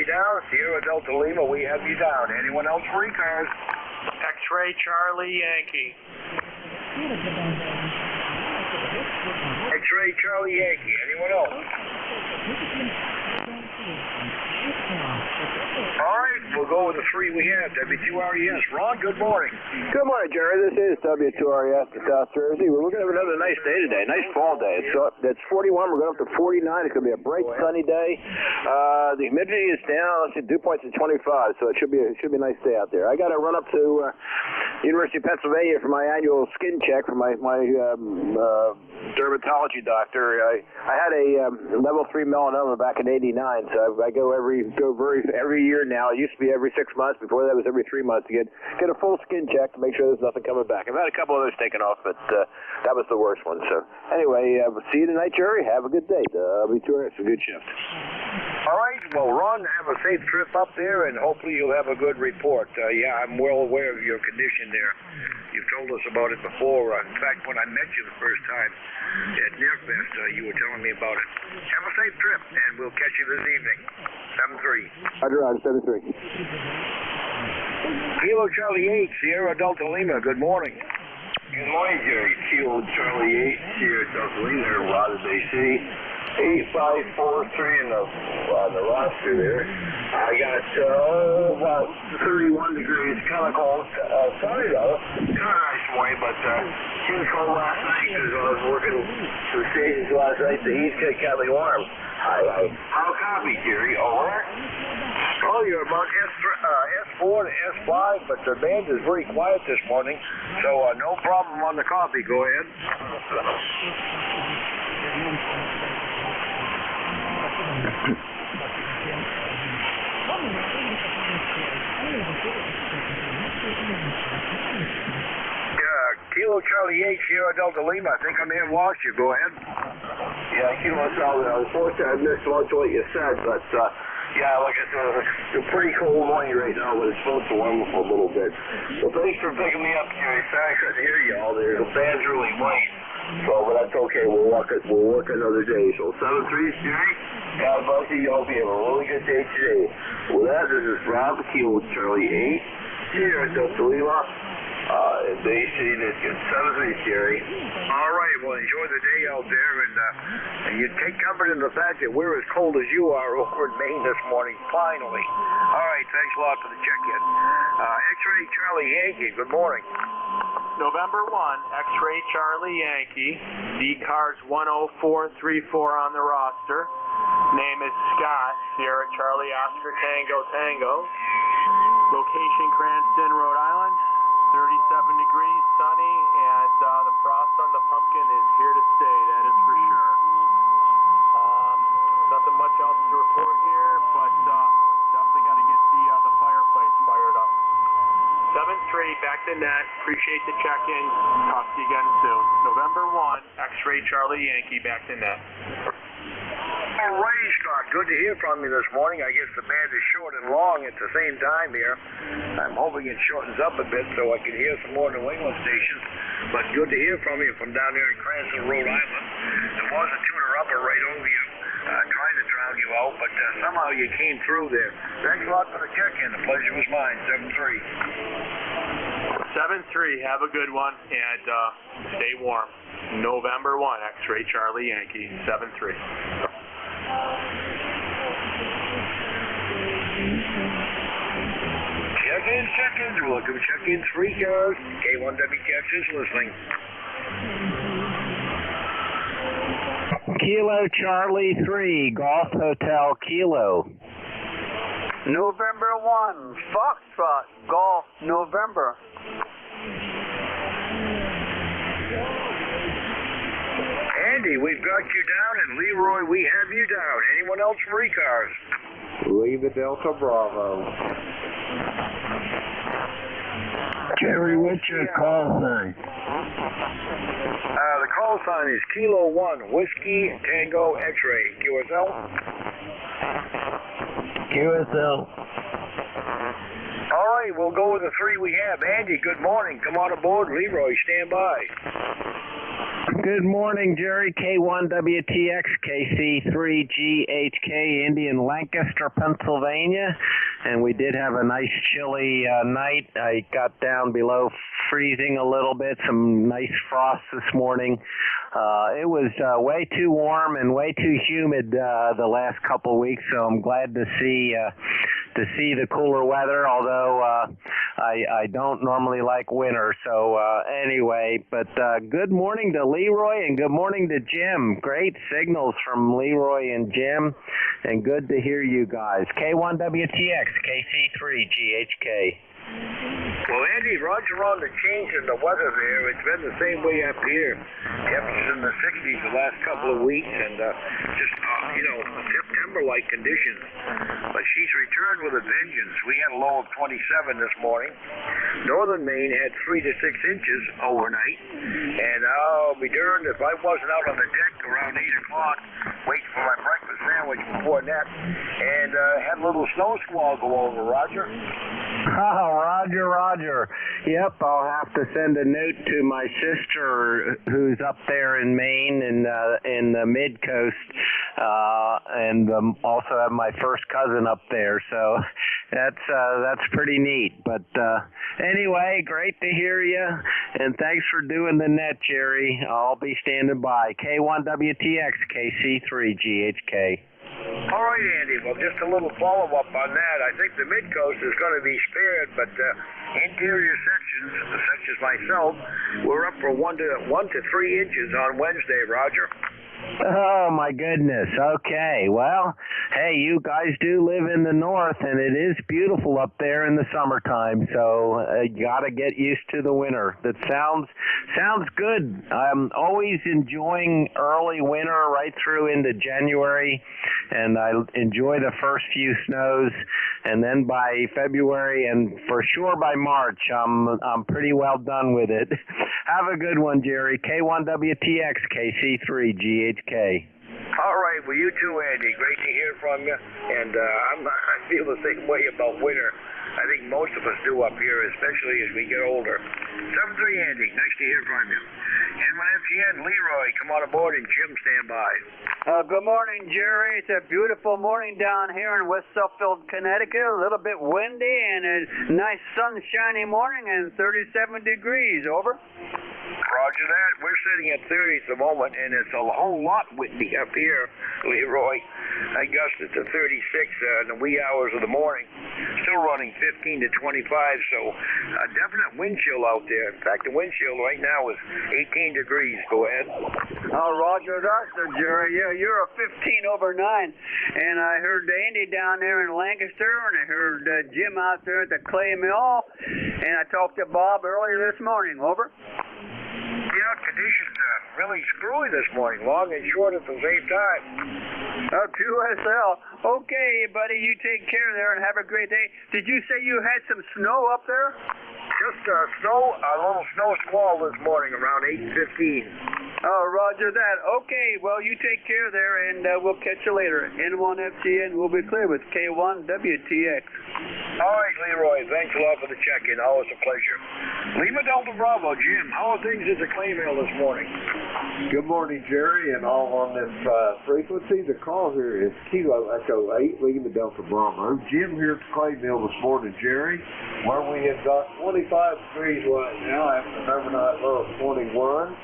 you down. Sierra Delta Lima, we have you down. Anyone else for ECARS? X-Ray Charlie Yankee. X-Ray Charlie Yankee. Anyone else? All right, we'll go with the three we have. W2RES. Ron, good morning. Good morning, Jerry. This is W2RES to South Jersey. We're going to have another nice day today. Nice fall day. It's 41. We're going up to 49. It's going to be a bright, sunny day. The humidity is down. Let's see, dew point's at 25, so it should be a nice day out there. I got to run up to University of Pennsylvania for my annual skin check for my dermatology doctor. I had a level 3 melanoma back in '89, so I go every year now. It used to be every 6 months. Before that, it was every 3 months to get a full skin check to make sure there's nothing coming back. I've had a couple others taken off, but that was the worst one. So anyway, see you tonight, Jerry. Have a good day. It's a good shift. All right. Well, Ron, have a safe trip up there, and hopefully you'll have a good report. Yeah, I'm well aware of your condition there. You've told us about it before. In fact, when I met you the first time at Nearfest, you were telling me about it. Have a safe trip, and we'll catch you this evening. 7-3. Roger, 7-3. Kilo Charlie 8, Sierra Delta Lima. Good morning. Good morning, Jerry. Kilo Charlie 8, Sierra Delta Lima, Rogers AC. 8543 on the roster there. I got about 31 degrees, kind of cold. Sunny though, kind of nice morning, but too cold last night because I was working the stations last night. The heat kept me warm. How copy, Jerry? Over? Oh, you're about S4 to S5, but the band is very quiet this morning, so no problem on the copy. Go ahead. Kilo Charlie 8, Sierra Delta Lima. I think I may have lost you. Go ahead. Yeah, Kilo Charlie. Unfortunately, I missed much of what you said, but yeah, like I said, it's a pretty cold morning right now, but it's supposed to warm up a little bit. So thanks for picking me up, Jerry. Sorry I couldn't hear you all there. The band's really white, so but that's okay. We'll work another day. So 7-3, Jerry. God bless you. You hope you have a really good day today. With that, this is Rob Kilo Charlie 8, Sierra Delta Lima. They say that it's 7-3, Jerry. All right, well, enjoy the day out there, and you take comfort in the fact that we're as cold as you are over in Maine this morning, finally. All right, thanks a lot for the check-in. X-Ray Charlie Yankee, good morning. November 1, X-Ray Charlie Yankee. ECARS 10434 on the roster. Name is Scott. Sierra Charlie Oscar Tango Tango. Location Cranston, Rhode Island. 37 degrees, sunny, and the frost on the pumpkin is here to stay, that is for sure. Nothing much else to report here, but definitely got to get the fireplace fired up. 7-3, back to net. Appreciate the check-in. Talk to you again soon. November 1, X-Ray Charlie Yankee, back to net. All right, Scott. Good to hear from you this morning. I guess the band is short and long at the same time here. I'm hoping it shortens up a bit so I can hear some more New England stations. But good to hear from you from down there in Cranston, Rhode Island. There was a tuner-upper right over you, trying to drown you out, but somehow you came through there. Thanks a lot for the check-in. The pleasure was mine. 7-3. 7-3. Have a good one, and stay warm. November 1, X-Ray Charlie Yankee. 7-3. Check-ins. Welcome to check-ins for ECARS. K1WTX is listening. Kilo Charlie 3, Golf Hotel Kilo. November 1, Foxtrot, Golf, November. Andy, we've got you down, and Leroy, we have you down. Anyone else for ECARS? Leave the Delta Bravo. Jerry, what's your call sign? The call sign is Kilo 1, Whiskey Tango X-Ray. QSL? QSL. All right, we'll go with the three we have. Andy, good morning. Come on aboard. Leroy, stand by. Good morning, Jerry. K1WTX, KC3GHK, Indian Lancaster, Pennsylvania. And we did have a nice chilly night. I got down below freezing a little bit, some nice frost this morning. It was way too warm and way too humid the last couple weeks, so I'm glad to see the cooler weather, although I don't normally like winter. So anyway, but good morning to Leroy and good morning to Jim. Great signals from Leroy and Jim, and good to hear you guys. K1WTX, KC3GHK. Well, Andy, Roger, on the change in the weather there, it's been the same way up here. Temperatures in the 60s the last couple of weeks, and just, September-like conditions. But she's returned with a vengeance. We had a low of 27 this morning. Northern Maine had 3 to 6 inches overnight, and I'll be darned if I wasn't out on the deck around 8 o'clock waiting for my breakfast sandwich before that, and had a little snow squall go over, Roger. Oh, Roger. Yep, I'll have to send a note to my sister who's up there in Maine in the mid-coast, and also have my first cousin up there. So that's pretty neat. But anyway, great to hear you, and thanks for doing the net, Jerry. I'll be standing by. K1WTX, KC3GHK. All right, Andy. Well, just a little follow-up on that. I think the mid-coast is going to be spared, but interior sections, such as myself, we're up for 1 to 3 inches on Wednesday, Roger. Oh, my goodness. Okay. Well, hey, you guys do live in the north, and it is beautiful up there in the summertime, so you got to get used to the winter. That sounds good. I'm always enjoying early winter right through into January, and I enjoy the first few snows, and then by February and for sure by March, I'm pretty well done with it. Have a good one, Jerry. K1WTX, KC3GHK. All right, well, you too, Andy. Great to hear from you. And I feel the same way about winter. I think most of us do up here, especially as we get older. 7-3, Andy. Nice to hear from you. N1FGN, Leroy, come on aboard, and Jim, stand by. Good morning, Jerry. It's a beautiful morning down here in West Suffield, Connecticut. A little bit windy and a nice sunshiny morning and 37 degrees. Over. Roger that. We're sitting at 30 at the moment, and it's a whole lot windy up here, Leroy. I gusted to 36 in the wee hours of the morning. Still running 15 to 25, so a definite wind chill out there. In fact, the wind chill right now is 18 degrees. Go ahead. Oh, Roger that, sir, Jerry. Yeah, you're a 15 over 9. And I heard Andy down there in Lancaster, and I heard Jim out there at the clay mill, and I talked to Bob earlier this morning. Over. Yeah, conditions really screwy this morning, long and short at the same time. QSL. Okay, buddy, you take care there and have a great day. Did you say you had some snow up there? Just a little snow squall this morning around 8:15. Oh, Roger that. Okay, well, you take care there, and we'll catch you later. N1FGN will be clear with K1WTX. All right, Leroy, thanks a lot for the check-in. Always a pleasure. Lima Delta Bravo, Jim, how are things at the clay mill this morning? Good morning, Jerry, and all on this frequency. The call here is Kilo Echo 8, Lima Delta Bravo. Jim here at the clay mill this morning, Jerry, where we have got 25 degrees right now after an overnight low of 21.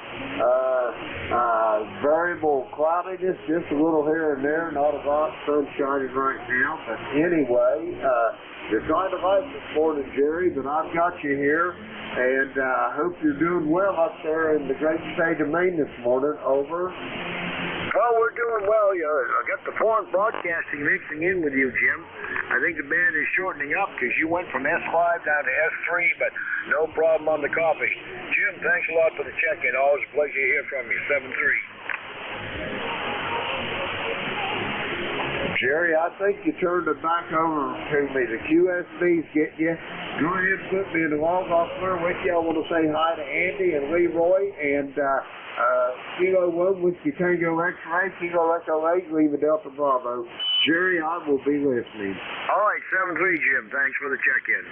Variable cloudiness, just a little here and there, not a lot. Sun shining right now, but anyway, you're kind of late this morning, Jerry, but I've got you here, and I hope you're doing well up there in the great state of Maine this morning. Over. Well, we're doing well. I got the foreign broadcasting mixing in with you, Jim. I think the band is shortening up because you went from S5 down to S3, but no problem on the copy. Jim, thanks a lot for the check-in. Always a pleasure to hear from you. 7-3. Jerry, I think you turned it back over to me. The QSB's getting you. Go ahead and put me in the log off there with you. I want to say hi to Andy and Leroy and Kilo 1 with your Tango X-Ray, Kilo Echo 8, Lima Delta Bravo. Jerry, I will be listening. All right, 7-3, Jim. Thanks for the check-in.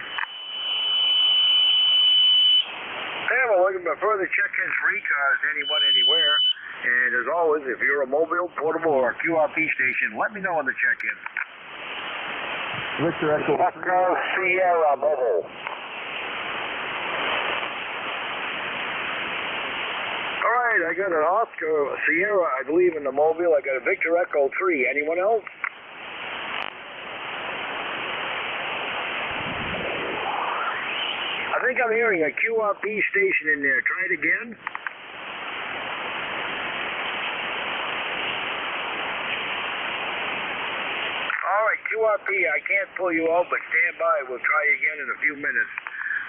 Well, looking for further check-ins for ECARS, anyone, anywhere. And as always, if you're a mobile, portable, or QRP station, let me know on the check-in. Victor Echo Sierra Mobile. All right, I got an Oscar Sierra, I believe, in the mobile. I got a Victor Echo 3. Anyone else? I think I'm hearing a QRP station in there. Try it again. All right, QRP, I can't pull you out, but stand by. We'll try again in a few minutes.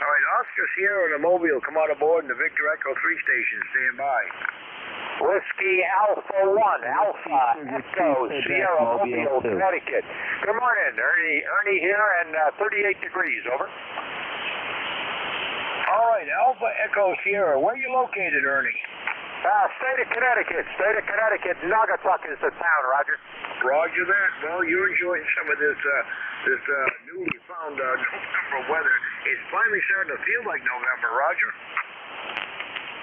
All right, Oscar Sierra and the mobile, come on aboard in the Victor Echo 3 station. Stand by. Whiskey Alpha 1, Alpha Echo Sierra Mobile, Connecticut. Good morning, Ernie here, and 38 degrees, over. All right, Alpha Echo Sierra, where are you located, Ernie? State of Connecticut, Naugatuck is the town, Roger. Roger that. Well, you're enjoying some of this newly found November weather. It's finally starting to feel like November, Roger.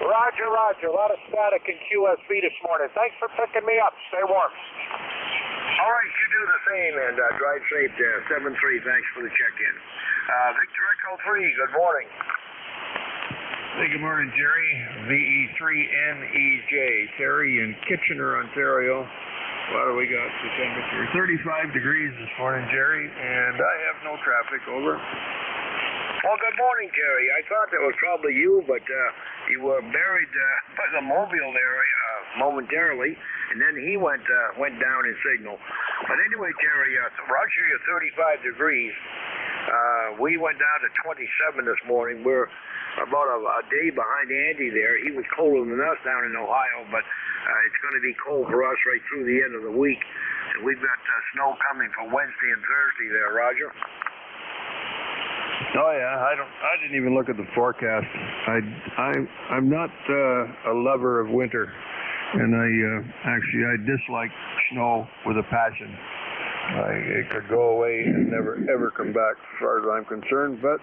Roger. A lot of static in QSB this morning. Thanks for picking me up. Stay warm. All right, you do the same, and drive safe there. 7-3, thanks for the check-in. Victor Echo 3, good morning. Hey, good morning, Jerry. VE3NEJ, Terry in Kitchener, Ontario. What do we got for temperature? 35 degrees this morning, Jerry, and I have no traffic, over. Well, good morning, Jerry. I thought that was probably you, but you were buried by the mobile there momentarily, and then he went down in signal. But anyway, Jerry, Roger, you're 35 degrees. We went down to 27 this morning. We're about a day behind Andy there. He was colder than us down in Ohio, but it's going to be cold for us right through the end of the week. And we've got snow coming for Wednesday and Thursday there, Roger. Oh yeah, I didn't even look at the forecast. I'm not a lover of winter, and I dislike snow with a passion. It could go away and never ever come back, as far as I'm concerned. But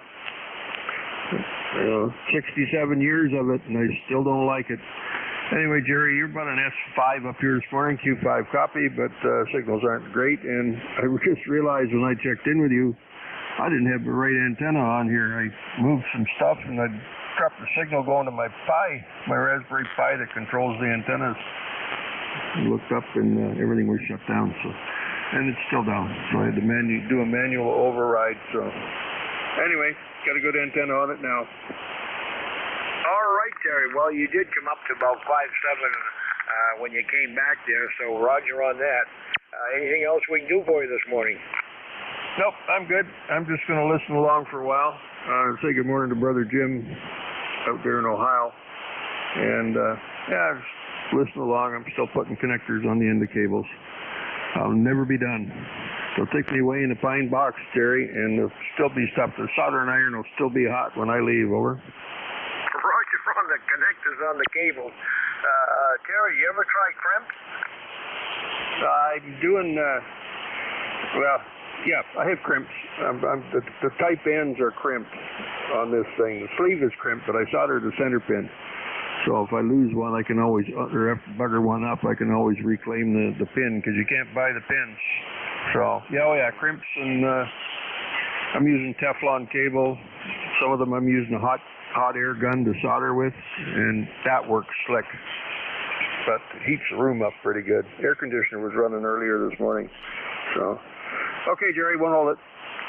67 years of it, and I still don't like it. Anyway, Jerry, you're about an S5 up here this morning, Q5 copy, but signals aren't great. And I just realized when I checked in with you, I didn't have the right antenna on here. I moved some stuff, and I dropped the signal going to my Pi, my Raspberry Pi that controls the antennas. I looked up, and everything was shut down. And it's still down, so I had to do a manual override. So anyway, got a good antenna on it now. All right, Terry. Well, you did come up to about 5.7 when you came back there, so Roger on that. Anything else we can do for you this morning? Nope, I'm good. I'm just going to listen along for a while. Say good morning to Brother Jim out there in Ohio. And, just listen along. I'm still putting connectors on the end of cables. I'll never be done. They'll take me away in the pine box, Terry, and there'll still be stuff. The soldering iron will still be hot when I leave, over. Roger on the connectors on the cables. Terry, you ever try crimps? I'm doing, yeah, I have crimps. The type ends are crimped on this thing. The sleeve is crimped, but I soldered the center pin. So if I lose one, I can always, or bugger one up, I can always reclaim the pin, because you can't buy the pins. So, crimps, and I'm using Teflon cable. Some of them I'm using a hot air gun to solder with, and that works slick. But heats the room up pretty good. Air conditioner was running earlier this morning. So, okay, Jerry, won't hold it.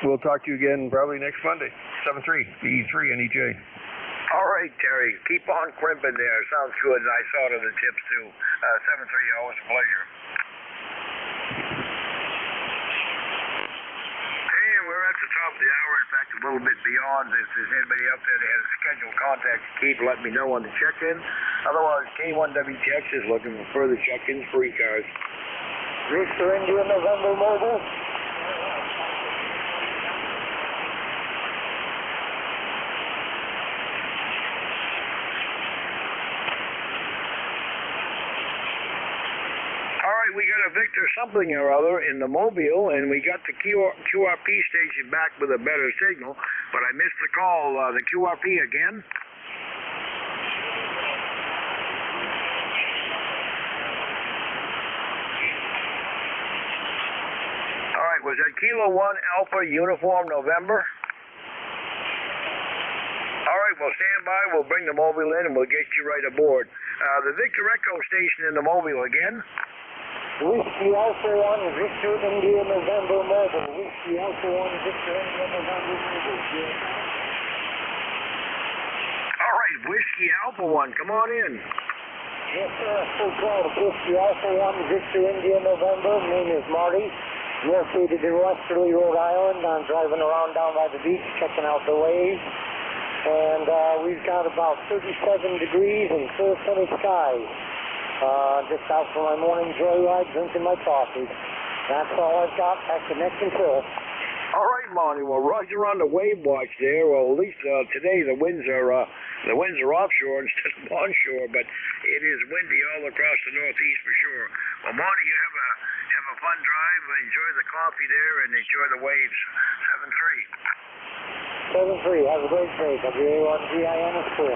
We'll talk to you again probably next Monday. 7-3, VE3NEJ. All right, Terry. Keep on crimping there. Sounds good. And I saw it on the tips, too. 7-3, always a pleasure. And we're at the top of the hour. In fact, a little bit beyond. If there's anybody out there that has a scheduled contact, keep let me know on the check-in. Otherwise, K1WTX is looking for further check-ins for ECARS. Victor India November Mobile. We got a Victor something or other in the mobile, and we got the QRP station back with a better signal, but I missed the call. The QRP again? was that Kilo 1 Alpha Uniform November? All right, well, stand by. We'll bring the mobile in and we'll get you right aboard. The Victor Echo station in the mobile again. Whiskey Alpha 1, Victor India November mobile. Whiskey Alpha 1, Victor India November mobile. All right, Whiskey Alpha 1, come on in. Yes, sir. Full call to Whiskey Alpha 1, Victor India November. Name is Marty. Located in Westerly, Rhode Island. I'm driving around down by the beach, checking out the waves. And we've got about 37 degrees and clear sunny skies. Just out for my morning joyride, drinking my coffee. That's all I've got. That's the next until. All right, Monty. Well, Roger on the wave watch there. Well, at least today the winds are offshore instead of onshore, but it is windy all across the Northeast for sure. Well, Monty, you have a fun drive. Enjoy the coffee there and enjoy the waves. 7-3. 7-3. Have a great day. WA1GIN is clear.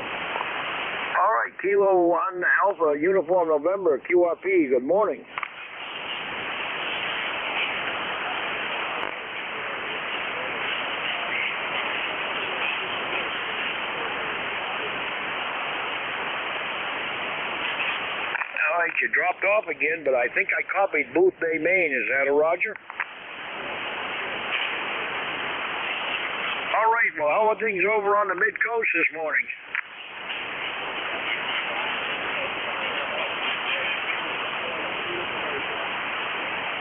All right, Kilo 1 Alpha Uniform November QRP. Good morning. All right, you dropped off again, but I think I copied Booth Bay, Maine. Is that a Roger? All right, well, how are things over on the mid-coast this morning?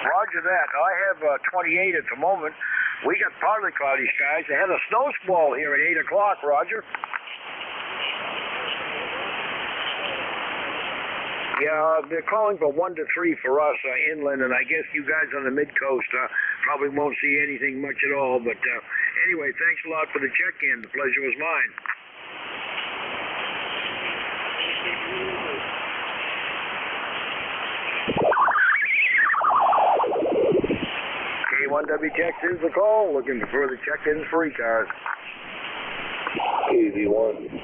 Roger that. I have 28 at the moment. We got partly cloudy skies. They had a snow squall here at 8 o'clock, Roger. Yeah, they're calling for 1 to 3 for us inland, and I guess you guys on the mid-coast probably won't see anything much at all. But anyway, thanks a lot for the check-in. The pleasure was mine. K1WTX is the call. Looking for further check-ins for ECARS. KV1GO.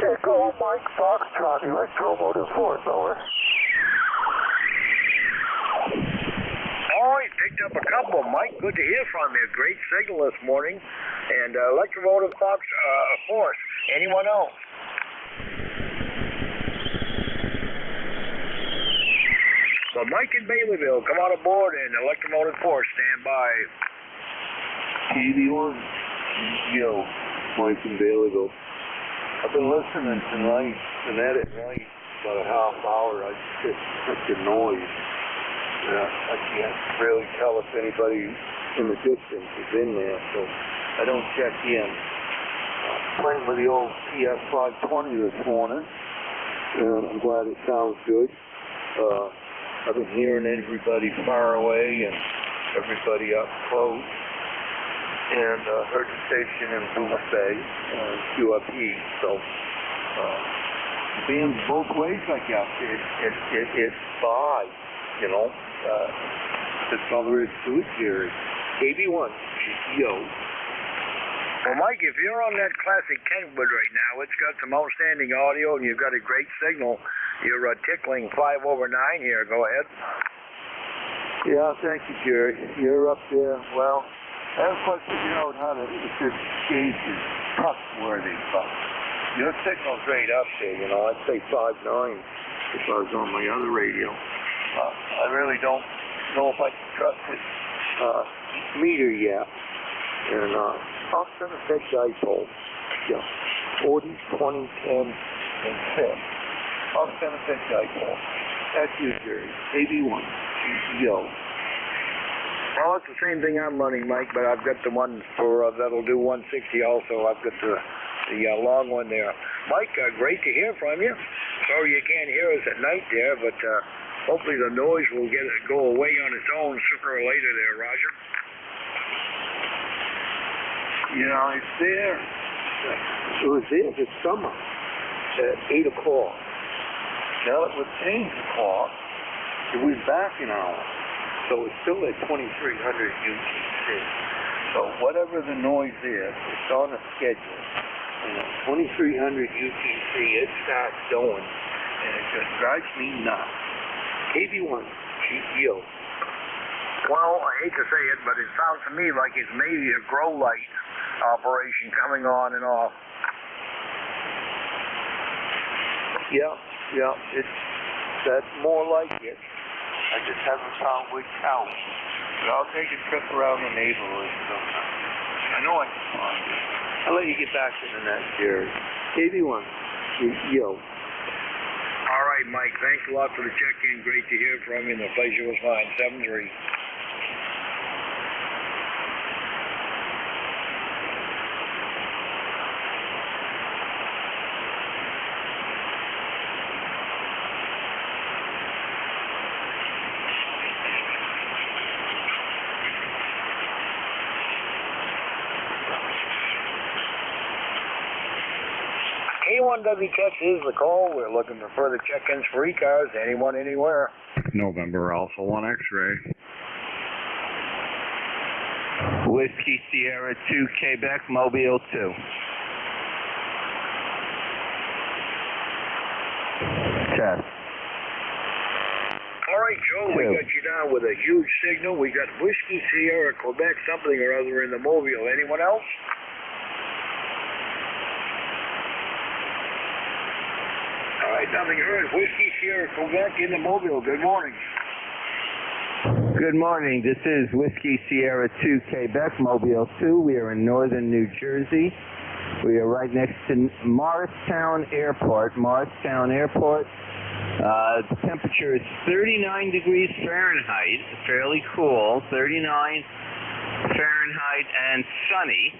Echo Mike Foxtrot, Electromotive Force, over. All right, picked up a couple, Mike. Good to hear from you. Great signal this morning. And Electromotive Force. Anyone else? Well, Mike in Baileyville, come on aboard and Electromotive Force, stand by. KV1GO. Mike in Baileyville. I've been listening tonight, and at night, about a half hour, I just get freaking noise. Yeah, I can't really tell if anybody in the distance is in there, so I don't check in. Playing with the old PS520 this morning, and I'm glad it sounds good. I've been hearing everybody far away and everybody up close. And heard the station in Booth Bay, QRP, so being both ways, I guess, it's by, you know, that's all there is to it here. KV1GO. Well, Mike, if you're on that classic Kentwood right now, it's got some outstanding audio and you've got a great signal. You're tickling 5 over 9 here. Go ahead. Yeah, thank you, Jerry. You're up there. Well, I haven't quite figured out how to, if this gauge is trustworthy, but your signal's right up there, you know. I'd say 5.9 if I was on my other radio. I really don't know if I can trust this meter yet. And I'll send a fixed dipole. Yeah, 40, 20, 10, and 6. I'll send a fixed dipole. That's you, Jerry. KV1GO. Well, it's the same thing I'm running, Mike, but I've got the one for that'll do 160 also. I've got the long one there. Mike, great to hear from you. Sorry you can't hear us at night there, but hopefully the noise will go away on its own sooner or later there, Roger. You know, it's there. It was there this summer at 8 o'clock. Now it was 10 o'clock. It was back an hour. So it's still at 2300 UTC. So whatever the noise is, it's on a schedule. And at 2300 UTC, it starts going, and it just drives me nuts. AB1GEO. Well, I hate to say it, but it sounds to me like it's maybe a grow light operation coming on and off. Yeah, that's more like it. I just haven't found which house. But I'll take a trip around the neighborhood sometime. I know I can find it. I'll let you get back to the net, Jerry. AB1GEO. All right, Mike. Thanks a lot for the check-in. Great to hear from you, and the pleasure was mine. 7-3. K1W Tex is the call. We're looking for further check-ins for ECARS. Anyone, anywhere. November Alpha 1 X-ray. Whiskey Sierra 2, Quebec, Mobile 2. Test. All right, Joe, we got you down with a huge signal. We got Whiskey Sierra, Quebec, something or other in the Mobile. Anyone else? All right, nothing heard. Whiskey Sierra, Quebec, in the Mobile. Good morning. Good morning. This is Whiskey Sierra 2, Quebec, Mobile 2. We are in northern New Jersey. We are right next to Morristown Airport. The temperature is 39 degrees Fahrenheit, fairly cool, 39 Fahrenheit and sunny.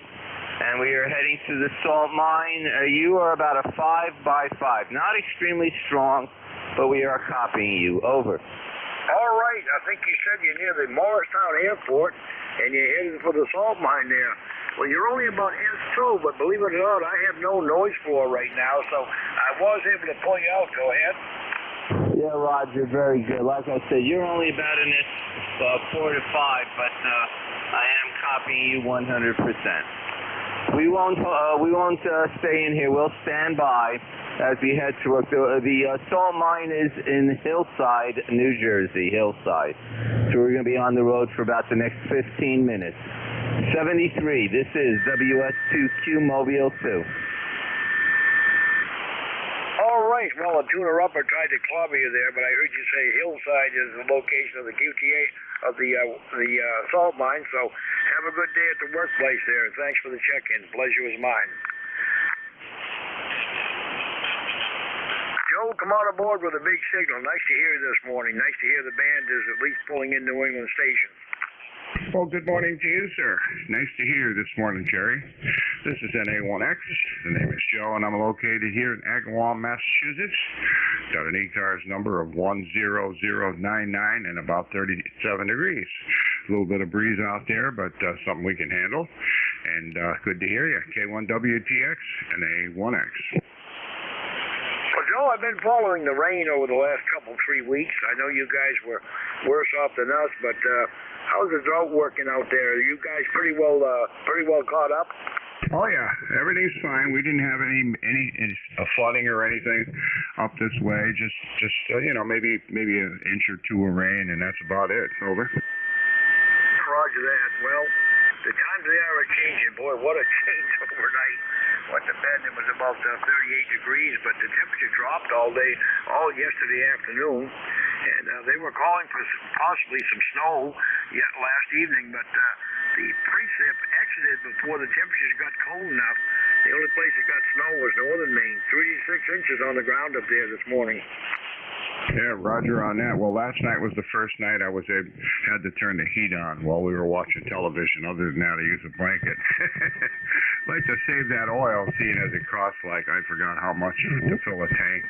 And we are heading to the salt mine. You are about a 5x5, not extremely strong, but we are copying you. Over. All right, I think you said you're near the Morristown Airport, and you're heading for the salt mine there. Well, you're only about S2, but believe it or not, I have no noise floor right now, so I was able to pull you out. Go ahead. Yeah, Roger, very good. Like I said, you're only about in this 4 to 5, but I am copying you 100%. We won't stay in here. We'll stand by as we head to work. The salt mine is in Hillside, New Jersey, Hillside. So we're going to be on the road for about the next 15 minutes. 73, this is WS2Q Mobile 2. All right, well, a tuner-upper tried to clobber you there, but I heard you say Hillside is the location of the QTA of the salt mine, so have a good day at the workplace there, and thanks for the check-in. Pleasure was mine. Joe, come on aboard with a big signal. Nice to hear you this morning. Nice to hear the band is at least pulling in New England stations. Well, good morning to you, sir. Nice to hear you this morning, Jerry. This is NA1X. The name is Joe, and I'm located here in Agawam, Massachusetts. Got an ECARS number of 10099 and about 37 degrees. A little bit of breeze out there, but something we can handle. And good to hear you. K1WTX and A1X. Well, Joe, I've been following the rain over the last 3 weeks. I know you guys were worse off than us, but how's the drought working out there? Are you guys pretty well caught up? Oh yeah, everything's fine. We didn't have any flooding or anything up this way. Just maybe an inch or two of rain, and that's about it. Over. Roger that. Well, the times they are changing. Boy, what a change overnight. Went to bed and it was about 38 degrees, but the temperature dropped all yesterday afternoon. And they were calling for possibly some snow yet last evening, but the precip exited before the temperatures got cold enough. The only place that got snow was northern Maine. 36 inches on the ground up there this morning. Yeah, Roger on that. Well, last night was the first night I had to turn the heat on while we were watching television. Other than that, I use a blanket. Like to save that oil, seeing as it costs I forgot how much to fill a tank.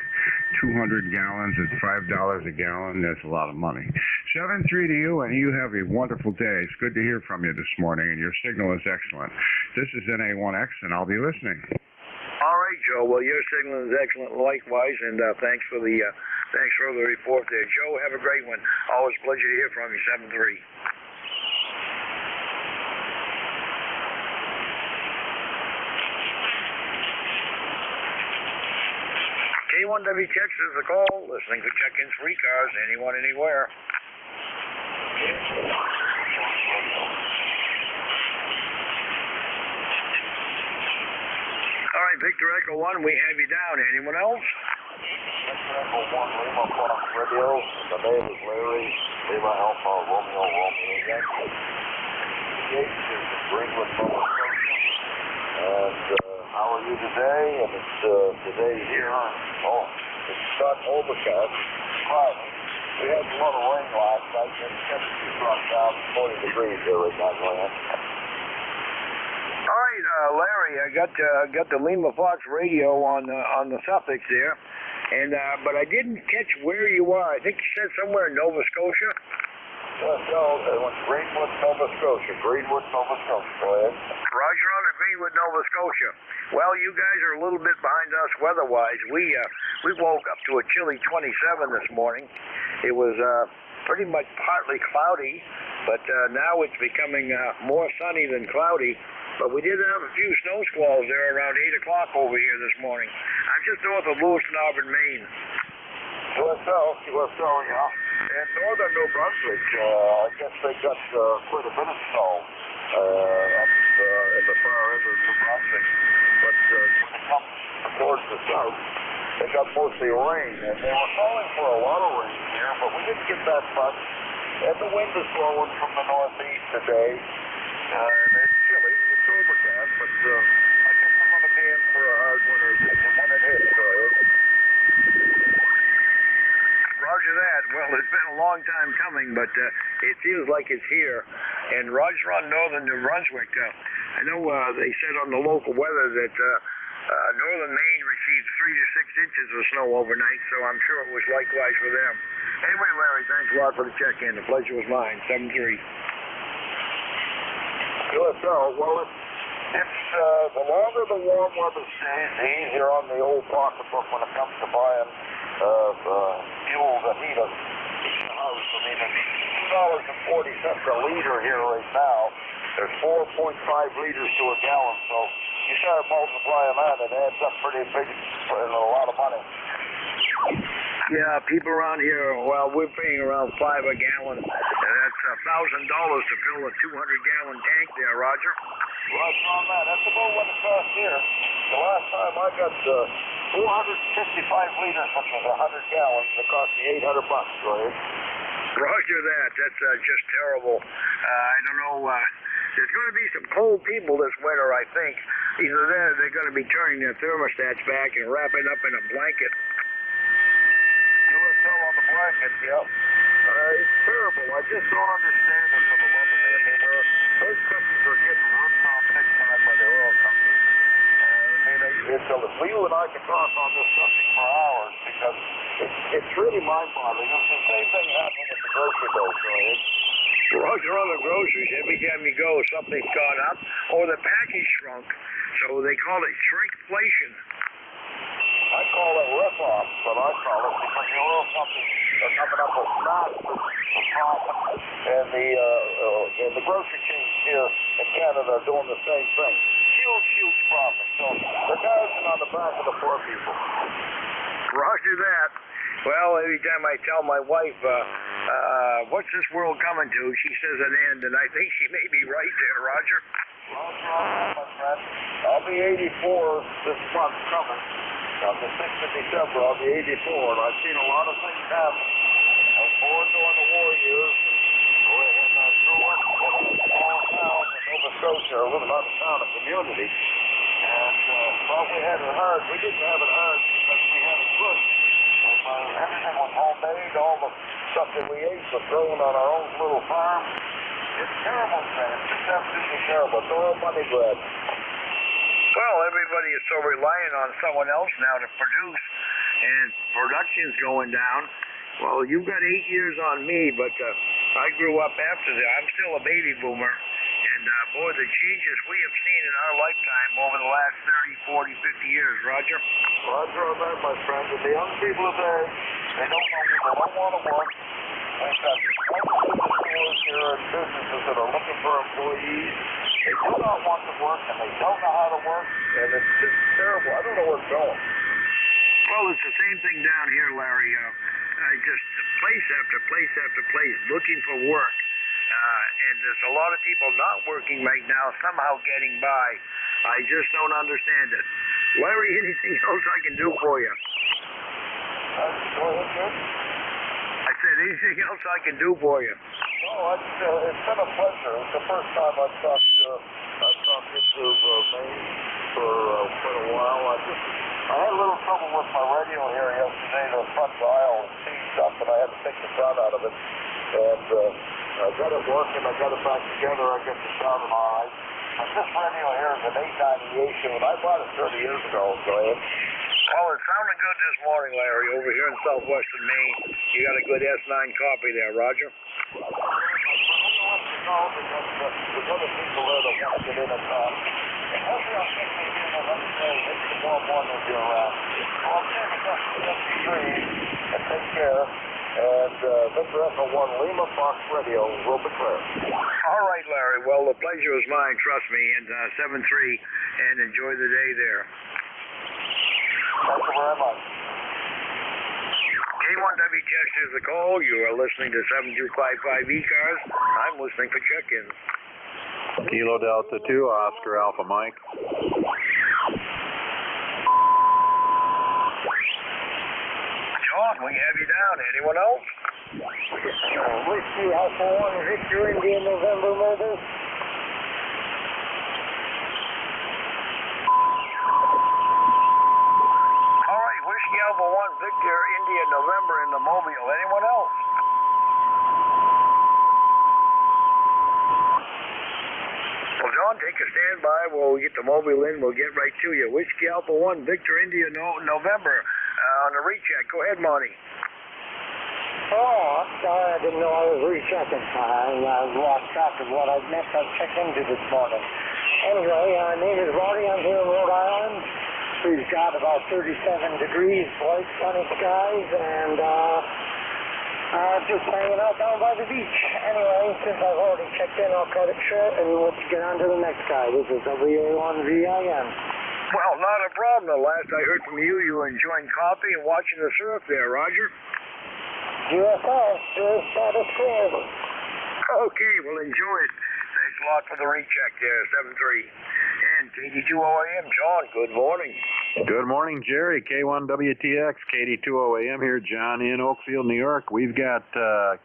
200 gallons is $5 a gallon. That's a lot of money. 7-3 to you, and you have a wonderful day. It's good to hear from you this morning, and your signal is excellent. This is NA1X, and I'll be listening. All right, Joe. Well, your signal is excellent likewise, and thanks for the report there. Joe, have a great one. Always a pleasure to hear from you. 7-3. K1WTX is the call. Listening for check-ins for ECARS. Anyone, anywhere. All right, Victor Echo 1, we have you down. Anyone else? Victor Echo 1, Lima Fox Radio. The name is Larry. Lima Alpha Romeo Yankee. Yates is in Greenwood, Nova Scotia. And how are you today? And it's today here. Oh, it's got overcast. Cloudy. We had a lot of rain last night, and the temperature dropped down to 40 degrees here right now, Glenn. All right, Larry, I got the Lima Fox radio on the suffix there, and but I didn't catch where you are. I think you said somewhere in Nova Scotia. Yes, no, it was Greenwood, Nova Scotia. Greenwood, Nova Scotia. Go ahead. Roger on to Greenwood, Nova Scotia. Well, you guys are a little bit behind us weather-wise. We woke up to a chilly 27 this morning. It was pretty much partly cloudy, but now it's becoming more sunny than cloudy. But we did have a few snow squalls there around 8 o'clock over here this morning. I'm just north of Lewiston, Auburn, Maine. USO, yeah. And northern New Brunswick, I guess they got quite a bit of snow up in the far end of New Brunswick. But when it comes towards the south, they got mostly rain. And they were calling for a lot of rain here, but we didn't get that much. And the wind is blowing from the northeast today. And it's chilly, it's overcast, but I guess I'm going to be in for a hard winter when it hits, Roger that. Well, it's been a long time coming, but it feels like it's here. And Roger on northern New Brunswick. I know they said on the local weather that northern Maine received 3 to 6 inches of snow overnight, so I'm sure it was likewise for them. Anyway, Larry, thanks a lot for the check-in. The pleasure was mine. 7-3. USO, well, it's the longer the warm weather stays, the easier on the old pocketbook when it comes to buying fuel to heat a house. I mean, it's $2.40 a liter here right now. There's 4.5 liters to a gallon, so you start multiplying that, it adds up pretty big and a lot of money. Yeah, people around here, well, we're paying around $5 a gallon, and that's $1,000 to fill a 200-gallon tank there, Roger. Roger on that. That's about what it cost here. The last time I got 455 liters, which was 100 gallons, and it cost me $800, right? Roger that. That's just terrible. I don't know. There's going to be some cold people this winter, I think. Either that or they're going to be turning their thermostats back and wrapping up in a blanket. USO on the blanket, yep. It's terrible. I just don't understand it for the love of me. I mean, those companies are getting ripped off big time by the oil companies. You and I can talk on this subject for hours because it's really mind-boggling. It's the same thing happening at the grocery store, right? Roger on the groceries. Every time you go, something's gone up or the package shrunk. So they call it shrinkflation. I call it rip-off, but I call it because the oil companies are coming up with massive profit, and the grocery chains here in Canada are doing the same thing. Huge profit. So they're gouging on the back of the poor people. Roger that. Well, every time I tell my wife, what's this world coming to, she says an end, and I think she may be right there, Roger. Roger on that, my friend. I'll be 84 this month coming. On the 6th of December, I'll be 84, and I've seen a lot of things happen. I was born during the war years, and I grew up in a small town in Nova Scotia, a little out-of-town community, and thought we had it hard. We didn't have it hard because we had it good. Everything was homemade. All the stuff that we ate was grown on our own little farm. It's terrible, man. It's just absolutely terrible. It's all money grab. Well, everybody is so reliant on someone else now to produce, and production's going down. Well, you've got 8 years on me, but I grew up after that. I'm still a baby boomer, and boy, the changes we have seen in our lifetime over the last 30, 40, 50 years, Roger. Roger on that, my friend. And the young people today, they don't know, they don't want to work. They've got stores here and businesses that are looking for employees. They do not want to work, and they don't know how to work, and it's just terrible. I don't know where it's going. Well, it's the same thing down here, Larry. Just place after place after place looking for work. And there's a lot of people not working right now, somehow getting by. I just don't understand it. Larry, anything else I can do for you? I said, anything else I can do for you? No, it's been a pleasure. It's the first time I've talked into Maine for quite a while. I had a little trouble with my radio here yesterday. The front dial seized up, and I had to take the sound out of it. And I got it working. I got it back together. I got the sound all right. And this radio here is an 898 tune. I bought it 30 years ago, so Well, it's sounding good this morning, Larry, over here in southwestern Maine. You got a good S9 copy there, Roger. there's other people there that want to get in and talk. Hopefully I'll get me in and let me say it's the more morning if you're around. Well, I'm here to get the 53 and take care. And Victor Echo 1 Lima Fox Radio will be clear. All right, Larry. Well, the pleasure is mine, trust me. And 7-3, and enjoy the day there. Thank you very much. K1WTX is the call. You are listening to 7255 ECARS. I'm listening for check-ins. Kilo Delta 2, Oscar Alpha Mike. John, we have you down. Anyone else? Whiskey Alpha 1, Victor India November Mobile. All right, Whiskey Alpha 1, Victor India November in the Mobile. Anyone else? Well, John, take a standby. We'll get the Mobile in. We'll get right to you. Whiskey Alpha 1, Victor India November on the recheck. Go ahead, Monty. Oh, I'm sorry. I didn't know I was rechecking. I lost track of what I meant to check into this morning. Anyway, my name is Marty. I'm here in Rhode Island. We've got about 37 degrees, bright sunny skies, and just hanging out down by the beach. Anyway, since I've already checked in, I'll cut it short and let's get on to the next guy. This is WA1VIN. Well, not a problem. The last I heard from you, you were enjoying coffee and watching the surf there, Roger. USS, status clear. Okay, well, enjoy it. Thanks a lot for the recheck there, 7-3. And KD2OAM, John, good morning. Good morning, Jerry. K1WTX, KD2OAM here, John in Oakfield, New York. We've got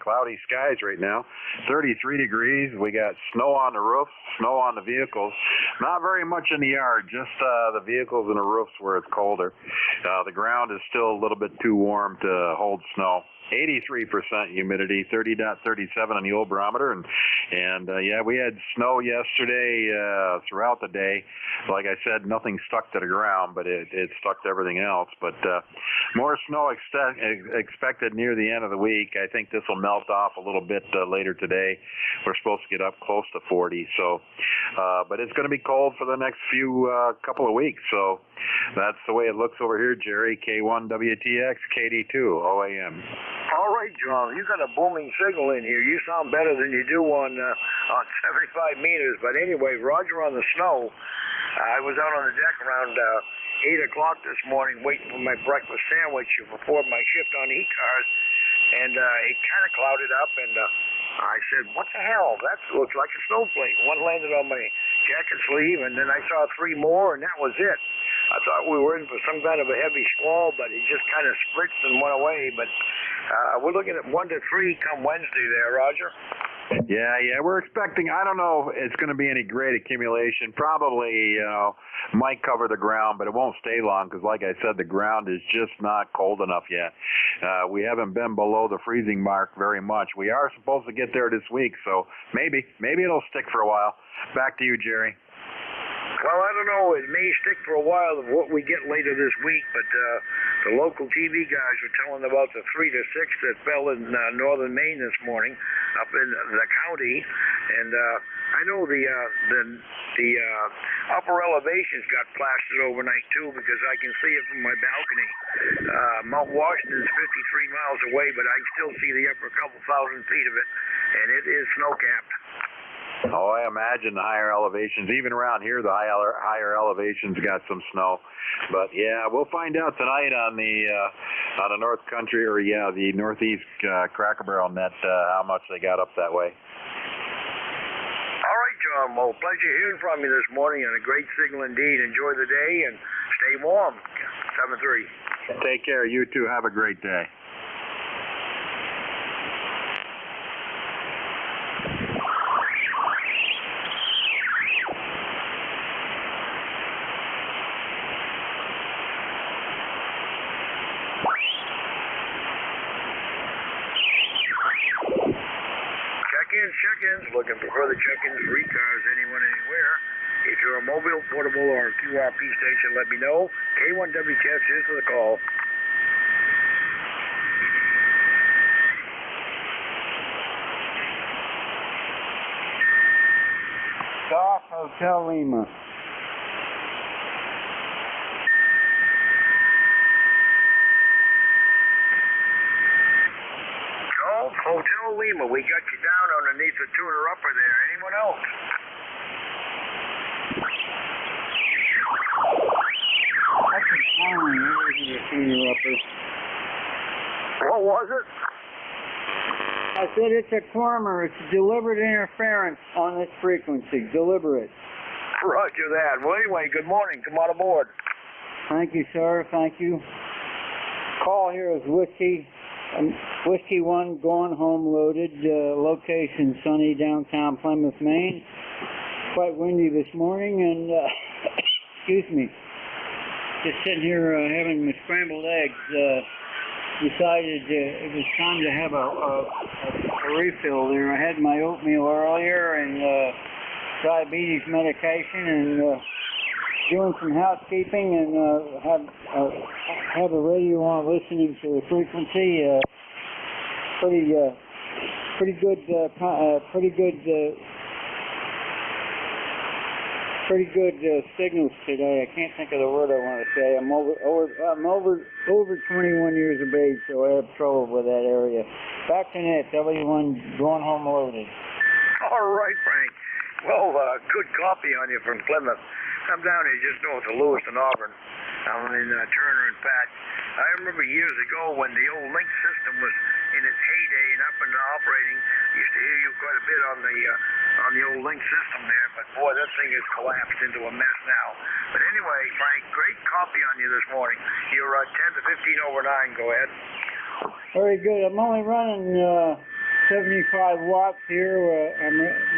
cloudy skies right now, 33 degrees. We got snow on the roof, snow on the vehicles. Not very much in the yard, just the vehicles and the roofs where it's colder. The ground is still a little bit too warm to hold snow. 83% humidity, 30.37 on the old barometer, and yeah, we had snow yesterday throughout the day. Like I said, nothing stuck to the ground, but it stuck to everything else. But more snow expected near the end of the week. I think this will melt off a little bit later today. We're supposed to get up close to 40, so but it's going to be cold for the next few couple of weeks. So that's the way it looks over here, Jerry. K1WTX, KD2OAM. All right, John, you got a booming signal in here. You sound better than you do on 75 meters. But anyway, Roger on the snow. I was out on the deck around 8 o'clock this morning waiting for my breakfast sandwich before my shift on ECARS, and it kind of clouded up, and I said, what the hell? That looks like a snowflake. One landed on my jacket sleeve, and then I saw 3 more, and that was it. I thought we were in for some kind of a heavy squall, but it just kind of spritzed and went away. But we're looking at 1 to 3 come Wednesday there, Roger. Yeah, we're expecting, I don't know if it's going to be any great accumulation. Probably, might cover the ground, but it won't stay long because, like I said, the ground is just not cold enough yet. We haven't been below the freezing mark very much. We are supposed to get there this week, so maybe it'll stick for a while. Back to you, Jerry. Well, I don't know. It may stick for a while of what we get later this week, but the local TV guys are telling about the 3 to 6 that fell in northern Maine this morning up in the county. And I know the upper elevations got plastered overnight, too, because I can see it from my balcony. Mount Washington's 53 miles away, but I can still see the upper couple thousand feet of it, and it is snow-capped. Oh, I imagine the higher elevations, even around here, the higher elevations got some snow. But yeah, we'll find out tonight on the North Country, or the Northeast Cracker Barrel net, how much they got up that way. All right, John. Well, pleasure hearing from you this morning, and a great signal indeed. Enjoy the day and stay warm. 7-3. Take care. You too. Have a great day. Check-ins. Looking for further check-ins for ECARS, anyone, anywhere. If you're a mobile, portable, or QRP station, let me know. K1WTS, here's to the call. Golf Hotel Lima. Golf Hotel Lima, we got you down underneath the tuner upper there. Anyone else? That's a phone. There's the tuner upper. What was it? I said it's a climber. It's deliberate interference on this frequency. Deliberate. Roger that. Well, anyway, good morning. Come on aboard. Thank you, sir. Thank you. Call here is Whiskey 1 going home loaded. Location sunny downtown Plymouth, Maine. Quite windy this morning, and excuse me. Just sitting here having my scrambled eggs. Decided it was time to have a refill there. I had my oatmeal earlier and diabetes medication and doing some housekeeping and have a radio on listening to the frequency. Pretty good signals today. I can't think of the word I want to say. I'm over 21 years of age, so I have trouble with that area. Back to net, W1 going home loaded. All right, Frank. Well, good coffee on you from Plymouth. I'm down here just north of Lewiston, Auburn. I'm in Turner and Patch. I remember years ago when the old link system was in its heyday and up and operating. I used to hear you quite a bit on the old link system there, but boy, that thing has collapsed into a mess now. But anyway, Frank, great coffee on you this morning. You're 10 to 15 over 9. Go ahead. Very good. I'm only running 75 watts here.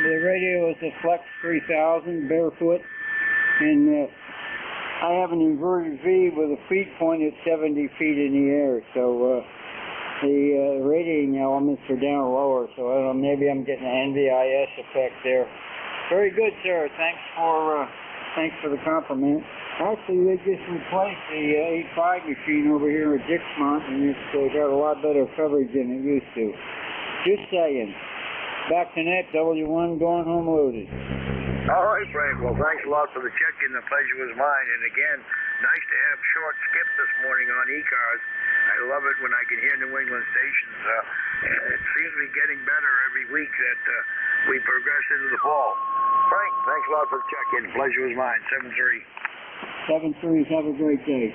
The radio is a Flex 3000 barefoot, and I have an inverted V with a feet point at 70 feet in the air, so the radiating elements are down lower, so I don't know, maybe I'm getting an NVIS effect there. Very good, sir. Thanks for the compliment. Actually, they just replaced the 8.5 machine over here at Dixmont, and it's got a lot better coverage than it used to. Just saying. Back to net, W1 going home loaded. All right, Frank. Well, thanks a lot for the check-in. The pleasure was mine. And again, nice to have short skip this morning on ECARS. I love it when I can hear New England stations. And it seems to be getting better every week that we progress into the fall. Frank, thanks a lot for the check-in. The pleasure was mine. 7-3. 7-3. Have a great day.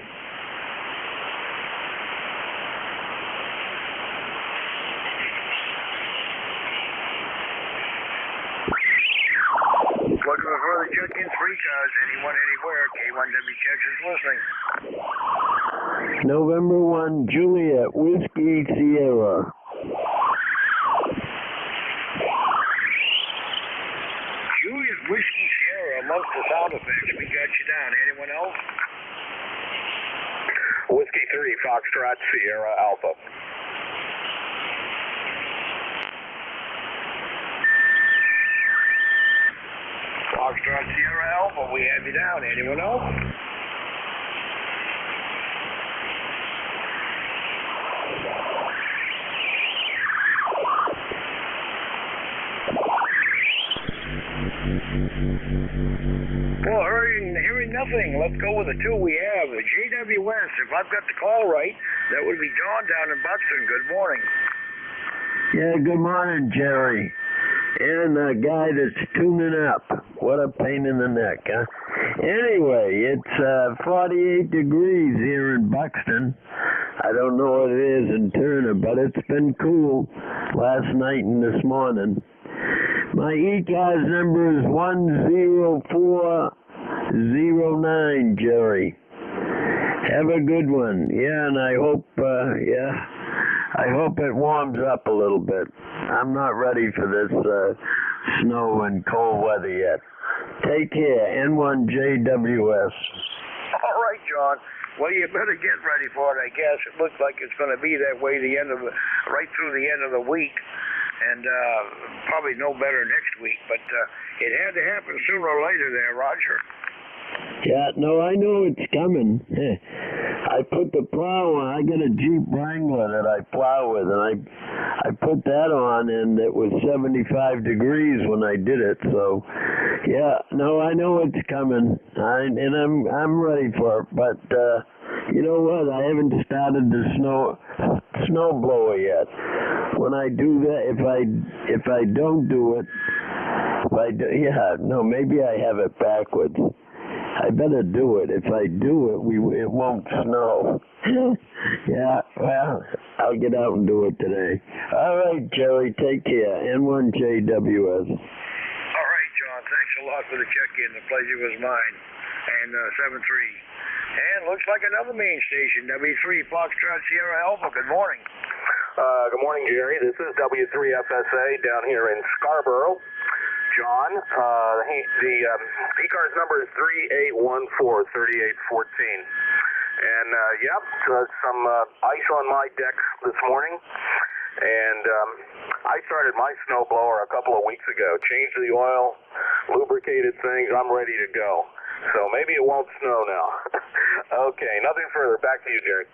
Looking for further check-ins for ECARS, anyone, anywhere. K1WTX is listening. November 1, Juliet, Whiskey Sierra. Juliet, Whiskey Sierra, amongst the sound effects. We got you down. Anyone else? Whiskey 3, Foxtrot Sierra Alpha. Foxtrot Sierra Alpha, we have you down. Anyone else? Well, hearing nothing. Let's go with the two we have. The JWS, if I've got the call right, that would be John down in Buxton. Good morning. Yeah, good morning, Jerry. and a guy that's tuning up. What a pain in the neck, huh? Anyway, it's 48 degrees here in Buxton. I don't know what it is in Turner, but it's been cool last night and this morning. My ECARS number is 10409, Jerry. Have a good one. Yeah, and I hope it warms up a little bit. I'm not ready for this snow and cold weather yet. Take care. N1JWS. All right, John. Well, you better get ready for it, I guess. It looks like it's going to be that way right through the end of the week, and probably no better next week. But it had to happen sooner or later there, Roger. Yeah, no, I know it's coming. I put the plow on. I got a Jeep Wrangler that I plow with, and I put that on, and it was 75 degrees when I did it. So, yeah, no, I know it's coming, and I'm ready for it. But you know what? I haven't started the snow blower yet. When I do that, if I don't do it, maybe I have it backwards. I better do it. If I do it, it won't snow. Yeah, well, I'll get out and do it today. All right, Jerry, take care. N1JWS. All right, John, thanks a lot for the check-in. The pleasure was mine. And 7-3. And looks like another main station, W3, Foxtrot Sierra Alpha. Good morning. Good morning, Jerry. This is W3FSA down here in Scarborough. John, the ECARS number is 3814-3814. And, some ice on my deck this morning. And I started my snowblower a couple of weeks ago. Changed the oil, lubricated things. I'm ready to go. So maybe it won't snow now. Okay, nothing further. Back to you, Jerry.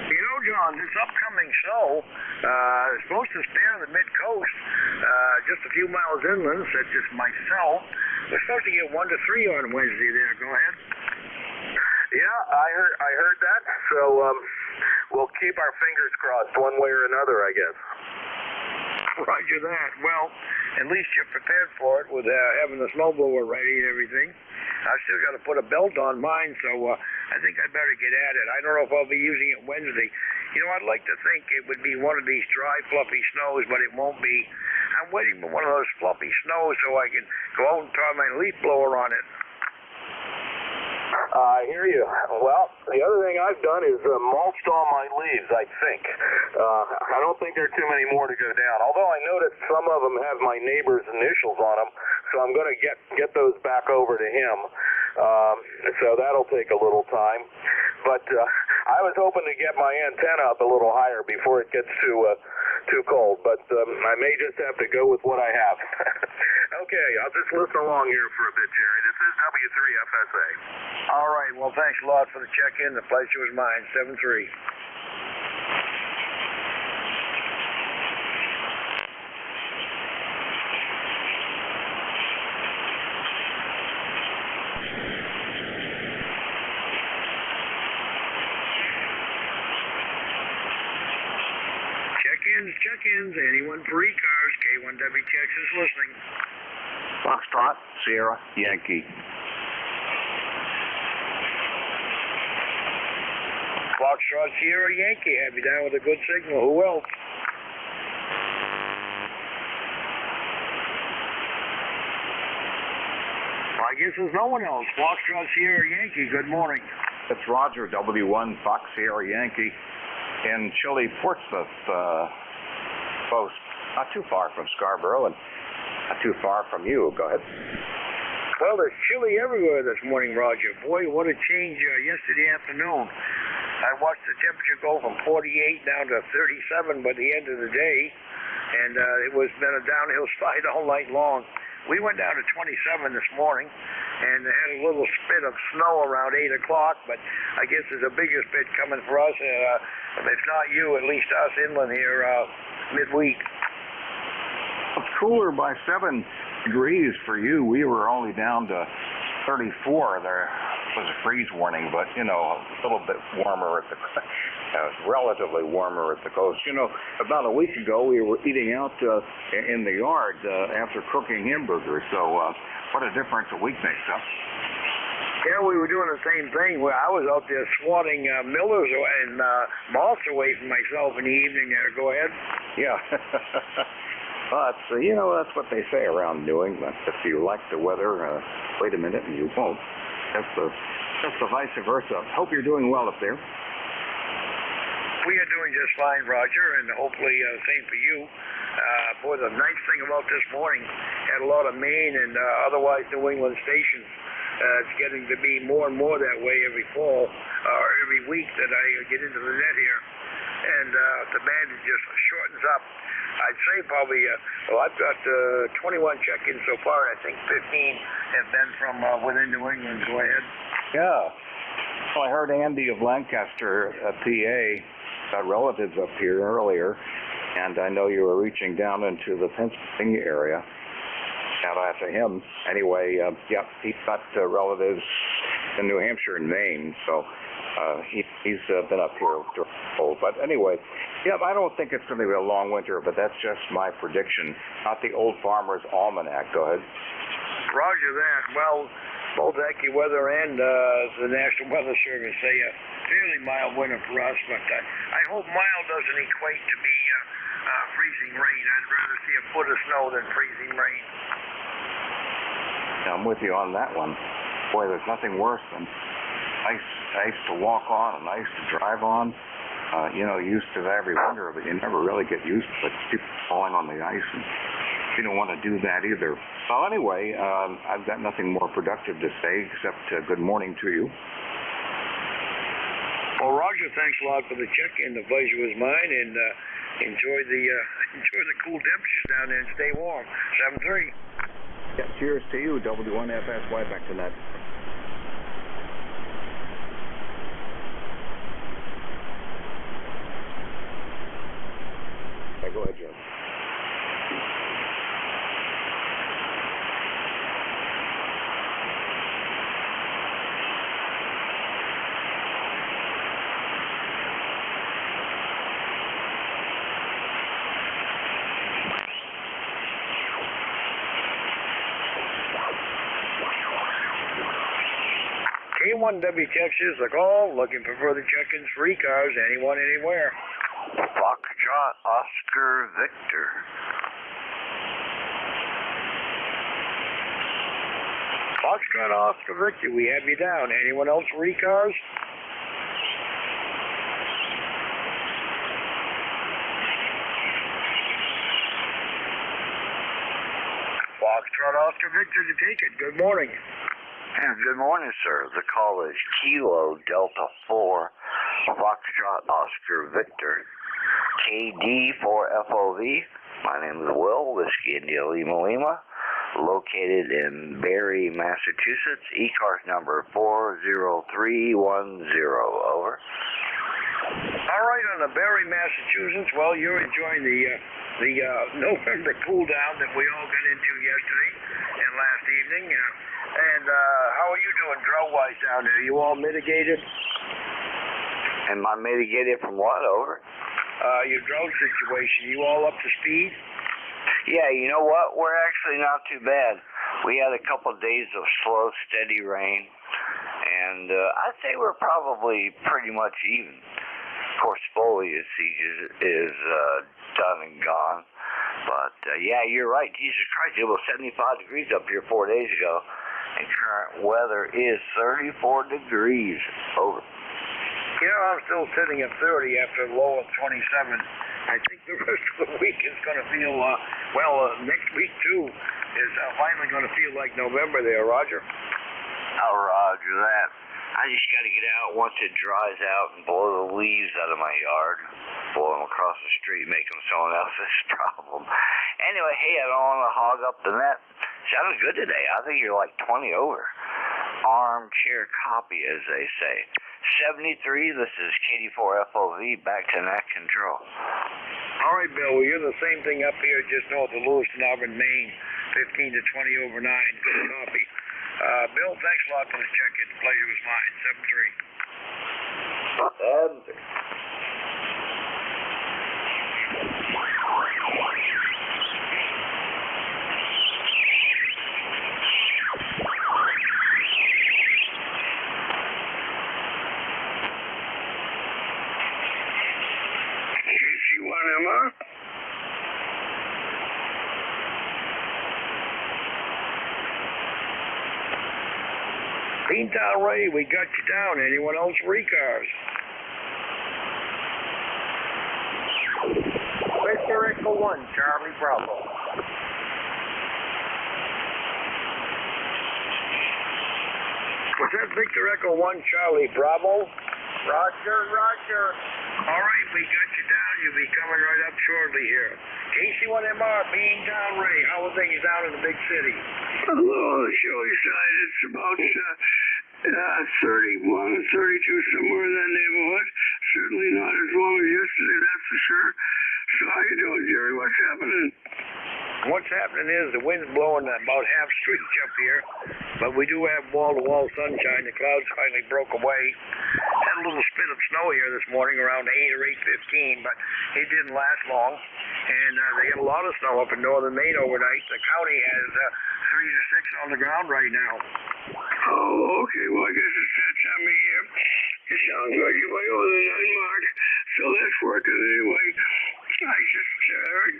You know, John, this upcoming snow is supposed to spare the mid-coast just a few miles inland, said just myself. We're supposed to get 1 to 3 on Wednesday there. Go ahead. Yeah, I heard that. So we'll keep our fingers crossed one way or another, I guess. Roger that. Well, at least you're prepared for it with having the snowblower ready and everything. I've still got to put a belt on mine, so I think I better get at it. I don't know if I'll be using it Wednesday. You know, I'd like to think it would be one of these dry, fluffy snows, but it won't be. I'm waiting for one of those fluffy snows so I can go out and try my leaf blower on it. I hear you. Well, the other thing I've done is mulched all my leaves, I think. I don't think there are too many more to go down, although I noticed some of them have my neighbor's initials on them, so I'm going to get those back over to him. So that'll take a little time. But I was hoping to get my antenna up a little higher before it gets too cold, but I may just have to go with what I have. Okay, I'll just listen along here for a bit, Jerry. This is W3FSA. All right, well, thanks a lot for the check-in. The pleasure was mine. 7-3. Check-ins. Anyone for ECARS? K1W Texas listening. Foxtrot, Sierra, Yankee. Foxtrot, Sierra, Yankee. Have you down with a good signal. Who else? Well, I guess there's no one else. Foxtrot, Sierra, Yankee. Good morning. It's Roger, W1, Fox, Sierra, Yankee. In chilly Portsmouth, post, not too far from Scarborough and not too far from you. Go ahead. Well, there's chilly everywhere this morning, Roger. Boy, what a change yesterday afternoon. I watched the temperature go from 48 down to 37 by the end of the day, and it was been a downhill slide all night long. We went down to 27 this morning, and had a little spit of snow around 8 o'clock, but I guess there's a bigger spit coming for us, if not you, at least us inland here midweek. It's cooler by 7 degrees for you. We were only down to 34. There was a freeze warning, but, you know, a little bit warmer at the relatively warmer at the coast. You know, about a week ago we were eating out in the yard after cooking hamburgers. So what a difference a week makes, huh? Yeah, we were doing the same thing. Where I was out there swatting millers and moths away from myself in the evening there. Go ahead. Yeah. But, you know, that's what they say around New England. If you like the weather, wait a minute and you won't. That's the vice versa. Hope you're doing well up there. We are doing just fine, Roger, and hopefully same for you. Boy, the nice thing about this morning, had a lot of Maine and otherwise New England stations. It's getting to be more and more that way every fall, or every week that I get into the net here. And the band just shortens up. I'd say probably, I've got 21 check-ins so far. I think 15 have been from within New England. Go ahead. Yeah. Well, I heard Andy of Lancaster, PA, got relatives up here earlier, and I know you were reaching down into the Pennsylvania area. Shout out to him. Anyway, yeah, he's got relatives in New Hampshire and Maine, so he's been up here during the cold. But anyway, yeah, I don't think it's going to be a long winter, but that's just my prediction, not the Old Farmer's Almanac. Go ahead. Roger that. Well, both AccuWeather and the National Weather Service say a fairly mild winter for us, but I hope mild doesn't equate to be freezing rain. I'd rather see a foot of snow than freezing rain. I'm with you on that one. Boy, there's nothing worse than ice to walk on and ice to drive on. You know, used to that every winter, but you never really get used to it. People falling on the ice, and you don't want to do that either. Well, anyway, I've got nothing more productive to say except good morning to you. Well, Roger, thanks a lot for the check-in. The pleasure was mine, and enjoy the cool temperatures down there and stay warm. 7-3. Yeah, cheers to you, W1FSY, back to that. Okay, go ahead, Joe. K1W Texas, a call, looking for further check-ins for ECARS, anyone, anywhere. Foxtrot Oscar Victor. Foxtrot Oscar Victor, we have you down. Anyone else for ECARS? Foxtrot Oscar Victor to take it. Good morning. Good morning, sir. The call is Kilo Delta 4, Foxtrot Oscar Victor, KD4FOV. My name is Will, Whiskey India Lima Lima, located in Barre, Massachusetts. ECARS number 40310. Over. All right, on the Barre, Massachusetts. Well, you're enjoying the November cool down that we all got into yesterday and last evening. And how are you doing drought-wise down there? You all mitigated? Am I mitigated from what? Over. Your drought situation. You all up to speed? Yeah, you know what? We're actually not too bad. We had a couple of days of slow, steady rain, and I'd say we're probably pretty much even. Of course, foliage is done and gone. But, yeah, you're right. Jesus Christ, it was 75 degrees up here 4 days ago. And current weather is 34 degrees. Over. You know, I'm still sitting at 30 after a low of 27. I think the rest of the week is going to feel, next week, too, is finally going to feel like November there, Roger. Oh, Roger that. I just got to get out once it dries out and blow the leaves out of my yard. Blow them across the street, make them someone else's problem. Anyway, hey, I don't want to hog up the net. Sounded good today. I think you're like 20 over. Armchair copy, as they say. 73, this is KD4FOV, back to net control. All right, Bill, well, you're the same thing up here just north of Lewiston, Auburn, Maine, 15 to 20 over 9. Good copy. Bill, thanks a lot for the check-in. The pleasure was mine. 7-3. Beantown Ray, we got you down. Anyone else for ECARS? Victor Echo 1, Charlie Bravo. Was that Victor Echo 1, Charlie Bravo? Roger, roger. All right, we got you down. You'll be coming right up shortly here. KC1MR, Beantown Ray, how are things down in the big city? Hello, Joey side. It's about 31, 32, somewhere in that neighborhood. Certainly not as long as yesterday, that's for sure. So how you doing, Jerry? What's happening? What's happening is the wind's blowing about half streets up here, but we do have wall-to-wall sunshine. The clouds finally broke away. Had a little spit of snow here this morning around 8 or 8:15, but it didn't last long. And they had a lot of snow up in northern Maine overnight. The county has 3 to 6 on the ground right now. Oh, okay. Well, I guess it's that time of year. It sounds like you're way over the 9 mark, so that's working anyway. I just heard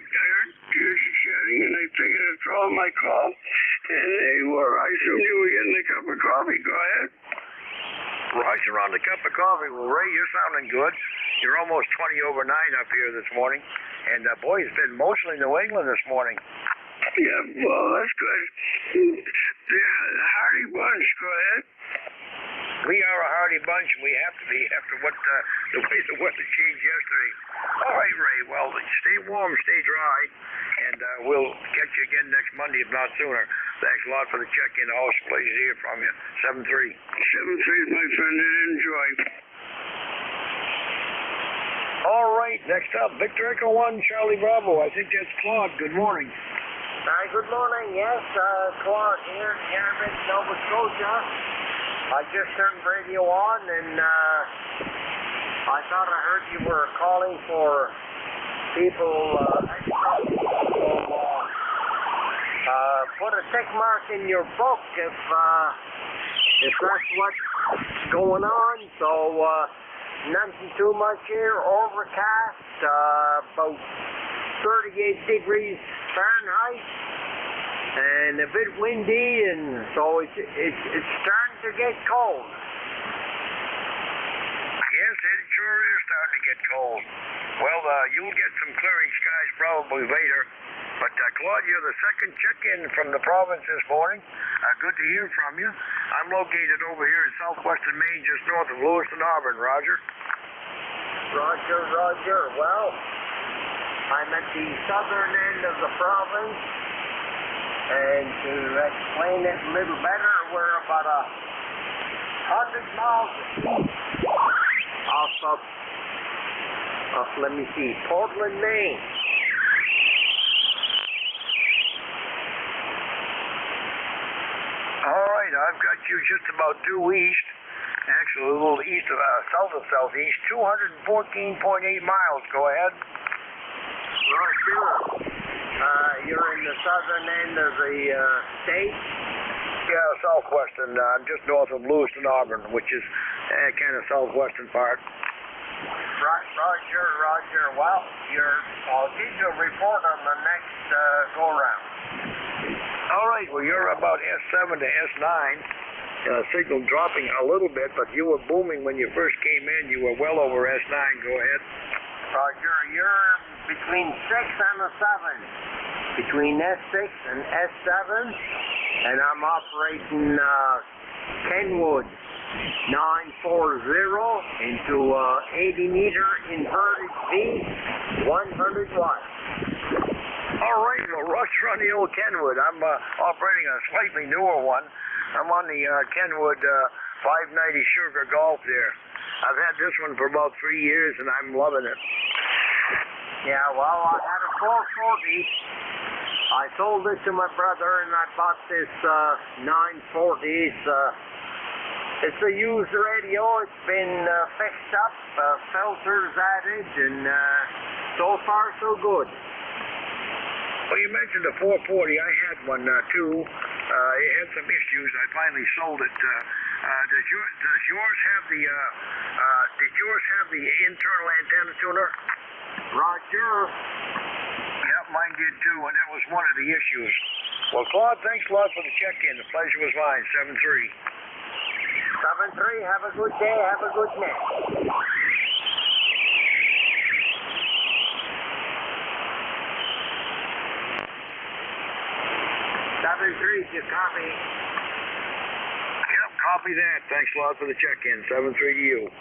you chatting, and I figured I'd throw my call. And I assumed you were getting a cup of coffee. Go ahead. Roger on the cup of coffee. Well, Ray, you're sounding good. You're almost 20 over 9 up here this morning. And, boy, it's been mostly New England this morning. Yeah, well, that's good. The Hardy Bunch, go ahead. We are a hardy bunch, and we have to be after what the way the weather changed yesterday. All right, Ray. Well, stay warm, stay dry, and we'll catch you again next Monday, if not sooner. Thanks a lot for the check-in. Always a pleasure to hear from you. 7-3. 7-3, my friend, and enjoy. All right, next up, Victor Echo 1, Charlie Bravo. I think that's Claude. Good morning. Hi, good morning. Yes, Claude here in Yarmouth, Nova Scotia. I just turned radio on, and I thought I heard you were calling for people put a tick mark in your book if that's what's going on. So nothing too much here. Overcast, about 38 degrees Fahrenheit, and a bit windy, and so it's starting to get cold. Yes, it sure is starting to get cold. Well, you'll get some clearing skies probably later. But, Claude, you're the second check-in from the province this morning. Good to hear from you. I'm located over here in southwestern Maine, just north of Lewiston, Auburn. Roger? Roger, roger. Well, I'm at the southern end of the province. And to explain it a little better, we're about 100 miles off of, let me see, Portland, Maine. All right, I've got you just about due east, actually a little east of south of southeast, 214.8 miles. Go ahead. Roger. You're in the southern end of the state? Yeah, southwestern. I'm just north of Lewiston, Auburn, which is kind of southwestern part. Roger, roger. Well, I'll give you a report on the next go-round. All right, well, you're about S7 to S9. Signal dropping a little bit, but you were booming when you first came in. You were well over S9. Go ahead. Roger, you're between 6 and a 7. Between S6 and S7. And I'm operating Kenwood 940 into 80-meter inverted V, 100 watts. All right, well, Roger on the old Kenwood. I'm operating a slightly newer one. I'm on the Kenwood 590 Sugar Golf there. I've had this one for about 3 years, and I'm loving it. Yeah, well, I had a 440. I sold it to my brother, and I bought this 940. It's a used radio. It's been fixed up, filters added, and so far so good. Well, you mentioned the 440. I had one too. It had some issues. I finally sold it. Does yours have the did yours have the internal antenna tuner? Roger. Yeah, mine did too, and that was one of the issues. Well, Claude, thanks a lot for the check-in. The pleasure was mine. 7-3. 7-3, have a good day, have a good night. 7-3, you copy? Yep, copy that. Thanks a lot for the check-in. 7-3 to you.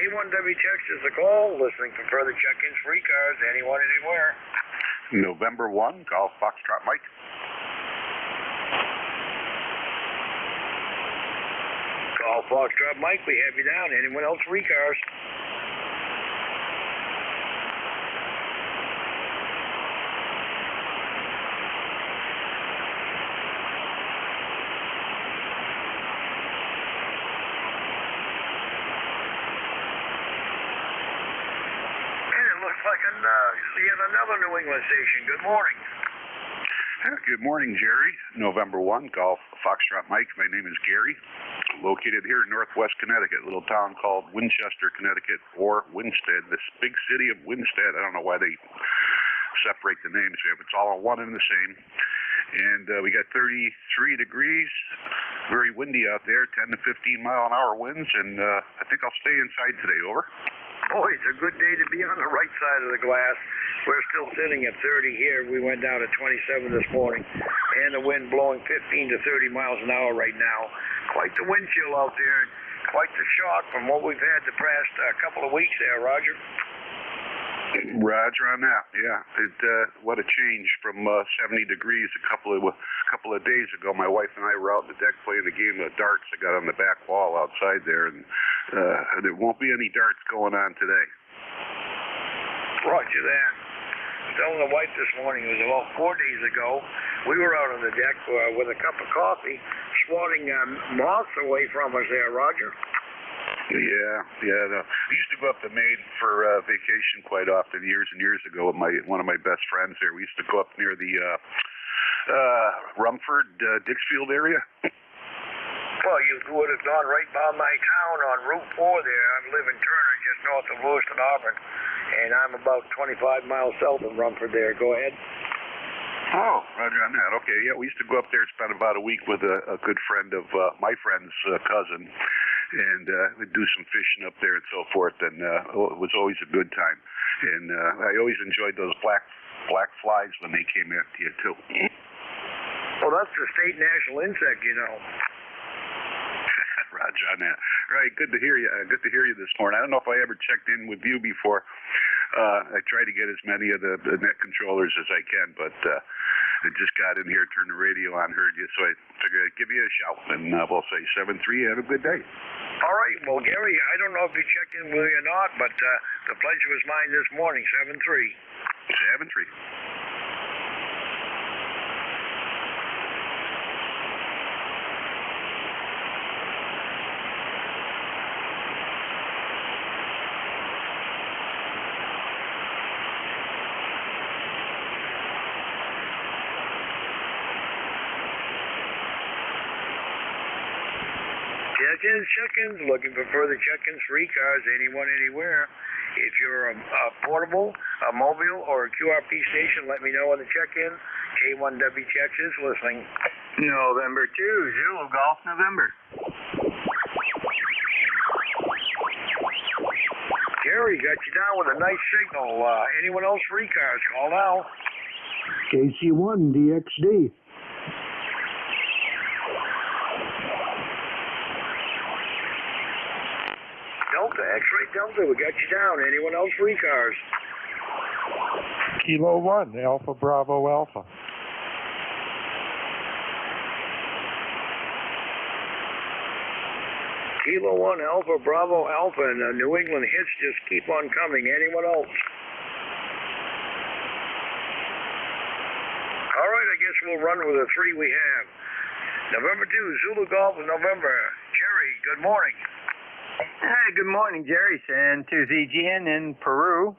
K1WTX is the call. Listening for further check-ins for ECARS. Anyone, anywhere. November 1, Golf Foxtrot Mike. Golf Foxtrot Mike, we have you down. Anyone else for ECARS? Yet another New England station. Good morning. Good morning, Jerry. November 1, Golf Foxtrot Mike. My name is Gary. Located here in northwest Connecticut, a little town called Winchester, Connecticut, or Winstead. This big city of Winstead. I don't know why they separate the names here, but it's all one and the same. And we got 33 degrees, very windy out there, 10 to 15 mile an hour winds, and I think I'll stay inside today. Over. Boy, it's a good day to be on the right side of the glass. We're still sitting at 30 here. We went down to 27 this morning, and the wind blowing 15 to 30 miles an hour right now. Quite the wind chill out there, and quite the shock from what we've had the past couple of weeks there, Roger. Roger on that. Yeah, what a change from 70 degrees a couple of days ago. My wife and I were out on the deck playing a game of darts. I got on the back wall outside there, and there won't be any darts going on today. Roger that. Telling the wife this morning, it was about 4 days ago, we were out on the deck with a cup of coffee, swatting moths away from us there, Roger. Yeah. I used to go up to Maine for vacation quite often, years and years ago with one of my best friends there. We used to go up near the Rumford, Dixfield area. Well, you would have gone right by my town on Route 4 there. I live in Turner, just north of Lewiston, Auburn, and I'm about 25 miles south of Rumford there. Go ahead. Oh, Roger on that. Okay, yeah, we used to go up there and spend about a week with a good friend of my friend's cousin, and we'd do some fishing up there and so forth, and it was always a good time. And I always enjoyed those black flies when they came after you, too. Well, that's the state national insect, you know. Roger on that. Right, good to hear you. Good to hear you this morning. I don't know if I ever checked in with you before. I try to get as many of the net controllers as I can, but I just got in here, turned the radio on, heard you, so I figured I'd give you a shout, and we'll say 7-3. Have a good day. All right. Well, Gary, I don't know if you checked in with me or not, but the pleasure was mine this morning. 7-3. 7-3. Check-ins, looking for further check-ins for ECARS, anyone, anywhere. If you're a portable, a mobile, or a QRP station, let me know on the check-in. K1WTX is listening. November 2, Zulu Golf, November. Gary, got you down with a nice signal. Anyone else for ECARS? Call now. KC1 DXD. Delta, X-Ray Delta, we got you down. Anyone else for ECARS? Kilo 1, Alpha Bravo Alpha. Kilo 1, Alpha Bravo Alpha, and New England hits just keep on coming. Anyone else? All right, I guess we'll run with the three we have. November 2, Zulu Golf, November. Jerry, good morning. Hi, good morning, Jerry. San Tuzigian in Peru,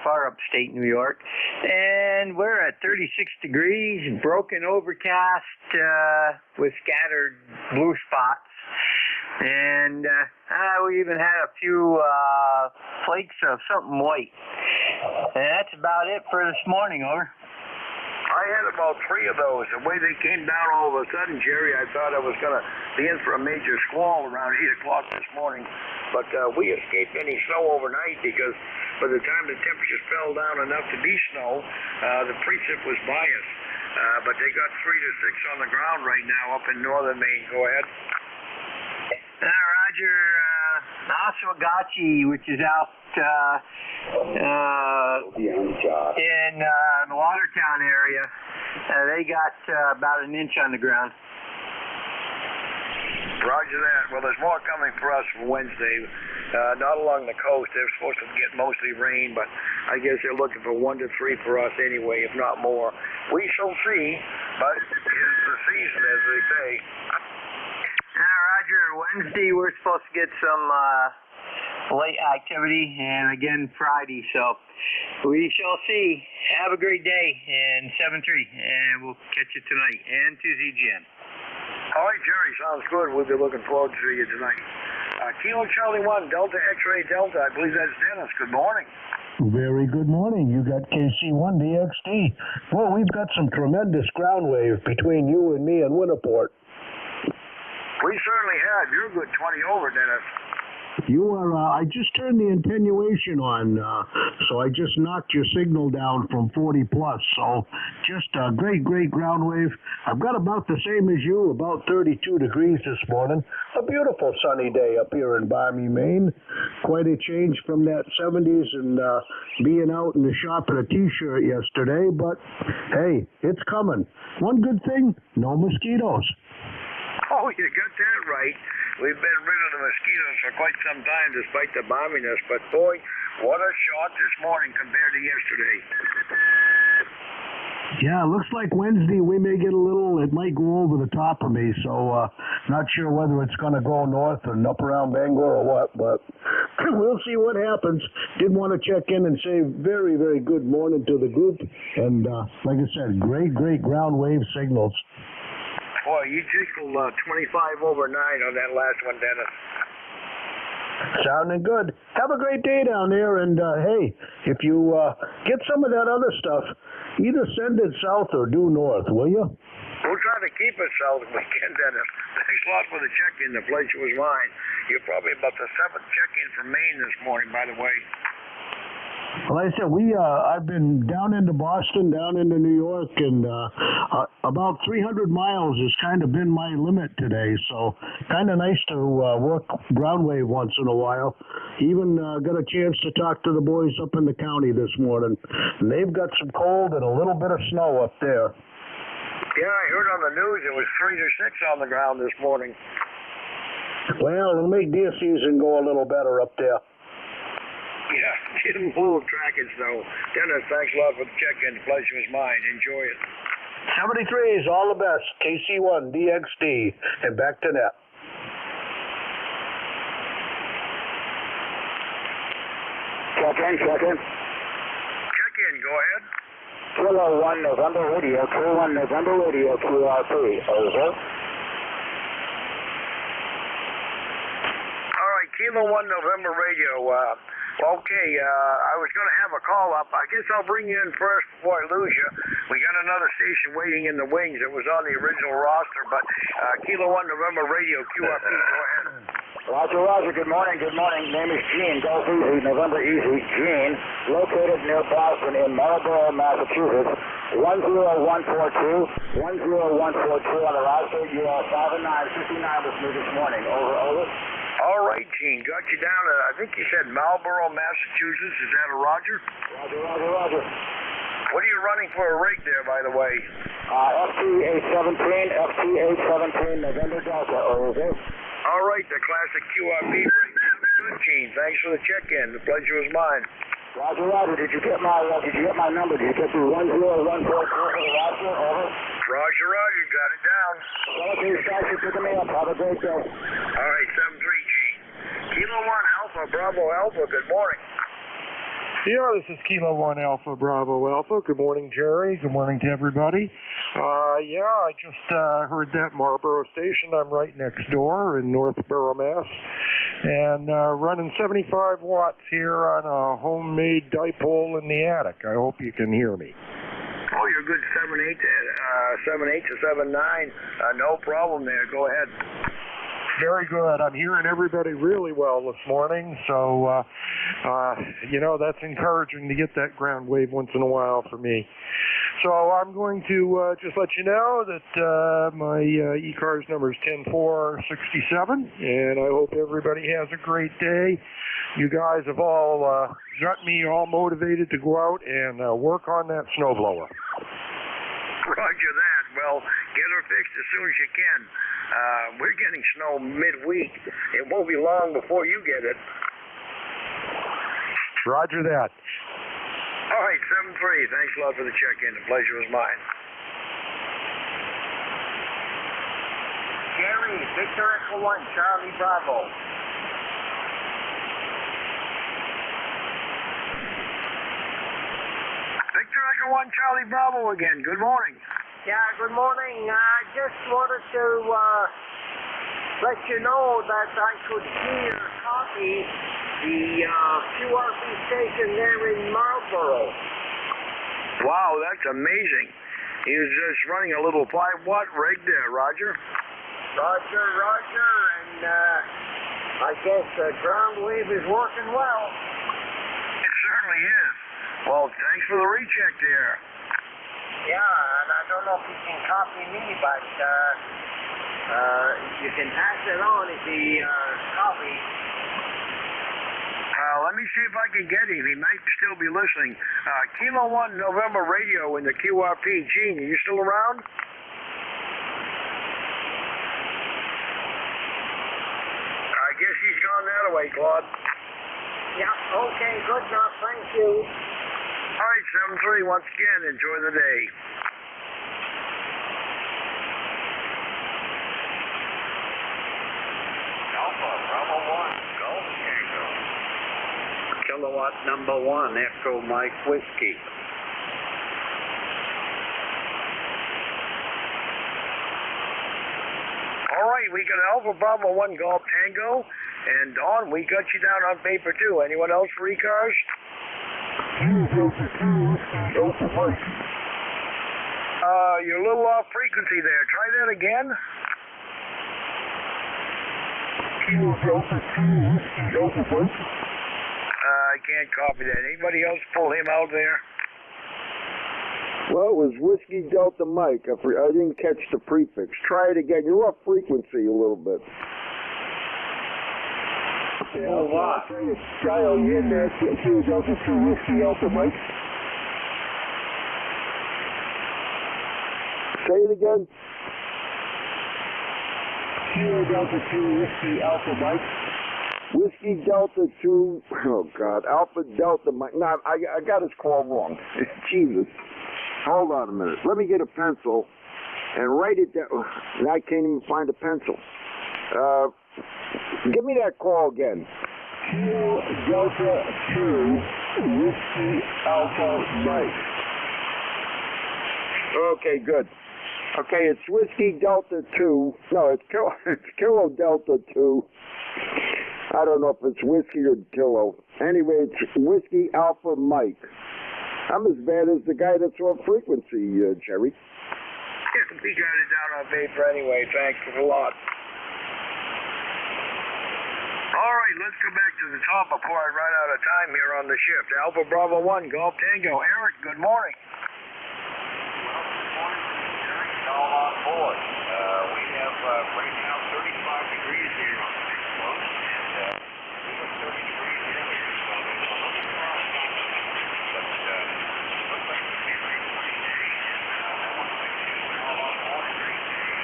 far upstate New York. And we're at 36 degrees, broken overcast with scattered blue spots. And we even had a few flakes of something white. And that's about it for this morning, over. I had about 3 of those. The way they came down all of a sudden, Jerry, I thought I was going to be in for a major squall around 8 o'clock this morning. But we escaped any snow overnight because by the time the temperatures fell down enough to be snow, the precip was by us. But they got 3 to 6 on the ground right now up in northern Maine. Go ahead. Roger, Oswegatchie, which is out in the Watertown area, they got about an inch on the ground. Roger that. Well, there's more coming for us for Wednesday. Not along the coast. They're supposed to get mostly rain, but I guess they're looking for 1 to 3 for us anyway, if not more. We shall see, but it's the season, as they say. Roger, Wednesday we're supposed to get some late activity, and again Friday, so we shall see. Have a great day, and 7-3, and we'll catch you tonight, and Tuesday again. All right, Jerry, sounds good. We'll be looking forward to you tonight. Kilo Charlie 1, Delta X-Ray Delta, I believe that's Dennis. Good morning. Very good morning. You got KC1DXT. Well, we've got some tremendous ground wave between you and me and Winterport. We certainly have. You're a good 20 over, Dennis. You are, I just turned the attenuation on, so I just knocked your signal down from 40 plus. So just a great ground wave. I've got about the same as you, about 32 degrees this morning. A beautiful sunny day up here in balmy Maine. Quite a change from that 70s and being out in the shop in a t-shirt yesterday, but hey, it's coming. One good thing, no mosquitoes. Oh, you got that right. We've been rid of the mosquitoes for quite some time despite the balminess, but boy, what a shot this morning compared to yesterday. Yeah, looks like Wednesday we may get a little, it might go over the top of me, so not sure whether it's going to go north and up around Bangor or what, but we'll see what happens. Did want to check in and say very good morning to the group, and like I said, great ground wave signals. Boy, you tickled 25 over 9 on that last one, Dennis. Sounding good. Have a great day down there, and hey, if you get some of that other stuff, either send it south or due north, will you? We'll try to keep it south if we can, Dennis. Thanks a lot for the check-in. The pleasure was mine. You're probably about the 7th check-in from Maine this morning, by the way. Well, like I said, I've been down into Boston, down into New York, and about 300 miles has kind of been my limit today. So kind of nice to work ground wave once in a while. Even got a chance to talk to the boys up in the county this morning. And they've got some cold and a little bit of snow up there. Yeah, I heard on the news it was 3 to 6 on the ground this morning. Well, it'll make deer season go a little better up there. Yeah, get them full of trackage, though. Dennis, thanks a lot for the check-in. The pleasure was mine. Enjoy it. 73 is all the best. KC1, DXD, and back to net. Check in. Check-in, go ahead. Kilo 1 November Radio, Q1 November Radio, QRP. Over. All right, Kilo 1 November Radio. Okay, I was going to have a call up. I guess I'll bring you in first before I lose you. We got another station waiting in the wings. It was on the original roster, but Kilo 1 November Radio, QRP, go ahead. Roger. Good morning. Name is Gene. Golf Easy, November Easy. Gene, located near Boston in Marlborough, Massachusetts. 10142 on the roster. You are 5959 with me this morning. Over. All right, Gene. Got you down to, I think you said Marlborough, Massachusetts. Is that a Roger? Roger. What are you running for a rig there, by the way? FT817, November Delta. Over. All right, the classic QRP rig. Good, Gene. Thanks for the check-in. The pleasure was mine. Roger. Did you get my number? Did you get the 10142 for the roster? Over. Roger. Got it down. Okay, thanks for picking me up. Have a great day. All right, 7-3, Gene. Kilo 1 Alpha, Bravo Alpha. Good morning. Yeah, this is Kilo 1 Alpha, Bravo Alpha. Good morning, Jerry. Good morning to everybody. I just heard that Marlborough station. I'm right next door in Northborough, Mass. and running 75 watts here on a homemade dipole in the attic. I hope you can hear me. Oh, you're good. 7.8 to 7.9. No problem there. Go ahead. Very good. I'm hearing everybody really well this morning, so, that's encouraging to get that ground wave once in a while for me. So I'm going to just let you know that my ECARS number is 10467, and I hope everybody has a great day. You guys have all got me all motivated to go out and work on that snowblower. Roger that. Well, get her fixed as soon as you can. We're getting snow midweek. It won't be long before you get it. Roger that. All right, 7-3. Thanks a lot for the check-in. The pleasure was mine. Gary, Victor Echo 1, Charlie Bravo. Victor Echo 1, Charlie Bravo again. Good morning. Yeah, good morning. I just wanted to let you know that I could hear copy the QRP station there in Marlboro. Wow, that's amazing. He was just running a little 5-watt rig there, Roger. Roger, and I guess the ground wave is working well. It certainly is. Well, thanks for the recheck there. Yeah, and I don't know if you can copy me, but you can pass it on if he copies. Let me see if I can get him. He might still be listening. Kilo 1 November radio in the QRP. Gene, are you still around? I guess he's gone that way, Claude. Yeah, okay, good enough. Thank you. All right, 7-3 once again. Enjoy the day. Alpha, Bravo 1, Golf Tango. Kilowatt number 1, Echo Mike Whiskey. All right, we got Alpha Bravo 1 Golf Tango. And Dawn, we got you down on paper too. Anyone else for ECARS? You're a little off frequency there. Try that again. I can't copy that. Anybody else pull him out there? Well, it was Whiskey Delta Mike. I didn't catch the prefix. Try it again. You're off frequency a little bit. Oh, wow. Dial in there. Delta 2 Whiskey Alpha Mike. Say it again. Delta 2 Whiskey Alpha Mike. Whiskey Delta 2, oh God, Alpha Delta Mike. No, I got his call wrong. Jesus. Hold on a minute. Let me get a pencil and write it down. I can't even find a pencil. Give me that call again. Delta 2 Whiskey Alpha Mike. Okay, good. Okay, it's Whiskey Delta 2. No, it's Kilo Delta 2. I don't know if it's whiskey or kilo. Anyway, it's Whiskey Alpha Mike. I'm as bad as the guy that's on frequency, Jerry. Yeah, we got it down on paper anyway. Thanks a lot. All right, let's go back to the top before I run out of time here on the shift. Alpha Bravo 1, Golf Tango. Eric, good morning. All on board. We have right now 35 degrees here on the next float, and we have 30 degrees earlier, so there's a little frost on the but looks like it's a very sunny day, and that looks like it's an all on board great day,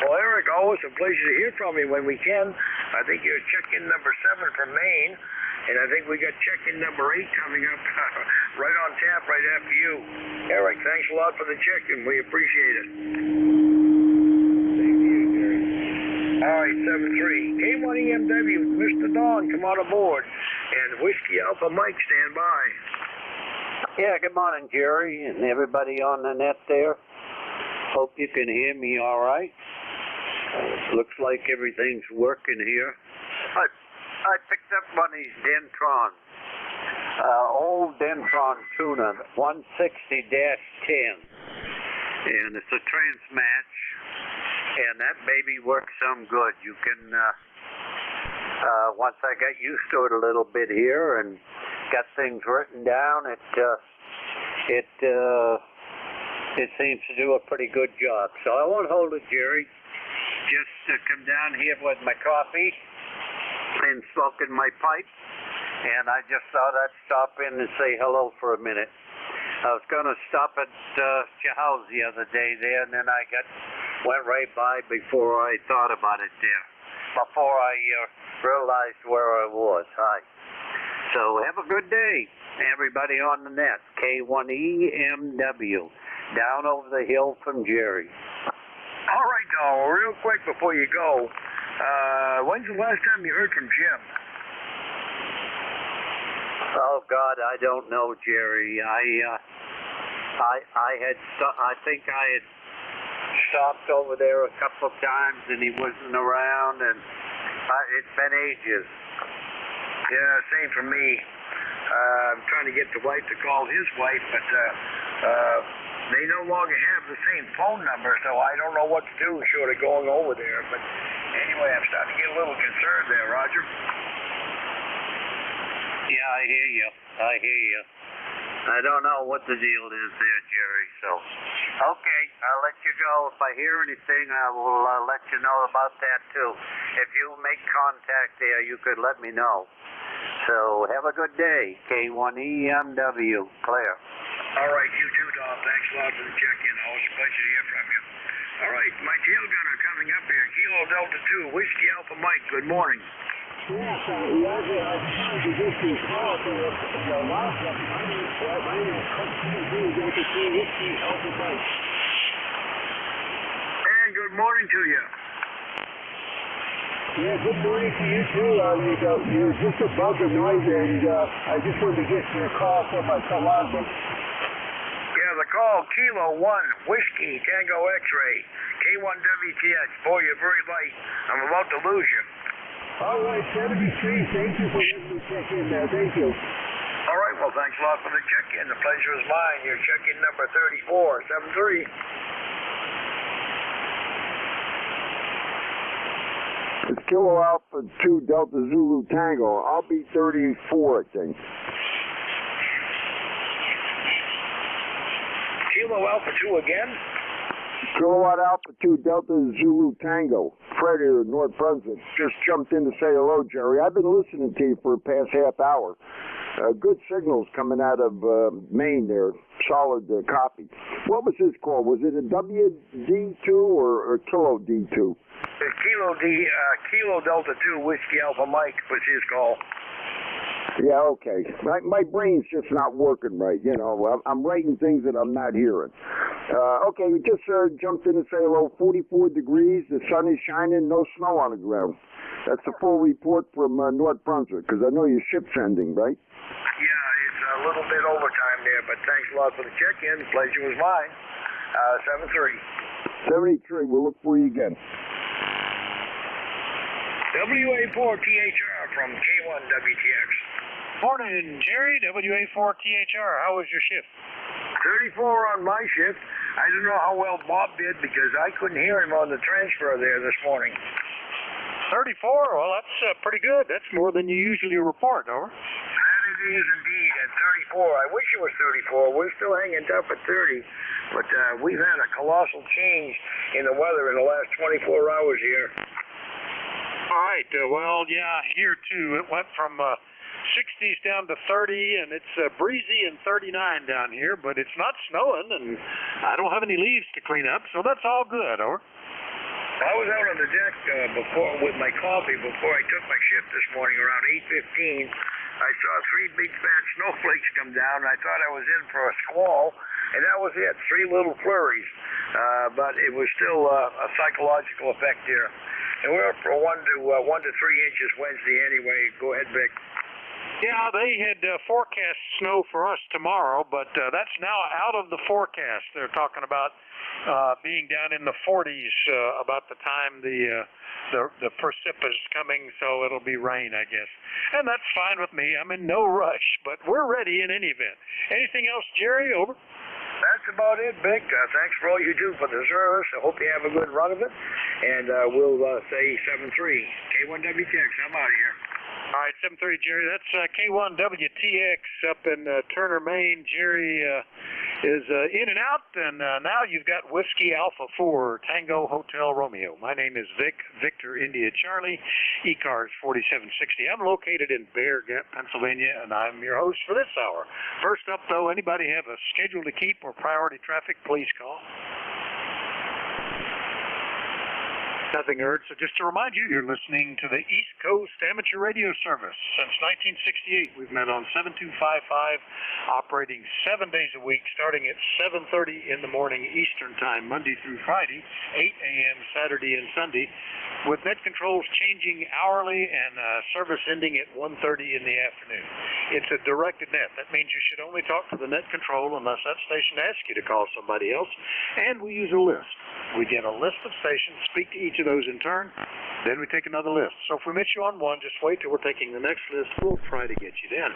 so Well, Eric, always a pleasure to hear from you when we can. I think you're check-in number 7 from Maine. And I think we got check-in number 8 coming up right on tap right after you. Eric, thanks a lot for the check-in. We appreciate it. Thank you, Gary. All right, 7-3. K1EMW, Mr. Dawn, come on aboard. And Whiskey Alpha Mike, stand by. Yeah, good morning, Jerry, and everybody on the net there. Hope you can hear me all right. Looks like everything's working here. I picked up one of these Dentron, old Dentron tuna, 160-10, and it's a Transmatch, and that baby works some good. You can, once I got used to it a little bit here and got things written down, it seems to do a pretty good job. So I won't hold it, Jerry. Just come down here with my coffee and smoking my pipe, and I just thought I'd stop in and say hello for a minute. I was going to stop at your house the other day there, and then I went right by before I thought about it there, before I realized where I was. Hi. So have a good day, everybody on the net. K1EMW, down over the hill from Jerry. All right, now, real quick before you go, when's the last time you heard from Jim? Oh God, I don't know, Jerry. I think I had stopped over there a couple of times and he wasn't around, and it's been ages. Yeah, same for me. I'm trying to get the wife to call his wife, but they no longer have the same phone number, so I don't know what to do short of going over there. But anyway, I'm starting to get a little concerned there, Roger. Yeah, I hear you. I don't know what the deal is there, Jerry. So, okay, I'll let you go. If I hear anything, I will let you know about that too. If you make contact there, you could let me know. So, have a good day. K1EMW, Claire. All right, you too, Don. Thanks a lot for the check-in. Always a pleasure to hear from you. All right, my tail gunner coming up here. Kilo Delta 2, Whiskey Alpha Mike. Good morning. Yes, Roger. I was trying to get your call to the last one. My name is Delta 2, Whiskey Alpha Mike. And good morning to you. Yeah, good morning to you too. You're just above the noise, and I just wanted to get your call for my Colossus. Yeah, the call, Kilo 1, Whiskey, Tango X-Ray, K1WTX. Boy, you're very light. I'm about to lose you. All right, 73. Thank you for letting me check in there. Thank you. All right, well, thanks a lot for the check-in. The pleasure is mine. Your check-in number 3473. It's Kilo Alpha 2 Delta Zulu Tango. I'll be 34, I think. Kilo Alpha 2 again? Kilowatt Alpha 2 Delta Zulu Tango. Fred here in North Brunswick. Just jumped in to say hello, Jerry. I've been listening to you for the past half hour. Good signals coming out of Maine there. Solid copy. What was his call? Was it a WD2 or Kilo D2? Kilo Delta 2 Whiskey Alpha Mike was his call. Yeah, okay. My brain's just not working right. You know, I'm writing things that I'm not hearing. Okay, we just jumped in to say hello. 44 degrees, the sun is shining, no snow on the ground. That's a full report from North Brunswick, because I know your ship's ending, right? Yeah, it's a little bit overtime there, but thanks a lot for the check-in. The pleasure was mine. 73. 73, we'll look for you again. WA4THR from K1WTX. Morning, Jerry. WA4THR. How was your shift? 34 on my shift. I don't know how well Bob did because I couldn't hear him on the transfer there this morning. 34? Well, that's pretty good. That's more than you usually report, over. That it is indeed at 34. I wish it was 34. We're still hanging tough at 30. But we've had a colossal change in the weather in the last 24 hours here. All right. Well, yeah, here too. It went from 60s down to 30, and it's breezy and 39 down here, but it's not snowing, and I don't have any leaves to clean up, so that's all good, over. I was out on the deck before with my coffee before I took my shift this morning around 8:15. I saw 3 big fat snowflakes come down, and I thought I was in for a squall, and that was it, 3 little flurries. But it was still a psychological effect here. And we're up for 1 to 3 inches Wednesday anyway. Go ahead, Vic. Yeah, they had forecast snow for us tomorrow, but that's now out of the forecast. They're talking about being down in the 40s about the time the precip is coming, so it'll be rain, I guess. And that's fine with me. I'm in no rush, but we're ready in any event. Anything else, Jerry? Over. That's about it, Vic. Thanks for all you do for the service. I hope you have a good run of it. And we'll say 7-3. K1WTX, I'm out of here. All right, 7-3, Jerry. That's K1WTX up in Turner, Maine. Jerry is in and out, and now you've got Whiskey Alpha 4, Tango Hotel Romeo. My name is Vic, Victor India Charlie, ECARS 4760. I'm located in Bear Gap, Pennsylvania, and I'm your host for this hour. First up, though, anybody have a schedule to keep or priority traffic, please call. Nothing heard. So just to remind you, you're listening to the East Coast Amateur Radio Service. Since 1968, we've met on 7255, operating 7 days a week, starting at 7:30 in the morning Eastern Time, Monday through Friday, 8 a.m. Saturday and Sunday, with net controls changing hourly and service ending at 1:30 in the afternoon. It's a directed net. That means you should only talk to the net control unless that station asks you to call somebody else. And we use a list. We get a list of stations, speak to each of those in turn, then we take another list. So if we miss you on one, just wait till we're taking the next list. We'll try to get you then.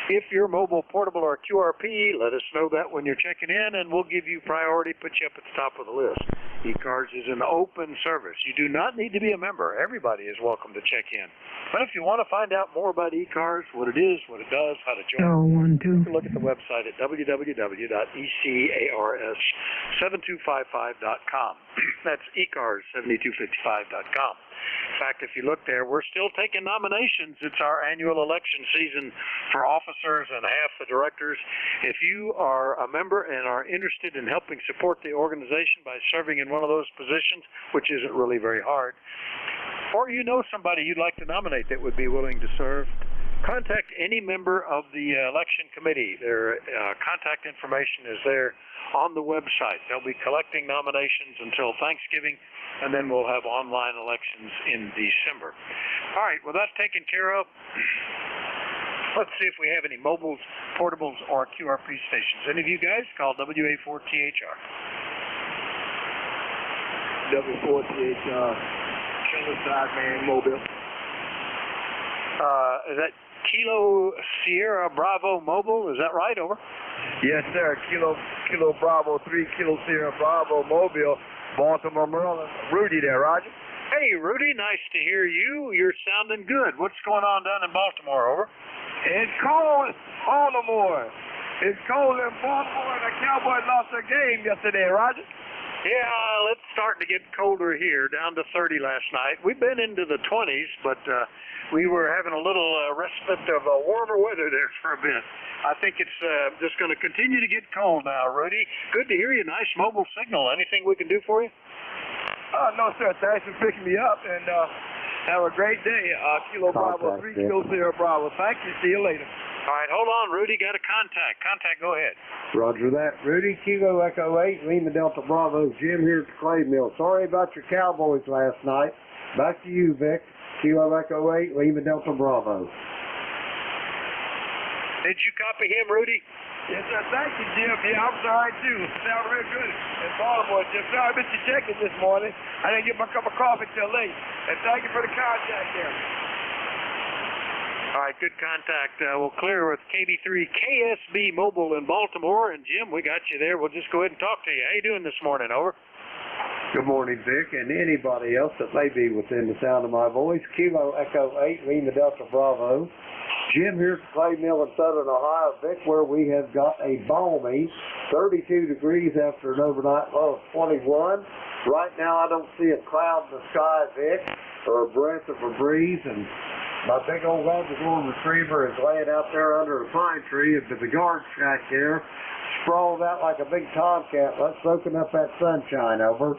If you're mobile, portable, or QRP, let us know that when you're checking in, and we'll give you priority, put you up at the top of the list. ECARS is an open service. You do not need to be a member. Everybody is welcome to check in. But if you want to find out more about ECARS, what it is, what it does, how to join, take a look at the website at www.ECARS7255.com. That's ECARS7255.com. In fact, if you look there, we're still taking nominations. It's our annual election season for officers and half the directors. If you are a member and are interested in helping support the organization by serving in one of those positions, which isn't really very hard, or you know somebody you'd like to nominate that would be willing to serve, contact any member of the election committee. Their contact information is there on the website. They'll be collecting nominations until Thanksgiving, and then we'll have online elections in December. All right, well, that's taken care of. Let's see if we have any mobiles, portables, or QRP stations. Any of you guys? Call WA4THR. W4THR, Killer Sideman Mobile. Is that Kilo Sierra Bravo Mobile? Is that right? Over. Yes, sir. Kilo Bravo 3, Kilo Sierra Bravo Mobile, Baltimore, Maryland. Rudy there, Roger. Hey, Rudy, nice to hear you. You're sounding good. What's going on down in Baltimore? Over. It's cold in Baltimore. It's cold in Baltimore, and the Cowboys lost their game yesterday, Roger. Yeah, it's starting to get colder here, down to 30 last night. We've been into the 20s, but we were having a little respite of warmer weather there for a bit. I think it's just going to continue to get cold now, Rudy. Good to hear you. Nice mobile signal. Anything we can do for you? No, sir. Thanks for picking me up, and have a great day. Kilo Bravo 3, Kilo Sierra Bravo. Thank you. See you later. All right, hold on, Rudy. Got a contact. Go ahead. Roger that. Rudy, Kilo Echo 8, Lima Delta Bravo. Jim here at the Clay Mill. Sorry about your Cowboys last night. Back to you, Vic. Kilo Echo 8, Lima Delta Bravo. Did you copy him, Rudy? Yes, sir. Thank you, Jim. Yeah, I'm sorry, too. Sound real good in Baltimore, Jim. Sorry I missed your check-in this morning. I didn't get my cup of coffee till late. And thank you for the contact there. All right, good contact. We'll clear with KB3 KSB Mobile in Baltimore. And, Jim, we got you there. We'll just go ahead and talk to you. How you doing this morning? Over. Good morning, Vic, and anybody else that may be within the sound of my voice. Kilo Echo 8, Lima Delta Bravo. Jim here at the Clay Mill in Southern Ohio, Vic, where we have got a balmy 32 degrees after an overnight low of 21. Right now, I don't see a cloud in the sky, Vic, or a breath of a breeze, and my big old Labrador Retriever is laying out there under a pine tree at the guard shack there, sprawled out like a big tomcat, soaking up that sunshine. Over.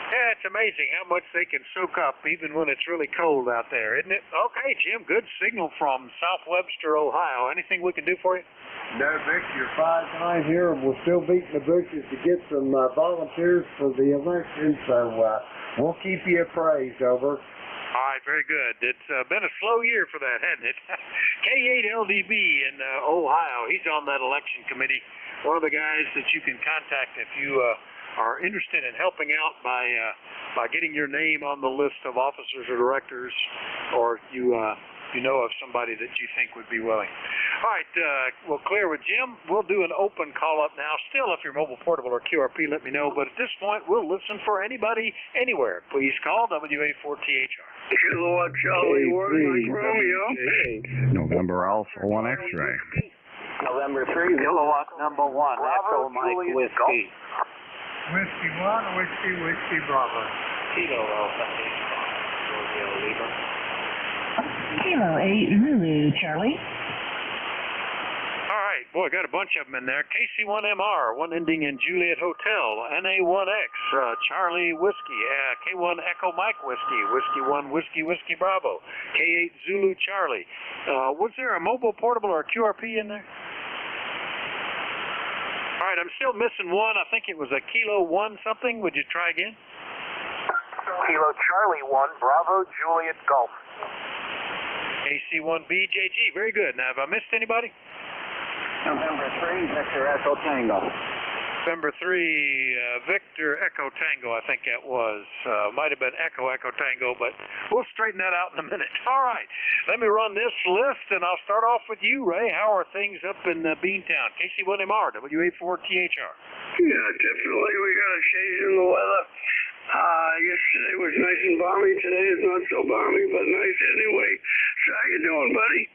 Yeah, it's amazing how much they can soak up even when it's really cold out there, isn't it? Okay, Jim, good signal from South Webster, Ohio. Anything we can do for you? No, Vic, you're 5-9 here, and we're still beating the bushes to get some volunteers for the election, so we'll keep you appraised. Over. All right, very good. It's been a slow year for that, hasn't it? K8LDB in Ohio, he's on that election committee. One of the guys that you can contact if you are interested in helping out by getting your name on the list of officers or directors, or you know of somebody that you think would be willing. All right, we'll clear with Jim. We'll do an open call-up now. Still, if you're mobile, portable, or QRP, let me know. But at this point, we'll listen for anybody, anywhere. Please call WA4THR. Kilowatt Charlie 1, Mike Romeo. November Alpha 1 X-ray. November 3, Kilowatt number 1, Echo Mike Whiskey. Whiskey 1, Whiskey Bravo. Kilo Alpha 8, Romeo Lima. Kilo 8 Zulu Charlie. All right, boy, got a bunch of them in there. KC1MR, one ending in Juliet Hotel. NA1X, Charlie Whiskey. K1 Echo Mike Whiskey. Whiskey 1 Whiskey Bravo. K8 Zulu Charlie. Was there a mobile, portable, or a QRP in there? All right, I'm still missing one. I think it was a Kilo 1 something. Would you try again? Kilo Charlie 1, Bravo Juliet Golf. AC1BJG, very good. Now, have I missed anybody? November 3, Victor Echo Tango. November 3, Victor Echo Tango, I think that was. Might have been Echo Tango, but we'll straighten that out in a minute. All right, let me run this list, and I'll start off with you, Ray. How are things up in Beantown? KC1MR, WA4THR. Yeah, definitely. We got a change in the weather. Yesterday was nice and balmy. Today is not so balmy, but nice anyway. So how you doing, buddy?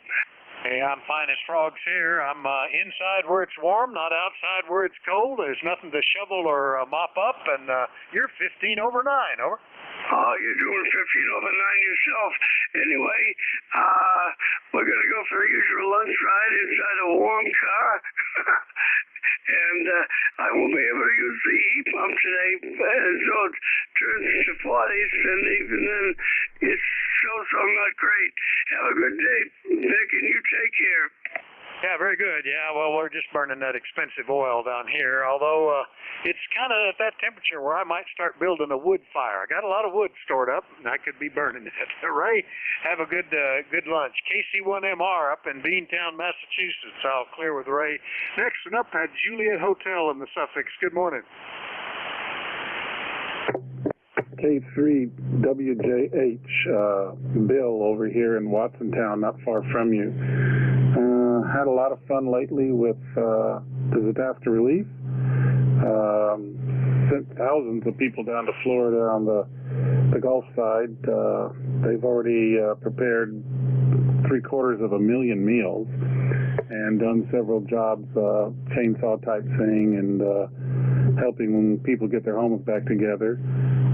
Hey, I'm fine as frogs here. I'm inside where it's warm, not outside where it's cold. There's nothing to shovel or mop up, and you're 15 over 9, over. Oh, you're doing 15 over 9 yourself. Anyway, we're going to go for a usual lunch ride inside a warm car. And I won't be able to use the heat pump today, so it turns to 40s, and even then, it's so not great. Have a good day, Nick, and you take care. Yeah, very good. Yeah, well, we're just burning that expensive oil down here, although it's kind of at that temperature where I might start building a wood fire. I got a lot of wood stored up, and I could be burning it. Ray, have a good lunch. KC1MR up in Beantown, Massachusetts. I'll clear with Ray. Next one up at Juliet Hotel in the Suffolk. Good morning. K3WJH, Bill over here in Watsontown, not far from you. Had a lot of fun lately with disaster relief. Sent thousands of people down to Florida on the Gulf side. They've already prepared 750,000 meals and done several jobs, chainsaw type thing, and helping people get their homes back together.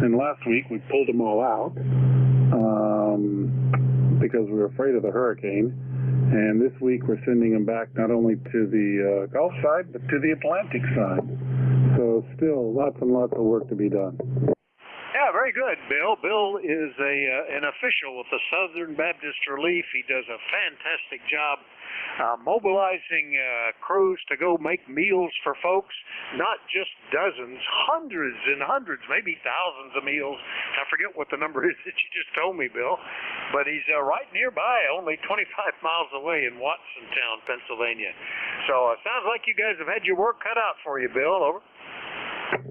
And last week we pulled them all out because we were afraid of the hurricane. And this week we're sending them back not only to the Gulf side, but to the Atlantic side. So still lots and lots of work to be done. Yeah, very good, Bill. Bill is an official with the Southern Baptist Relief. He does a fantastic job mobilizing crews to go make meals for folks, not just dozens, hundreds and hundreds, maybe thousands of meals. I forget what the number is that you just told me, Bill, but he's right nearby, only 25 miles away in Watsontown, Pennsylvania. So it sounds like you guys have had your work cut out for you, Bill. Over.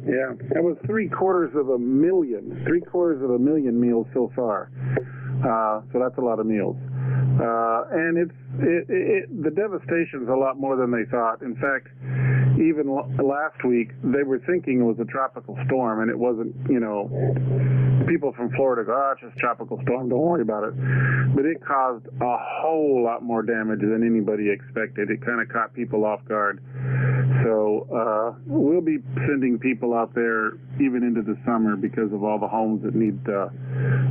Yeah, that was 750,000 meals so far. So that's a lot of meals. And the devastation's a lot more than they thought. In fact, even last week, they were thinking it was a tropical storm, and it wasn't, people from Florida go, it's just a tropical storm, don't worry about it. But it caused a whole lot more damage than anybody expected. It kind of caught people off guard. So we'll be sending people out there even into the summer because of all the homes that need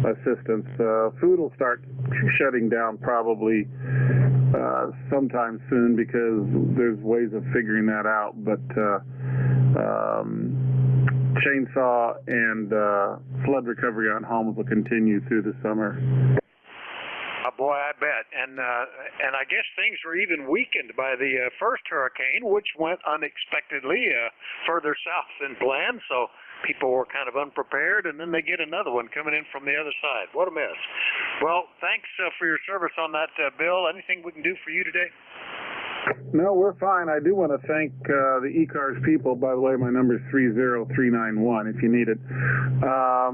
assistance. Food will start shutting down probably sometime soon because there's ways of figuring that out. But chainsaw and flood recovery on homes will continue through the summer. Boy, I bet. And I guess things were even weakened by the first hurricane, which went unexpectedly further south than planned. So people were kind of unprepared, and then they get another one coming in from the other side. What a mess. Well, thanks for your service on that, Bill. Anything we can do for you today? No, we're fine. I do want to thank the ECARS people. By the way, my number is 30391 if you need it. I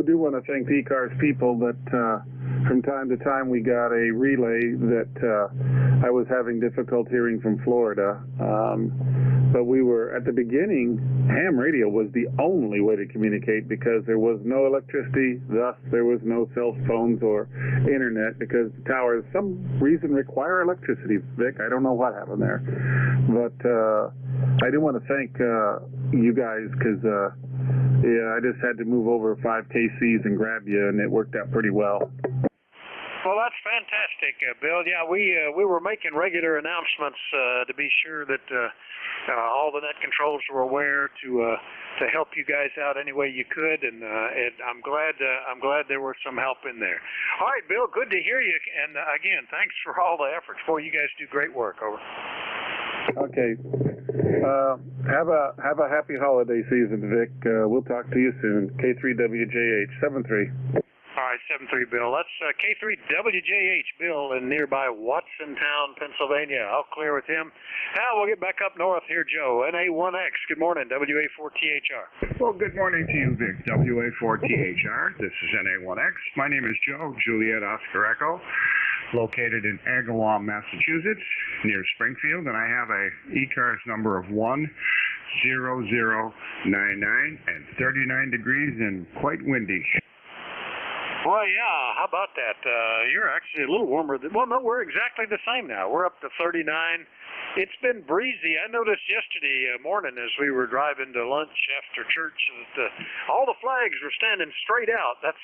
do want to thank the ECARS people that from time to time we got a relay that I was having difficulty hearing from Florida. But we were, at the beginning, ham radio was the only way to communicate because there was no electricity, thus there was no cell phones or internet because the towers, some reason, require electricity, Vic. I don't know what happened there. But I do want to thank you guys because yeah, I just had to move over 5 KCs and grab you, and it worked out pretty well. Well, that's fantastic, Bill. Yeah, we were making regular announcements to be sure that all the net controls were aware to help you guys out any way you could, and I'm glad there was some help in there. All right, Bill, good to hear you, and again, thanks for all the efforts. Boy, you guys do great work. Over. Okay. Have a happy holiday season, Vic. We'll talk to you soon. K3WJH 73. All right, 73 Bill. That's K3WJH Bill in nearby Watsontown, Pennsylvania. I'll clear with him. Now we'll get back up north here, Joe. NA1X. Good morning, WA4THR. Well, good morning to you, Vic. WA4THR. This is NA1X. My name is Joe, Juliet Oscar Echo, located in Agawam, Massachusetts, near Springfield, and I have a ECARS number of 10099 and 39 degrees and quite windy. Well, yeah, how about that? You're actually a little warmer than, well, no, we're exactly the same now. We're up to 39. It's been breezy. I noticed yesterday morning as we were driving to lunch after church that all the flags were standing straight out. That's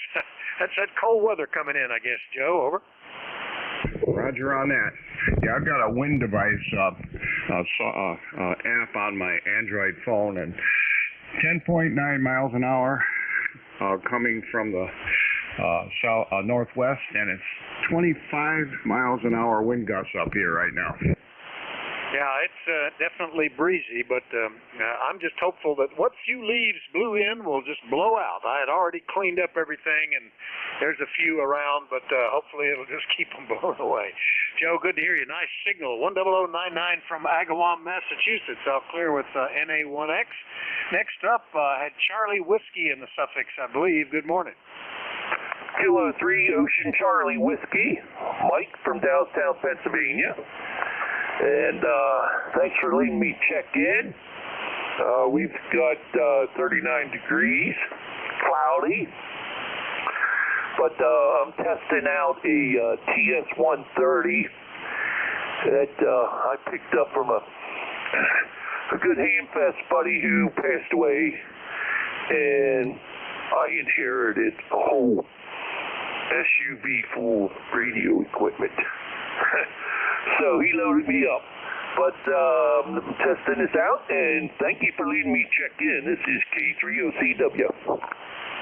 that cold weather coming in, I guess, Joe. Over. Roger on that. Yeah, I've got a wind device app on my Android phone, and 10.9 miles an hour coming from the northwest, and it's 25 miles an hour wind gusts up here right now. Yeah, it's definitely breezy, but I'm just hopeful that what few leaves blew in will just blow out. I had already cleaned up everything, and there's a few around, but hopefully it'll just keep them blown away. Joe, good to hear you. Nice signal. 10099 from Agawam, Massachusetts. I'll clear with NA1X. Next up, had Charlie Whiskey in the suffix, I believe. Good morning. Kilo 3 Ocean Charlie Whiskey, Mike from downtown Pennsylvania. And thanks for letting me check in. We've got 39 degrees, cloudy. But I'm testing out a TS-130 that I picked up from a good Hamfest buddy who passed away. And I inherited a whole SUV full of radio equipment. So he loaded me up. But I'm testing this out, and thank you for letting me check in. This is K3OCW.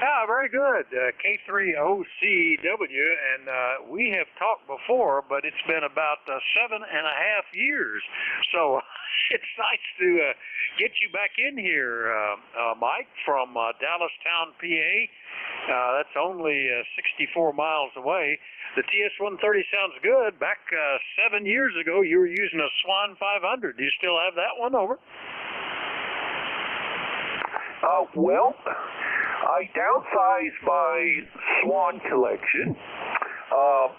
Ah, very good. K3OCW, and we have talked before, but it's been about 7.5 years. So it's nice to get you back in here, Mike, from Dallastown, PA. That's only 64 miles away. The TS-130 sounds good. Back 7 years ago, you were using a Swan 500. Do you still have that one? Over. Well, I downsized my Swan collection. I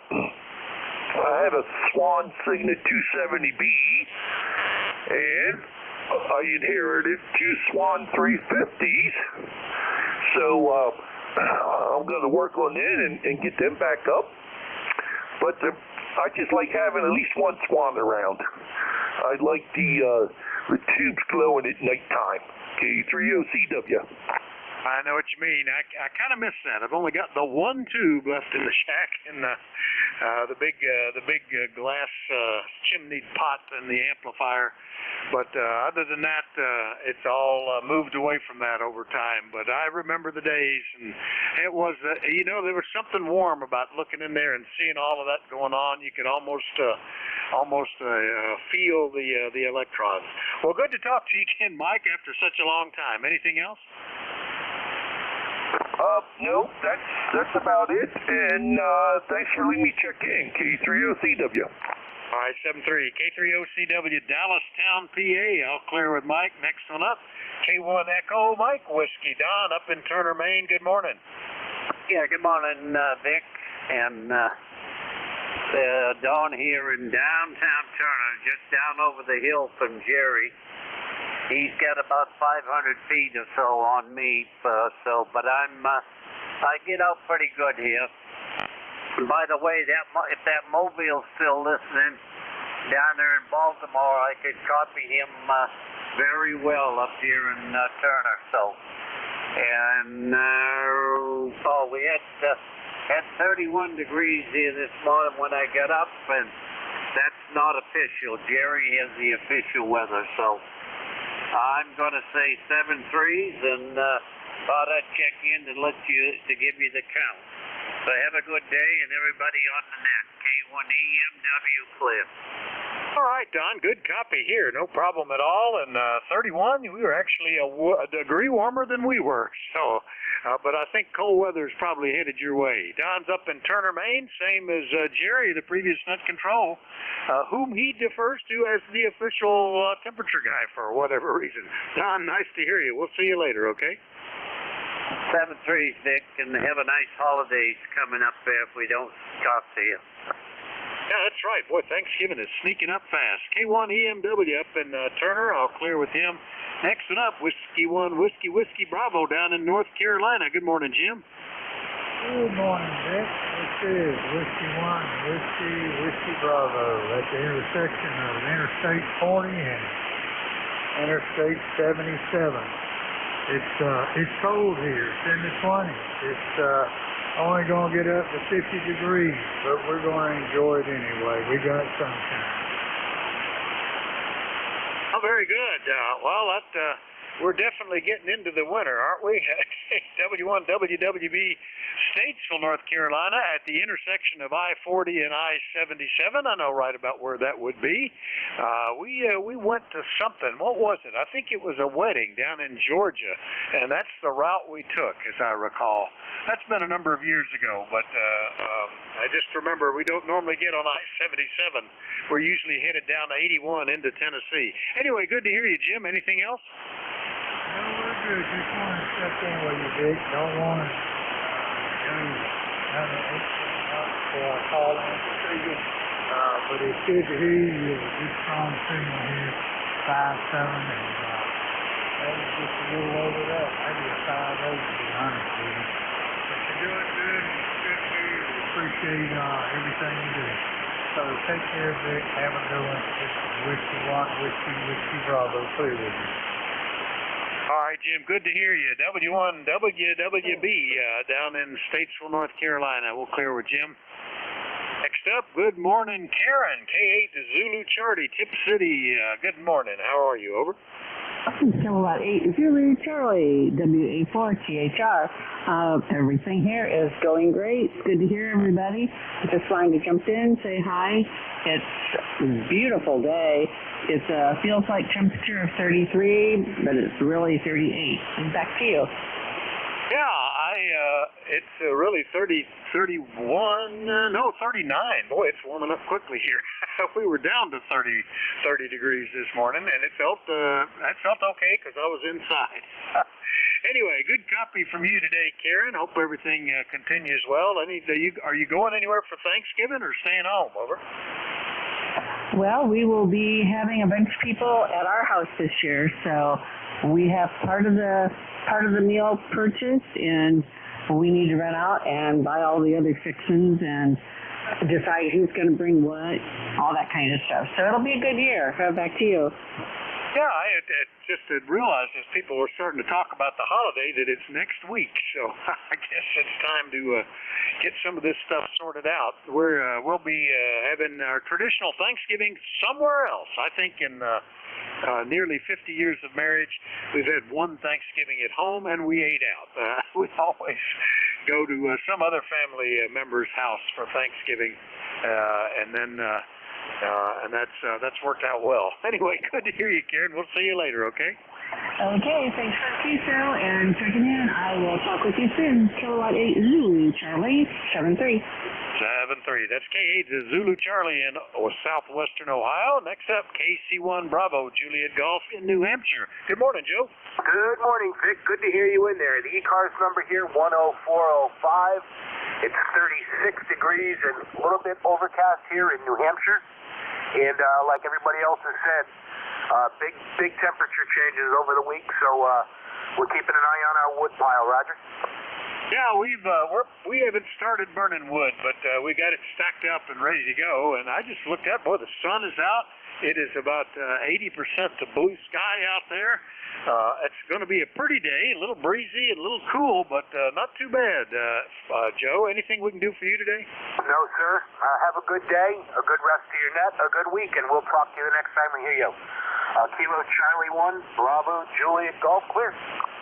have a Swan Signet 270B, and I inherited 2 Swan 350s. So I'm going to work on that and get them back up. But I just like having at least one Swan around. I like the tubes glowing at nighttime. K3OCW. I know what you mean. I kind of miss that. I've only got the one tube left in the shack, and the big glass chimney pot and the amplifier. But other than that, it's all moved away from that over time. But I remember the days, and it was, there was something warm about looking in there and seeing all of that going on. You could almost feel the electrons. Well, good to talk to you again, Mike, after such a long time. Anything else? No, that's about it. And thanks for letting me check in. K3OCW. All right, 73 K3OCW, Dallastown, PA. I'll clear with Mike. Next one up, K1 Echo, Mike Whiskey. Don up in Turner, Maine. Good morning. Yeah, good morning, Vic. And Don here in downtown Turner, just down over the hill from Jerry. He's got about 500 feet or so on me, but I get out pretty good here. And by the way, if that Mobile's still listening down there in Baltimore, I could copy him very well up here in Turner. So, and we had 31 degrees here this morning when I got up, and that's not official. Jerry has the official weather, so I'm going to say 7 threes, and thought I'd check in to give you the count. So have a good day, and everybody on the net. K1EMW Cliff. All right, Don, good copy here. No problem at all. And 31, we were actually a degree warmer than we were. So, but I think cold weather's probably headed your way. Don's up in Turner, Maine, same as Jerry, the previous net control, whom he defers to as the official temperature guy for whatever reason. Don, nice to hear you. We'll see you later, okay? 7 threes, Vic, and have a nice holidays coming up there if we don't talk to you. Yeah, that's right. Boy, Thanksgiving is sneaking up fast. K1 EMW up in Turner. I'll clear with him. Next one up, Whiskey 1, Whiskey Bravo down in North Carolina. Good morning, Jim. Good morning, Vic. This is Whiskey 1, Whiskey Bravo at the intersection of Interstate 40 and Interstate 77. It's cold here. It's in the 20s. It's only going to get up to 50 degrees, but we're going to enjoy it anyway. We got sunshine. Oh, very good. We're definitely getting into the winter, aren't we? W1 WWB, Statesville, North Carolina, at the intersection of I-40 and I-77. I know right about where that would be. We went to something. What was it? I think it was a wedding down in Georgia, and that's the route we took, as I recall. That's been a number of years ago, but I just remember we don't normally get on I-77. We're usually headed down to 81 into Tennessee. Anyway, good to hear you, Jim. Anything else? No, we're good. Just want to check in with you, Dick. Don't want to do nothing before I call in to see you. But it's good to hear you. You're a good, strong signal here, 5'7", and maybe just a little over that, maybe a 5'8", to be honest with you. But you're doing good, and it's good to hear you. We appreciate everything you do. So take care, Vic. Have a good one. This is Whiskey 1, Whiskey Bravo. Clear with you. All right, Jim, good to hear you. W1 WWB down in Statesville, North Carolina. We'll clear with Jim. Next up, good morning, Karen, K8 to Zulu Charlie, Tip City. Good morning. How are you? Over. Kilowatt 8 Zulu Charlie, WA4THR. Everything here is going great. It's good to hear everybody. Just wanted to jump in, say hi. It's a beautiful day. It feels like temperature of 33, but it's really 38. And back to you. Yeah, it's really 39. Boy, it's warming up quickly here. We were down to 30 degrees this morning, and that felt okay because I was inside. Anyway, good copy from you today, Karen. Hope everything continues well. Are you going anywhere for Thanksgiving or staying home? Over. Well, we will be having a bunch of people at our house this year, so we have part of the meal purchased, and we need to run out and buy all the other fixings and decide who's going to bring what, all that kind of stuff. So it'll be a good year. Back to you. Yeah, I just had realized as people were starting to talk about the holiday that it's next week, so I guess it's time to get some of this stuff sorted out. We'll be having our traditional Thanksgiving somewhere else. I think in nearly 50 years of marriage, we've had one Thanksgiving at home, and we ate out. We always go to some other family member's house for Thanksgiving, and that's worked out well. Anyway, good to hear you, Karen. We'll see you later, okay? Okay, thanks for Kiso and checking in. I will talk with you soon. Kilowatt 8 Zulu Charlie 73. 73. That's K8 Zulu Charlie in southwestern Ohio. Next up, KC1 Bravo Juliet Golf in New Hampshire. Good morning, Joe. Good morning, Vic. Good to hear you in there. The ECARS number here, 10405. It's 36 degrees and a little bit overcast here in New Hampshire. And like everybody else has said, big temperature changes over the week, so we're keeping an eye on our wood pile, Roger. Yeah, we haven't started burning wood, but we got it stacked up and ready to go. And I just looked up, boy, the sun is out. It is about 80% to blue sky out there. It's going to be a pretty day, a little breezy and a little cool, but not too bad. Joe, anything we can do for you today? No, sir. Have a good day, a good rest of your net, a good week, and we'll talk to you the next time we hear you. Kilo Charlie 1, Bravo, Juliet, Golf, clear.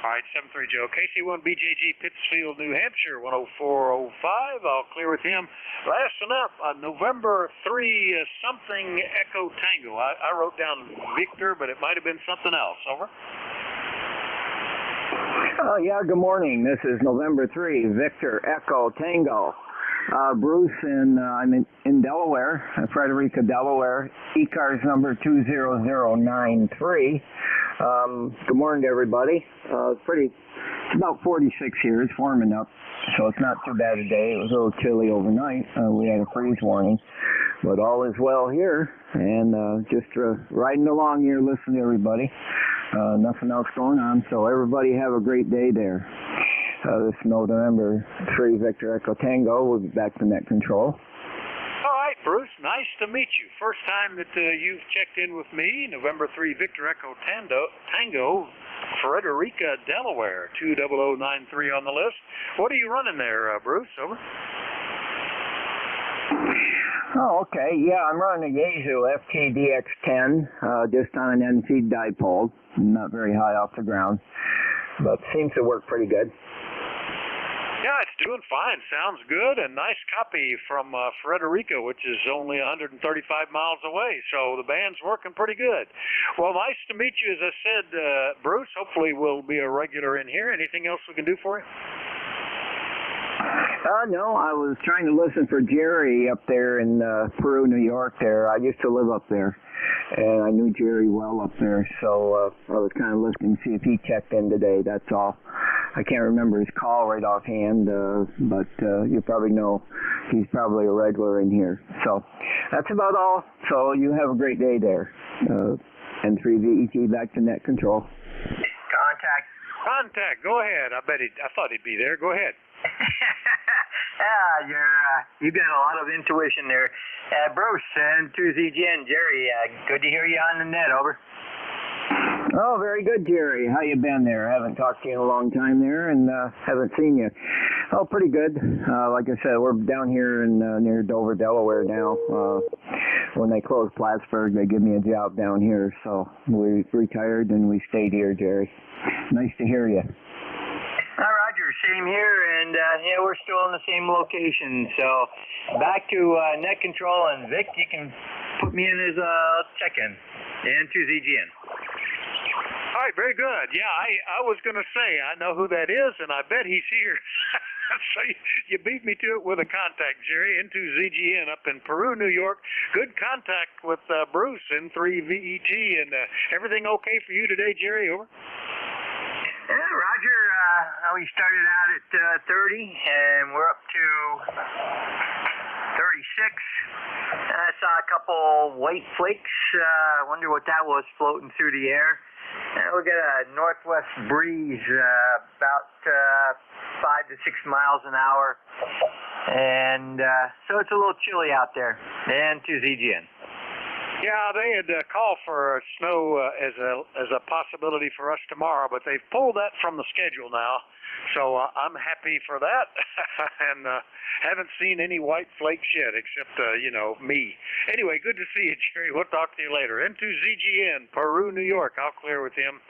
All right, 73 Joe. KC1 BJG, Pittsfield, New Hampshire, 10405. I'll clear with him. Last one up, November 3 something Echo Tango. I wrote down Victor, but it might have been something else. Over. Yeah, good morning. This is November 3, Victor Echo Tango. Bruce, and I'm in Delaware, Frederica, Delaware. ECARS number 20093. Good morning to everybody. It's about 46 here. It's warming up, so it's not too bad a day. It was a little chilly overnight. We had a freeze warning, but all is well here, and just riding along here, listening to everybody. Nothing else going on, so everybody have a great day there. This is November 3 Victor Echo Tango. We'll be back to net control. All right, Bruce. Nice to meet you. First time that you've checked in with me. November 3 Victor Echo Tango, Frederica, Delaware. 20093 on the list. What are you running there, Bruce? Over. Oh, okay. Yeah, I'm running a Yaesu FKDX10, just on an end feed dipole. Not very high off the ground, but seems to work pretty good. Yeah, it's doing fine. Sounds good. And nice copy from Frederica, which is only 135 miles away. So the band's working pretty good. Well, nice to meet you, as I said, Bruce. Hopefully we'll be a regular in here. Anything else we can do for you? No, I was trying to listen for Jerry up there in Peru, New York there. I used to live up there, and I knew Jerry well up there, so I was kind of listening to see if he checked in today, that's all. I can't remember his call right offhand, but you probably know he's probably a regular in here. So that's about all. So you have a great day there. N3VET back to net control. Contact. Go ahead. I thought he'd be there. Go ahead. You got a lot of intuition there. Bruce, N2ZGN, Jerry, good to hear you on the net, over. Oh, very good, Jerry. How you been there? I haven't talked to you in a long time there, and haven't seen you. Oh, pretty good. Like I said, we're down here in near Dover, Delaware now. When they closed Plattsburgh, they give me a job down here, so we retired and we stayed here, Jerry. Nice to hear you. Roger, same here, and yeah, we're still in the same location. So back to net control, and Vic, you can put me in as a check-in. N2ZGN. All right, very good. Yeah, I was going to say, I know who that is, and I bet he's here. So you beat me to it with a contact, Jerry. N2ZGN up in Peru, New York. Good contact with Bruce, N3VET, and everything okay for you today, Jerry? Over. Yeah, Roger, we started out at 30, and we're up to 36. I saw a couple white flakes. I wonder what that was floating through the air. We got a northwest breeze about 5 to 6 miles an hour. And so it's a little chilly out there. N2ZGN. Yeah, they had called for snow as a possibility for us tomorrow, but they've pulled that from the schedule now. So I'm happy for that, and haven't seen any white flakes yet, except me. Anyway, good to see you, Jerry. We'll talk to you later. N2ZGN, Peru, New York. I'll clear with him,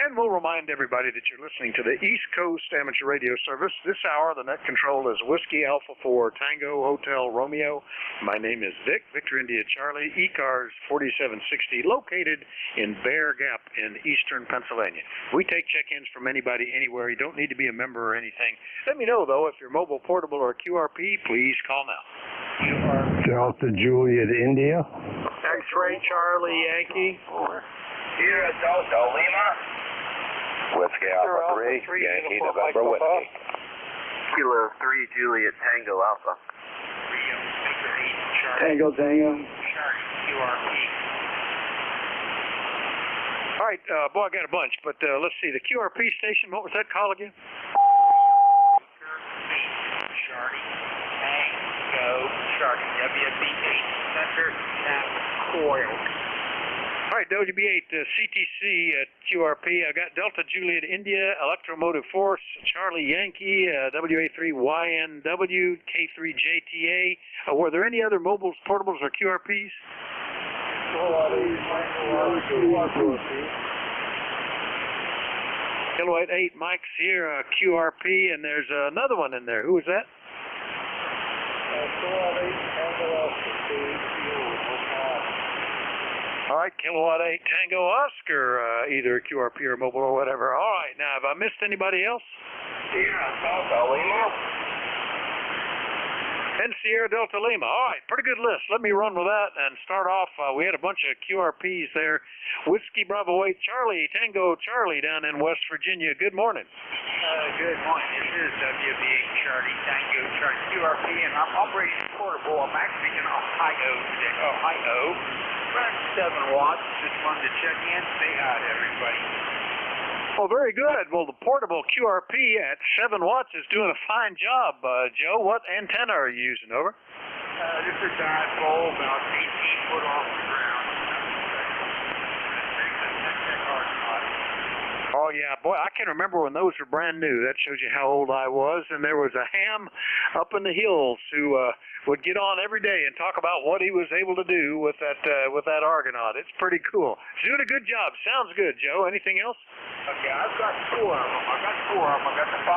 and we'll remind everybody that you're listening to the East Coast Amateur Radio Service. This hour, the net control is Whiskey Alpha 4 Tango Hotel Romeo. My name is Vic, Victor India Charlie, ECARS 4760, located in Bear Gap in eastern Pennsylvania. We take check-ins from anybody, anywhere. You don't need to be a member or anything. Let me know, though, if you're mobile, portable, or QRP, please call now. Delta Juliet, India. X-ray Charlie Yankee. Here at Delta Lima. Whiskey Alpha 3, Yankee November Whiskey. Kilo 3 Juliet Tango Alpha. Tango. QRP. All right, boy, I got a bunch, but let's see. The QRP station, what was that call again? Charlie, WB8 Center Tap Coil. All right, WB8 CTC at QRP. I got Delta Juliet India, Electromotive Force, Charlie Yankee, WA3 YNW, K3 JTA. Were there any other mobiles, portables, or QRPs? Kilowatt 8 Mike Sierra QRP, and there's another one in there. Who was that? All right, Kilowatt 8 Tango Oscar, either QRP or mobile or whatever. All right, now have I missed anybody else? Delta Lima. And Sierra Delta Lima. All right, pretty good list. Let me run with that and start off. We had a bunch of QRPs there. Whiskey Bravo 8 Charlie, Tango Charlie down in West Virginia. Good morning. Good morning. This is WB8 Charlie, Tango Charlie QRP, and I'm operating portable. I'm actually in Ohio today. Ohio. Running 7 watts. Just wanted to check in, say hi to everybody. Oh, very good. Well, the portable QRP at 7 watts is doing a fine job. Joe, what antenna are you using? Over. This is a dipole about 18 foot off the ground. Oh, yeah. Boy, I can remember when those were brand new. That shows you how old I was. And there was a ham up in the hills who would get on every day and talk about what he was able to do with that Argonaut. It's pretty cool. He's doing a good job. Sounds good, Joe. Anything else? Okay, I've got 4 of them. I got the 505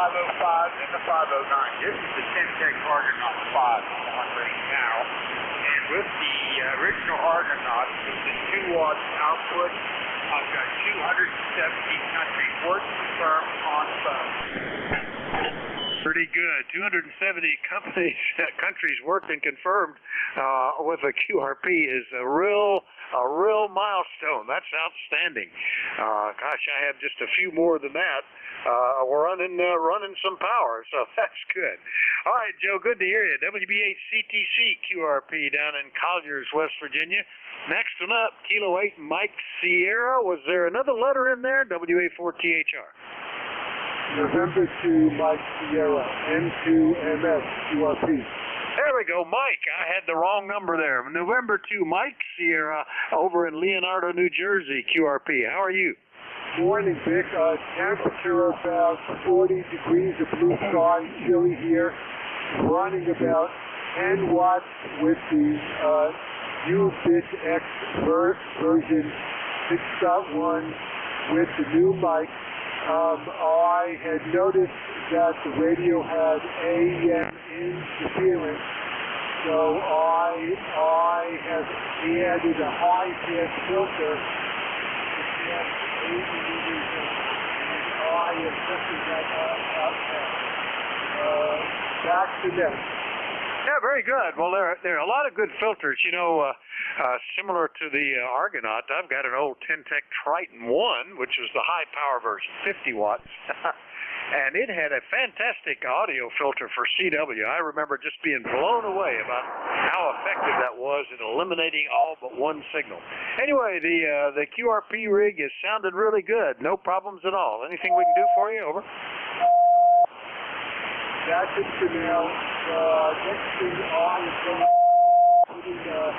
and the 509. This is the 10-tech Argonaut 5 I'm on right now. And with the original Argonaut, with the 2 watts output, I've got 270 countries work confirmed on phone. Pretty good. 270 countries worked and confirmed with a QRP is a real milestone. That's outstanding. Gosh, I have just a few more than that. We're running some power, so that's good. All right, Joe, good to hear you. WB8 CTC QRP down in Colliers, West Virginia. Next one up, Kilo 8 Mike Sierra. Was there another letter in there? WA4THR. November 2 Mike Sierra, N2MS QRP. There we go, Mike. I had the wrong number there. November 2 Mike Sierra over in Leonardo, New Jersey, QRP. How are you? Morning, Vic. Temperature about 40 degrees of blue sky, chilly here. Running about 10 watts with the U-Bit-X version 6.1 with the new mic. I had noticed that the radio had AM interference, so I have added a high-pass filter to get 8 meters, and I am testing that out now. Back to next. Yeah, very good. Well, there are a lot of good filters. You know, similar to the Argonaut, I've got an old 10-tech Triton 1, which was the high-power version, 50 watts. And it had a fantastic audio filter for CW. I remember just being blown away about how effective that was in eliminating all but one signal. Anyway, the QRP rig is sounding really good. No problems at all. Anything we can do for you? Over. That's it for now. Next thing on is going to be the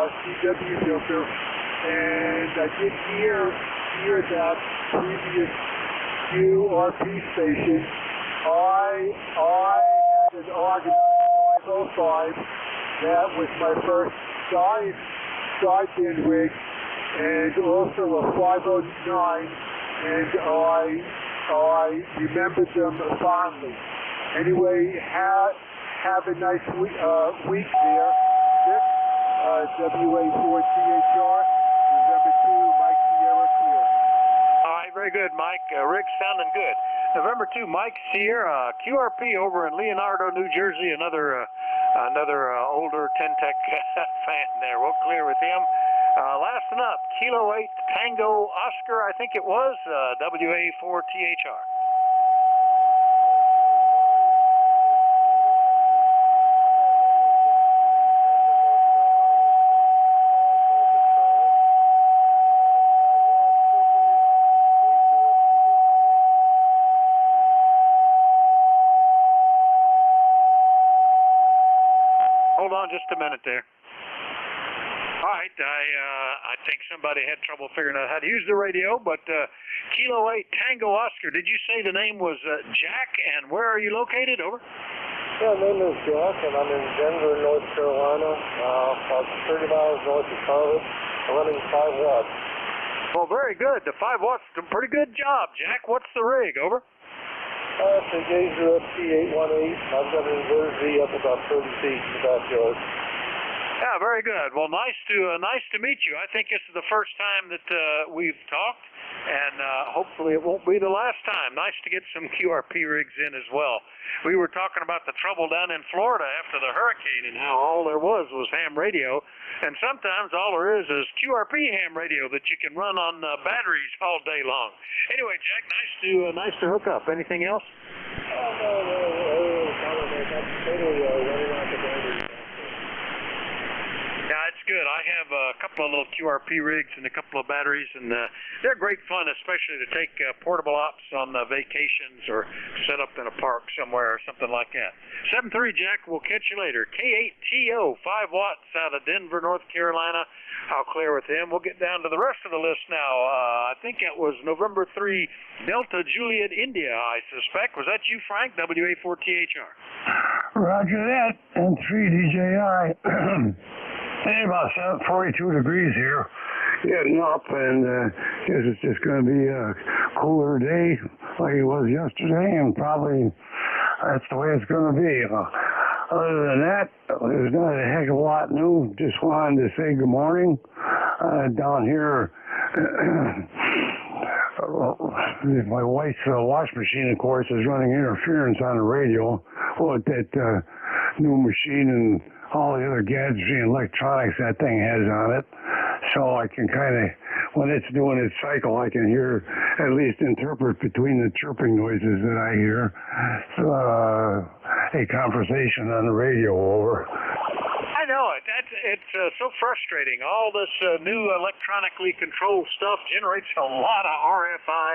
CW filter, and I did hear that previous QRP station. I had an Argonaut 505 that was my first sideband rig, and also a 509, and I remembered them fondly. Anyway, have a nice week there. WA4THR, November 2, Mike Sierra clear. All right, very good, Mike. Rick's sounding good. November 2, Mike Sierra, QRP over in Leonardo, New Jersey. Another older Ten-Tech fan there. We'll clear with him. Last one up, Kilo 8 Tango Oscar, I think it was, WA4THR. Hold on just a minute there. All right, I think somebody had trouble figuring out how to use the radio, but Kilo 8 Tango Oscar, did you say the name was Jack, and where are you located? Over. Yeah, my name is Jack, and I'm in Denver, North Carolina, about 30 miles north of Charlotte. I'm running 5 watts. Well, very good. The 5 watts, a pretty good job, Jack. What's the rig? Over. It's a Gazer FT818. I've got an inverter up about 30 feet in the backyard. Yeah, very good. Well, nice to meet you. I think this is the first time that we've talked, and hopefully it won't be the last time. Nice to get some QRP rigs in as well. We were talking about the trouble down in Florida after the hurricane and how all there was ham radio, and sometimes all there is QRP ham radio that you can run on batteries all day long. Anyway, Jack, nice to hook up. Anything else? No, I'm totally running out the batteries. Yeah, it's good. I have a couple of little QRP rigs and a couple of batteries, and they're great fun, especially to take portable ops on vacations or set up in a park somewhere or something like that. 7-3, Jack. We'll catch you later. K8TO, 5 watts out of Denver, North Carolina. I'll clear with him. We'll get down to the rest of the list now. I think it was November 3, Delta Juliet, India, I suspect. Was that you, Frank? WA4THR. Roger that. N3DJI. Hey, about 42 degrees here. Getting up, and guess it's just going to be a cooler day like it was yesterday, and probably that's the way it's going to be. Other than that, there's not a heck of a lot new. Just wanted to say good morning. Down here, my wife's wash machine, of course, is running interference on the radio. Well, that new machine and all the other gadgetry and electronics that thing has on it. So I can kind of, when it's doing its cycle, I can hear, at least interpret between the chirping noises that I hear, a conversation on the radio over. I know it. It's so frustrating. All this new electronically controlled stuff generates a lot of RFI.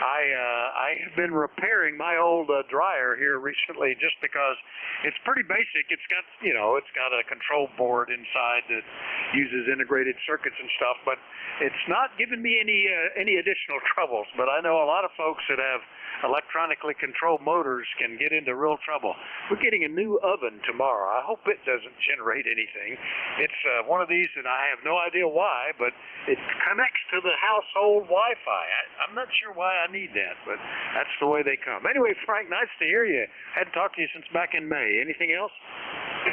I have been repairing my old dryer here recently just because it's pretty basic. It's got a control board inside that uses integrated circuits and stuff, but it's not giving me any additional troubles. But I know a lot of folks that have electronically controlled motors can get into real trouble. We're getting a new oven tomorrow. I hope it doesn't generate anything. It's one of these that I have no idea why, but it connects to the household Wi-Fi. I'm not sure why I need that, but that's the way they come. Anyway, Frank, nice to hear you. Hadn't talked to you since back in May. Anything else?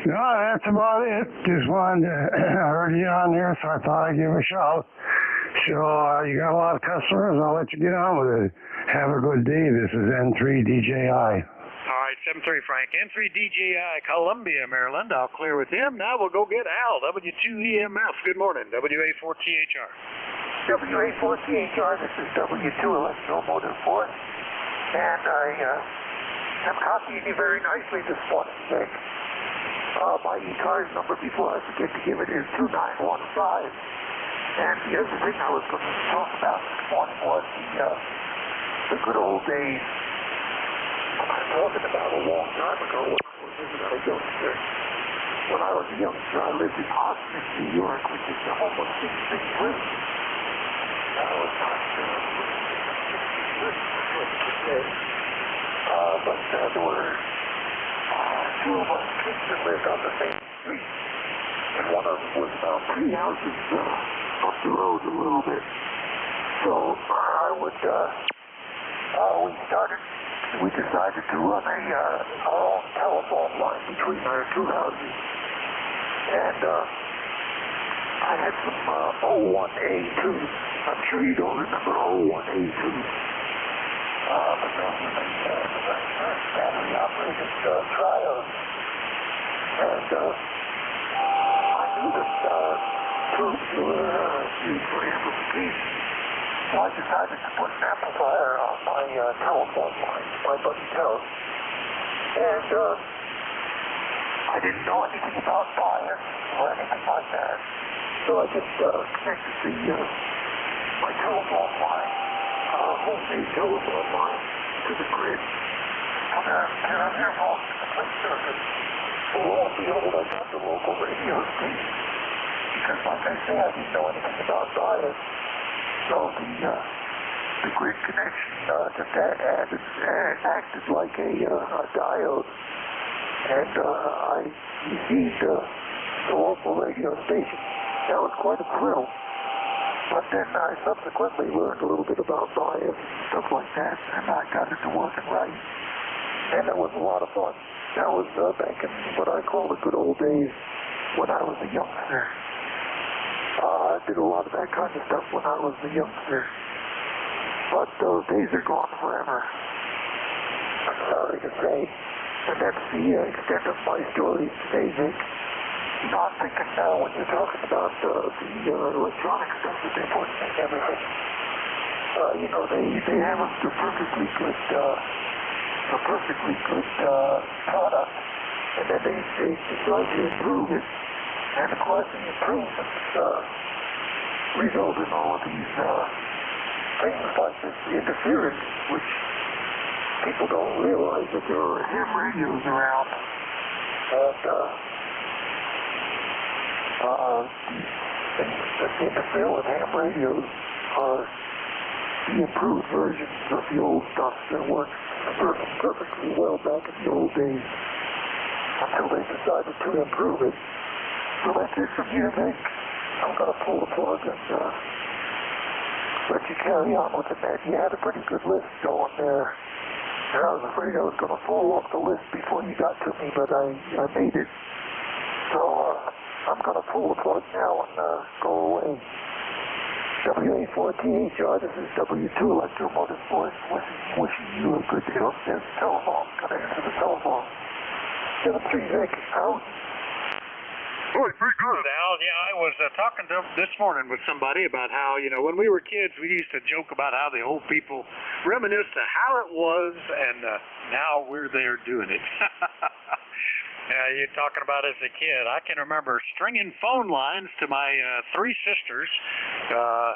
No, that's about it. Just wanted to, I heard you on there, so I thought I'd give a shout. So you got a lot of customers. I'll let you get on with it. Have a good day. This is N3DJI. All right, 7-3, Frank. N3DJI, Columbia, Maryland. I'll clear with him. Now we'll go get Al, W2EMF. Good morning, WA4THR. WA4THR, this is W2 Electromotive Force. And I am copying you very nicely this morning, Nick. My ECARS number, before I forget to give it, is 2915. And the other thing I was going to talk about this morning was the good old days. I'm talking about a long time ago when I was a youngster. When I was a youngster, I lived in Austin, New York, which is the home of Big Big Blue. I was not sure what to say. But there were 2 of us kids that lived on the same street. And one of them was about 3 houses up the road a little bit. So I would, we decided to run our own telephone line between our 2 houses. And I had some 01A2. I'm sure you don't remember 01A2. But those were the very first battery-operated trials. And I knew that tubes were used for amplification. So I decided to put an amplifier on my telephone line, my buddy's house. And I didn't know anything about bias or anything like that. So I just connected my telephone line, homemade telephone line, to the grid. Put a pair of earphones in the plate circuit. So lo and behold, I got the local radio station. Because like I say, I didn't know anything about bias. So the grid connection just acted like a diode. And I received the local radio station. That was quite a thrill. But then I subsequently learned a little bit about bias and stuff like that, and I got it to working right. And it was a lot of fun. That was back in what I call the good old days when I was a youngster. I did a lot of that kind of stuff when I was a youngster. But those days are gone forever. I'm sorry to say. And that's the extent of my story today, Vic. You know, I'm thinking now when you're talking about the electronic stuff that they're putting in everything, you know, they have a perfectly good product, and then they decide to improve it, and of course the improvements result in all of these things like this interference, which people don't realize that there are ham radios around, and things that interfere with ham radios are the improved versions of the old stuff that worked perfectly well back in the old days until they decided to improve it. So that's it from here, Vic. I'm going to pull the plug and let you carry on with it, man. You had a pretty good list going there. And I was afraid I was going to fall off the list before you got to me, but I made it. So I'm going to pull the plug now and go away. WA4THR, this is W2 Electromotive Voice, wishing you a good day. There's the telephone. Got to answer the telephone. 73 Vic, out. Boy, pretty good, Al. Yeah, I was talking to this morning with somebody about how, you know, when we were kids, we used to joke about how the old people reminisce of how it was, and now we're there doing it. Yeah, you're talking about as a kid. I can remember stringing phone lines to my three sisters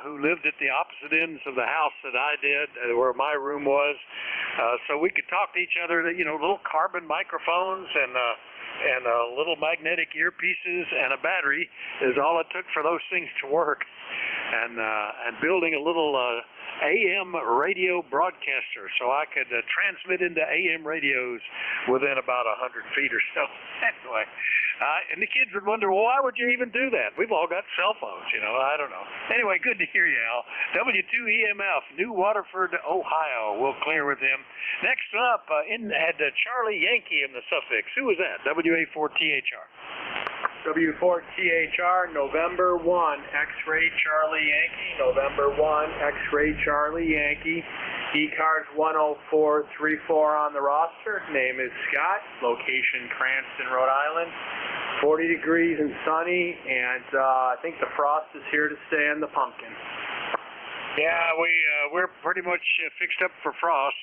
who lived at the opposite ends of the house that I did, where my room was, so we could talk to each other. You know, little carbon microphones and little magnetic earpieces and a battery is all it took for those things to work. And building a little AM radio broadcaster so I could transmit into AM radios within about 100 feet or so. Anyway, and the kids would wonder, well, why would you even do that? We've all got cell phones, you know. I don't know. Anyway, good to hear you, Al. W2EMF, New Waterford, Ohio. We'll clear with him. Next up, had Charlie Yankee in the suffix. Who was that? WA4THR. W4THR, November 1, X-Ray Charlie Yankee, November 1, X-Ray Charlie Yankee, ECARS 10434 on the roster, name is Scott, location Cranston, Rhode Island, 40 degrees and sunny, and I think the frost is here to stay on the pumpkin. Yeah, we're pretty much fixed up for frost.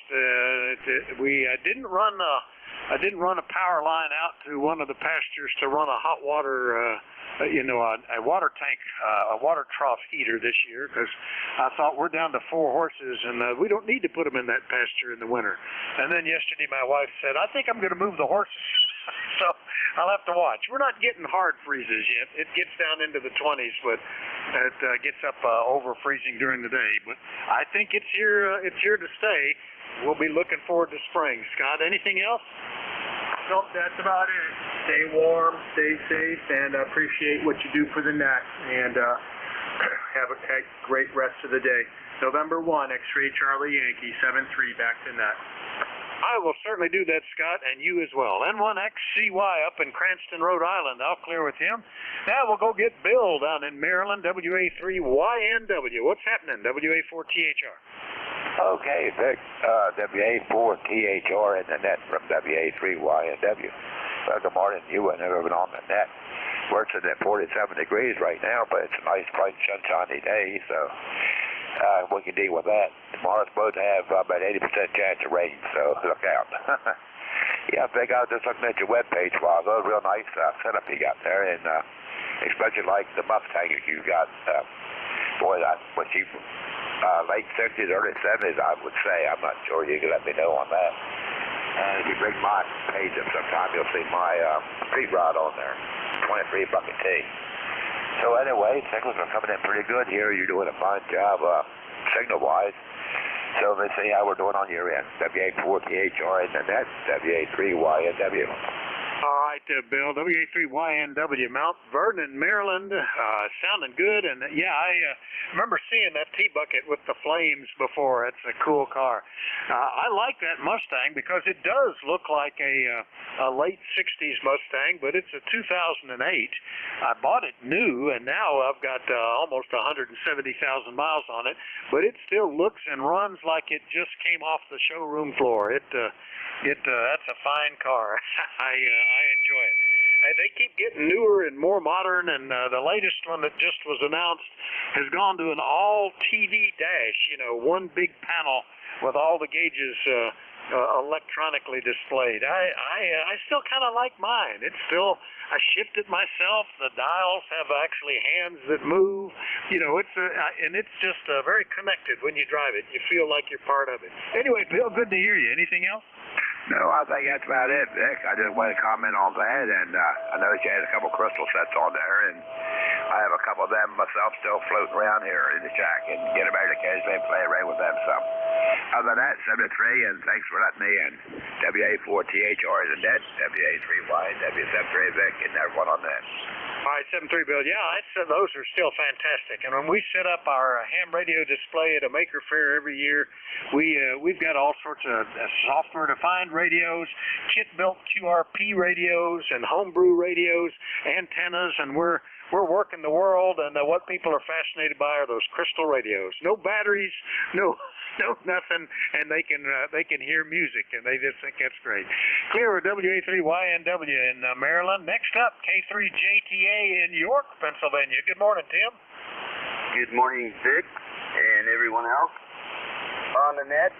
We didn't run a power line out to one of the pastures to run a hot water, a water tank, a water trough heater this year because I thought we're down to 4 horses and we don't need to put them in that pasture in the winter. And then yesterday my wife said, I think I'm going to move the horses. So I'll have to watch. We're not getting hard freezes yet. It gets down into the 20s, but it gets up over freezing during the day. But I think it's here to stay. We'll be looking forward to spring. Scott, anything else? Nope, that's about it. Stay warm, stay safe, and appreciate what you do for the net. And have a great rest of the day. November 1, X-Ray Charlie Yankee, 7-3, back to net. I will certainly do that, Scott, and you as well. N1XCY up in Cranston, Rhode Island. I'll clear with him. Now we'll go get Bill down in Maryland, WA3YNW. What's happening, WA4THR? Okay, Vic, WA4THR in the net from WA3YNW. Well, good morning. You and everyone on the net. We're sitting at 47 degrees right now, but it's a nice, bright, sunshiny day, so we can deal with that. Tomorrow's supposed to have about 80% chance of rain, so look out. Yeah, Vic, I was just looking at your webpage a while ago. Real nice setup you got there, and especially like the Mustang you got. Boy, that's what you... late 60s, early 70s, I would say. I'm not sure. You can let me know on that. And if you bring my page up sometime, you'll see my street rod on there, 23 bucket T. So anyway, signals are coming in pretty good here. You're doing a fine job signal-wise. So let's see how we're doing on your end. WA4THR in the net, WA3YNW. All right, Bill, WA3YNW, Mount Vernon, Maryland, sounding good. And yeah, I remember seeing that T-Bucket with the flames before. It's a cool car. I like that Mustang because it does look like a late 60s Mustang, but it's a 2008. I bought it new, and now I've got almost 170,000 miles on it, but it still looks and runs like it just came off the showroom floor. That's a fine car. I enjoy it. They keep getting newer and more modern, and the latest one that just was announced has gone to an all-TV dash, one big panel with all the gauges electronically displayed. I still kind of like mine. I shift it myself. The dials have actually hands that move. And it's just very connected when you drive it. You feel like you're part of it. Anyway, Bill, good to hear you. Anything else? No, I think that's about it, Vic. I just wanted to comment on that, and I noticed you had a couple crystal sets on there, and I have a couple of them myself still floating around here in the shack, and get them out occasionally and play around with them some. Other than that, 73, and thanks for letting me in. WA4THR is a net, WA3Y, W73 Vic, and everyone on that. All right, 73 Bill. Yeah, those are still fantastic. And when we set up our ham radio display at a maker fair every year, we've got all sorts of software-defined radios, kit-built QRP radios, and homebrew radios, antennas, and we're working the world. And what people are fascinated by are those crystal radios. No batteries, no nothing, and they can hear music, and they just think that's great. Clear WA3YNW in Maryland. Next up, K3JTA in York, Pennsylvania. Good morning, Tim. Good morning, Vic, and everyone else on the net.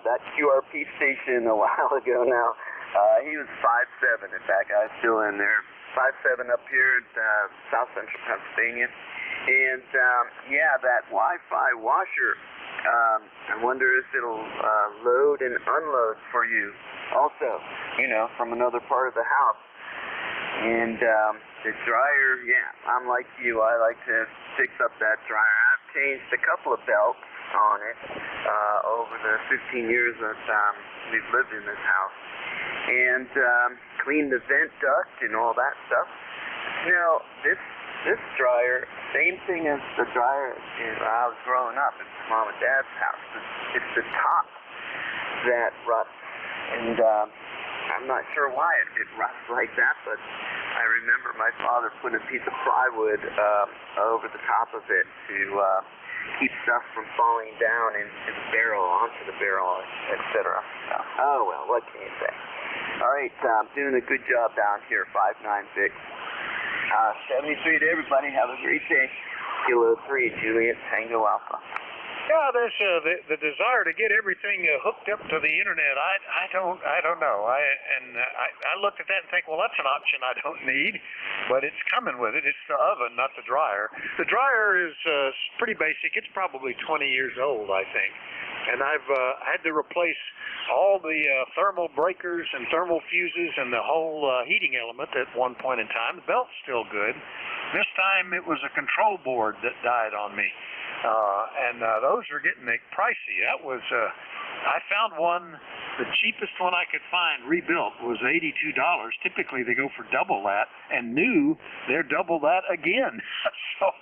That QRP station a while ago now, he was 5'7". In fact, I was still in there. 5'7" up here at South Central Pennsylvania. And, yeah, that Wi-Fi washer, I wonder if it'll load and unload for you also, from another part of the house. And the dryer, yeah, I'm like you. I like to fix up that dryer. I've changed a couple of belts on it over the 15 years that we've lived in this house. And cleaned the vent duct and all that stuff. This dryer, same thing as the dryer when I was growing up at Mom and Dad's house. It's the top that rusts. And I'm not sure why it rusts like that, but I remember my father put a piece of plywood over the top of it to keep stuff from falling down into the barrel, onto the barrel, etc. Oh, well, what can you say? All right, I'm doing a good job down here, 5'9", Vic. 73 to everybody. Have a great day. Kilo 3, Juliet Tango Alpha. Yeah, there's the desire to get everything hooked up to the internet. I don't know. I looked at that and think, well, that's an option I don't need, but it's coming with it. It's the oven, not the dryer. The dryer is pretty basic. It's probably 20 years old, I think. And I've had to replace all the thermal breakers and thermal fuses and the whole heating element at one point in time. The belt's still good. This time it was a control board that died on me. And those are getting pricey. That was, I found one, the cheapest one I could find rebuilt was $82. Typically they go for double that, and new, they're double that again. So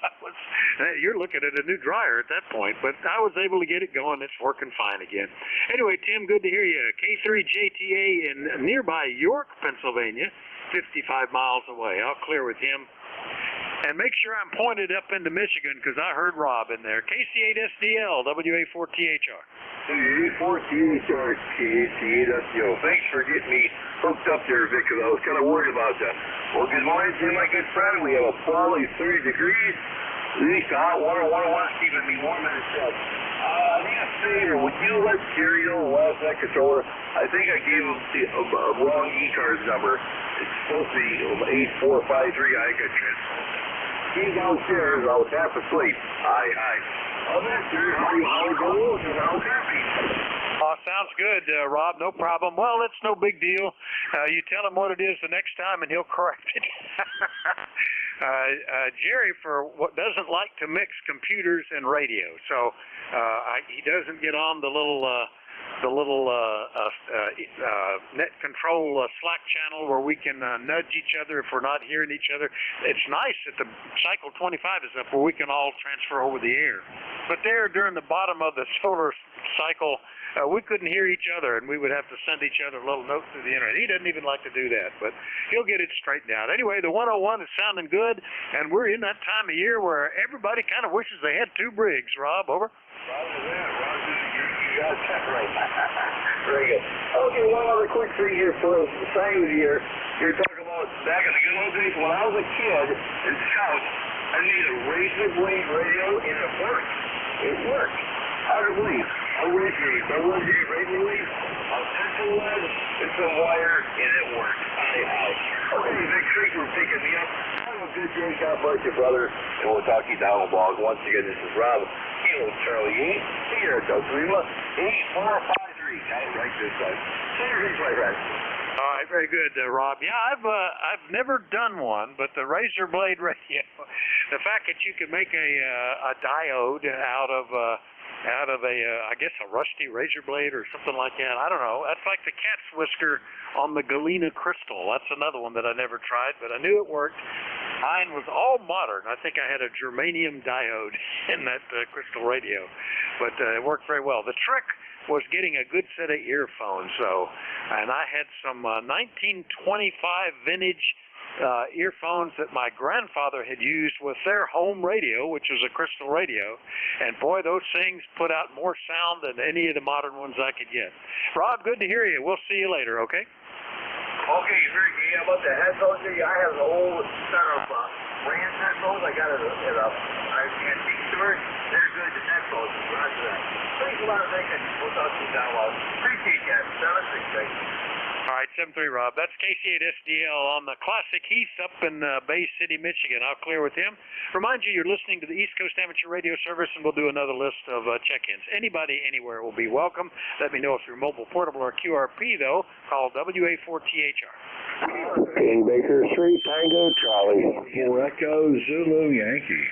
You're looking at a new dryer at that point, but I was able to get it going. It's working fine again. Anyway, Tim, good to hear you. K3JTA in nearby York, Pennsylvania, 55 miles away. I'll clear with him. And make sure I'm pointed up into Michigan because I heard Rob in there. KC8SDL, WA4THR. WA4THR, KC8SDL. Thanks for getting me hooked up there, Vic, because I was kind of worried about that. Well, good morning to my good friend. We have a fully 30 degrees. Least hot water, keeping me warm in the shed. I need a favor. Would you let Jerry know last night controller? I think I gave him the wrong ECARS number. It's supposed to be 8453. I got transferred. He's downstairs. I was half asleep. Hi. Oh, that's sir. How it goes and how happy. Sounds good, Rob. No problem. Well, it's no big deal. You tell him what it is the next time, and he'll correct it. Jerry, for what doesn't like to mix computers and radio, so he doesn't get on the little net control Slack channel where we can nudge each other if we're not hearing each other. It's nice that the cycle 25 is up where we can all transfer over the air. But there, during the bottom of the solar cycle, we couldn't hear each other, and we would have to send each other a little note through the internet. He doesn't even like to do that, but he'll get it straightened out. Anyway, the 101 is sounding good, and we're in that time of year where everybody kind of wishes they had two Briggs. Rob, over. You got that right. Very good. Okay, one other quick thing here for the time of the year. You're talking about back in the good old days when I was a kid in Scouts, I made a razor blade radio, and it worked. It worked. Hard to believe. A razor blade, a pencil lead, and some wire, and it worked. Okay, Vic, thanks for picking me up. Have a good day. God bless you, brother. And we'll talk to you down the blog. Once again, this is Rob. Kilo Charlie 8, here at Delta Lima, 8453. Got it right this time. See you next time, friends. All right, very good, Rob. Yeah, I've never done one, but the razor blade radio, the fact that you can make a diode out of I guess a rusty razor blade or something like that. I don't know. That's like the cat's whisker on the Galena crystal. That's another one that I never tried, but I knew it worked. Mine was all modern. I think I had a germanium diode in that crystal radio, but it worked very well. The trick was getting a good set of earphones, and I had some 1925 vintage earphones that my grandfather had used with their home radio, which was a crystal radio, and boy, those things put out more sound than any of the modern ones I could get. Rob, good to hear you. We'll see you later, okay? Okay, yeah, about the headphones, I have an old set of brand headphones. I got it at a antique store. They're good headphones. Roger that. Thanks a lot, Vic, and we'll talk to you down low. Appreciate that. 7-6. All right, 7-3, Rob. That's KC8SDL on the Classic Heath up in Bay City, Michigan. I'll clear with him. Remind you, you're listening to the East Coast Amateur Radio Service, and we'll do another list of check-ins. Anybody, anywhere will be welcome. Let me know if you're mobile, portable, or QRP, though. Call WA4THR. King Baker Street, Tango Charlie. Echo Zulu Yankee.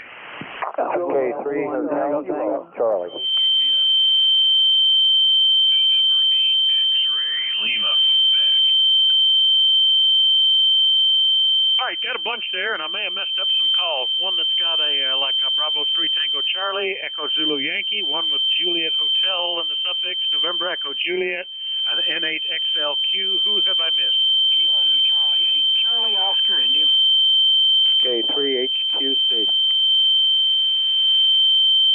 Okay, 3 Tango Charlie. Lima. All right, got a bunch there, and I may have messed up some calls. One that's got like a Bravo 3 Tango Charlie, Echo Zulu Yankee, one with Juliet Hotel in the suffix, November Echo Juliet, an N8XLQ. Who have I missed? Kilo Charlie 8, Charlie Oscar India. Okay, 3 HQC.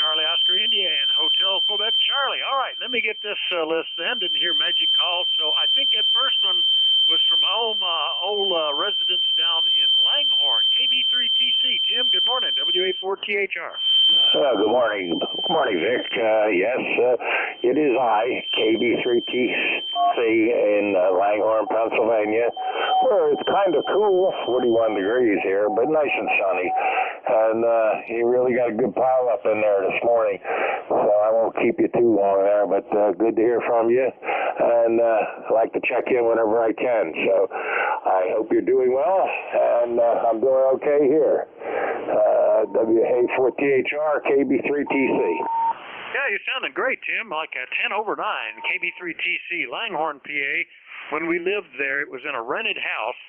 Charlie Oscar India and Hotel Quebec Charlie. All right, let me get this list then. Didn't hear magic calls, so I think that first one was from home, old residents down in Langhorne, KB3TC. Tim, good morning, WA4THR. Good morning. Good morning, Vic. Yes, it is I, KB3TC in Langhorne, Pennsylvania, where it's kind of cool, 41 degrees here, but nice and sunny. And you really got a good pile up in there this morning, so I won't keep you too long there, but good to hear from you. And I like to check in whenever I can. So I hope you're doing well, and I'm doing okay here. WA4THR, KB3TC. Yeah, you're sounding great, Tim, like a 10 over 9, KB3TC, Langhorne, PA. When we lived there, it was in a rented house,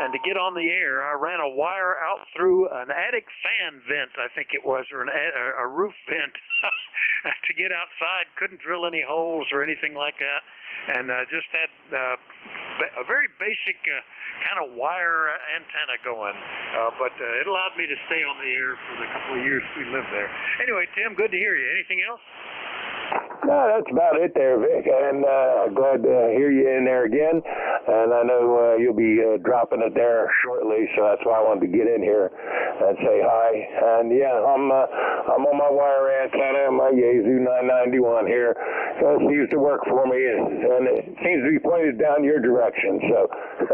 and to get on the air, I ran a wire out through an attic fan vent, I think it was, or a roof vent to get outside. Couldn't drill any holes or anything like that, and just had a very basic kind of wire antenna going, but it allowed me to stay on the air for the couple of years we lived there. Anyway, Tim, good to hear you. Anything else? No, that's about it there, Vic, and glad to hear you in there again, and I know you'll be dropping it there shortly, so that's why I wanted to get in here and say hi. And yeah, I'm on my wire antenna, my Yaesu 991 here. It seems to work for me, and it seems to be pointed down your direction, so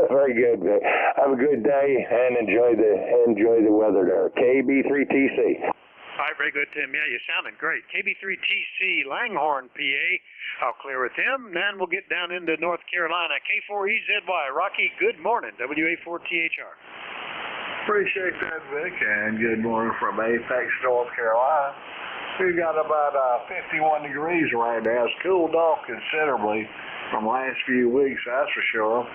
very good, Vic. Have a good day, and enjoy the weather there. KB3TC. All right, very good, Tim. Yeah, you're sounding great. KB3TC, Langhorne, PA. I'll clear with him. Then we'll get down into North Carolina. K4EZY, Rocky, good morning. WA4THR. Appreciate that, Vic, and good morning from Apex, North Carolina. We've got about 51 degrees right now. It's cooled off considerably from the last few weeks, that's for sure.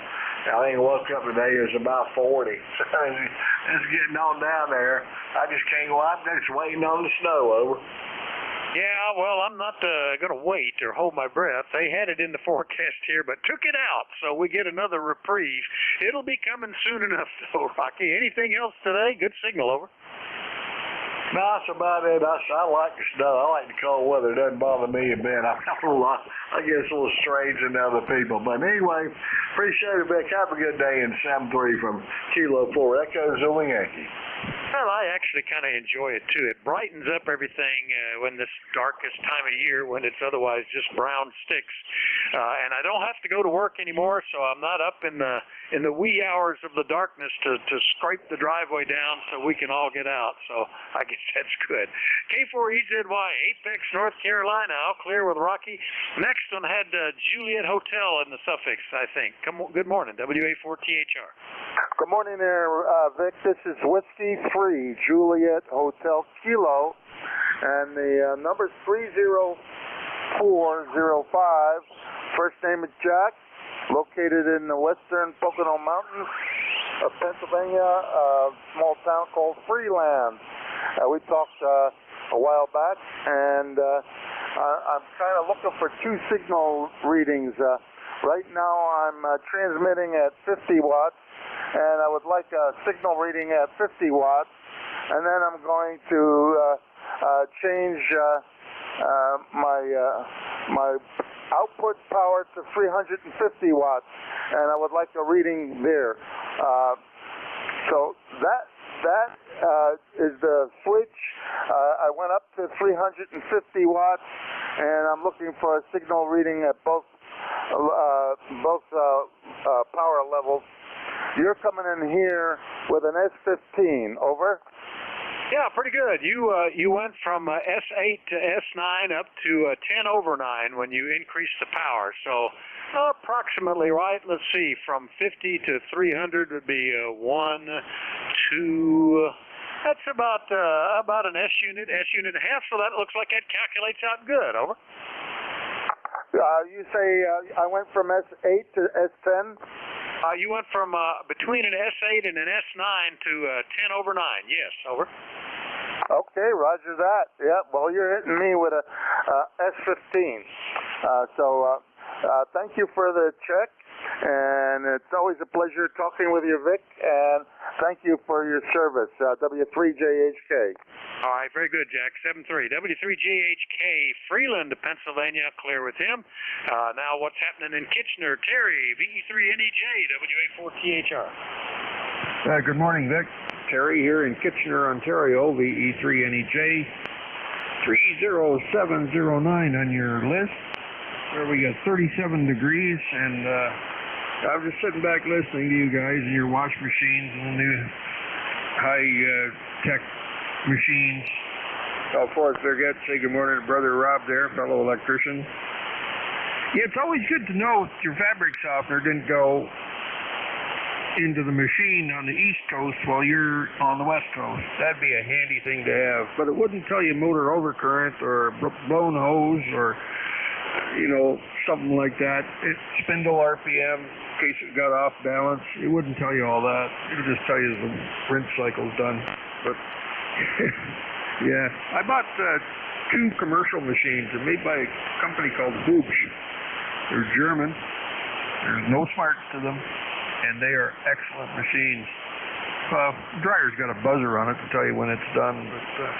I think I woke up today, it was about 40. So it's getting on down there. I just can't go out there, just waiting on the snow, over. Yeah, well, I'm not going to wait or hold my breath. They had it in the forecast here, but took it out, so we get another reprieve. It'll be coming soon enough, though, Rocky. Anything else today? Good signal, over. No, that's about it. I like the snow. I like the cold weather. It doesn't bother me a bit. I guess it's a little strange than other people. But anyway, appreciate it, Vic. Have a good day in 7-3 from Kilo 4 Echo Zulu Yankee. Well, I actually kind of enjoy it, too. It brightens up everything when this darkest time of year, when it's otherwise just brown sticks. And I don't have to go to work anymore, so I'm not up in the wee hours of the darkness to scrape the driveway down so we can all get out. So I guess that's good. K4EZY, Apex, North Carolina. I'll clear with Rocky. Next one had Juliet Hotel in the suffix, I think. Good morning, WA4THR. Good morning there, Vic. This is Whiskey 3, Juliet Hotel Kilo, and the number's 30405. First name is Jack, located in the western Pocono Mountains of Pennsylvania, a small town called Freeland. We talked a while back, and I'm kind of looking for two signal readings. Right now I'm transmitting at 50 watts, and I would like a signal reading at 50 watts, and then I'm going to change my output power to 350 watts, and I would like a reading there. So that is the switch. I went up to 350 watts, and I'm looking for a signal reading at both power levels. You're coming in here with an S15, over? Yeah, pretty good. You went from S8 to S9 up to 10/9 when you increased the power. So approximately, right? Let's see, from 50 to 300 would be 1, 2. That's about an S unit and a half. So that looks like that calculates out good. Over. You say I went from S8 to S10? You went from between an S8 and an S9 to 10/9. Yes, over. Okay, roger that. Yeah, well, you're hitting me with a S15. So thank you for the check, and it's always a pleasure talking with you, Vic, and thank you for your service, W3JHK. All right, very good, Jack. 7-3. W3JHK, Freeland, Pennsylvania. Clear with him. Now what's happening in Kitchener? Terry, VE3NEJ, WA4THR. Good morning, Vic. Terry here in Kitchener, Ontario, VE3NEJ. 30709 on your list, where we got 37 degrees, and I was just sitting back listening to you guys and your wash machines and the new high-tech machines. Before I forget, say good morning to Brother Rob there, fellow electrician. Yeah, it's always good to know your fabric softener didn't go into the machine on the East Coast while you're on the West Coast. That'd be a handy thing to have. But it wouldn't tell you motor overcurrent or blown hose or, something like that. It's spindle RPM, case it got off balance. It wouldn't tell you all that. It'll just tell you the rinse cycle's done. But yeah, I bought 2 commercial machines. They're made by a company called Boobsch. They're German. There's no smarts to them, and they are excellent machines. Dryer's got a buzzer on it to tell you when it's done, but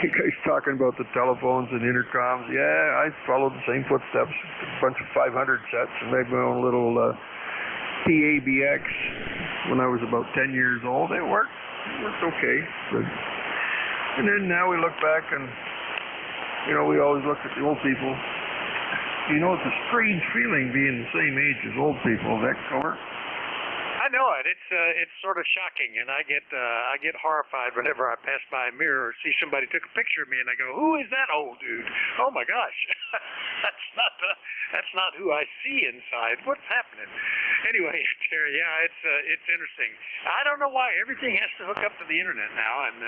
you guys talking about the telephones and intercoms, yeah, I followed the same footsteps, a bunch of 500 sets, and made my own little PABX when I was about 10 years old. It worked okay, but, and then now we look back and, you know, we always look at the old people. You know, it's a strange feeling being the same age as old people, Vic, over. I know it. It's sort of shocking, and I get horrified whenever I pass by a mirror or see somebody took a picture of me, and I go, "Who is that old dude? Oh my gosh, that's not who I see inside. What's happening?" Anyway, Terry, yeah, it's interesting. I don't know why everything has to hook up to the internet now, and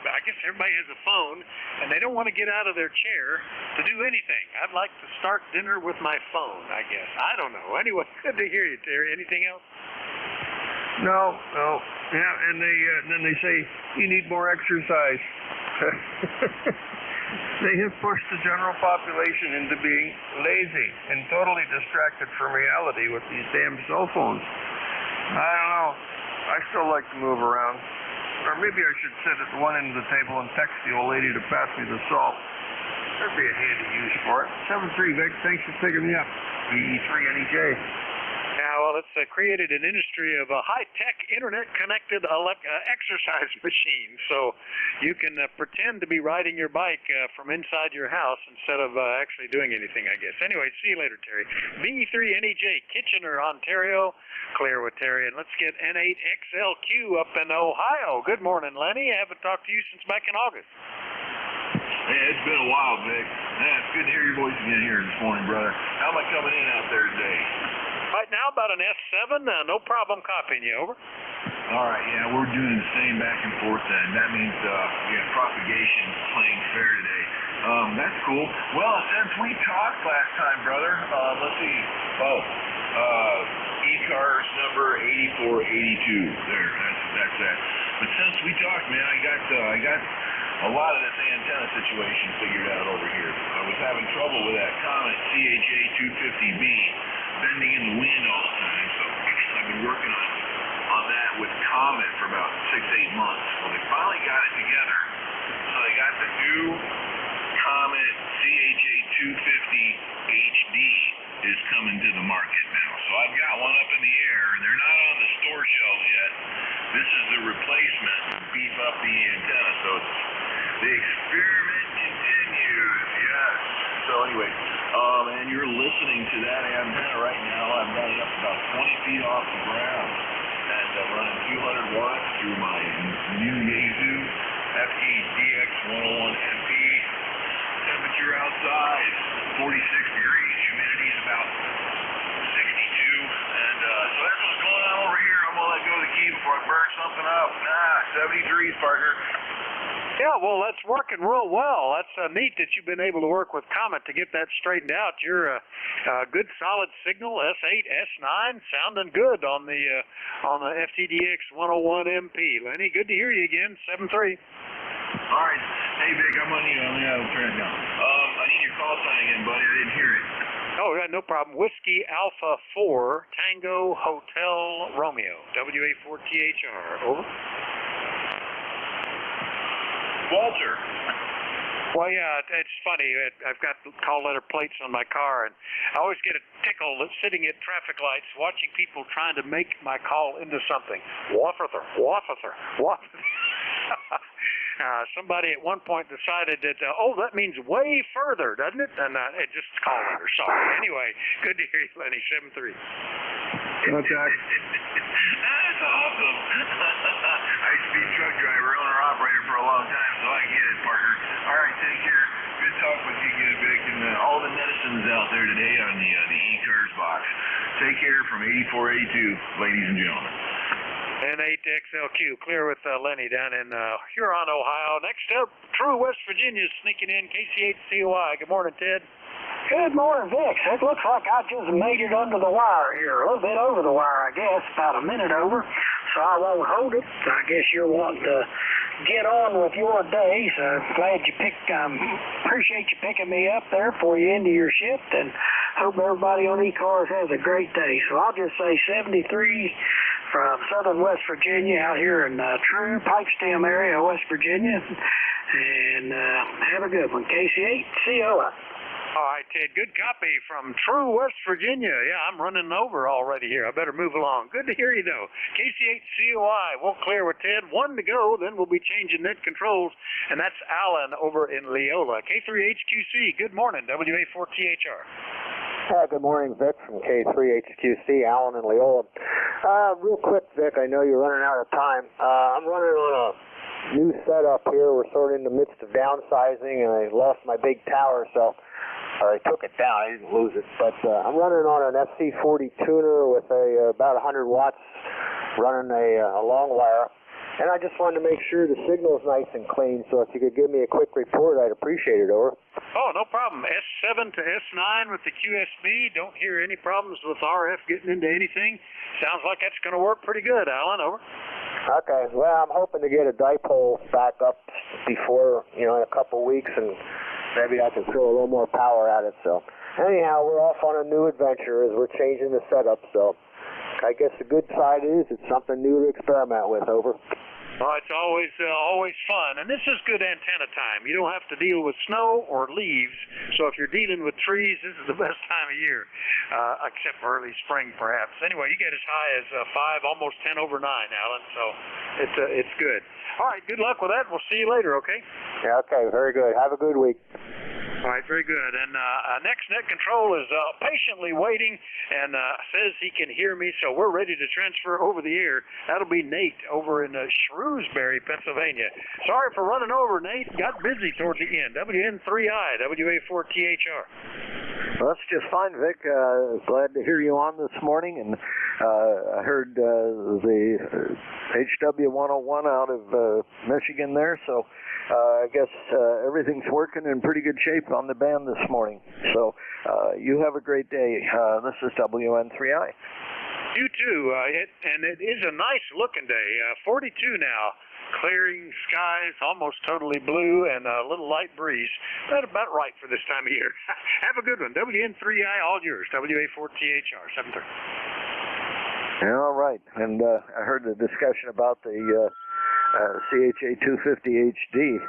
I guess everybody has a phone, and they don't want to get out of their chair to do anything. I'd like to start dinner with my phone, I guess. I don't know. Anyway, good to hear you, Terry. Anything else? No. Yeah, and then they say you need more exercise. They have pushed the general population into being lazy and totally distracted from reality with these damn cell phones. I don't know. I still like to move around. Or maybe I should sit at the one end of the table and text the old lady to pass me the salt. That'd be a handy use for it. 7-3, Vic. Thanks for picking me up. VE3NEJ. Well, it's created an industry of high-tech, internet-connected exercise machines. So you can pretend to be riding your bike from inside your house instead of actually doing anything, I guess. Anyway, see you later, Terry. VE3NEJ, Kitchener, Ontario. Clear with Terry. And let's get N8XLQ up in Ohio. Good morning, Lenny. I haven't talked to you since back in August. Yeah, it's been a while, Vic. Yeah, it's good to hear your voice again here this morning, brother. How am I coming in out there today? Right now, about an S7, no problem copying you, over. All right, yeah, we're doing the same back and forth then. That means, propagation playing fair today. That's cool. Well, since we talked last time, brother, let's see. ECARS number 8482. There, that's that. But since we talked, man, I got a lot of this antenna situation figured out over here. I was having trouble with that Comet CHA 250B. Bending in the wind all the time, so I've been working on that with Comet for about 6-8 months. Well, they finally got it together, so they got the new Comet CHA 250 HD is coming to the market now. So I've got one up in the air, and they're not on the store shelves yet. This is the replacement to beef up the antenna, so the experiment continues, yes. So anyway, and you're listening to that antenna right now. I've got it up about 20 feet off the ground, and I'm running 200 watts through my new Yaesu FTDX101MP. Temperature outside, 46 degrees. Humidity is about 62, and so that's what's going on over here. I'm gonna let go of the key before I burn something up. 73s, partner. Yeah, well, that's working real well. That's neat that you've been able to work with Comet to get that straightened out. You're a good, solid signal, S8, S9, sounding good on the FTDX 101MP. Lenny, good to hear you again. 7-3. All right. Hey, Vic, I'm on you. I'll turn it down. I need your call sign again, buddy. I didn't hear it. Oh, yeah, no problem. Whiskey Alpha 4, Tango Hotel Romeo, WA4THR. Over. Walter. Well, yeah, it's funny. I've got call letter plates on my car, and I always get a tickle sitting at traffic lights watching people trying to make my call into something. Wafferther. Somebody at one point decided that, that means way further, doesn't it? And it just call letter. Sorry. Anyway, good to hear you, Lenny. 7-3. Contact. That's awesome. High-speed truck driver, owner-operator for a long time, so I get it, partner. All right, take care. Good talk with you again, Vic, and all the netizens out there today on the ECARS box. Take care from 8482, ladies and gentlemen. N8XLQ, clear with Lenny down in Huron, Ohio. Next up, True West Virginia sneaking in, KC8COI. Good morning, Ted. Good morning, Vic. It looks like I just made it under the wire here. A little bit over the wire, I guess. About a minute over. So I won't hold it. I guess you're wanting to get on with your day. So glad you appreciate you picking me up there before you end your shift. And hope everybody on ECARS has a great day. So I'll just say 73 from southern West Virginia out here in True Pipestem area, West Virginia. And have a good one. KC8, COI. All right, Ted, good copy from True, West Virginia. Yeah, I'm running over already here. I better move along. Good to hear you, though. KC8COI, we'll clear with Ted. 1 to go, then we'll be changing net controls, and that's Alan over in Leola. K3HQC, good morning, WA4THR. Good morning, Vic, from K3HQC, Alan in Leola. Real quick, Vic, I know you're running out of time. I'm running on a new setup here. We're sort of in the midst of downsizing, and I lost my big tower, so I took it down. I didn't lose it, but I'm running on an FC40 tuner with about 100 watts, running a long wire, and I just wanted to make sure the signal's nice and clean. So if you could give me a quick report, I'd appreciate it. Over. Oh, no problem. S7 to S9 with the QSB. Don't hear any problems with RF getting into anything. Sounds like that's going to work pretty good, Alan. Over. Okay. Well, I'm hoping to get a dipole back up before, in a couple weeks, and maybe I can throw a little more power at it. So anyhow, we're off on a new adventure as we're changing the setup. So I guess the good side is it's something new to experiment with. Over. Well, it's always fun, and this is good antenna time. You don't have to deal with snow or leaves, so if you're dealing with trees, this is the best time of year, except for early spring, perhaps. Anyway, you get as high as 5, almost 10 over 9, Alan, so it's good. All right, good luck with that. We'll see you later, okay? Yeah, okay, very good. Have a good week. All right, very good. And next net control is patiently waiting and says he can hear me, so we're ready to transfer over the air. That'll be Nate over in Shrewsbury, Pennsylvania. Sorry for running over, Nate. Got busy towards the end. WN3I, WA4THR. Well, that's just fine, Vic. Glad to hear you on this morning. And I heard the HW101 out of Michigan there, so I guess everything's working in pretty good shape on the band this morning. So you have a great day. This is WN3I. You too. And it is a nice looking day. 42 now. Clearing skies, almost totally blue, and a little light breeze. That's about right for this time of year. Have a good one. WN3I, all yours. WA4THR, 730. All right. And I heard the discussion about the CHA 250 HD.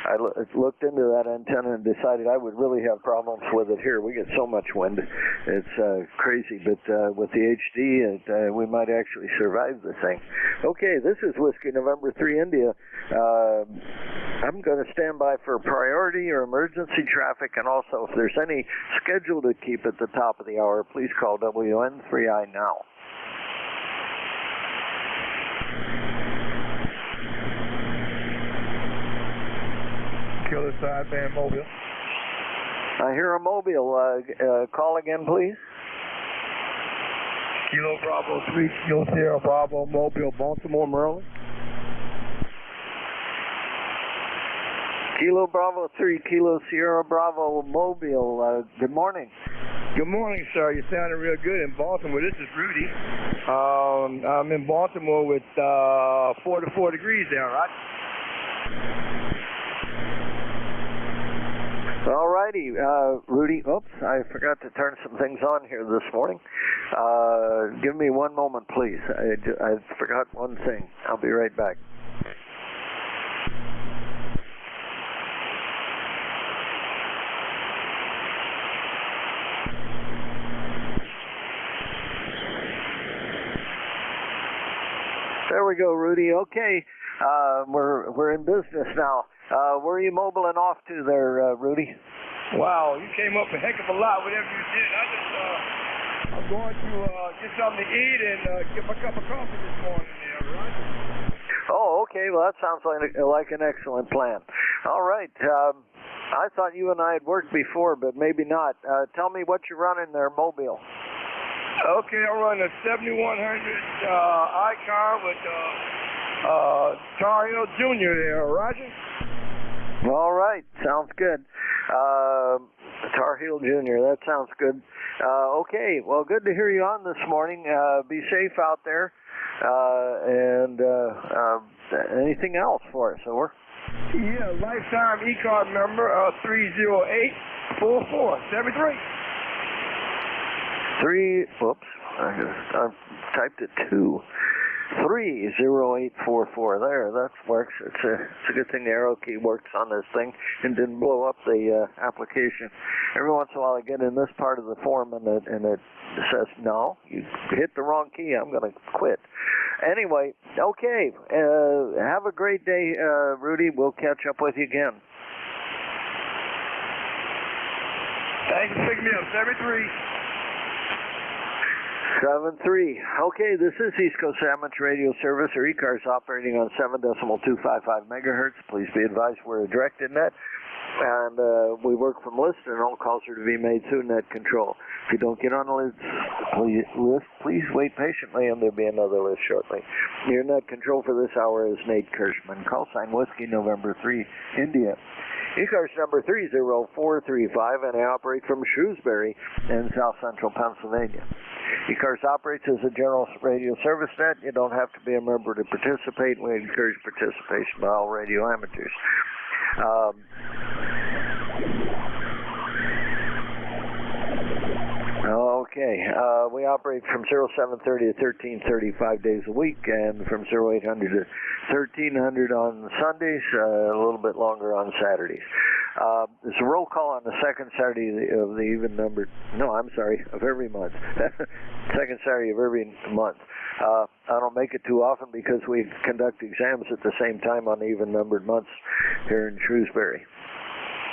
I looked into that antenna and decided I would really have problems with it here. We get so much wind. It's crazy, but with the HD, we might actually survive the thing. Okay, this is Whiskey November 3 India. I'm going to stand by for priority or emergency traffic, and also if there's any schedule to keep at the top of the hour, please call WN3I now. Killer sideband mobile. I hear a mobile. Call again, please. Kilo Bravo 3, Kilo Sierra Bravo, Mobile, Baltimore, Maryland. Kilo Bravo 3, Kilo Sierra Bravo, Mobile. Good morning. Good morning, sir. You're sounding real good in Baltimore. This is Rudy. I'm in Baltimore with 44 degrees there, right? All righty, Rudy. Oops, I forgot to turn some things on here this morning. Give me one moment, please. I forgot one thing. I'll be right back. There we go, Rudy. Okay, we're in business now. Where are you mobiling off to there, Rudy? Wow, you came up a heck of a lot, whatever you did. I'm going to get something to eat and get my cup of coffee this morning there, right? Oh, okay. Well, that sounds like an excellent plan. All right. I thought you and I had worked before, but maybe not. Tell me what you're running there, Mobile. Okay, I run a 7100 ECARS with Tario Jr. there, Roger? All right, sounds good. Tar Heel Jr., that sounds good. Okay, well, good to hear you on this morning. Be safe out there. And anything else for us, over? Yeah, lifetime ECARS number 308-4473. Whoops, I typed it 2. 30844. There, that works. It's a good thing the arrow key works on this thing and didn't blow up the application. Every once in a while I get in this part of the form and it says, no, you hit the wrong key, I'm going to quit. Anyway, okay, have a great day, Rudy. We'll catch up with you again. Thanks for picking me up, 73. 7-3. Okay, this is East Coast Amateur Radio Service, or ECARS, operating on 7.255 megahertz. Please be advised we're a direct net, and we work from list, and all calls are to be made through net control. If you don't get on the list, please wait patiently, and there'll be another list shortly. Your net control for this hour is Nate Kirschman. Call sign Whiskey November 3, India. ECARS number 30435, and I operate from Shrewsbury in south central Pennsylvania. ECARS operates as a general radio service net. You don't have to be a member to participate. We encourage participation by all radio amateurs. Okay, we operate from 0730 to 1330 5 days a week, and from 0800 to 1300 on Sundays, a little bit longer on Saturdays. There's a roll call on the second Saturday of the even numbered, of every month. Second Saturday of every month. I don't make it too often because we conduct exams at the same time on even numbered months here in Shrewsbury.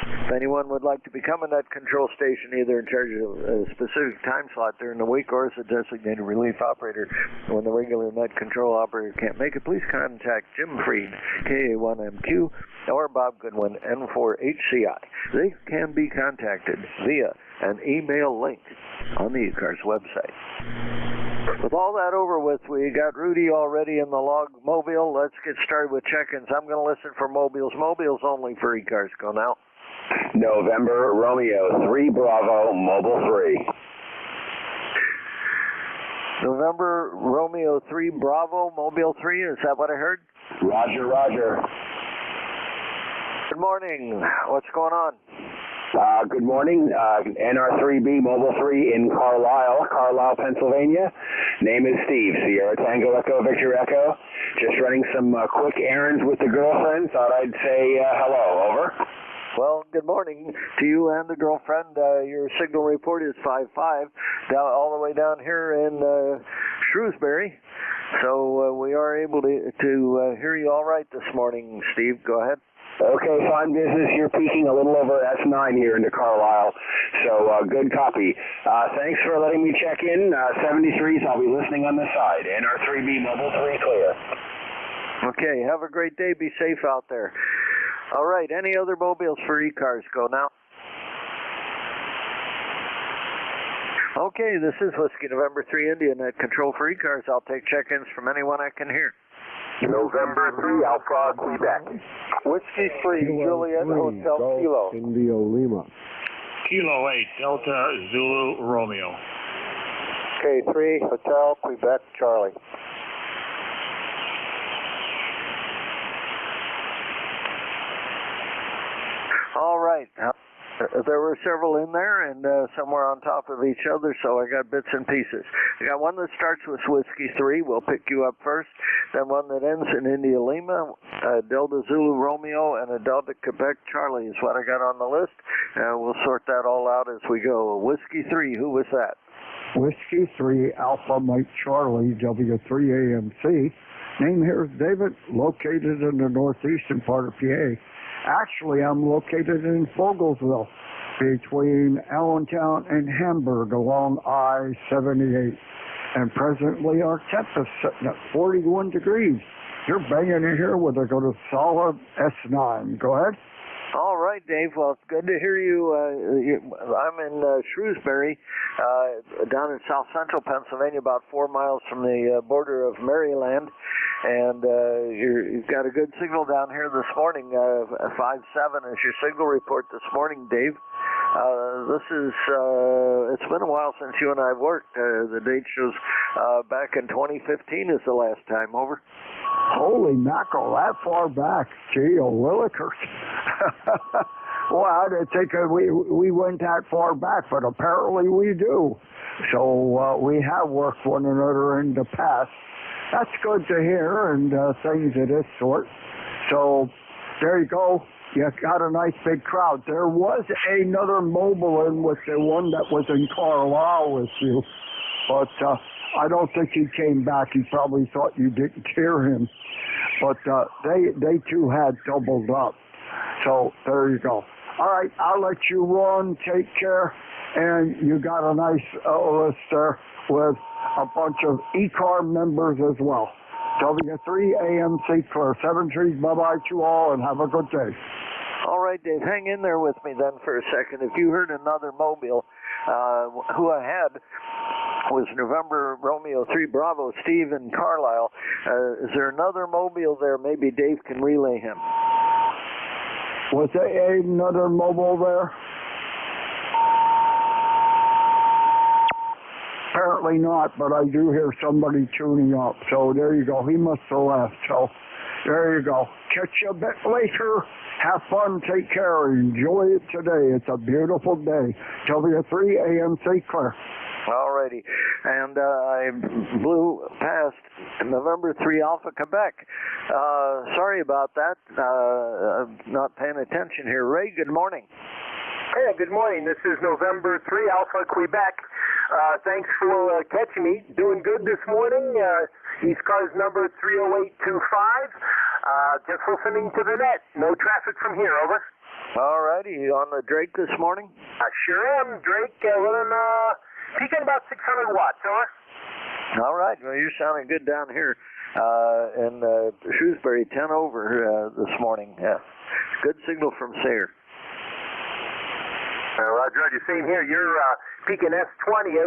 If anyone would like to become a net control station, either in charge of a specific time slot during the week or as a designated relief operator when the regular net control operator can't make it, please contact Jim Freed, KA1MQ, or Bob Goodwin, N4HCI. They can be contacted via an email link on the ECARS website. With all that over with, we got Rudy already in the log mobile. Let's get started with check-ins. I'm going to listen for mobiles. Mobiles only for ECARS. Go now. November Romeo 3 Bravo Mobile 3. November Romeo 3 Bravo Mobile 3. Is that what I heard? Roger, roger. Good morning. What's going on? Good morning. NR3B Mobile 3 in Carlisle, Pennsylvania. Name is Steve, Sierra Tango Echo Victor Echo. Just running some quick errands with the girlfriend. Thought I'd say hello. Over. Well, good morning to you and the girlfriend. Your signal report is 5.5, all the way down here in Shrewsbury. So we are able to hear you all right this morning, Steve. Go ahead. Okay, fine business. You're peaking a little over S9 here into Carlisle, so good copy. Thanks for letting me check in. 73s, I'll be listening on the side. NR3B Mobile 3 clear. Okay, have a great day. Be safe out there. All right, any other mobiles for ECARS? Go now. Okay, this is Whiskey November 3 India Net Control for ECARS. I'll take check-ins from anyone I can hear. November 3 Alpha, Quebec. Whiskey 3, Juliet, Hotel Kilo. Indio Lima. Kilo 8, Delta Zulu Romeo. K3, Hotel, Quebec, Charlie. All right. There were several in there, and some were on top of each other, so I got bits and pieces. I got one that starts with Whiskey 3. We'll pick you up first. Then one that ends in India Lima, Delta Zulu Romeo, and a Delta Quebec Charlie is what I got on the list. We'll sort that all out as we go. Whiskey 3, who was that? Whiskey 3 Alpha Mike Charlie, W3AMC. Name here is David, located in the northeastern part of PA. Actually, I'm located in Fogelsville, between Allentown and Hamburg, along I-78. And presently, our temp is sitting at 41 degrees. You're banging in here with a solid S9. Go ahead. All right, Dave. Well, it's good to hear you. I'm in Shrewsbury, down in south central Pennsylvania, about 4 miles from the border of Maryland. And you've got a good signal down here this morning. 5.7 is your signal report this morning, Dave. This is, it's been a while since you and I worked. The date shows back in 2015 is the last time. Over. Holy mackerel, that far back. Gee, oh, willikers. Well, I didn't think we went that far back, but apparently we do. So we have worked one another in the past. That's good to hear, and things of this sort. So there you go. You got a nice big crowd. There was another mobile in with the one that was in Carlisle with you, but I don't think he came back. He probably thought you didn't hear him. But they too had doubled up. So there you go. All right, I'll let you run. Take care. And you got a nice list there with a bunch of ECARS members as well. W3AMC Clear. 7-3, bye-bye to you all, and have a good day. All right, Dave, hang in there with me then for a second. If you heard another mobile, who I had was November Romeo 3 Bravo, Steve in Carlisle. Is there another mobile there? Maybe Dave can relay him. Was there another mobile there? Apparently not, but I do hear somebody tuning up. So there you go. He must have left. So there you go. Catch you a bit later. Have fun. Take care. Enjoy it today. It's a beautiful day. W3AMC Clear. All righty. And I blew past November 3 Alpha Quebec. Sorry about that. I'm not paying attention here. Ray, good morning. Hey, good morning. This is November 3 Alpha Quebec. Thanks for catching me. Doing good this morning. ECARS number 30825. Just listening to the net. No traffic from here, over. All righty. You on the Drake this morning? I sure am. Drake, running, peaking about 600 watts, over. All right. Well, you're sounding good down here in Shrewsbury, 10 over this morning. Yeah. Good signal from Sayre. Roger, same here. You're peaking S20, 20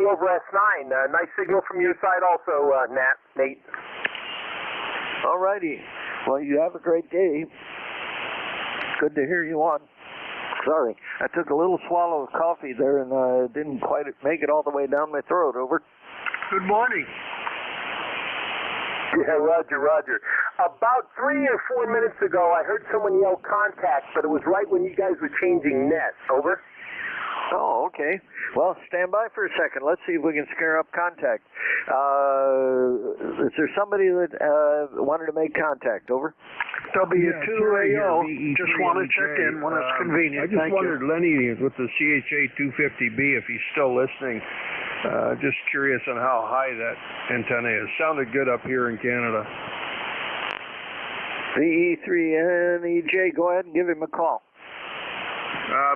over S9. Nice signal from your side also, Nate. All righty. Well, you have a great day. Good to hear you on. Sorry, I took a little swallow of coffee there and didn't quite make it all the way down my throat. Over. Good morning. Yeah, Roger. About 3 or 4 minutes ago, I heard someone yell contact, but it was right when you guys were changing nets. Over. Oh, okay. Well, stand by for a second. Let's see if we can scare up contact. Is there somebody that wanted to make contact? Over. W2AO. Just want to check in when it's convenient. I just wondered, Lenny, with the CHA 250B, if he's still listening. Just curious on how high that antenna is. Sounded good up here in Canada. VE3NEJ, go ahead and give him a call.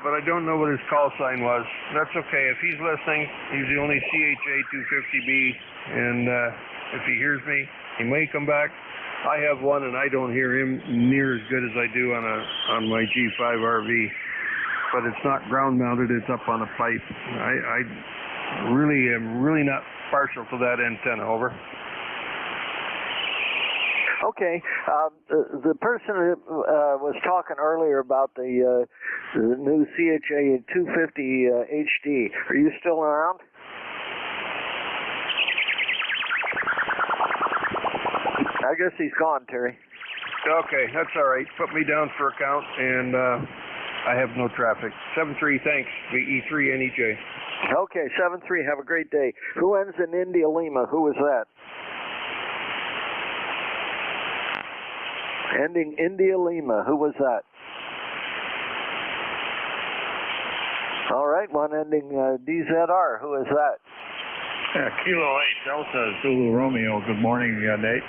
But I don't know what his call sign was. That's okay. If he's listening, he's the only CHA 250B, and if he hears me, he may come back. I have one, and I don't hear him near as good as I do on my G5 RV. But it's not ground mounted; it's up on a pipe. I really am not partial to that antenna. Over. Okay. The person that was talking earlier about the new CHA 250 HD, are you still around? I guess he's gone, Terry. Okay, that's all right. Put me down for account, and I have no traffic. 7-3, thanks. VE3NEJ. Okay, 7-3. Have a great day. Who ends in India Lima? Who is that? Ending India Lima. Who was that? All right, one ending DZR. Who is that? Kilo 8 Delta Zulu Romeo. Good morning, Nate.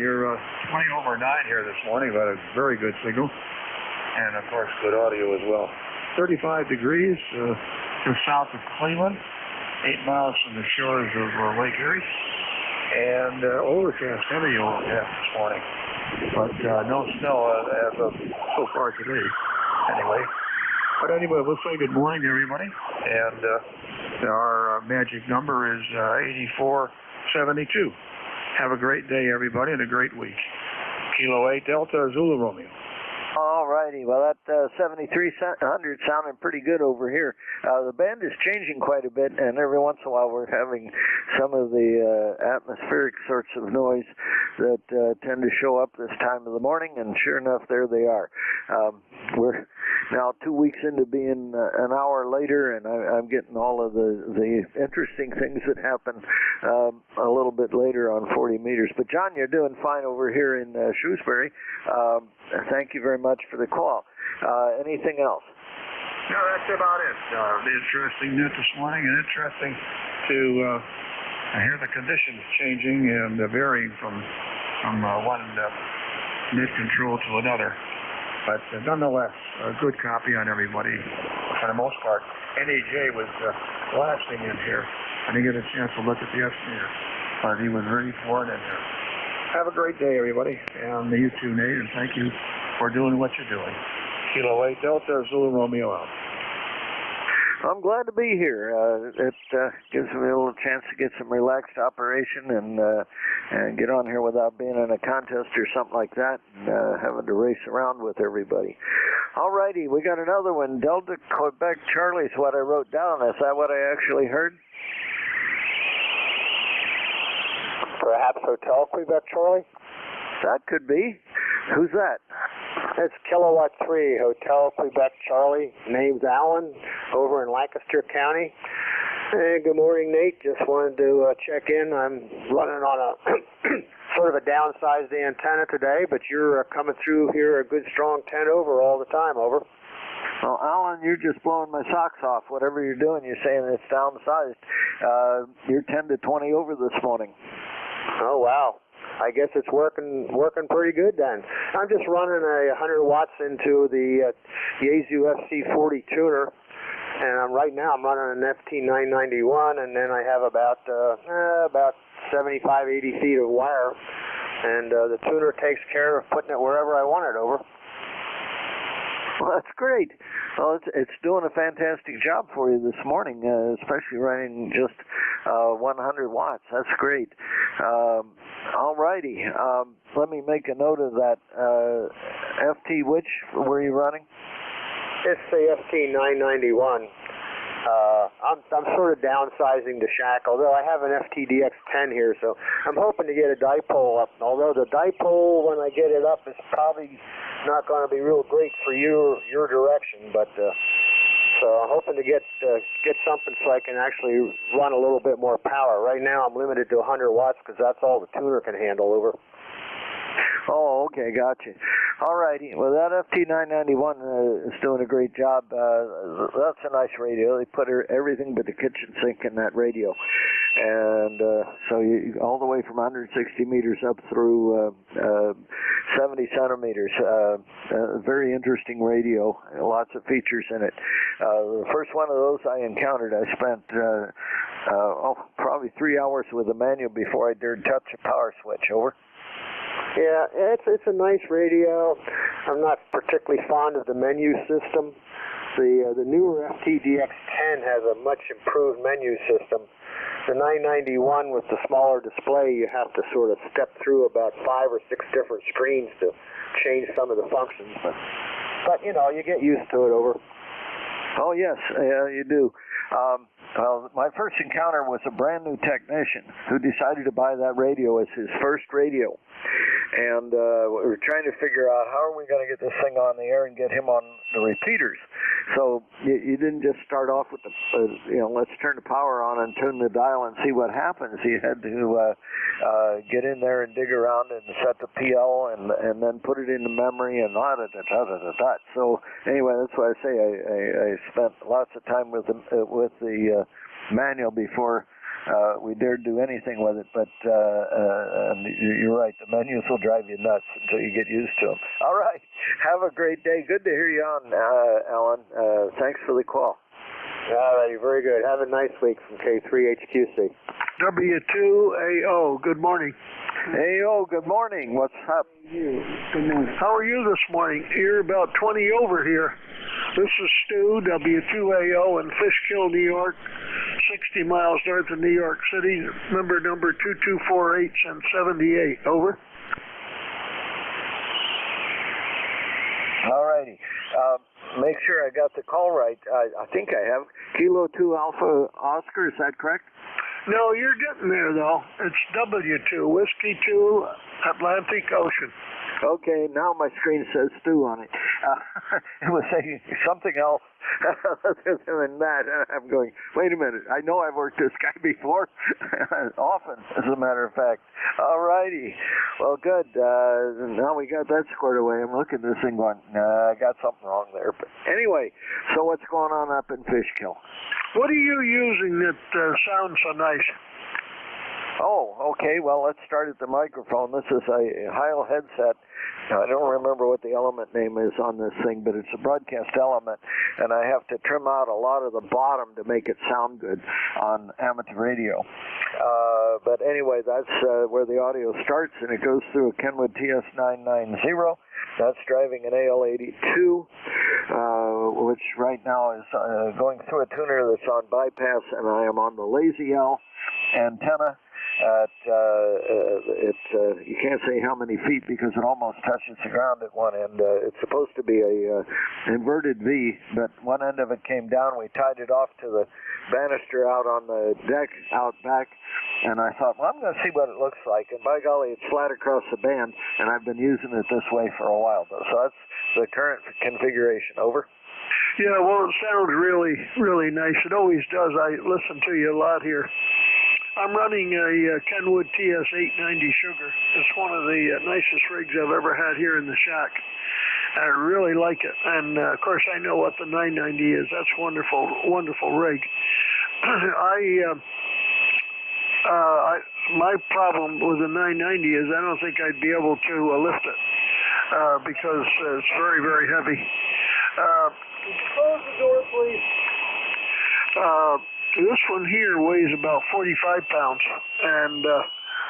You're 20 over 9 here this morning. Got a very good signal. And, of course, good audio as well. 35 degrees just south of Cleveland. 8 miles from the shores of Lake Erie. And overcast, heavy overcast this morning. But no snow as of so far today, anyway. But anyway, we'll say good morning to everybody. And our magic number is 8472. Have a great day, everybody, and a great week. Kilo 8 Delta Zulu Romeo. All righty. Well, that 7300 sounded pretty good over here. The band is changing quite a bit, and every once in a while we're having some of the atmospheric sorts of noise that tend to show up this time of the morning, and sure enough, there they are. We're now 2 weeks into being an hour later, and I'm getting all of the interesting things that happen a little bit later on 40 meters. But, John, you're doing fine over here in Shrewsbury. Thank you very much for the call. Anything else? No, that's about it. Interesting news this morning, and interesting to hear the conditions changing and varying from one net control to another. But nonetheless, a good copy on everybody for the most part. NJ was blasting in here. I didn't get a chance to look at the estimator, but he was ready for it in here. Have a great day, everybody, and you too, Nate, and thank you for doing what you're doing. Kilo 8 Delta, Zulu Romeo out. I'm glad to be here. It gives me a little chance to get some relaxed operation and get on here without being in a contest or something like that and having to race around with everybody. All righty, we got another one. Delta Quebec Charlie is what I wrote down. Is that what I actually heard? Perhaps Hotel Quebec Charlie? That could be. Who's that? It's Kilowatt 3, Hotel Quebec Charlie. Name's Alan, over in Lancaster County. Hey, good morning, Nate. Just wanted to check in. I'm running on a sort of a downsized antenna today, but you're coming through here a good strong 10 over all the time, over. Well, Alan, you're just blowing my socks off. Whatever you're doing, you're saying it's downsized. You're 10 to 20 over this morning. Oh, wow. I guess it's working pretty good then. I'm just running a 100 watts into the Yaesu FC40 tuner, and right now I'm running an FT991, and then I have about 75, 80 feet of wire, and the tuner takes care of putting it wherever I want it, over. Well, that's great. Well, it's doing a fantastic job for you this morning, especially running just 100 watts. That's great. All righty. Let me make a note of that. FT, which were you running? It's the FT991. I'm sort of downsizing the shack, although I have an FTDX10 here, so I'm hoping to get a dipole up. Although the dipole, when I get it up, is probably not going to be real great for your direction, but so I'm hoping to get something so I can actually run a little bit more power. Right now I'm limited to 100 watts because that's all the tuner can handle, over. Oh, okay, gotcha. All righty. Well, that FT991 is doing a great job. That's a nice radio. They put everything but the kitchen sink in that radio. And so you all the way from 160 meters up through 70 centimeters. Very interesting radio. Lots of features in it. The first one of those I encountered, I spent probably 3 hours with the manual before I dared touch a power switch, over. Yeah, it's a nice radio. I'm not particularly fond of the menu system. The newer FTDX10 has a much improved menu system. The 991 with the smaller display, you have to sort of step through about 5 or 6 different screens to change some of the functions. But you know, you get used to it, over. Oh yes, you do. Well, my first encounter was a brand new technician who decided to buy that radio as his first radio. And we were trying to figure out how are we going to get this thing on the air and get him on the repeaters. So you didn't just start off with let's turn the power on and tune the dial and see what happens. You had to get in there and dig around and set the PL and then put it into memory and da-da-da-da-da-da. So anyway, that's why I say I spent lots of time with the manual before we dared do anything with it, but you're right, the menus will drive you nuts until you get used to them. All right, have a great day. Good to hear you on, Alan. Thanks for the call. All righty, very good. Have a nice week from K3HQC. W2AO, good morning. AO, good morning. What's up? Good morning. How are you this morning? You're about 20 over here. This is Stu, W2AO in Fishkill, New York, 60 miles north of New York City, number 2248 and 78. Over. All righty. Make sure I got the call right. I think I have. Kilo 2 Alpha Oscar, is that correct? No, you're getting there, though. It's W2, Whiskey 2, Atlantic Ocean. Okay, now my screen says Stu on it. It was saying something else other than that. I'm going, wait a minute, I know I've worked this guy before. Often, as a matter of fact. All righty. Well, good. Now we got that squared away. I'm looking at this thing going, nah, I got something wrong there. But anyway, so what's going on up in Fishkill? What are you using that sounds so nice? Oh, okay. Well, let's start at the microphone. This is a Heil headset. Now, I don't remember what the element name is on this thing, but it's a broadcast element, and I have to trim out a lot of the bottom to make it sound good on amateur radio. But anyway, that's where the audio starts, and it goes through a Kenwood TS990. That's driving an AL82, which right now is going through a tuner that's on bypass, and I am on the Lazy L antenna. You can't say how many feet because it almost touches the ground at one end. It's supposed to be a inverted V, but one end of it came down. We tied it off to the banister out on the deck out back, and I thought, well, I'm going to see what it looks like. And by golly, it's flat across the band, and I've been using it this way for a while, though. So that's the current configuration. Over. Yeah, well, it sounds really, really nice. It always does. I listen to you a lot here. I'm running a Kenwood TS890 Sugar. It's one of the nicest rigs I've ever had here in the shack. I really like it. And, of course, I know what the 990 is. That's wonderful, wonderful rig. My problem with the 990 is I don't think I'd be able to lift it because it's very, very heavy. Close the door, please. This one here weighs about 45 pounds, and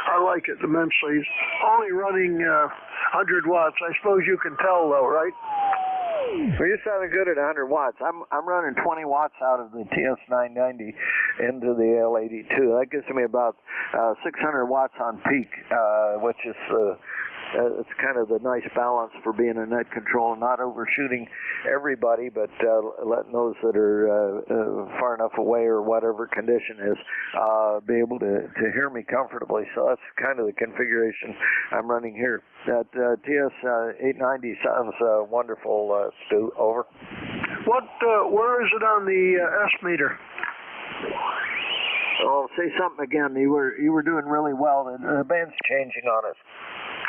I like it immensely. It's only running 100 watts. I suppose you can tell, though, right? Well, you're sounding good at 100 watts. I'm running 20 watts out of the TS990 into the L82. That gives me about 600 watts on peak, which is it's kind of the nice balance for being a net control, not overshooting everybody, but letting those that are far enough away or whatever condition is be able to hear me comfortably. So that's kind of the configuration I'm running here. That TS890 sounds wonderful, Stu. Over. Where is it on the S meter? Oh, say something again. You were doing really well. The band's changing on us.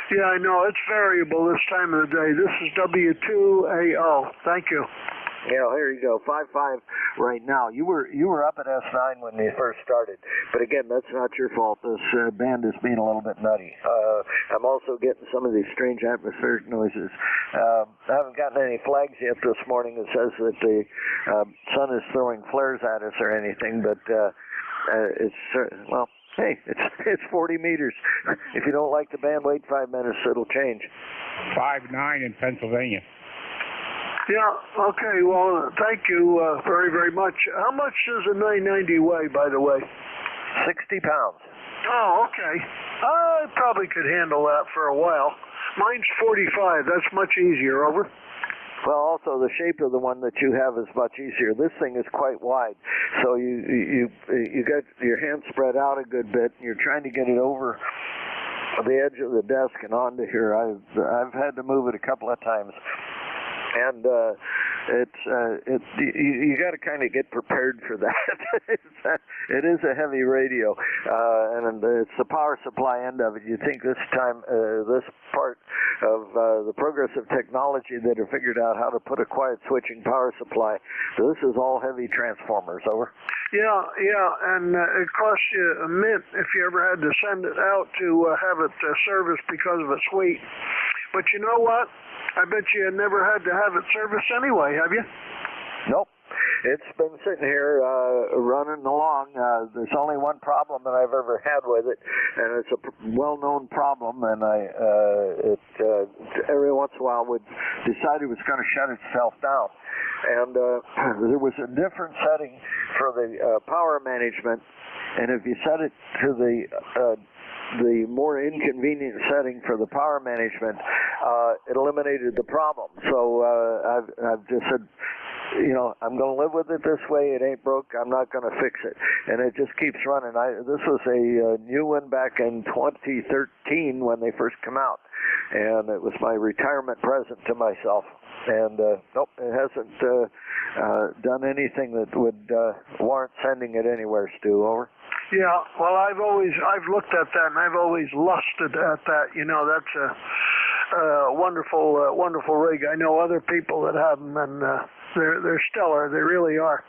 Yeah, I know. It's variable this time of the day. This is W2AO. Thank you. Yeah, here you go. 5.5 right now. You were up at S9 when you first started, but again, that's not your fault. This band is being a little bit nutty. I'm also getting some of these strange atmospheric noises. I haven't gotten any flags yet this morning that says that the sun is throwing flares at us or anything, but it's well. Hey, it's 40 meters. If you don't like the band, wait 5 minutes. It'll change. 5.9 in Pennsylvania. Yeah, okay. Well, thank you very, very much. How much does a 990 weigh, by the way? 60 pounds. Oh, okay. I probably could handle that for a while. Mine's 45. That's much easier. Over. Well, also the shape of the one that you have is much easier. This thing is quite wide, so you got your hand spread out a good bit, and you're trying to get it over the edge of the desk and onto here. I've had to move it a couple of times, and you got to kind of get prepared for that. It is a heavy radio, and it's the power supply end of it. You think this time, this part of the progress of technology that have figured out how to put a quiet switching power supply. So this is all heavy transformers. Over. Yeah, and it costs you a mint if you ever had to send it out to have it serviced because of its weight. But you know what? I bet you never had to have it serviced anyway, have you? Nope. It's been sitting here running along. There's only one problem that I've ever had with it, and it's a well-known problem, and every once in a while would decide it was going to shut itself down. And there was a different setting for the power management, and if you set it to the the more inconvenient setting for the power management, it eliminated the problem. So I've just said, you know, I'm going to live with it this way. It ain't broke. I'm not going to fix it. And it just keeps running. This was a new one back in 2013 when they first come out. And it was my retirement present to myself. And nope, it hasn't done anything that would warrant sending it anywhere, Stu. Over. Yeah, well, I've looked at that, and I've always lusted at that. You know, that's a wonderful rig. I know other people that have them, and they're stellar. They really are.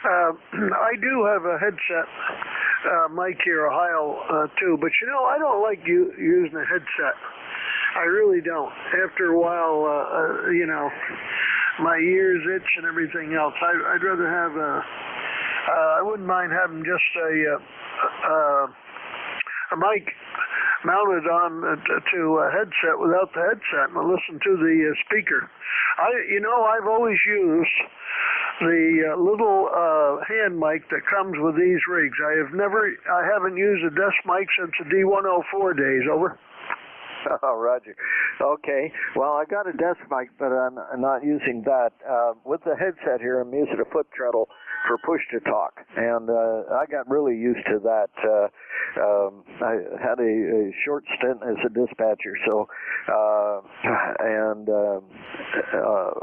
I do have a headset mic here, Ohio, too, but you know, I don't like using a headset. I really don't. After a while, you know, my ears itch and everything else. I'd rather have I wouldn't mind having just a mic mounted on to a headset without the headset and listen to the speaker. I've always used the little hand mic that comes with these rigs. I haven't used a desk mic since the D104 days. Over. Oh, Roger. Okay. Well, I got a desk mic, but I'm not using that. With the headset here, I'm using a foot treadle for push-to-talk, and I got really used to that. I had a short stint as a dispatcher, so and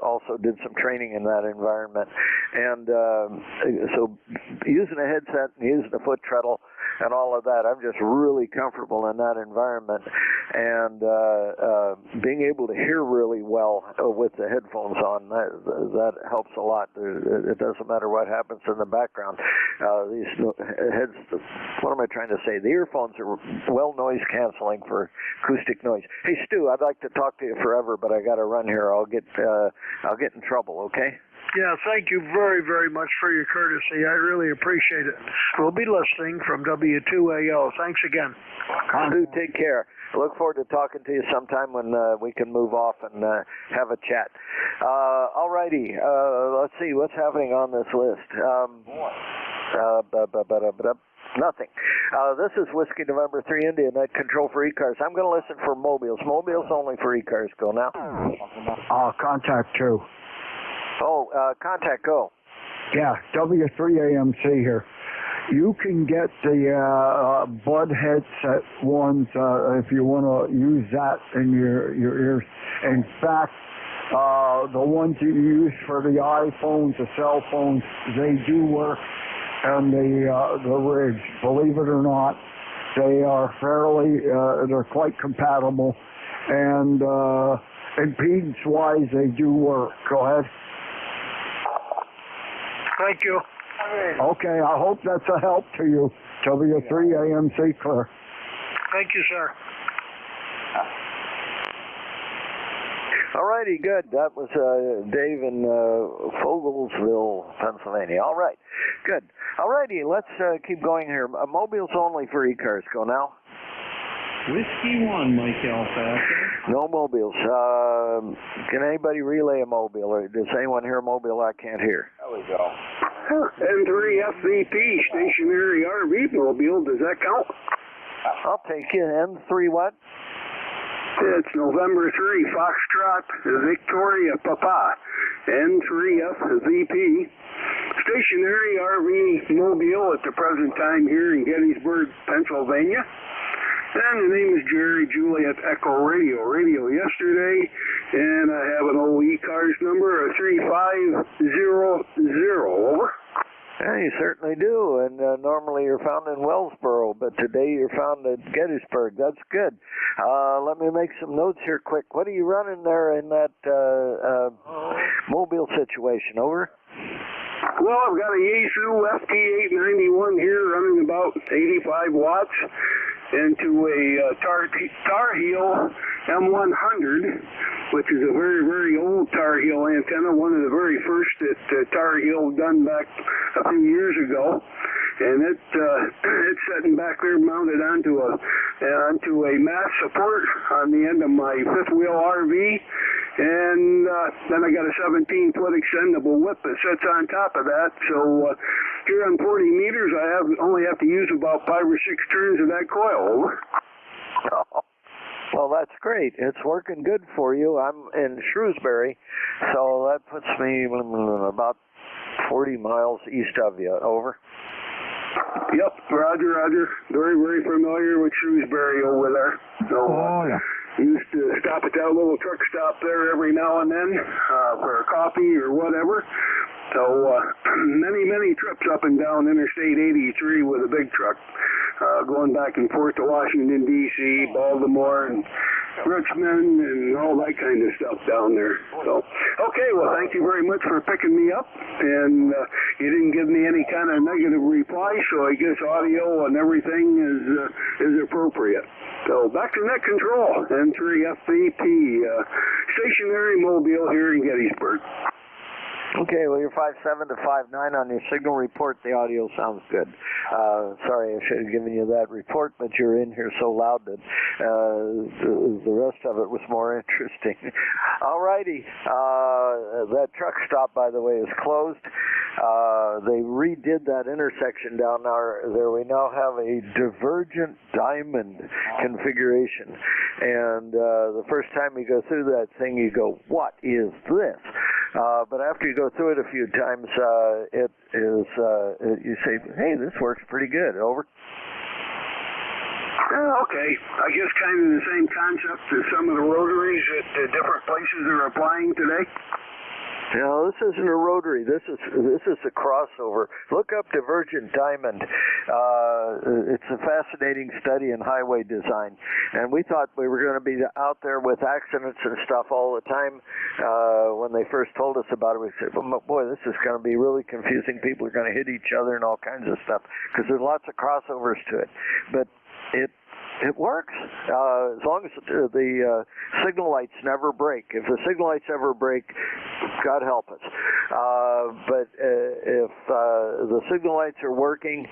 also did some training in that environment. And so using a headset and using a foot treadle and all of that, I'm just really comfortable in that environment. And being able to hear really well with the headphones on, that helps a lot. It doesn't matter what happens in the background. These heads, what am I trying to say? The earphones are well noise canceling for acoustic noise. Hey, Stu, I'd like to talk to you forever, but I got to run here. I'll get in trouble, okay? Yeah, thank you very, very much for your courtesy. I really appreciate it. We'll be listening from W2AO. Thanks again. Stu, take care. I look forward to talking to you sometime when we can move off and have a chat. All righty. Let's see what's happening on this list. Nothing. This is Whiskey November 3 India Net Control for ECARS. I'm going to listen for mobiles. Mobiles only for ECARS. Go now. Contact 2. Oh, contact go. Yeah, W3AMC here. You can get the Bud headset ones if you want to use that in your ears. In fact, the ones you use for the iPhones, the cell phones, they do work on the rigs. Believe it or not, they are they're quite compatible, and impedance-wise, they do work. Go ahead. Thank you. Okay, I hope that's a help to you. W3AMC clear. Thank you, sir. All righty, good. That was Dave in Fogelsville, Pennsylvania. All right, good. All righty, let's keep going here. Mobiles only for ECARS. Go now. Whiskey 1, Mike Alpha. No mobiles. Can anybody relay a mobile? Or does anyone hear a mobile I can't hear? There we go. N3FVP, stationary RV mobile. Does that count? I'll take you. N3 what? It's November 3, Foxtrot, Victoria, Papa. N3FVP. Stationary RV mobile at the present time here in Gettysburg, Pennsylvania. And the name is Jerry Juliet Echo Radio. Radio yesterday, and I have an old ECARS number of 3500. Over. Yeah, you certainly do. And normally you're found in Wellsboro, but today you're found at Gettysburg. That's good. Let me make some notes here quick. What are you running there in that mobile situation? Over. Well, I've got a Yaesu FT891 here running about 85 watts into a Tar Heel M100, which is a very, very old Tar Heel antenna, one of the very first that Tar Heel done back a few years ago. And it's sitting back there mounted onto a mast support on the end of my fifth wheel RV. And then I got a 17-foot extendable whip that sits on top of that. So here on 40 meters, I only have to use about 5 or 6 turns of that coil. Over. Oh, well, that's great. It's working good for you. I'm in Shrewsbury, so that puts me about 40 miles east of you. Over. Yep, Roger. Very, very familiar with Shrewsbury over there. So, yeah. Used to stop at that little truck stop there every now and then for a coffee or whatever. So many trips up and down Interstate 83 with a big truck, going back and forth to Washington, D.C., Baltimore, and Richmond, and all that kind of stuff down there. So, okay, well, thank you very much for picking me up, and you didn't give me any kind of negative reply, so I guess audio and everything is appropriate. So, back to net control, N3FVP, stationary mobile here in Gettysburg. Okay, well, you're 5.7 to 5.9 on your signal report. The audio sounds good. Sorry, I should have given you that report, but you're in here so loud that the rest of it was more interesting. All righty. That truck stop, by the way, is closed. They redid that intersection down there. We now have a divergent diamond configuration. And the first time you go through that thing, you go, what is this? But after you go through it a few times, it is, you say, hey, this works pretty good. Over. Okay. I guess kind of the same concept as some of the rotaries at different places are applying today. No, this isn't a rotary. This is a crossover. Look up divergent diamond. It's a fascinating study in highway design, and we thought we were going to be out there with accidents and stuff all the time. When they first told us about it, we said, well, boy, this is going to be really confusing. People are going to hit each other and all kinds of stuff because there's lots of crossovers to it. But it works as long as the signal lights never break. If the signal lights ever break, God help us. But if the signal lights are working,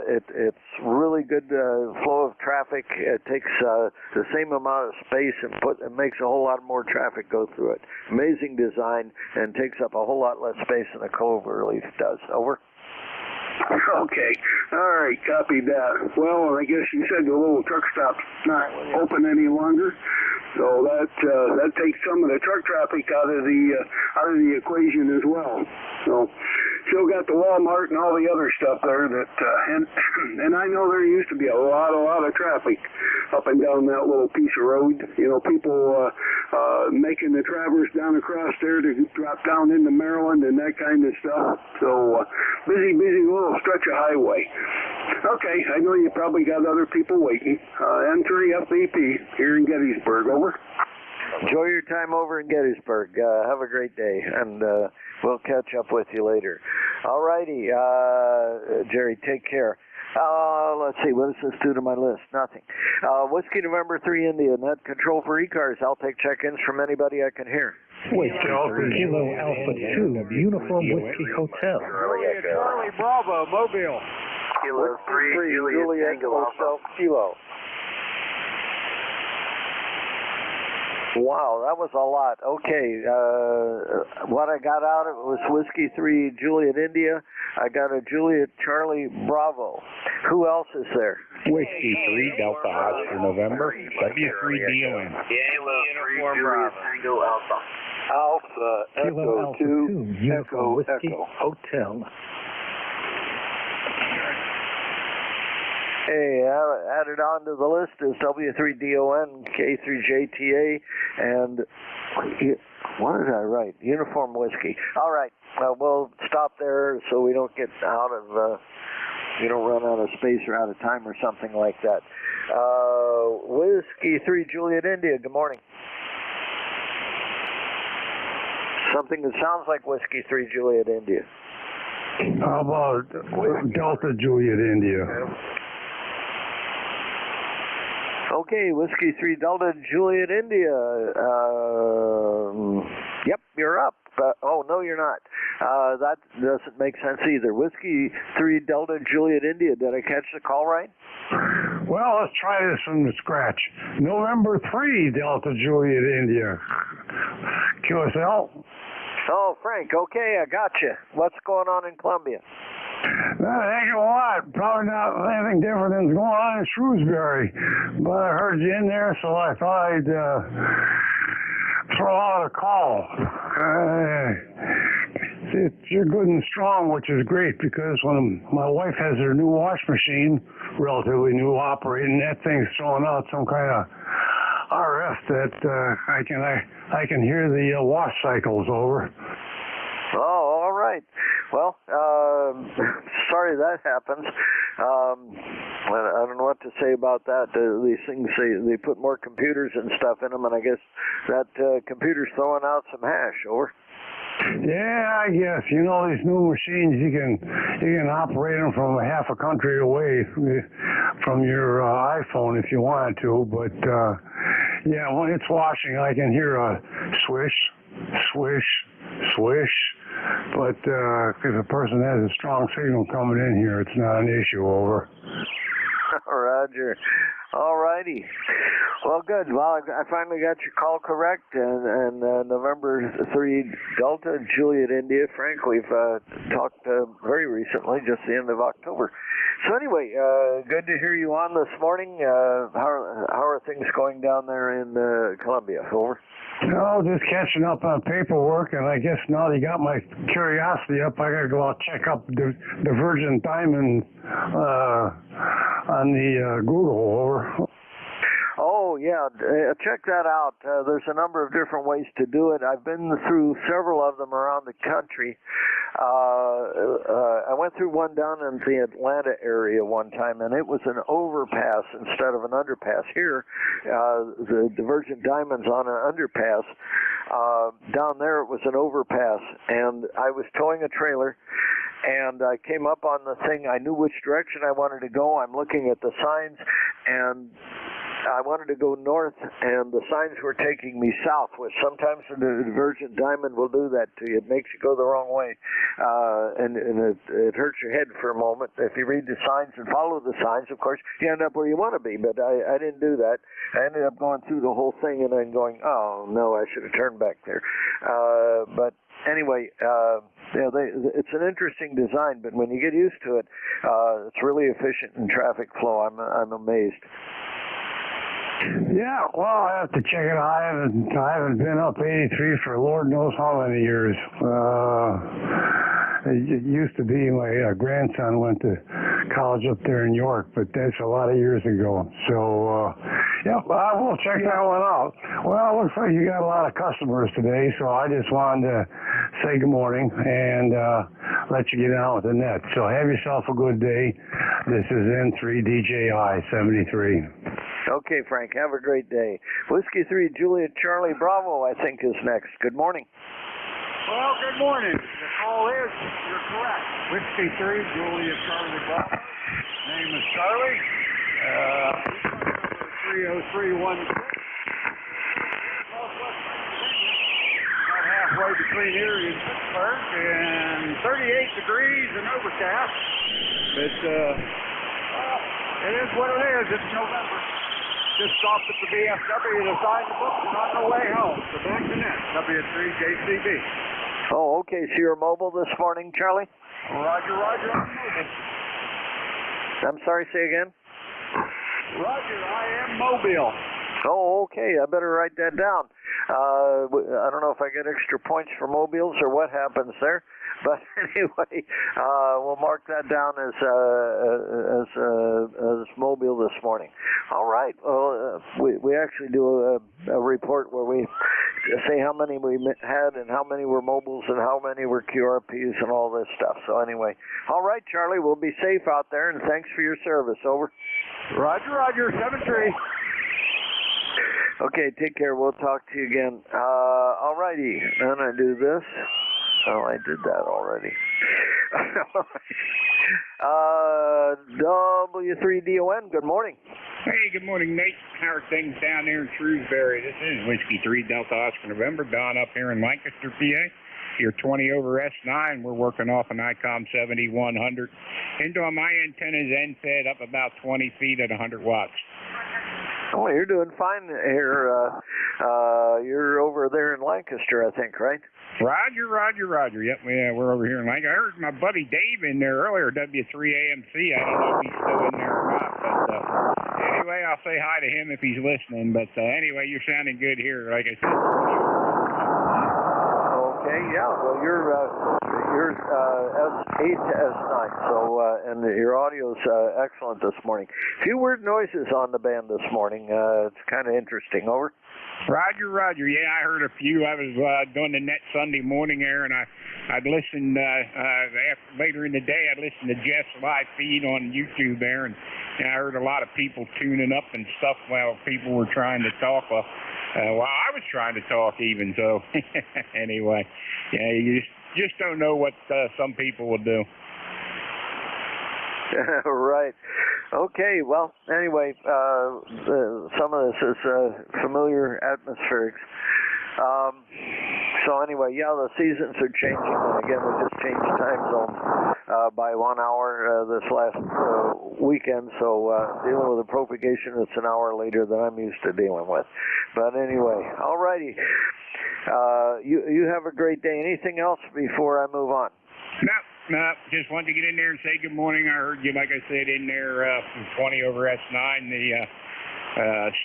it's really good flow of traffic. It takes the same amount of space and makes a whole lot more traffic go through it. Amazing design, and takes up a whole lot less space than a clover leaf does. Over. Okay. All right. Copied that. Well, I guess you said the little truck stop's not open any longer, so that takes some of the truck traffic out of the equation as well. So still got the Walmart and all the other stuff there that and I know there used to be a lot of traffic up and down that little piece of road. You know, people making the traverse down across there to drop down into Maryland and that kind of stuff. So busy little stretch of highway. Okay, I know you probably got other people waiting. N3FVP here in Gettysburg. Over. Enjoy your time over in Gettysburg. Have a great day, and we'll catch up with you later. All righty, Jerry, take care. Let's see, what does this do to my list? Nothing. Whiskey November 3 India, net control for ECARS. I'll take check-ins from anybody I can hear. Whiskey Kilo Alpha 2, Uniform Whiskey Hotel. Charlie Bravo, Mobile. Kilo 3, Juliet Tango Kilo. Wow, that was a lot. Okay, what I got out of it was Whiskey 3 Juliet India. I got a Juliet Charlie Bravo. Who else is there? Whiskey 3 Delta Oscar November, W3DON. Kilo 3 Juliet Tango Alpha. Alpha Echo 2 Uniform Whiskey Hotel. Hey, added on to the list is W3DON, K3JTA, and what did I write? Uniform Whiskey. All right, we'll stop there so we don't get out of, we don't run out of space or out of time or something like that. Whiskey 3 Juliet India, good morning. Something that sounds like Whiskey 3 Juliet India. How about Delta Juliet India? Okay, Whiskey 3 Delta Juliet India. Yep, you're up. Oh, no, you're not. That doesn't make sense either. Whiskey 3 Delta Juliet India. Did I catch the call right? Well, let's try this from the scratch. November 3 Delta Juliet India. QSL. Oh, Frank, okay, I got you. What's going on in Columbia? Not a heck of a lot. Probably not anything different than going on in Shrewsbury. But I heard you in there, so I thought I'd throw out a call. You're good and strong, which is great, because when my wife has her new wash machine, relatively new operating, that thing's throwing out some kind of RF that I can hear the wash cycles over. Oh, all right. Well, sorry that happens. I don't know what to say about that. These things, they put more computers and stuff in them, and I guess that computer's throwing out some hash. Over. Yeah, I guess. You know, these new machines, you can operate them from half a country away from your iPhone if you wanted to. But yeah, when it's washing, I can hear a swish, swish, swish. But if a person has a strong signal coming in here, it's not an issue. Over. Roger. All righty. Well, good. Well, I finally got your call correct, and November 3 Delta, Juliet, India. Frank, we've talked very recently, just the end of October. So anyway, good to hear you on this morning. How are things going down there in Columbia? Over. No, just catching up on paperwork, and I guess now they got my curiosity up, I gotta go out and check up the Virgin Diamond on the Google. Over. Oh, yeah, check that out. There's a number of different ways to do it. I've been through several of them around the country. I went through one down in the Atlanta area one time, and it was an overpass instead of an underpass. Here, the Virgin Diamond's on an underpass. Down there, it was an overpass, and I was towing a trailer, and I came up on the thing. I knew which direction I wanted to go. I'm looking at the signs, and I wanted to go north, and the signs were taking me south, which sometimes the Virgin Diamond will do that to you. It makes you go the wrong way, and it hurts your head for a moment. If you read the signs and follow the signs, of course, you end up where you want to be, but I didn't do that. I ended up going through the whole thing and then going, oh, no, I should have turned back there. But anyway, it's an interesting design, but when you get used to it, it's really efficient in traffic flow. I'm amazed. Yeah, well, I have to check it out. I haven't been up 83 for Lord knows how many years. It used to be my grandson went to college up there in York, but that's a lot of years ago. So, yeah, I will check that one out. Well, it looks like you got a lot of customers today, so I just wanted to say good morning and let you get on with the net. So have yourself a good day. This is N3DJI 73. Okay, Frank, have a great day. Whiskey 3, Juliet Charlie Bravo, I think, is next. Good morning. Well, good morning. The call is, you're correct. Whiskey 3, Juliet Charlie Bravo. Name is Charlie. 30316. Northwest Pennsylvania. About halfway between Erie and Pittsburgh, and 38 degrees and overcast. But, it is what it is. It's November. Just stopped at the VFW to sign the book and on the way home. So back to net, W3JCB. Oh, okay. So you're mobile this morning, Charlie? Roger, Roger, I'm mobile. I'm sorry, say again? Roger, I am mobile. Oh, okay. I better write that down. I don't know if I get extra points for mobiles or what happens there. But anyway, we'll mark that down as mobile this morning. All right. Well, we actually do a report where we say how many we had and how many were mobiles and how many were QRPs and all this stuff. So anyway, all right, Charlie, we'll be safe out there, and thanks for your service. Over. Roger, Roger, 7-3. Okay, take care. We'll talk to you again. All righty. Then I do this. Oh, I did that already. W3DON, good morning. Hey, good morning, Nate. How are things down there in Shrewsbury? This is Whiskey 3 Delta Oscar November, Don up here in Lancaster, PA. You're 20 over S9. We're working off an ICOM 7100. Into my antennas end fed up about 20 feet at 100 watts. Oh, you're doing fine here. You're over there in Lancaster, I think, right? Roger. Yep, we're over here in Lancaster. I heard my buddy Dave in there earlier, W3AMC. I don't know if he's still in there or not, but anyway, I'll say hi to him if he's listening. But anyway, you're sounding good here, like I said. Okay, yeah. Well, you're S8 to S9, so and your audio's excellent this morning. Few weird noises on the band this morning. It's kind of interesting. Over. Roger. Yeah, I heard a few. I was doing the net Sunday morning there, and I'd listened later in the day. I'd listened to Jeff's live feed on YouTube there, and I heard a lot of people tuning up and stuff while people were trying to talk. While I was trying to talk even. So anyway, yeah, you just don't know what some people will do. Right. Okay, well, anyway, some of this is familiar atmospherics. So anyway, yeah, the seasons are changing, and again, we just changed time zone by 1 hour this last weekend, so dealing with the propagation, it's an hour later than I'm used to dealing with. But anyway, all righty. You have a great day. Anything else before I move on? No, just wanted to get in there and say good morning. I heard you, like I said, in there from 20 over S9. The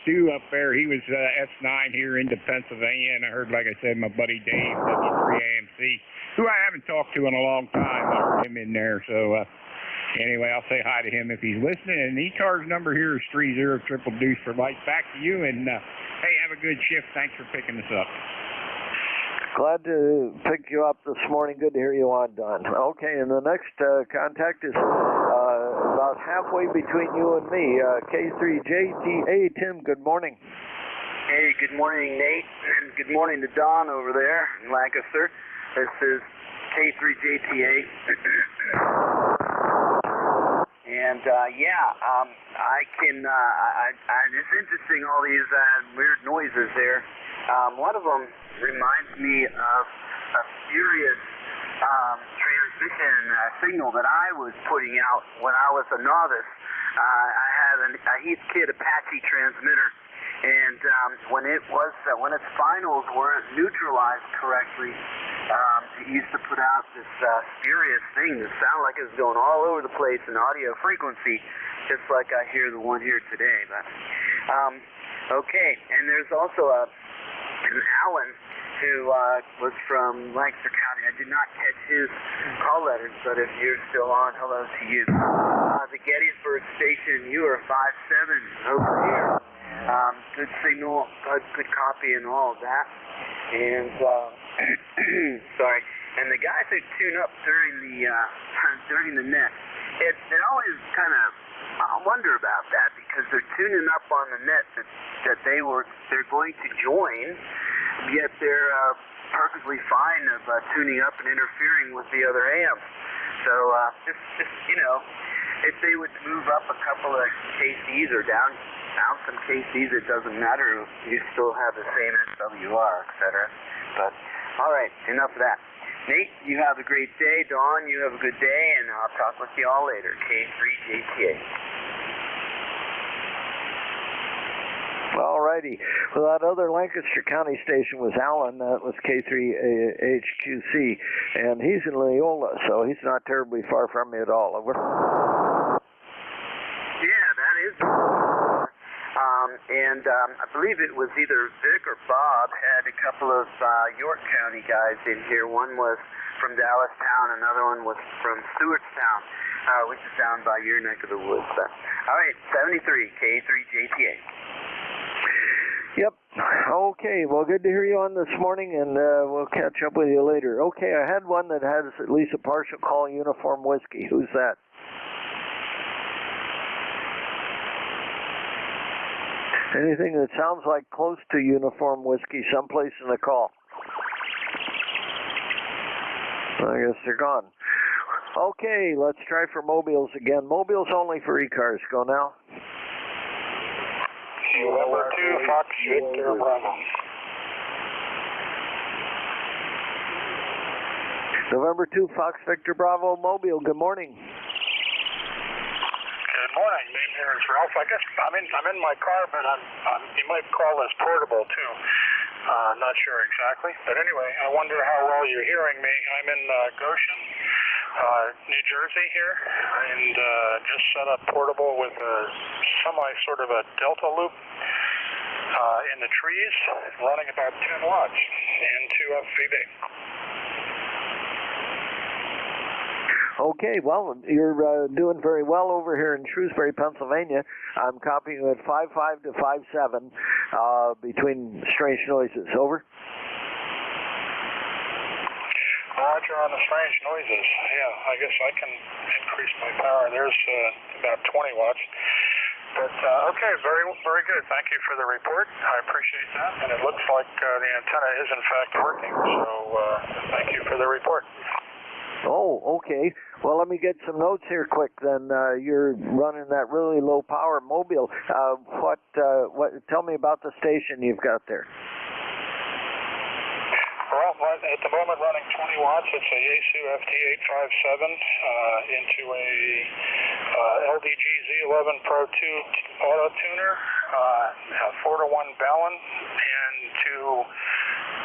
Stu up there, he was S9 here into Pennsylvania, and I heard, like I said, my buddy Dave, W3AMC, who I haven't talked to in a long time. I heard him in there, so anyway, I'll say hi to him if he's listening. And the ECARS number here is 30 triple deuce for light. Back to you, and hey, have a good shift. Thanks for picking us up. Glad to pick you up this morning. Good to hear you on, Don. Okay, and the next contact is about halfway between you and me. K3JTA, Tim, good morning. Hey, good morning, Nate, and good morning to Don over there in Lancaster. This is K3JTA. And it's interesting, all these weird noises there. One of them reminds me of a furious transmission signal that I was putting out when I was a novice. I had a Heathkit Apache transmitter, and when its finals weren't neutralized correctly, it used to put out this furious thing that sounded like it was going all over the place in audio frequency, just like I hear the one here today. But okay, and there's also an Alan who was from Lancaster County. I did not catch his call letters, but if you're still on, hello to you. The Gettysburg station, you are 5-7 over here. Good signal, good copy and all of that. And, sorry. And the guys who tune up during the net, it always kind of, I wonder about that, because they're tuning up on the net that they're going to join, yet they're perfectly fine of tuning up and interfering with the other amps. So just if they would move up a couple of KCs or down some KCs, it doesn't matter. You still have the same SWR, etc. But all right, enough of that. Nate, you have a great day. Dawn, you have a good day, and I'll talk with you all later. K3JTA. All righty. Well, that other Lancaster County station was Alan. That was K3HQC, and he's in Leola, so he's not terribly far from me at all. Over. Yeah, that is. I believe it was either Vic or Bob had a couple of York County guys in here. One was from Dallastown, another one was from Stewartstown, which is down by your neck of the woods. But, all right, 73, K3JTA. Yep. Okay, well, good to hear you on this morning, and we'll catch up with you later. Okay, I had one that has at least a partial call uniform whiskey. Who's that? Anything that sounds like close to uniform whiskey someplace in the call. I guess they're gone. Okay, let's try for mobiles again. Mobiles only for ECARS. Go now. November 2, Fox Victor Bravo. November 2, Fox Victor Bravo, Mobile. Good morning. Good morning. Name here is Ralph. I guess I'm in my car, but you might call this portable too. Not sure exactly, but anyway, I wonder how well you're hearing me. I'm in Goshen, New Jersey here, and just set up portable with a sort of a delta loop in the trees, running about 10 watts into FVB. Okay, well, you're doing very well over here in Shrewsbury, Pennsylvania. I'm copying you at 5.5 to 5.7 between strange noises. Over. Roger on the strange noises. Yeah, I guess I can increase my power. There's about 20 watts. But, okay, very good. Thank you for the report. I appreciate that. And it looks like the antenna is, in fact, working. So thank you for the report. Oh, okay. Well, let me get some notes here quick then. You're running that really low power mobile. Tell me about the station you've got there. Well, at the moment running 20 watts. It's a Yaesu FT857 into a LDG Z11 Pro 2 auto tuner, 4-to-1 Bellin, and to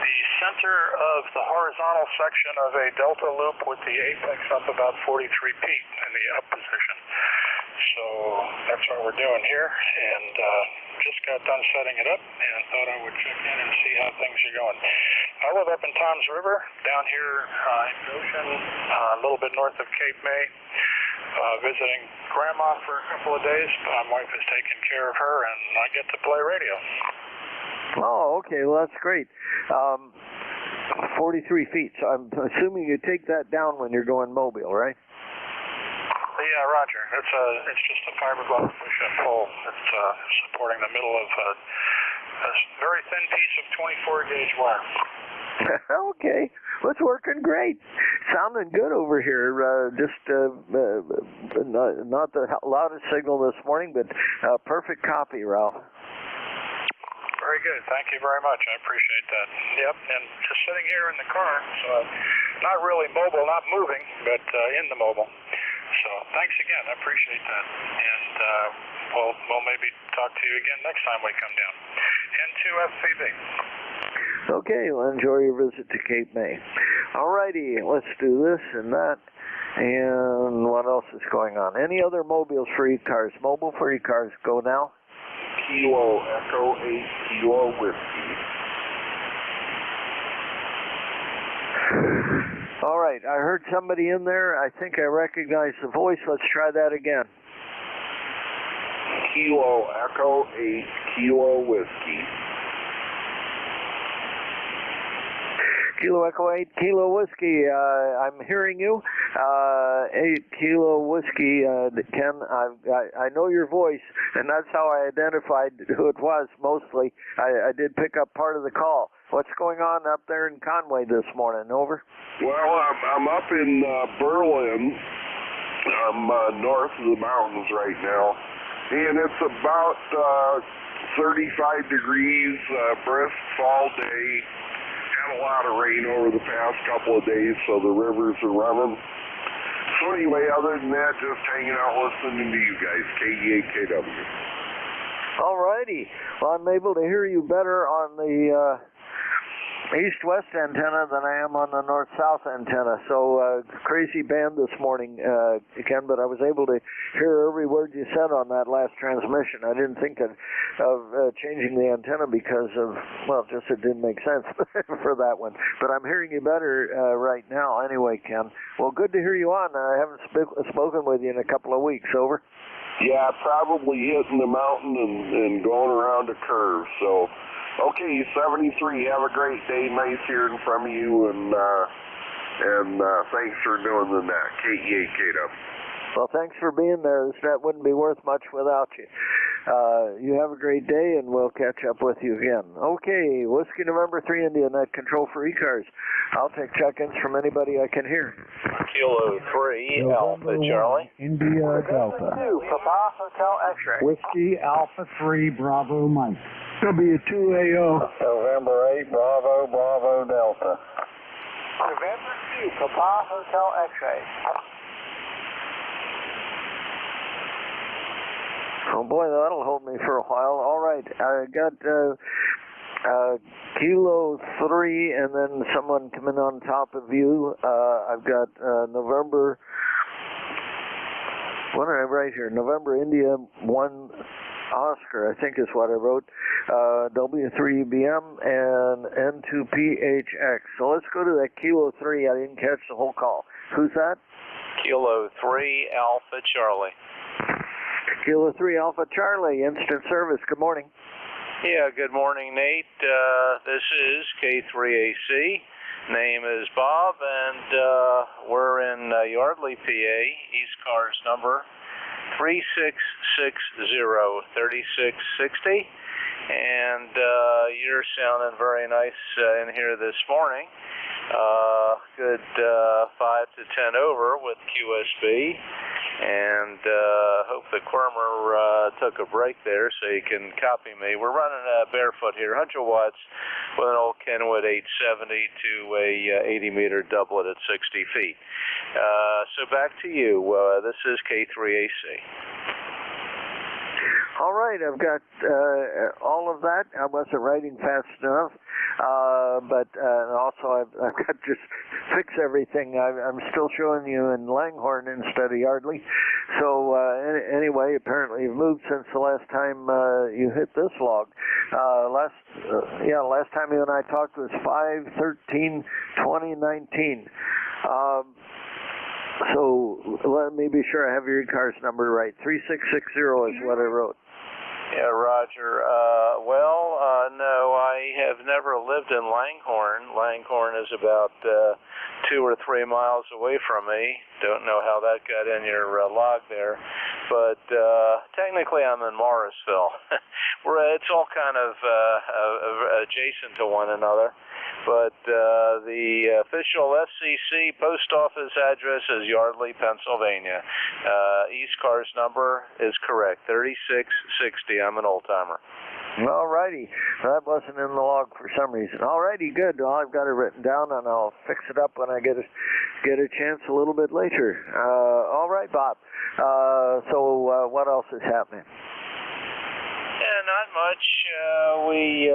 the center of the horizontal section of a delta loop with the apex up about 43 feet in the up position. So that's what we're doing here, and just got done setting it up and thought I would check in and see how things are going. I live up in Toms River, down here in Goshen, a little bit north of Cape May, visiting Grandma for a couple of days. My wife is taking care of her, and I get to play radio. Oh, okay. Well, that's great. 43 feet. So I'm assuming you take that down when you're going mobile, right? Yeah, Roger. It's just a fiberglass push-up pole that's supporting the middle of a very thin piece of 24-gauge wire. Okay. Well, it's working great. Sounding good over here. Not the loudest signal this morning, but perfect copy, Ralph. Very good. Thank you very much. I appreciate that. Yep, and just sitting here in the car, so not really mobile, not moving, but in the mobile. So thanks again. I appreciate that. And we'll maybe talk to you again next time we come down. N2FCB. Okay, well, enjoy your visit to Cape May. All righty, let's do this and that. And what else is going on? Any other mobiles for ECARS? Mobile for ECARS, go now. Kilo Echo 8 Kilo Whiskey. All right, I heard somebody in there. I think I recognize the voice. Let's try that again. Kilo Echo 8 Kilo Whiskey. Kilo Echo 8 Kilo Whiskey. I'm hearing you. 8 Kilo Whiskey. Ken, I know your voice, and that's how I identified who it was mostly. I did pick up part of the call. What's going on up there in Conway this morning? Over. Well, I'm up in Berlin. I'm north of the mountains right now, and it's about 35 degrees, brisk fall day. Had a lot of rain over the past couple of days, so the rivers are running. So anyway, other than that, just hanging out listening to you guys, KEAKW. All righty. Well, I'm able to hear you better on the east-west antenna than I am on the north-south antenna. So crazy band this morning, Ken, but I was able to hear every word you said on that last transmission. I didn't think of changing the antenna because of, well, just it didn't make sense for that one. But I'm hearing you better right now anyway, Ken. Well, good to hear you on. I haven't spoken with you in a couple of weeks. Over. Yeah, probably hitting the mountain and going around a curve, so... Okay, 73, have a great day. Nice hearing from you, and thanks for doing that. KEAKW. Well, thanks for being there. This net wouldn't be worth much without you. You have a great day, and we'll catch up with you again. Okay, Whiskey November 3 India, net control for ECARS. I'll take check-ins from anybody I can hear. Kilo 3, Alpha Charlie. India Delta. 2, Papa Hotel X-ray. Whiskey Alpha 3 Bravo Mike. W2AO. November 8, Bravo, Bravo, Delta. November 2, Papa Hotel X-ray. Oh boy, that'll hold me for a while. All right, I got Kilo 3, and then someone coming on top of you. I've got November. What did I write here? November India 1 Oscar, I think is what I wrote. W3BM and N2PHX. So let's go to that Kilo 3. I didn't catch the whole call. Who's that? Kilo 3 Alpha Charlie. Kilo 3 Alpha Charlie, instant service. Good morning. Yeah, good morning, Nate. This is K3AC. Name is Bob, and we're in Yardley, PA. ECARS number 3660-3660. And you're sounding very nice in here this morning. Good 5 to 10 over with QSB. And hope the Quirmer took a break there so you can copy me. We're running barefoot here, 100 watts with an old Kenwood 870 to a 80-meter doublet at 60 feet. So back to you. This is K3AC. All right, I've got all of that. I wasn't writing fast enough, but also I've got just fix everything. I'm still showing you in Langhorne instead of Yardley. So anyway, apparently you've moved since the last time you hit this log. Last time you and I talked was 5/13/2019. So let me be sure I have your ECARS number right. 3660 is what I wrote. Yeah, Roger. No, I have never lived in Langhorne. Langhorne is about 2 or 3 miles away from me. Don't know how that got in your log there. But technically I'm in Morrisville. It's all kind of adjacent to one another. But the official FCC post office address is Yardley, Pennsylvania. ECARS number is correct, 3660. I'm an old-timer. All righty. That wasn't in the log for some reason. All righty, good. Well, I've got it written down, and I'll fix it up when I get a chance a little bit later. All right, Bob. So what else is happening? Yeah, not much. We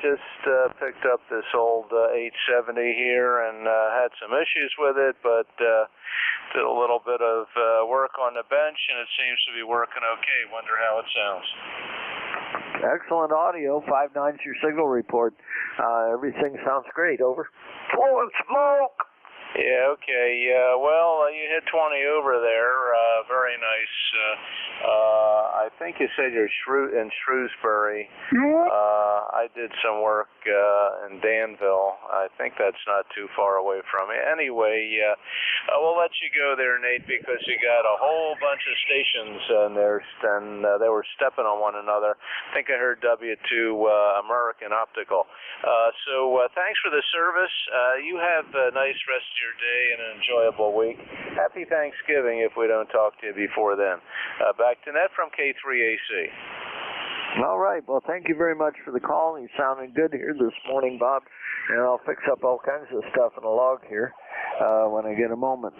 just picked up this old 870 here and had some issues with it, but did a little bit of work on the bench, and it seems to be working okay. Wonder how it sounds. Excellent audio. 5.9's your signal report. Everything sounds great. Over. Blowing smoke. Yeah, okay. Well, you hit 20 over there. Very nice. I think you said you're in Shrewsbury. I did some work in Danville. I think that's not too far away from me. Anyway, we'll let you go there, Nate, because you got a whole bunch of stations in there, and they were stepping on one another. I think I heard W2 American Optical. So thanks for the service. You have a nice rest of your day and an enjoyable week. Happy Thanksgiving if we don't talk to you before then. Back to Ned from K3AC. All right. Well, thank you very much for the call. You sounded good here this morning, Bob. And I'll fix up all kinds of stuff in the log here when I get a moment.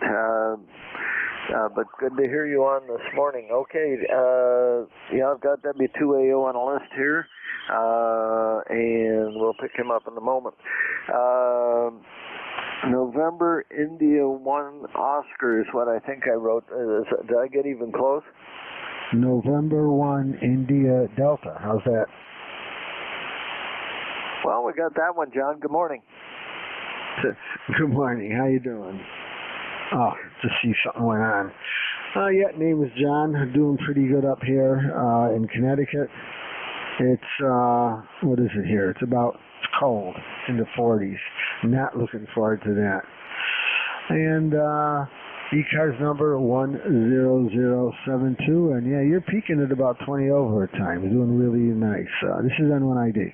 But good to hear you on this morning. Okay. I've got W2AO on a list here. And we'll pick him up in a moment. November India 1 Oscar is what I think I wrote. Did I get even close? November 1 India Delta. How's that? Well, we got that one, John. Good morning. Good morning. How you doing? Oh, just see something went on. Name is John. Doing pretty good up here in Connecticut. It's, what is it here? It's cold in the 40s. Not looking forward to that. And ECARS number 10072. And yeah, you're peaking at about 20 over at times. Doing really nice. This is N1ID.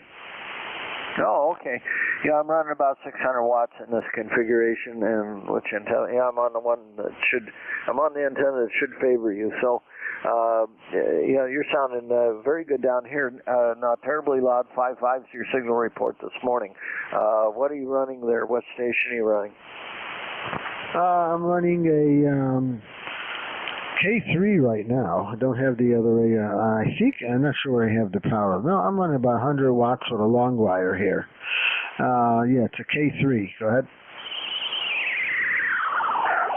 Oh, okay. Yeah, I'm running about 600 watts in this configuration, and which antenna? Yeah, I'm on the one that I'm on the antenna that should favor you. So, you're sounding very good down here. Not terribly loud. 5.5's your signal report this morning. What are you running there? What station are you running? I'm running a K3 right now. I don't have the other, I think, I'm not sure I have the power. No, I'm running about 100 watts with a long wire here. Yeah, it's a K3. Go ahead.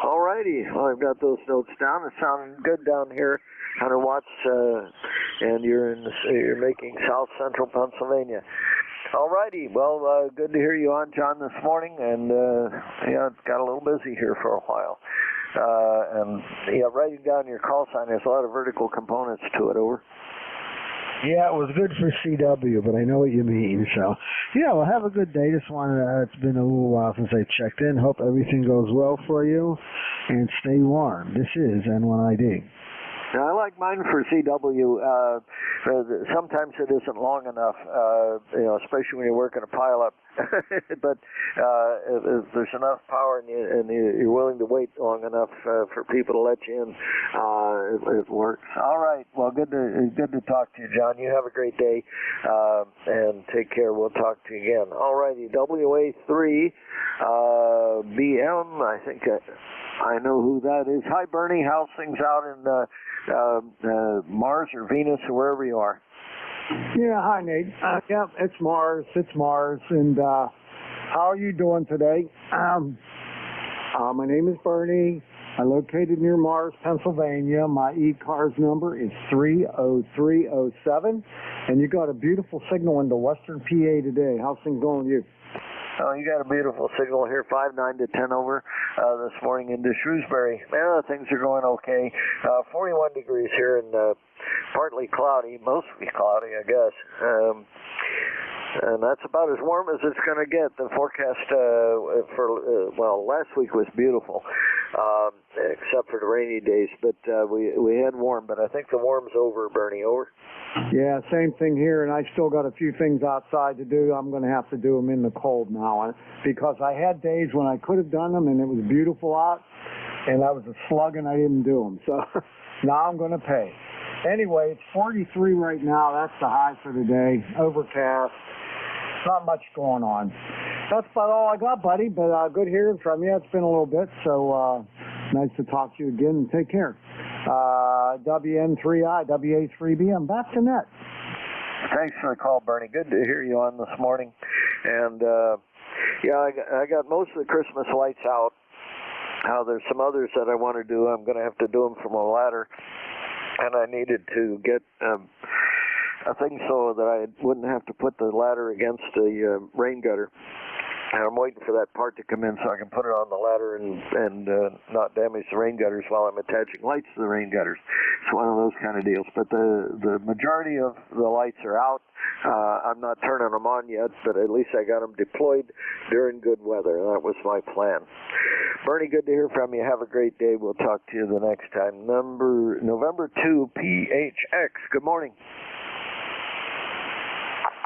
Alrighty, well, I've got those notes down. It's sounding good down here, 100 watts, and you're making South Central Pennsylvania. Alrighty, well, good to hear you on, John, this morning, and yeah, it got a little busy here for a while. And yeah, writing down your call sign, there's a lot of vertical components to it. Over. Yeah, it was good for CW, but I know what you mean. So, yeah, well, have a good day. Just wanted it's been a little while since I checked in. Hope everything goes well for you, and stay warm. This is N1ID. Now, I like mine for CW. Sometimes it isn't long enough, you know, especially when you're working a pile-up. But if there's enough power and you're willing to wait long enough for people to let you in, it works. All right. Well, good to talk to you, John. You have a great day, and take care. We'll talk to you again. All righty. WA3 BM. I think I know who that is. Hi, Bernie. How's things out in Mars or Venus or wherever you are? Yeah, hi, Nate. Yeah, it's Mars. And how are you doing today? My name is Bernie. I'm located near Mars, Pennsylvania. My ECARS number is 30307. And you got a beautiful signal into Western PA today. How's things going with you? Oh, you got a beautiful signal here, 5-9 to 10 over this morning into Shrewsbury. Man, things are going okay. 41 degrees here and partly cloudy, mostly cloudy, I guess. And that's about as warm as it's going to get. The forecast well, last week was beautiful, except for the rainy days. But we had warm, but I think the warm's over, Bernie. Over. Yeah, same thing here, and I still got a few things outside to do. I'm going to have to do them in the cold now because I had days when I could have done them and it was beautiful out, and I was a slug and I didn't do them. So now I'm going to pay. Anyway, it's 43 right now. That's the high for the day. Overcast. Not much going on. That's about all I got, buddy, but good hearing from you. It's been a little bit, so nice to talk to you again, and take care. WN3I, WA3B, I'm back to net. Thanks for the call, Bernie. Good to hear you on this morning. And, yeah, I got most of the Christmas lights out. There's some others that I want to do. I'm going to have to do them from a ladder. And I needed to get a thing so that I wouldn't have to put the ladder against the rain gutter. And I'm waiting for that part to come in so I can put it on the ladder and not damage the rain gutters while I'm attaching lights to the rain gutters. It's one of those kind of deals. But the majority of the lights are out. I'm not turning them on yet, but at least I got them deployed during good weather. That was my plan. Bernie, good to hear from you. Have a great day. We'll talk to you the next time. November 2 PHX. Good morning.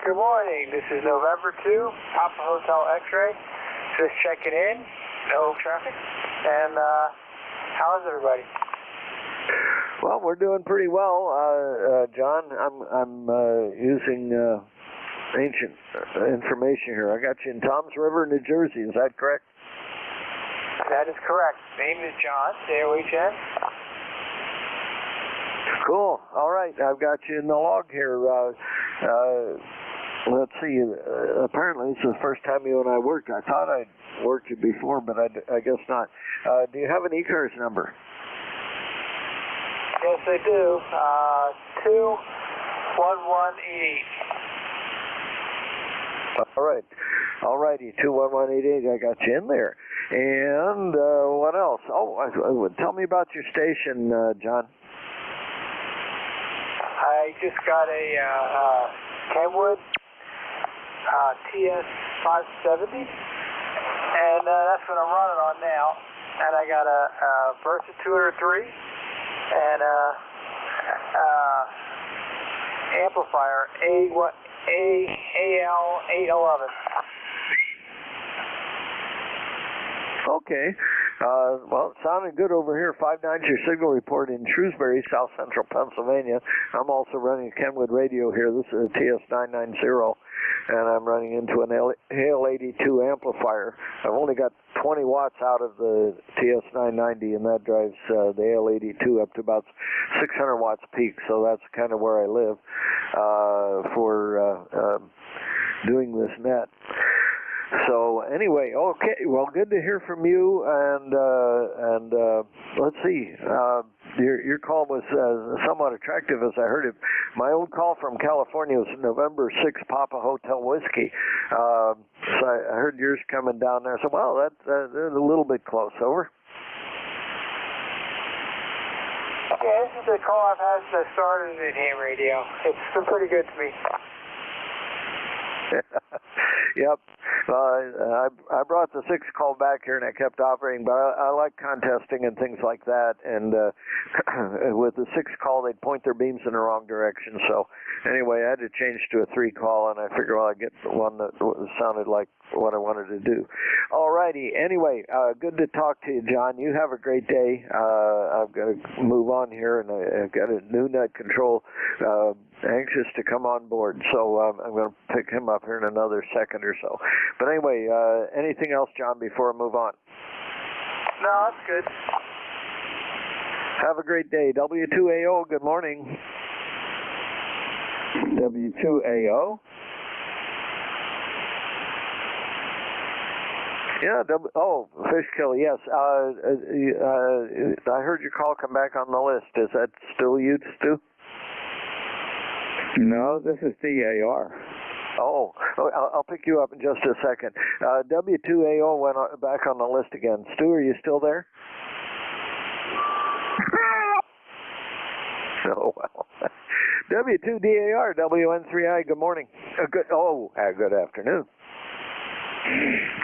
Good morning. This is November 2, Papa Hotel X-Ray. Just checking in. No traffic. And how is everybody? Well, we're doing pretty well, John. I'm using ancient information here. I got you in Toms River, New Jersey. Is that correct? That is correct. Name is John, JOHN. Cool. All right. I've got you in the log here. Let's see. Apparently, this is the first time you and I worked. I thought I'd worked you before, but I guess not. Do you have an ECARS number? Yes, I do. 21188. All right. All righty. 21188. I got you in there. And what else? Oh, tell me about your station, John. I just got a Kenwood TS570, and that's what I'm running on now. And I got a Versa 203 and amplifier AL811. Okay. Well, it sounded good over here. 5-9's your signal report in Shrewsbury, South Central Pennsylvania. I'm also running a Kenwood radio here. This is a TS990. and I'm running into an AL82 amplifier. I've only got 20 watts out of the TS990, and that drives the AL82 up to about 600 watts peak, so that's kind of where I live for doing this net. So anyway, okay, well, good to hear from you, and let's see, your call was somewhat attractive as I heard it. My old call from California was November 6 Papa Hotel Whiskey, so I heard yours coming down there, so well, that's a little bit close. Over. Yeah, this is the call I've had since I started at ham radio. It's been pretty good to me. Yep. I brought the 6 call back here and I kept operating, but I like contesting and things like that. And with the 6 call, they'd point their beams in the wrong direction. So anyway, I had to change to a 3 call, and I figured, well, I'd get one that sounded like what I wanted to do. All righty. Anyway, good to talk to you, John. You have a great day. I've got to move on here, and I've got a new net control anxious to come on board. So I'm going to pick him up here in another second or so. But anyway, anything else, John, before I move on? No, that's good. Have a great day. W2AO, good morning. W2AO? Yeah, Fish Kill, yes. I heard your call come back on the list. Is that still you, Stu? No, this is DAR. Oh, I'll pick you up in just a second. W2AO went back on the list again. Stu, are you still there? Oh, well. W2DAR, WN3I, good morning. Good afternoon.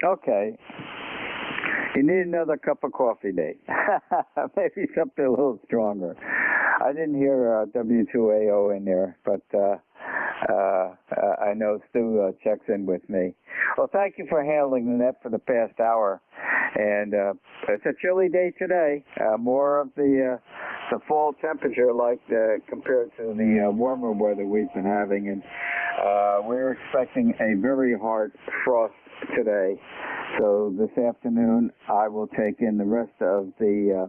Okay. You need another cup of coffee, Nate. Maybe something a little stronger. I didn't hear W2AO in there, but I know Stu checks in with me. Well, thank you for handling the net for the past hour. And it's a chilly day today. More of the fall temperature, like compared to the warmer weather we've been having, and we're expecting a very hard frost today. So this afternoon, I will take in the rest of the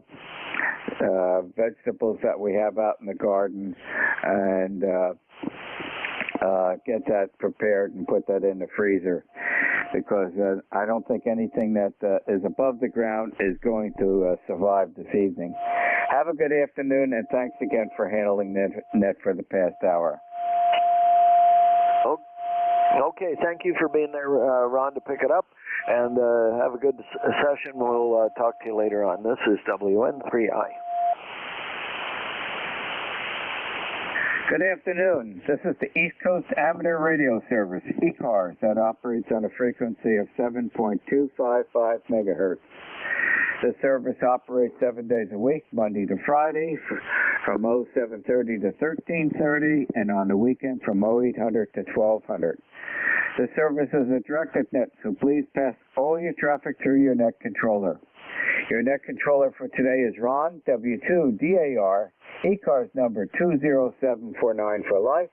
vegetables that we have out in the garden and get that prepared and put that in the freezer, because I don't think anything that is above the ground is going to survive this evening. Have a good afternoon, and thanks again for handling net for the past hour. Okay, thank you for being there, Ron, to pick it up, and have a good session. We'll talk to you later on. This is WN3I. Good afternoon. This is the East Coast Amateur Radio Service, ECARS, that operates on a frequency of 7.255 megahertz. The service operates 7 days a week, Monday to Friday, from 0730 to 1330, and on the weekend from 0800 to 1200. The service is a directed net, so please pass all your traffic through your net controller. Your net controller for today is Ron, W2DAR, ECARS number 20749 for life,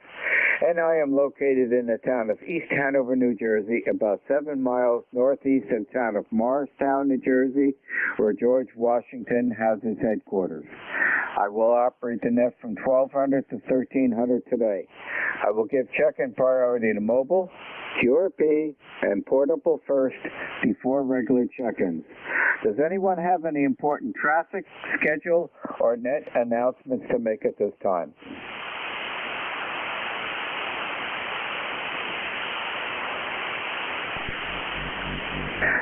and I am located in the town of East Hanover, New Jersey, about 7 miles northeast of the town of Morristown, New Jersey, where George Washington has his headquarters. I will operate the net from 1200 to 1300 today. I will give check-in priority to mobile, QRP, and portable first before regular check-ins. Does anyone have any important traffic, schedule, or net announcements to make at this time?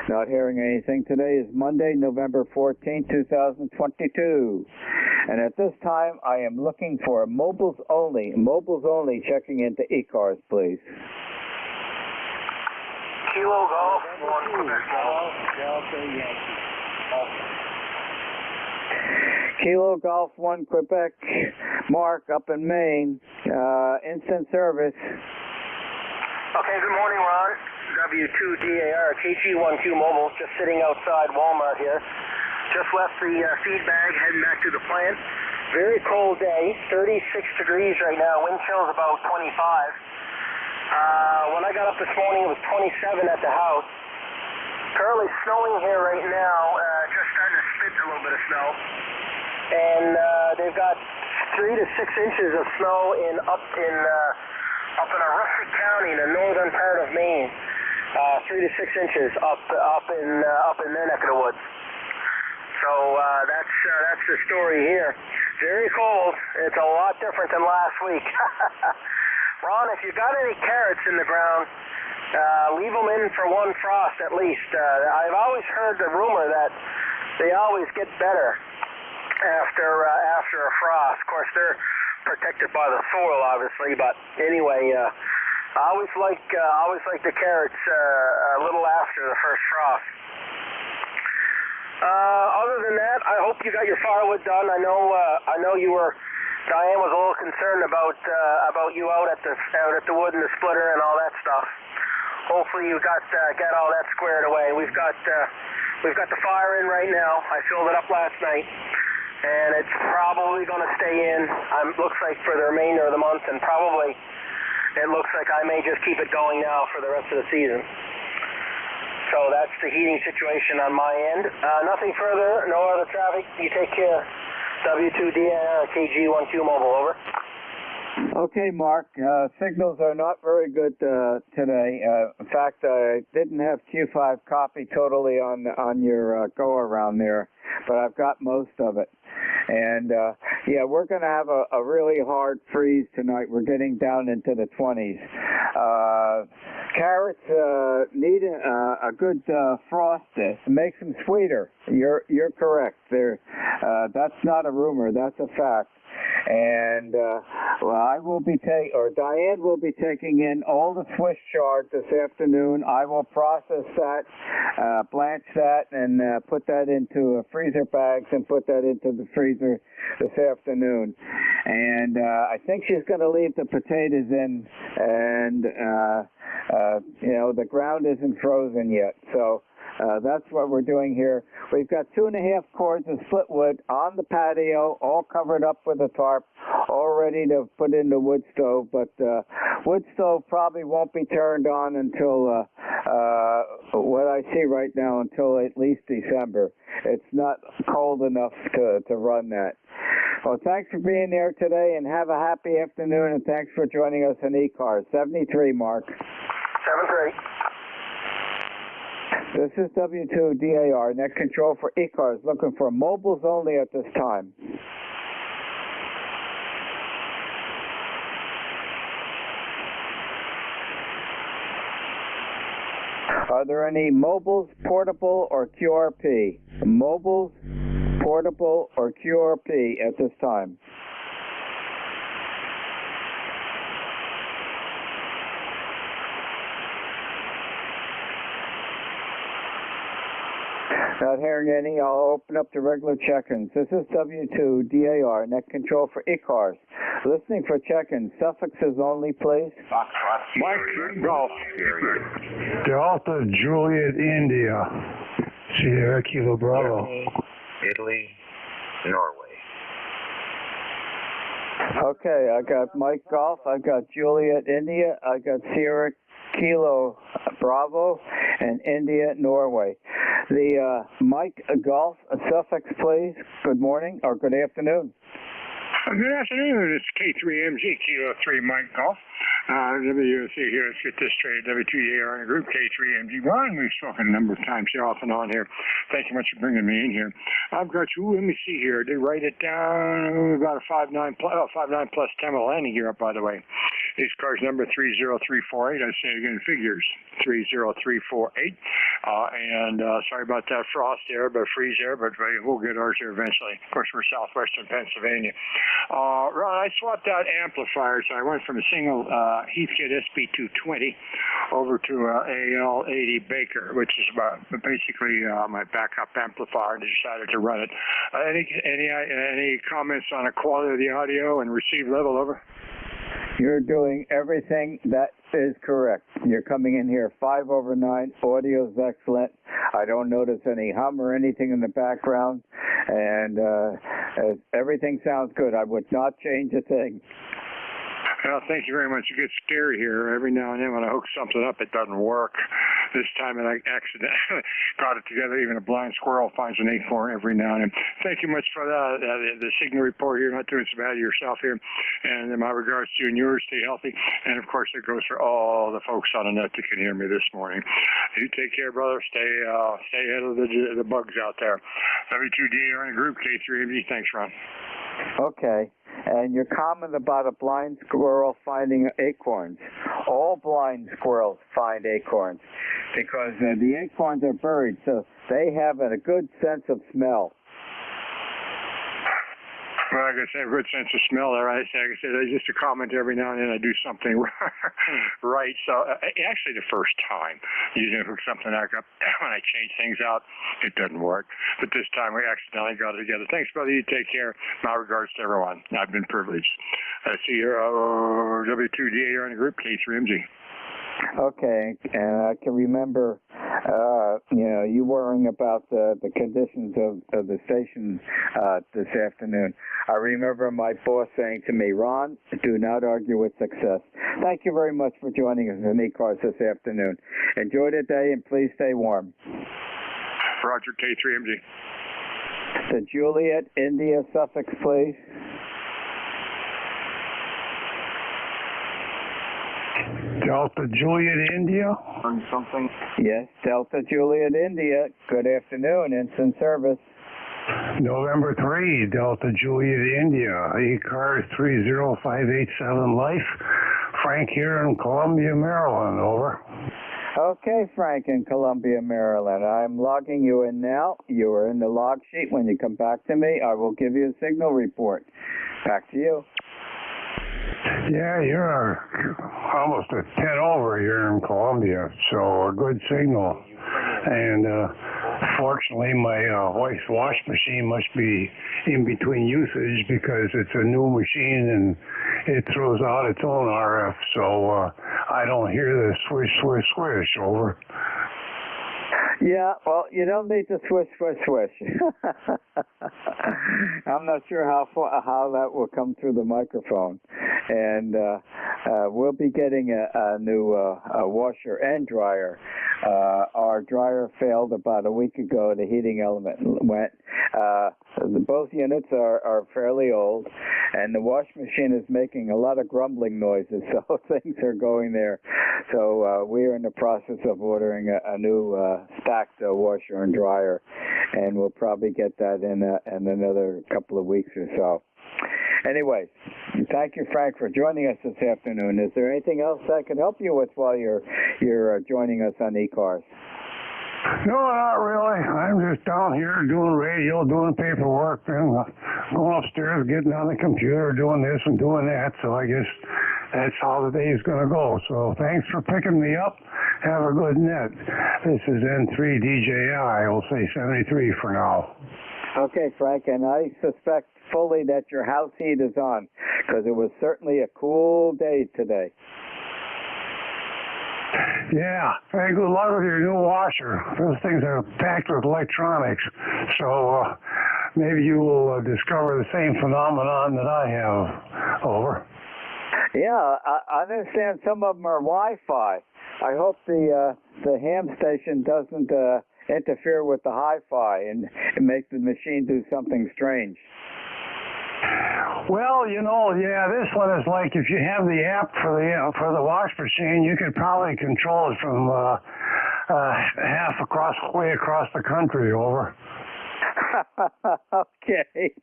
Not hearing anything. Today is Monday, November 14, 2022. And at this time, I am looking for mobiles only, checking into ECARS, please. Kilo Golf 1 Quebec. Kilo Golf 1 Quebec, Mark up in Maine, instant service. Okay, good morning, Ron. W2DAR, KG12 Mobile, just sitting outside Walmart here. Just left the feed bag, heading back to the plant. Very cold day, 36 degrees right now, wind chill is about 25. When I got up this morning, it was 27 at the house. Currently snowing here right now, just starting to spit a little bit of snow. And they've got 3 to 6 inches of snow up in Aroostook County in the northern part of Maine. 3 to 6 inches up in their neck of the woods. So that's the story here. Very cold. It's a lot different than last week. Ron, if you got any carrots in the ground, leave them in for one frost at least. I've always heard the rumor that they always get better after a frost. Of course, they're protected by the soil, obviously. But anyway, I always like the carrots a little after the first frost. Other than that, I hope you got your firewood done. I know Diane was a little concerned about you out at the wood and the splitter and all that stuff. Hopefully you got all that squared away. We've got the fire in right now. I filled it up last night, and it's probably going to stay in. Looks like for the remainder of the month, and probably it looks like I may just keep it going now for the rest of the season. So that's the heating situation on my end. Nothing further, no other traffic. You take care. W2DNR KG12 Mobile, over. Okay, Mark. Signals are not very good today. In fact, I didn't have Q5 copy totally on your go-around there, but I've got most of it. And, yeah, we're going to have a really hard freeze tonight. We're getting down into the 20s. Carrots need a good frost to make them sweeter. You're correct. That's not a rumor. That's a fact. And Diane will be taking in all the Swiss chard this afternoon. I will process that, blanch that, and put that into freezer bags and put that into the freezer this afternoon. And I think she's going to leave the potatoes in, and the ground isn't frozen yet. So that's what we're doing here. We've got 2.5 cords of split wood on the patio, all covered up with a tarp, all ready to put in the wood stove. But wood stove probably won't be turned on until, what I see right now, until at least December. It's not cold enough to run that. Well, thanks for being there today, and have a happy afternoon, and thanks for joining us on ECARS. 73, Mark. 73. This is W2DAR, net control for ECARS, looking for mobiles only at this time. Are there any mobiles, portable, or QRP? Mobiles, portable, or QRP at this time? Not hearing any, I'll open up the regular check-ins. This is W2DAR, net control for ECARS. Listening for check-ins. Suffixes only, please. Mike Golf. Delta Juliet India. Sierra Kilo Bravo. Italy, Norway. Okay, I got Mike Golf, I got Juliet India, I got Sierra Kilo Bravo, and India Norway. The Mike Golf suffix, please. Good morning or good afternoon. Good afternoon. It's K3MG, Kilo 3 Mike Golf. WC here. Let's get this straight. W2EAR in the group, K3MG1. We've spoken a number of times here, off and on here. Thank you much for bringing me in here. I've got you. Let me see here. Did write it down. We've got a 5.9 plus 10 landing gear up, by the way. ECARS number 30348. I say again, figures 30348. And sorry about that frost there, but freeze there, but we'll get ours here eventually. Of course, we're southwestern Pennsylvania. Ron, I swapped out amplifiers. I went from a single Heathkit SB220 over to AL80 Baker, which is basically my backup amplifier, and decided to run it. Any comments on the quality of the audio and receive level, over? You're doing everything that is correct. You're coming in here 5/9. Audio's excellent. I don't notice any hum or anything in the background, and everything sounds good. I would not change a thing. Well, thank you very much. It gets scary here. Every now and then when I hook something up, it doesn't work. This time I accidentally got it together. Even a blind squirrel finds an acorn every now and then. Thank you much for that. The signal report here, not doing so bad to yourself here. And in my regards to you and yours, stay healthy. And, of course, it goes for all the folks on the net that can hear me this morning. You take care, brother. Stay ahead of the bugs out there. W2DA in a group, K3MG. Thanks, Ron. Okay. And your comment about a blind squirrel finding acorns. All blind squirrels find acorns because the acorns are buried, so they have a good sense of smell. Well, like I said, a good sense of smell there. Like I said, just a comment every now and then I do something right. So actually the first time you hook something back up, when I change things out, it doesn't work. But this time we accidentally got it together. Thanks, brother. You take care. My regards to everyone. I've been privileged. I see your W2DA here on the group, K3MG. Okay, and I can remember, you worrying about the conditions of the station this afternoon. I remember my boss saying to me, Ron, do not argue with success. Thank you very much for joining us on ECARS this afternoon. Enjoy the day and please stay warm. Roger, K3MG. The Juliet, India suffix, please. Delta Juliet, India. Something? Yes, Delta Juliet, India. Good afternoon, instant service. November 3, Delta Juliet, India. ECARS 30587 Life. Frank here in Columbia, Maryland. Over. Okay, Frank in Columbia, Maryland. I'm logging you in now. You are in the log sheet. When you come back to me, I will give you a signal report. Back to you. Yeah, you're almost a 10 over here in Columbia, so a good signal. And fortunately, my wife's wash machine must be in between usage because it's a new machine and it throws out its own RF, so I don't hear the swish, swish, swish. Over. Yeah, well, you don't need to swish, swish, swish. I'm not sure how that will come through the microphone. And we'll be getting a new washer and dryer. Our dryer failed about a week ago. The heating element went. Both units are fairly old, and the wash machine is making a lot of grumbling noises, so things are going there. So we are in the process of ordering a new stacked washer and dryer, and we'll probably get that in another couple of weeks or so. Anyways, thank you, Frank, for joining us this afternoon. Is there anything else I can help you with while you're joining us on ECARS? No, not really. I'm just down here doing radio, doing paperwork, and going upstairs, getting on the computer, doing this and doing that. So I guess that's how the day is going to go. So thanks for picking me up. Have a good net. This is N3DJI. We'll say 73 for now. Okay, Frank, and I suspect fully that your house heat is on, because it was certainly a cool day today. Yeah, hey, good luck with your new washer. Those things are packed with electronics, so maybe you will discover the same phenomenon that I have. Over. Yeah, I understand some of them are Wi-Fi. I hope the ham station doesn't interfere with the hi-fi and make the machine do something strange. Well, yeah, this one is like if you have the app for the wash machine, you could probably control it from way across the country. Over. Okay.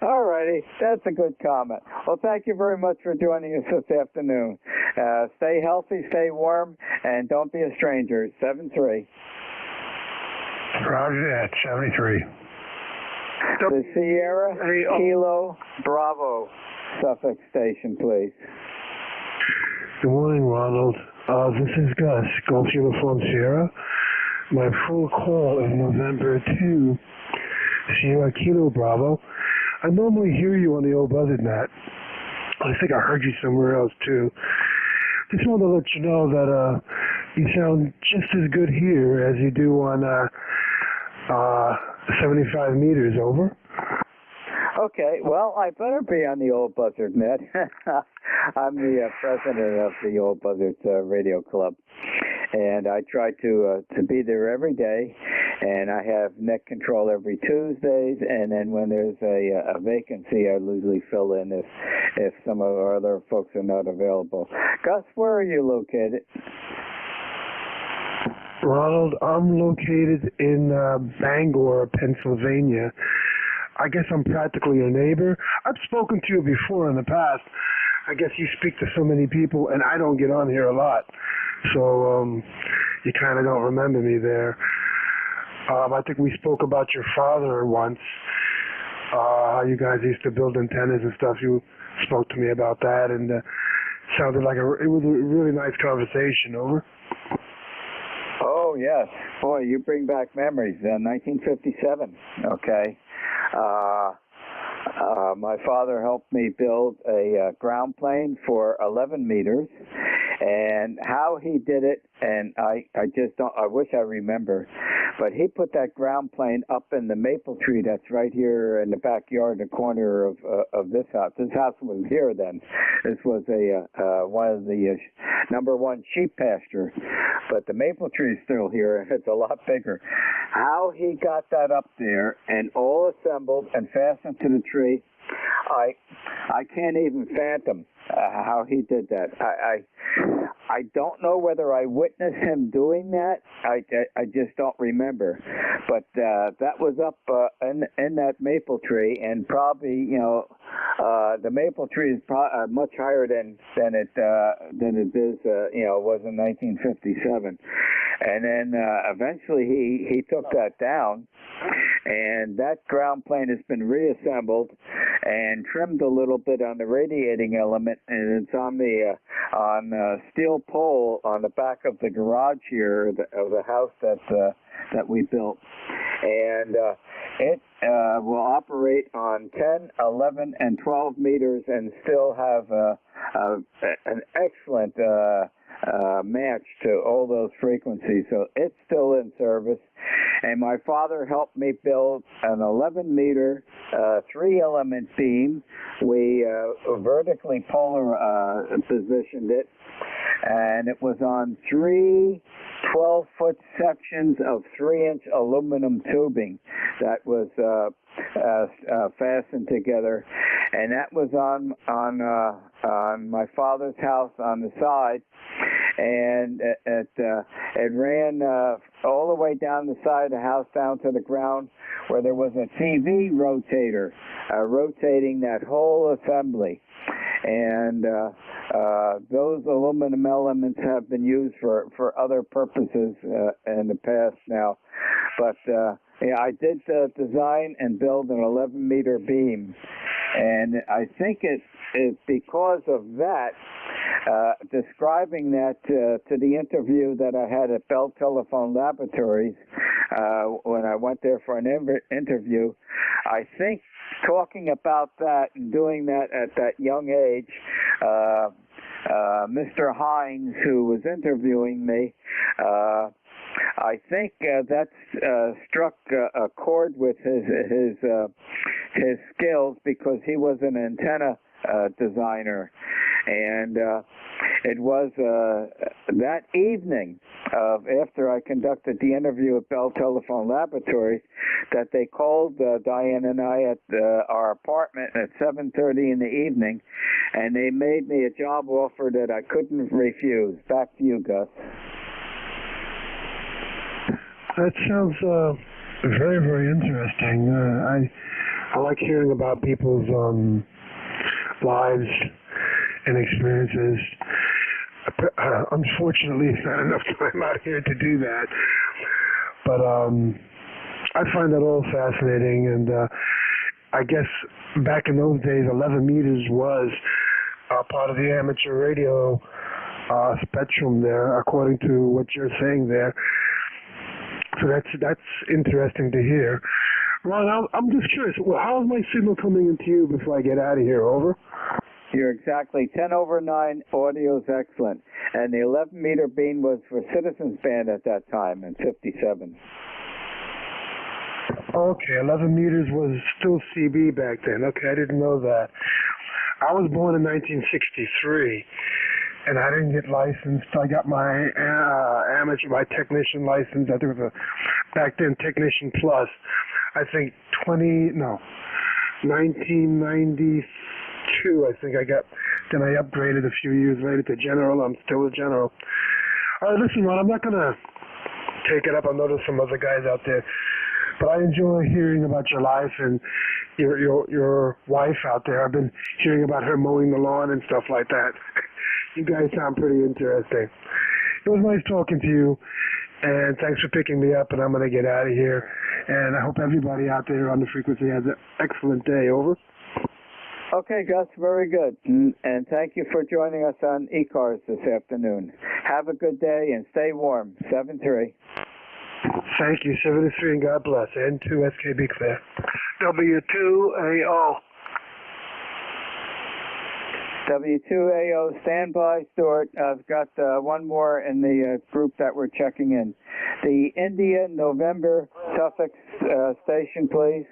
All righty. That's a good comment. Well, thank you very much for joining us this afternoon. Stay healthy, stay warm, and don't be a stranger. 7-3. Roger that. 73. The Sierra Kilo Bravo Suffolk station, please. Good morning, Ronald. This is Gus, Golf Uniform Sierra. My full call is November 2, Sierra Kilo Bravo. I normally hear you on the old buzzard net. I think I heard you somewhere else, too. Just wanted to let you know that you sound just as good here as you do on 75 meters. Over. Okay, well, I better be on the Old Buzzard net. I'm the president of the Old Buzzard Radio Club, and I try to be there every day. And I have net control every Tuesdays, and then when there's a vacancy, I usually fill in if some of our other folks are not available. Gus, where are you located? Ronald, I'm located in Bangor, Pennsylvania. I guess I'm practically a neighbor. I've spoken to you before in the past. I guess you speak to so many people, and I don't get on here a lot. So you kind of don't remember me there. I think we spoke about your father once, how you guys used to build antennas and stuff. You spoke to me about that, and sounded like it was a really nice conversation. Over. Oh, yes. Boy, you bring back memories. 1957, okay. My father helped me build a ground plane for 11 meters, and how he did it, and I just don't, I wish I remember, but he put that ground plane up in the maple tree that's right here in the backyard, the corner of this house. This house was here then. This was one of the number one sheep pasture, but the maple tree is still here. It's a lot bigger. How he got that up there and all assembled and fastened to the tree, I can't even fathom how he did that. I don't know whether I witnessed him doing that. I just don't remember. But that was up in that maple tree, and probably the maple tree is much higher than it is was in 1957. And then eventually he took that down, and that ground plane has been reassembled and trimmed a little bit on the radiating element, and it's on the steel pole on the back of the garage here of the house that we built. And it will operate on 10, 11, and 12 meters and still have an excellent match to all those frequencies. So it's still in service. And my father helped me build an 11-meter 3-element beam. We vertically polar positioned it, and it was on 3 12-foot sections of 3-inch aluminum tubing that was fastened together, and that was on my father's house on the side, and it ran all the way down the side of the house down to the ground, where there was a TV rotator rotating that whole assembly. And those aluminum elements have been used for other purposes in the past now. But I did design and build an 11-meter beam. And I think it's because of that, describing that to the interview that I had at Bell Telephone Laboratories when I went there for an interview, I think talking about that and doing that at that young age, Mr. Hines, who was interviewing me, I think that struck a chord with his skills, because he was an antenna designer. And it was that evening after I conducted the interview at Bell Telephone Laboratories that they called Diane and I at our apartment at 7:30 in the evening, and they made me a job offer that I couldn't refuse. Back to you, Gus. That sounds very, very interesting. I like hearing about people's lives and experiences. Unfortunately, it's not enough time out here to do that. But I find that all fascinating, and I guess back in those days, 11 meters was part of the amateur radio spectrum there, according to what you're saying there. So that's interesting to hear. Ron, I'm just curious, how is my signal coming into you before I get out of here? Over? You're exactly 10/9. Audio's excellent. And the 11-meter beam was for Citizens Band at that time in 57. Okay, 11 meters was still CB back then. Okay, I didn't know that. I was born in 1963, and I didn't get licensed. I got my my technician license. I think it was back then Technician Plus. I think 1992, I think I got. Then I upgraded a few years later to General. I'm still a General. All right, listen, Ron, I'm not going to take it up. I know there's some other guys out there. But I enjoy hearing about your life and your wife out there. I've been hearing about her mowing the lawn and stuff like that. You guys sound pretty interesting. It was nice talking to you, and thanks for picking me up, and I'm going to get out of here. And I hope everybody out there on the frequency has an excellent day. Over. Okay, Gus, very good. And thank you for joining us on ECARS this afternoon. Have a good day and stay warm. 7-3. Thank you, 73, and God bless. N2SKB clear. W2AO. W2AO, standby, Stuart. I've got one more in the group that we're checking in. The India November suffix station, please.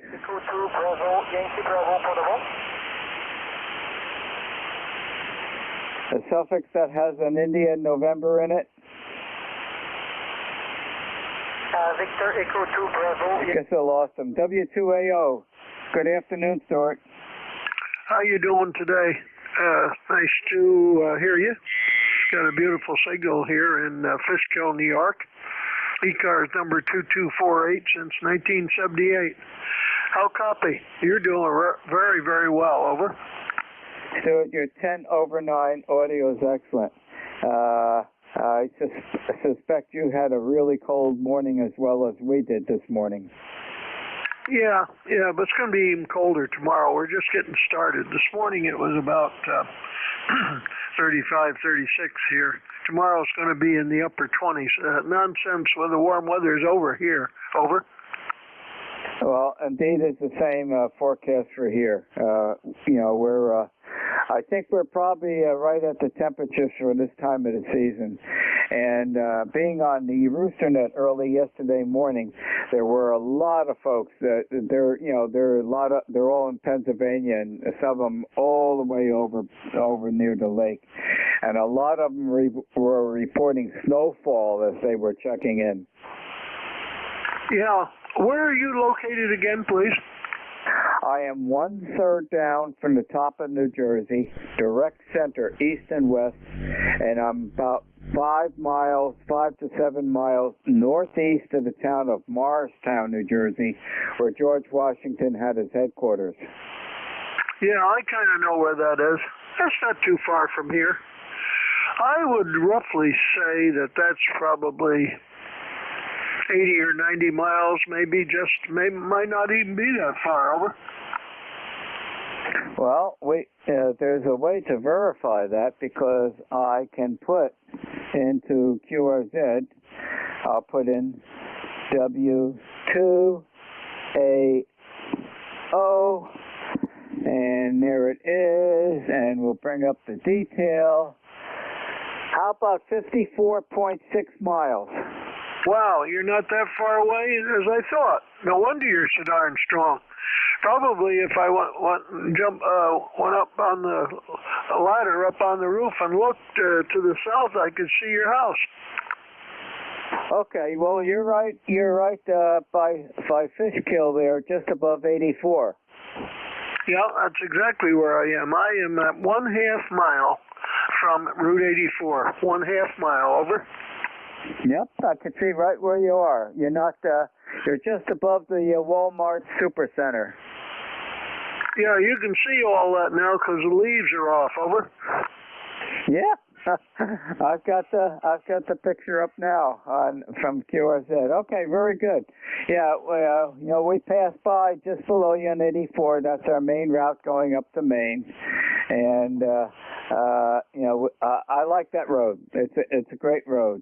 A suffix that has an India November in it. Victor Echo 2 Bravo. I guess I lost him. W2AO. Good afternoon, Stuart. How you doing today? Nice to hear you. Got a beautiful signal here in Fishkill, New York. ECARS number 2248 since 1978. How copy? You're doing very, very well. Over. Stuart, your 10/9 audio is excellent. I suspect you had a really cold morning as well as we did this morning. Yeah, but it's going to be even colder tomorrow. We're just getting started. This morning it was about 35, 36 here. Tomorrow it's going to be in the upper 20s. Nonsense when the warm weather is over here. Over. Well, indeed, it's the same forecast for here. We're I think we're probably right at the temperatures for this time of the season. And being on the Roosternet early yesterday morning, there were a lot of folks that they're all in Pennsylvania, and some of them all the way over near the lake, and a lot of them were reporting snowfall as they were checking in. Yeah, where are you located again, please? I am 1/3 down from the top of New Jersey, direct center, east and west, and I'm about 5 to 7 miles northeast of the town of Morristown, New Jersey, where George Washington had his headquarters. Yeah, I kind of know where that is. That's not too far from here. I would roughly say that that's probably 80 or 90 miles, might not even be that far. Over. Well, there's a way to verify that, because I can put into QRZ, I'll put in W2AO, and there it is, and we'll bring up the detail. How about 54.6 miles? Wow, you're not that far away as I thought. No wonder you're so darn strong. Probably if I went up on the ladder, up on the roof, and looked to the south, I could see your house. Okay, well, you're right by Fishkill there, just above 84. Yeah, that's exactly where I am. I am at 1/2 mile from Route 84. 1/2 mile. Over. Yep, I can see right where you are. You're not. You're just above the Walmart Supercenter. Yeah, you can see all that now because the leaves are off. Over. Yeah, I've got the picture up now from QRZ. Okay, very good. Yeah, well, we passed by just below you on 84. That's our main route going up to Maine, and I like that road. It's a great road,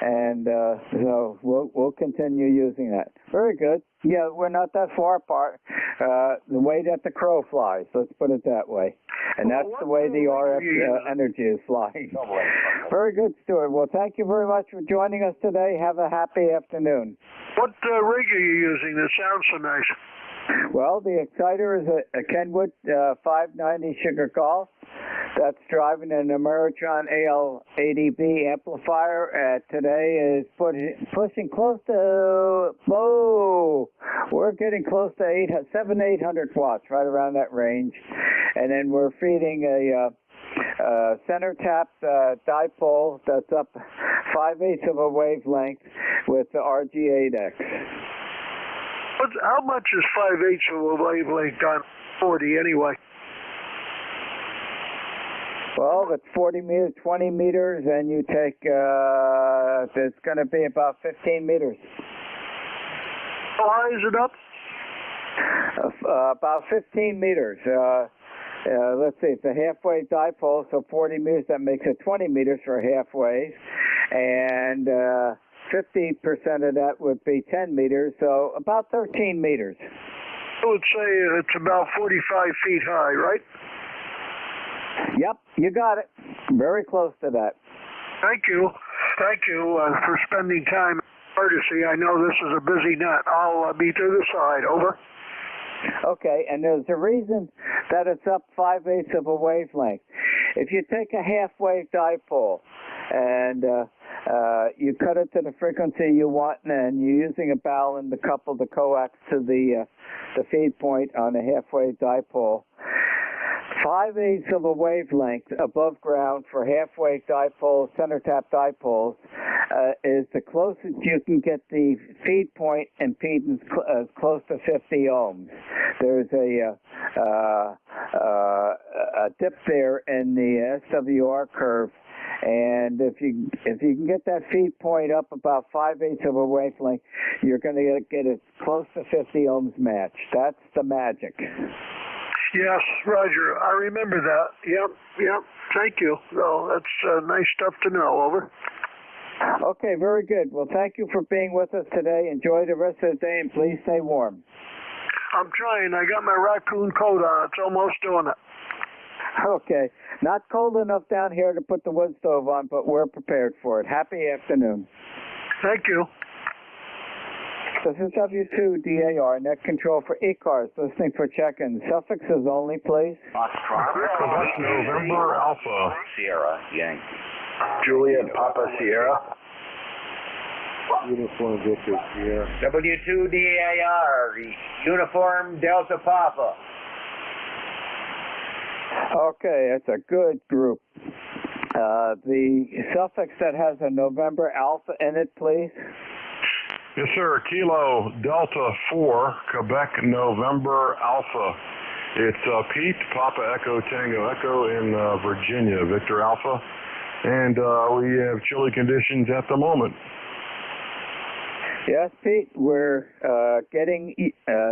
and so we'll continue using that. Very good. Yeah, we're not that far apart. The way that the crow flies, let's put it that way, and that's the way the RF energy is flying. Very good, Stuart. Well, thank you very much for joining us today. Have a happy afternoon. What rig are you using that sounds so nice? Well, the exciter is a Kenwood 590 Sugar Golf. That's driving an Ameritron AL80B amplifier. Today is pushing close to, we're getting close to 800 watts, right around that range. And then we're feeding a center tap dipole that's up 5/8 of a wavelength with the RG8X. How much is 5/8 of a wavelength on 40 anyway? Well, it's 40 meters, 20 meters, and you take, it's going to be about 15 meters. How high is it up? About 15 meters. Let's see, it's a half-wave dipole, so 40 meters, that makes it 20 meters for half-wave. And 50% of that would be 10 meters, so about 13 meters. I would say it's about 45 feet high, right? Yep, you got it. Very close to that. Thank you. Thank you for spending time. Courtesy. I know this is a busy nut. I'll be to the side. Over. Okay, and there's a reason that it's up 5/8 of a wavelength. If you take a half-wave dipole and you cut it to the frequency you want, and you're using a balun to couple the coax to the feed point on a half-wave dipole, 5/8 of a wavelength above ground for half-wave dipoles, center tap dipoles, is the closest you can get the feed point impedance close to 50 ohms. There's a dip there in the SWR curve, and if you can get that feed point up about 5/8 of a wavelength, you're going to get it close to 50 ohms match. That's the magic. Yes, Roger. I remember that. Yep. Thank you. So that's nice stuff to know. Over. Okay, very good. Well, thank you for being with us today. Enjoy the rest of the day, and please stay warm. I'm trying. I got my raccoon coat on. It's almost doing it. Okay. Not cold enough down here to put the wood stove on, but we're prepared for it. Happy afternoon. Thank you. This is W2DAR, net control for ECARS, listening for check-in. Suffixes only, please. Quebec November Alpha. Sierra Yankee. Juliet Papa Sierra. Uniform Victor Sierra. W2DAR, Uniform Delta Papa. Okay, it's a good group. The suffix that has a November Alpha in it, please. Yes, sir. Kilo Delta 4, Quebec November Alpha. It's Pete, Papa Echo Tango Echo in Virginia, Victor Alpha. And we have chilly conditions at the moment. Yes, Pete, we're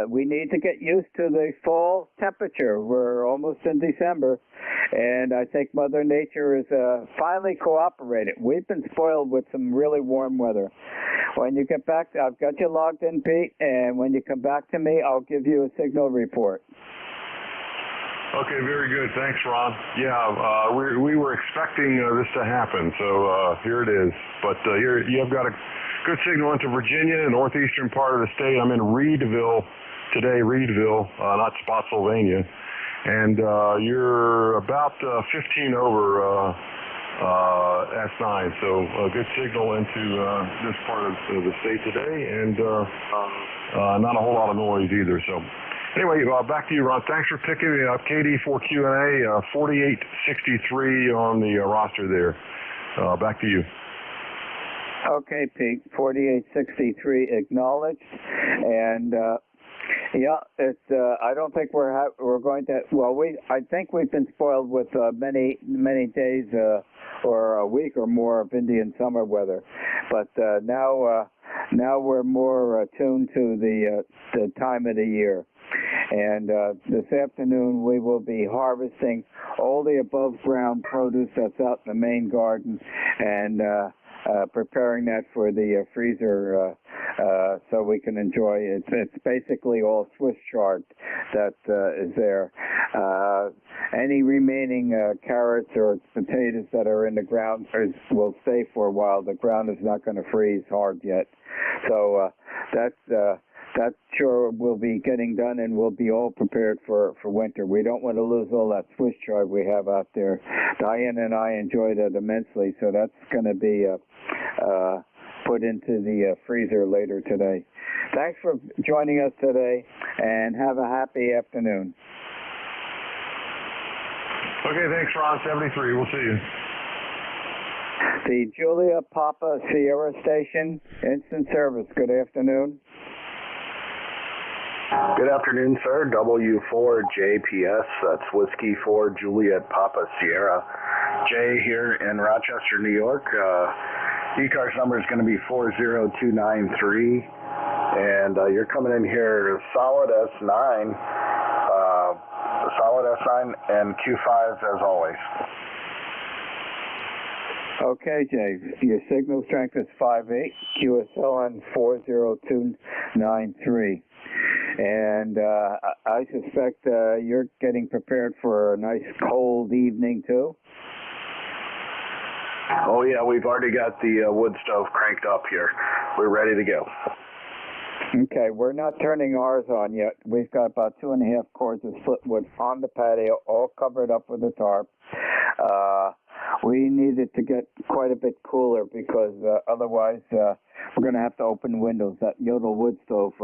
we need to get used to the fall temperature. We're almost in December, and I think Mother Nature has finally cooperated. We've been spoiled with some really warm weather. When you get back, I've got you logged in, Pete, and when you come back to me, I'll give you a signal report. Okay, very good. Thanks, Ron. Yeah, we were expecting this to happen, so here it is. But you've got a good signal into Virginia, northeastern part of the state. I'm in Reedville today, not Spotsylvania. And you're about 15 over S9, so a good signal into this part of the state today, and not a whole lot of noise either. So anyway, back to you, Ron. Thanks for picking me up. KD4Q&A, 4863 on the roster there. Back to you. Okay, Pete, 4863 acknowledged, and yeah, it's. I don't think we're going to. Well, I think we've been spoiled with many days or a week or more of Indian summer weather, but now we're more attuned to the time of the year. And this afternoon we will be harvesting all the above ground produce that's out in the main garden and preparing that for the freezer so we can enjoy it. It's basically all Swiss chard that is there. Any remaining carrots or potatoes that are in the ground will stay for a while. The ground is not going to freeze hard yet. So that sure will be getting done, and we'll be all prepared for winter. We don't want to lose all that Swiss chard we have out there. Diane and I enjoyed it immensely, so that's going to be put into the freezer later today. Thanks for joining us today, and have a happy afternoon. Okay, thanks, Ron. 73. We'll see you. The Julia Papa Sierra Station, instant service. Good afternoon. Good afternoon, sir. W4JPS. That's Whiskey 4 Juliet Papa Sierra. Jay here in Rochester, New York. ECARS number is going to be 40293. And you're coming in here solid S9. Solid S9 and Q5s as always. Okay, Jay. Your signal strength is 5.8, QSL on 40293. And I suspect you're getting prepared for a nice cold evening, too? Oh, yeah, we've already got the wood stove cranked up here. We're ready to go. Okay, we're not turning ours on yet. We've got about 2.5 cords of split wood on the patio, all covered up with a tarp. We need it to get quite a bit cooler because otherwise we're going to have to open windows. That Yodel wood stove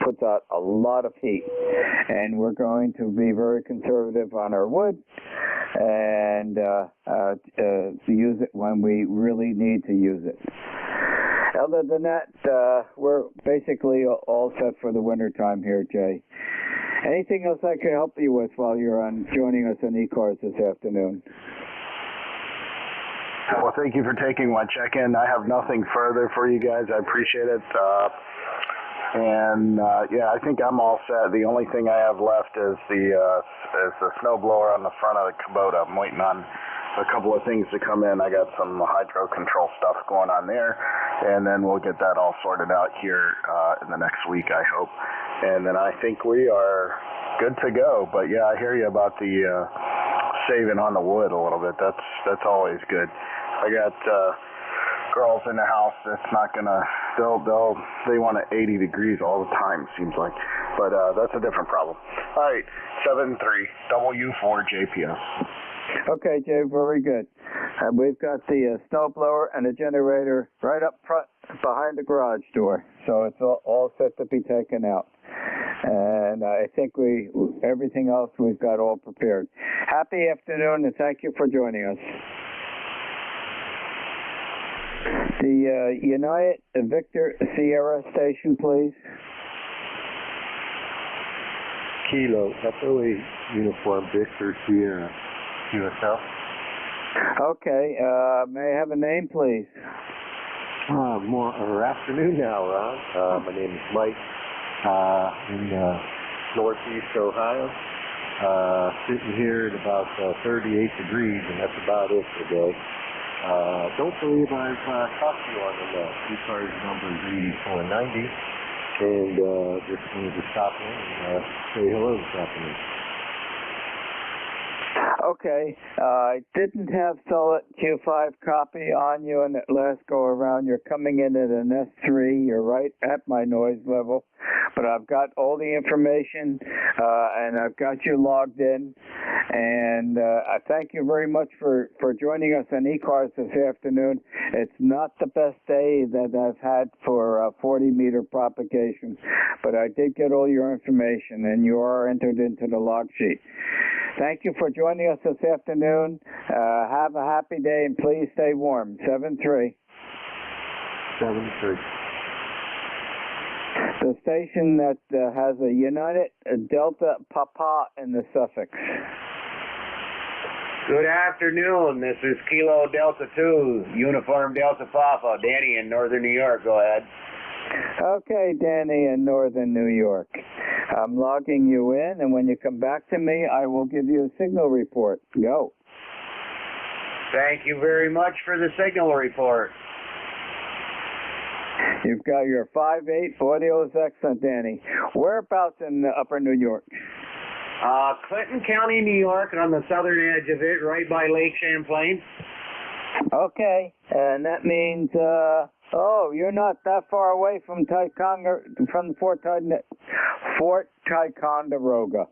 puts out a lot of heat, and we're going to be very conservative on our wood and use it when we really need to use it. Other than that, we're basically all set for the winter time here, Jay. Anything else I can help you with while you're joining us on ECARS this afternoon? Well, thank you for taking my check-in. I have nothing further for you guys. I appreciate it. Yeah, I think I'm all set. The only thing I have left is the snow blower on the front of the Kubota. I'm waiting on a couple of things to come in. I got some hydro control stuff going on there, and then we'll get that all sorted out here in the next week, I hope. And then I think we are good to go. But yeah, I hear you about the saving on the wood a little bit. That's always good. I got girls in the house that's not gonna. They want it 80 degrees all the time, seems like. But that's a different problem. All right, 73 W4JPS. Okay, Jay, very good. We've got the snow blower and the generator right up front behind the garage door, so it's all set to be taken out. And I think everything else we've got all prepared. Happy afternoon, and thank you for joining us. The United Victor Sierra Station, please. Kilo, Echo Uniform Victor Sierra, QSL. Okay, may I have a name, please? More afternoon now, Ron. My name is Mike in Northeast Ohio. Sitting here at about 38 degrees, and that's about it today. Don't believe I've talked to you on the ECARS number is 8490, and just wanted to stop in and say hello this afternoon. Okay, I didn't have solid Q5 copy on you in that last go around. You're coming in at an S3. You're right at my noise level, but I've got all the information and I've got you logged in. And I thank you very much for joining us on ECARS this afternoon. It's not the best day that I've had for 40-meter propagation, but I did get all your information, and you are entered into the log sheet. Thank you for joining us this afternoon. Have a happy day, and please stay warm. 7-3. 7-3. The station that has a United Delta Papa in the suffix. Good afternoon. This is Kilo Delta 2, Uniform Delta Papa. Danny in Northern New York. Go ahead. Okay, Danny in Northern New York. I'm logging you in, and when you come back to me, I will give you a signal report. Go. Thank you very much for the signal report. You've got your 5.8. Audio is excellent, Danny. Whereabouts in Upper New York? Clinton County, New York, on the southern edge of it, right by Lake Champlain. Okay, and that means, you're not that far away from Fort Ticonderoga.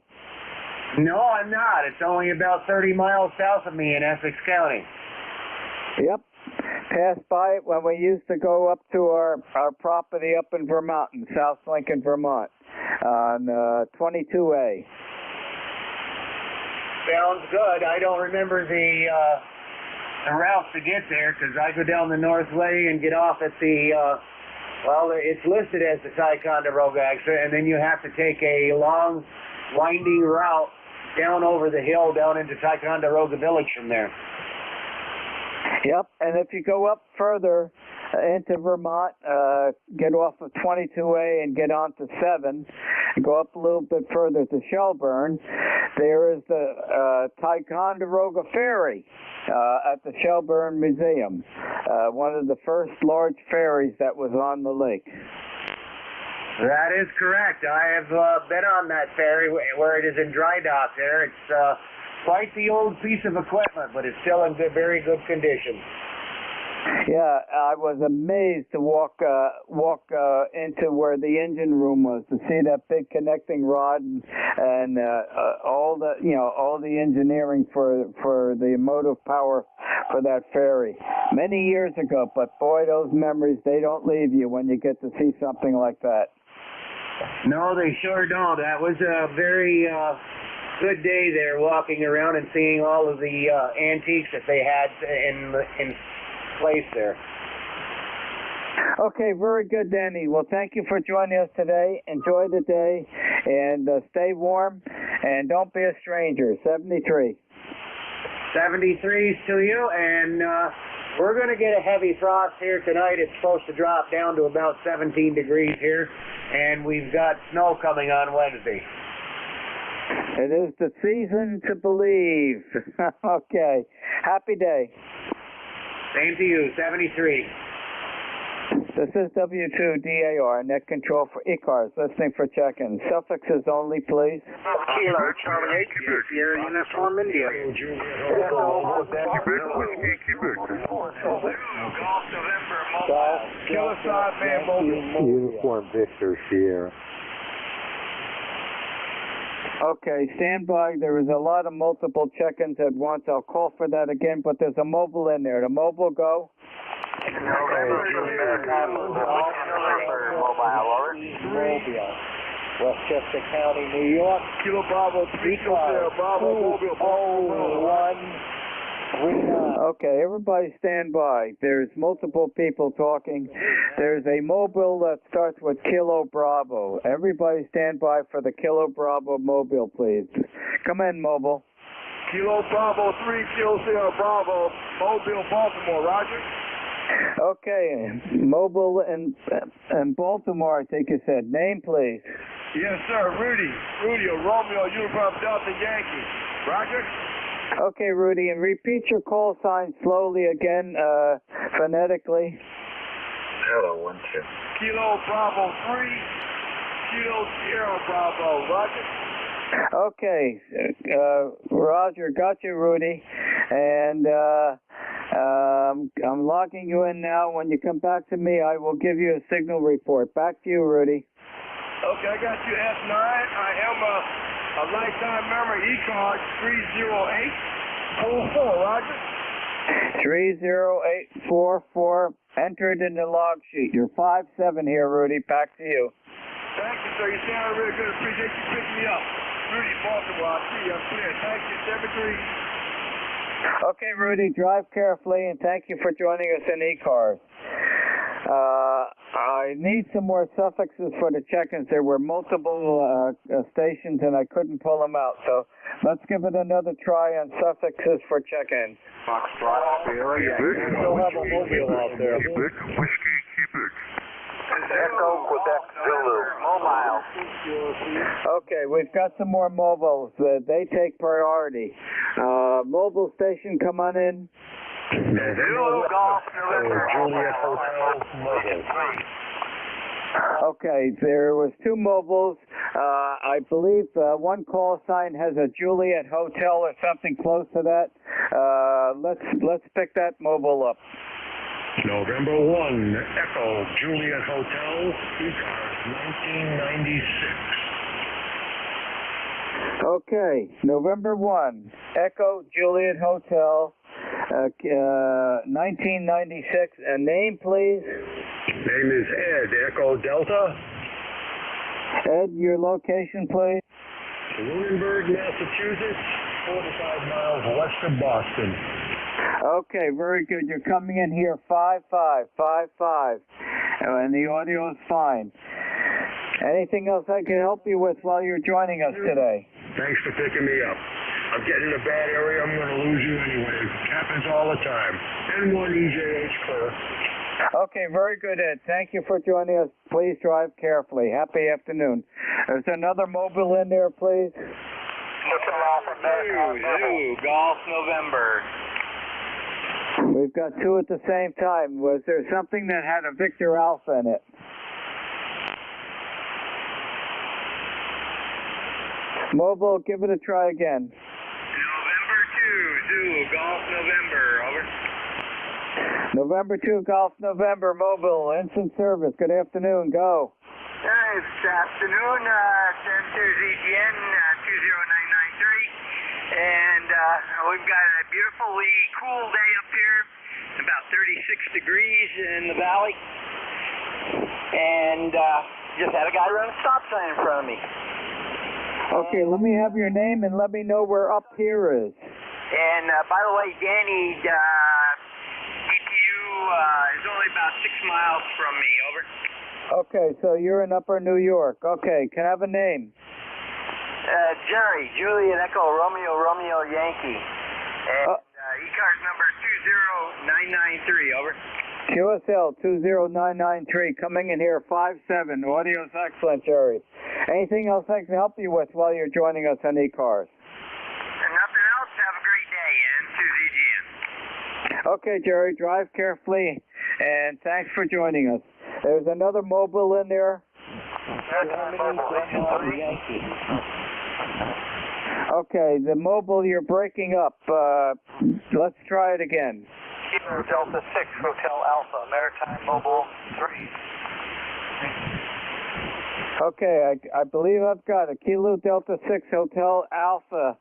No, I'm not. It's only about 30 miles south of me in Essex County. Yep. Passed by it when we used to go up to our property up in Vermont, in South Lincoln, Vermont, on 22A. Sounds good. I don't remember the route to get there because I go down the North Way and get off at the, it's listed as the Ticonderoga exit, and then you have to take a long, winding route down over the hill down into Ticonderoga Village from there. Yep, and if you go up further into Vermont, get off of 22A and get onto 7, and go up a little bit further to Shelburne, there is the Ticonderoga Ferry at the Shelburne Museum, one of the first large ferries that was on the lake. That is correct. I have been on that ferry where it is in dry dock there. It's quite the old piece of equipment, but it's still in very good condition. Yeah, I was amazed to walk into where the engine room was, to see that big connecting rod and all the engineering for the motive power for that ferry many years ago. But boy, those memories, they don't leave you when you get to see something like that. No, they sure don't. That was a very good day there, walking around and seeing all of the antiques that they had in place there. Okay, very good, Danny. Well, thank you for joining us today. Enjoy the day, and stay warm, and don't be a stranger. 73. 73s to you, and we're going to get a heavy frost here tonight. It's supposed to drop down to about 17 degrees here, and we've got snow coming on Wednesday. It is the season to believe. Okay. Happy day. Same to you, 73. This is W2DAR, net control for ECARS, listening for check-in. Suffixes only, please. Kilo, Charlie 8, Sierra Uniform India. Uniform Victor, Sierra. Okay, stand by. There is a lot of multiple check-ins at once. I'll call for that again, but there's a mobile in there. The mobile go? Mobile, Westchester County, New York. Kilo Bravo 3, Sierra Bravo, Mobile, Baltimore. Okay, everybody stand by. There's multiple people talking. There's a mobile that starts with Kilo Bravo. Everybody stand by for the Kilo Bravo mobile, please. Come in, mobile. Kilo Bravo 3, Kilo Sierra Bravo, Mobile, Baltimore, Roger. Okay, mobile in Baltimore, I think you said. Name, please. Yes, sir, Rudy, Romeo, Uniform Delta Yankee. Roger. Okay, Rudy, and repeat your call sign slowly again, phonetically. Hello, 1-2. Kilo Bravo 3, Kilo Sierra Bravo, Roger. Okay, Roger, got you, Rudy, and I'm logging you in now. When you come back to me, I will give you a signal report. Back to you, Rudy. Okay, I got you, S9. I am a lifetime member, ECARS 30844, Roger. 30844, entered in the log sheet. You're 5-7 here, Rudy. Back to you. Thank you, sir. You sound really good. Appreciate you picking me up. Rudy, Baltimore. I see you. I'm clear. Thank you, 73. Okay, Rudy, drive carefully, and thank you for joining us in ECARS. I need some more suffixes for the check-ins. There were multiple stations, and I couldn't pull them out. So let's give it another try on suffixes for check-ins. Foxtrot, Sierra, yeah. You still have a mobile out there. Whiskey, Quebec. Echo, Quebec, Zulu. miles. Okay, we've got some more mobiles. They take priority. Mobile station, come on in. Zulu Golf November. Juliet Hotel Mobile. Okay, there was two mobiles. I believe one call sign has a Juliet Hotel or something close to that. Let's pick that mobile up. November 1, Echo Juliet Hotel, ECARS 1996. Okay, November 1, Echo Juliet Hotel, 1996. A name, please? Name is Ed, Echo Delta. Ed, your location, please? Lunenburg, Massachusetts, 45 miles west of Boston. Okay, very good. You're coming in here 5555, and the audio is fine. Anything else I can help you with while you're joining us today? Thanks for picking me up. I'm getting in a bad area. I'm going to lose you anyway. It happens all the time. N1 EJH clear. Okay, very good, Ed. Thank you for joining us. Please drive carefully. Happy afternoon. There's another mobile in there, please. Zulu Golf November. We've got two at the same time. Was there something that had a Victor Alpha in it? Mobile, give it a try again. November 2, Zulu Golf November. Over. November 2, Golf November, mobile, instant service. Good afternoon, go. Good afternoon, Center ZGN 20993. And we've got a beautifully cool day up here, about 36 degrees in the valley. And just had a guy run a stop sign in front of me. Okay, let me have your name and let me know where up here is. And by the way, Danny, DTU is only about 6 miles from me, over. Okay, so you're in Upper New York. Okay, can I have a name? Jerry, Juliet Echo Romeo Yankee. And ECARS number 20993, over. QSL 20993, coming in here 57. Audio's excellent, Jerry. Anything else I can help you with while you're joining us on ECARS? Nothing else. Have a great day, N2ZGN. Okay, Jerry, drive carefully, and thanks for joining us. There's another mobile in there. Okay, the mobile, you're breaking up. Let's try it again. Kilo Delta 6, Hotel Alpha, Maritime Mobile 3. Okay, I believe I've got a Kilo Delta 6 Hotel Alpha.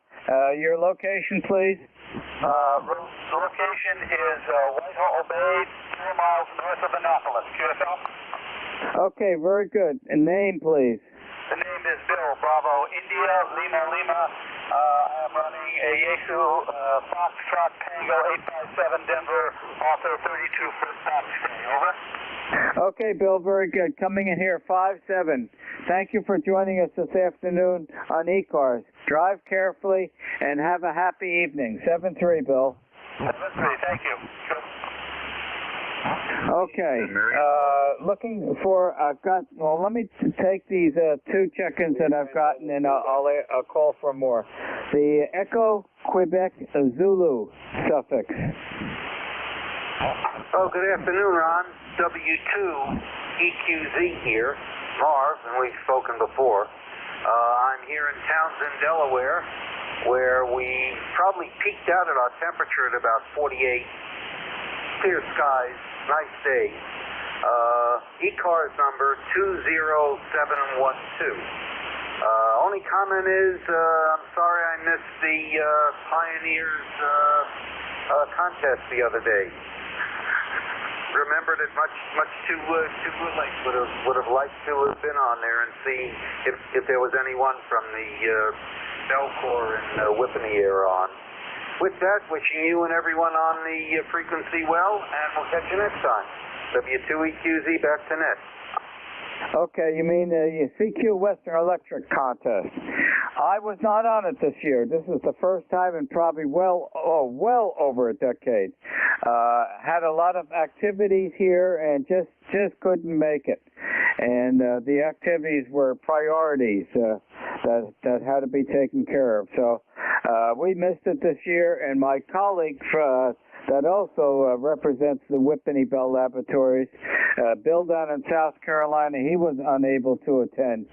Your location, please? The location is Whitehall Bay, 4 miles north of Annapolis. QSL? Okay, very good. And name, please? The name is Bill, Bravo, India, Lima. I am running a Yaesu Foxtrot Tango 857 Denver, author 32 for Foxtrot. Over. Okay, Bill, very good. Coming in here 57. Thank you for joining us this afternoon on ECARS. Drive carefully and have a happy evening. 7-3, Bill. 7-3, thank you. Okay, looking for, let me take these two check-ins that I've gotten and I'll call for more. The Echo Quebec Zulu suffix. Oh, good afternoon, Ron. W2EQZ here, Marv, and we've spoken before. I'm here in Townsend, Delaware, where we probably peaked out at our temperature at about 48. Clear skies, nice day. ECARS number 20712. Only comment is, I'm sorry I missed the Pioneers contest the other day. Remembered it much too late. Would have liked to have been on there and see if there was anyone from the Belcour and Whippany era on. With that, wishing you and everyone on the frequency well, and we'll catch you next time. W2EQZ back to net. Okay, you mean the CQ Western Electric contest. I was not on it this year. This is the first time in probably well over a decade. Had a lot of activities here and just couldn't make it. and the activities were priorities that had to be taken care of. So we missed it this year, and my colleague that also represents the Whippany Bell Laboratories, Bill down in South Carolina, he was unable to attend.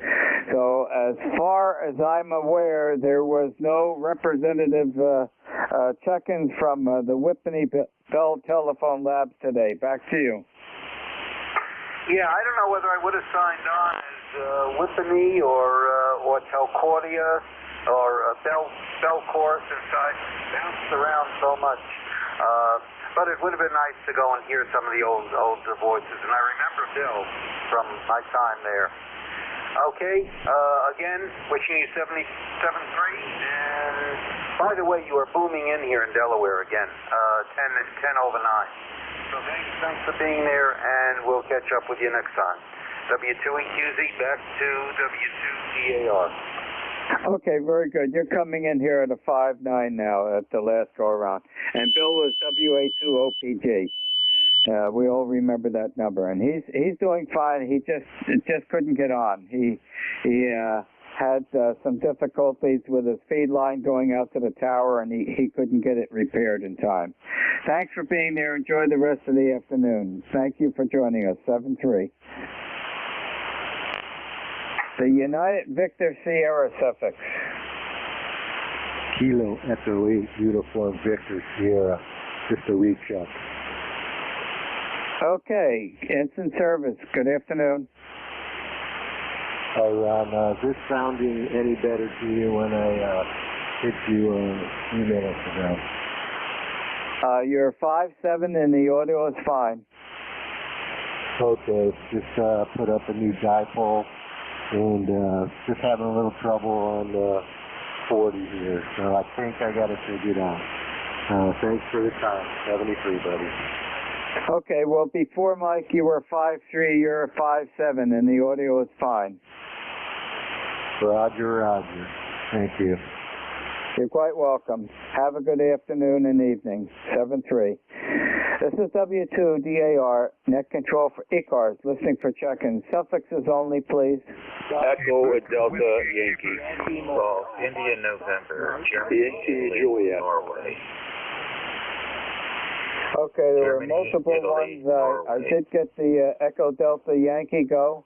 So as far as I'm aware, there was no representative check-ins from the Whippany Bell Telephone Labs today. Back to you. Yeah, I don't know whether I would have signed on as Whippany or Telcordia or Bellcore, since I bounced around so much. But it would have been nice to go and hear some of the older voices, and I remember Bill from my time there. Okay, again, wishing you 77.3, and by the way, you are booming in here in Delaware again, 10 over 9. So thanks for being there, and we'll catch up with you next time. W2EQZ back to W2DAR. Okay, very good. You're coming in here at a 5.9 now at the last go around. And Bill was WA2OPG. We all remember that number, and he's doing fine. He just couldn't get on. He had some difficulties with his feed line going out to the tower, and he couldn't get it repaired in time. Thanks for being there. Enjoy the rest of the afternoon. Thank you for joining us. 7-3. The United Victor Sierra suffix. Kilo Echo 8 Uniform Victor Sierra. Just a recheck. Okay, instant service. Good afternoon. Ron, is this sounding any better to you when I hit you a few minutes ago? You're 5.7 and the audio is fine. Okay, just put up a new dipole. And just having a little trouble on 40 here, so I think I got it figured out. Thanks for the time. 73, buddy. Okay, well, before Mike, you were 5.3, you're 5.7, and the audio is fine. Roger, roger. Thank you. You're quite welcome. Have a good afternoon and evening. 7-3. This is W2DAR, net control for ECARS, listening for check-ins. Suffixes only, please. Echo Delta Yankee. Golf, India November, Germany, Yankee Juliet. Norway. Okay, there were Germany, multiple Italy, ones. I did get the Echo Delta Yankee go.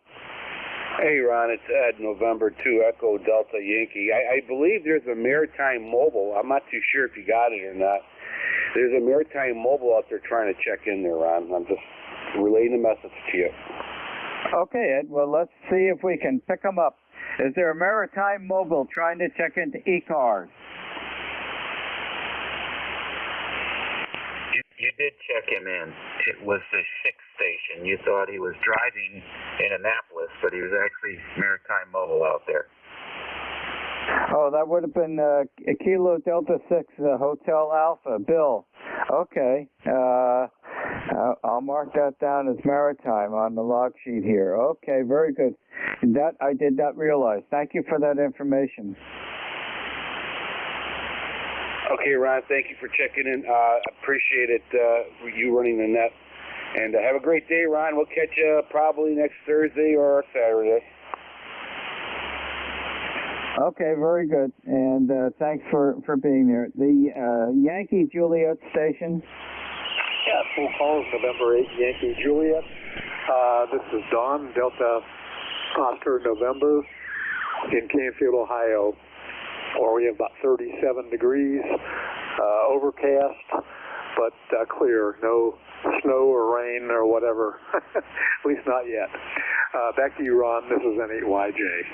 Hey, Ron, it's Ed, November 2, Echo Delta Yankee. I believe there's a Maritime Mobile. I'm not too sure if you got it or not. There's a Maritime Mobile out there trying to check in there, Ron. I'm just relaying the message to you. Okay, Ed, well, let's see if we can pick them up. Is there a Maritime Mobile trying to check into ECARS? You did check him in. It was the 6th station. You thought he was driving in Annapolis, but he was actually Maritime Mobile out there. Oh, that would have been Kilo Delta 6 Hotel Alpha. Bill. Okay. I'll mark that down as Maritime on the log sheet here. Okay, very good. That I did not realize. Thank you for that information. Okay, Ron, thank you for checking in. Appreciate it, you running the net. And have a great day, Ron. We'll catch you probably next Thursday or Saturday. Okay, very good. And thanks for being there. The Yankee Juliet station. Yeah, full calls, November 8, Yankee Juliet. This is Dawn, Delta Oscar November in Canfield, Ohio, where we have about 37 degrees, overcast, but clear. No snow or rain or whatever, at least not yet. Back to you, Ron. This is N8YJ.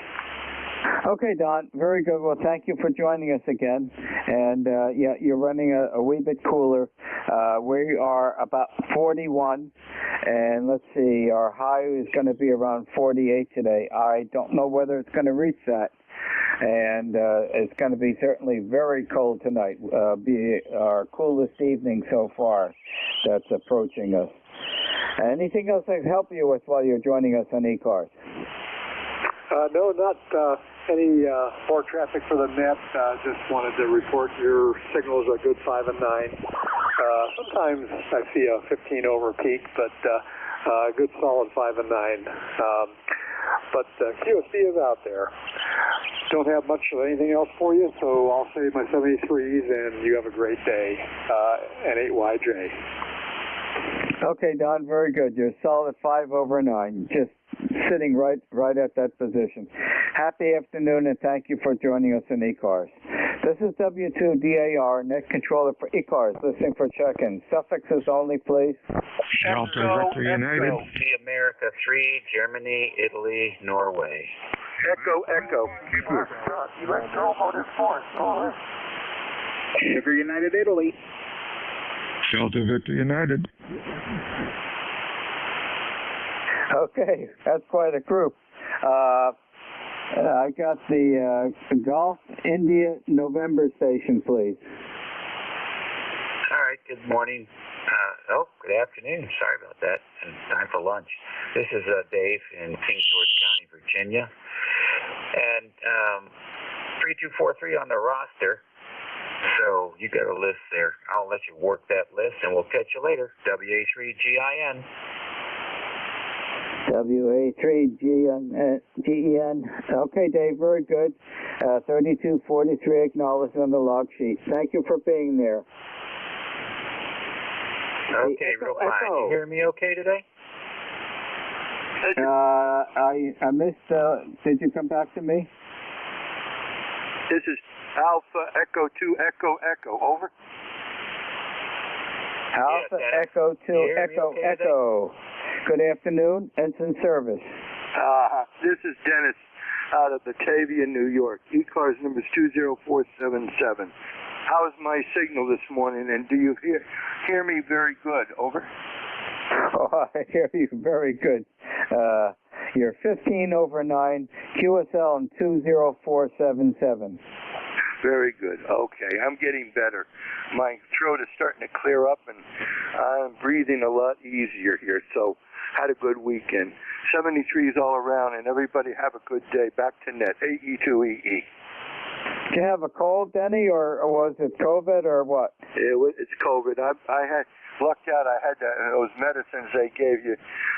Okay, Don. Very good. Well, thank you for joining us again. And, yeah, you're running a wee bit cooler. We are about 41. And let's see, our high is going to be around 48 today. I don't know whether it's going to reach that. And it's going to be certainly very cold tonight. Be our coolest evening so far that's approaching us. Anything else I can help you with while you're joining us on ECARS? No, not any more traffic for the net. Just wanted to report your signals are good 5 and 9. Sometimes I see a 15 over peak, but Good solid 5 and 9. But QSD is out there. Don't have much of anything else for you, so I'll save my 73s, and you have a great day. N8YJ. Okay, Don, very good. You're solid 5 over 9, just sitting right at that position. Happy afternoon, and thank you for joining us in ECARS. This is W2DAR, net controller for ECARS, listening for check-in. Suffixes only, please. Delta Victor United. The America 3, Germany, Italy, Norway. Echo. U.S. Motor Force, over. Sugar United Italy. Delta Victor United. Okay, that's quite a group. I got the Golf India November station, please. All right, good morning. Good afternoon. Sorry about that. And time for lunch. This is Dave in King George County, Virginia. And 3243 on the roster. So you got a list there. I'll let you work that list, and we'll catch you later. WA3GIN. WA3GEN. Okay, Dave, very good. 3243 acknowledged on the log sheet. Thank you for being there. Okay, real fine. You hear me okay today? I missed, did you come back to me? This is Alpha Echo 2 Echo. Over. Alpha Echo 2 Echo. Good afternoon, Ensign Service. This is Dennis out of Batavia, New York. ECARS number is 20477. How is my signal this morning, and do you hear me very good? Over. Oh, I hear you very good. You're 15 over 9, QSL and 20477. Very good. Okay, I'm getting better. My throat is starting to clear up, and I'm breathing a lot easier here. So, had a good weekend. 73s all around, and everybody have a good day. Back to net. AE2EE. Did you have a cold, Denny, or was it COVID, or what? It's COVID. I had lucked out. I had those medicines they gave you.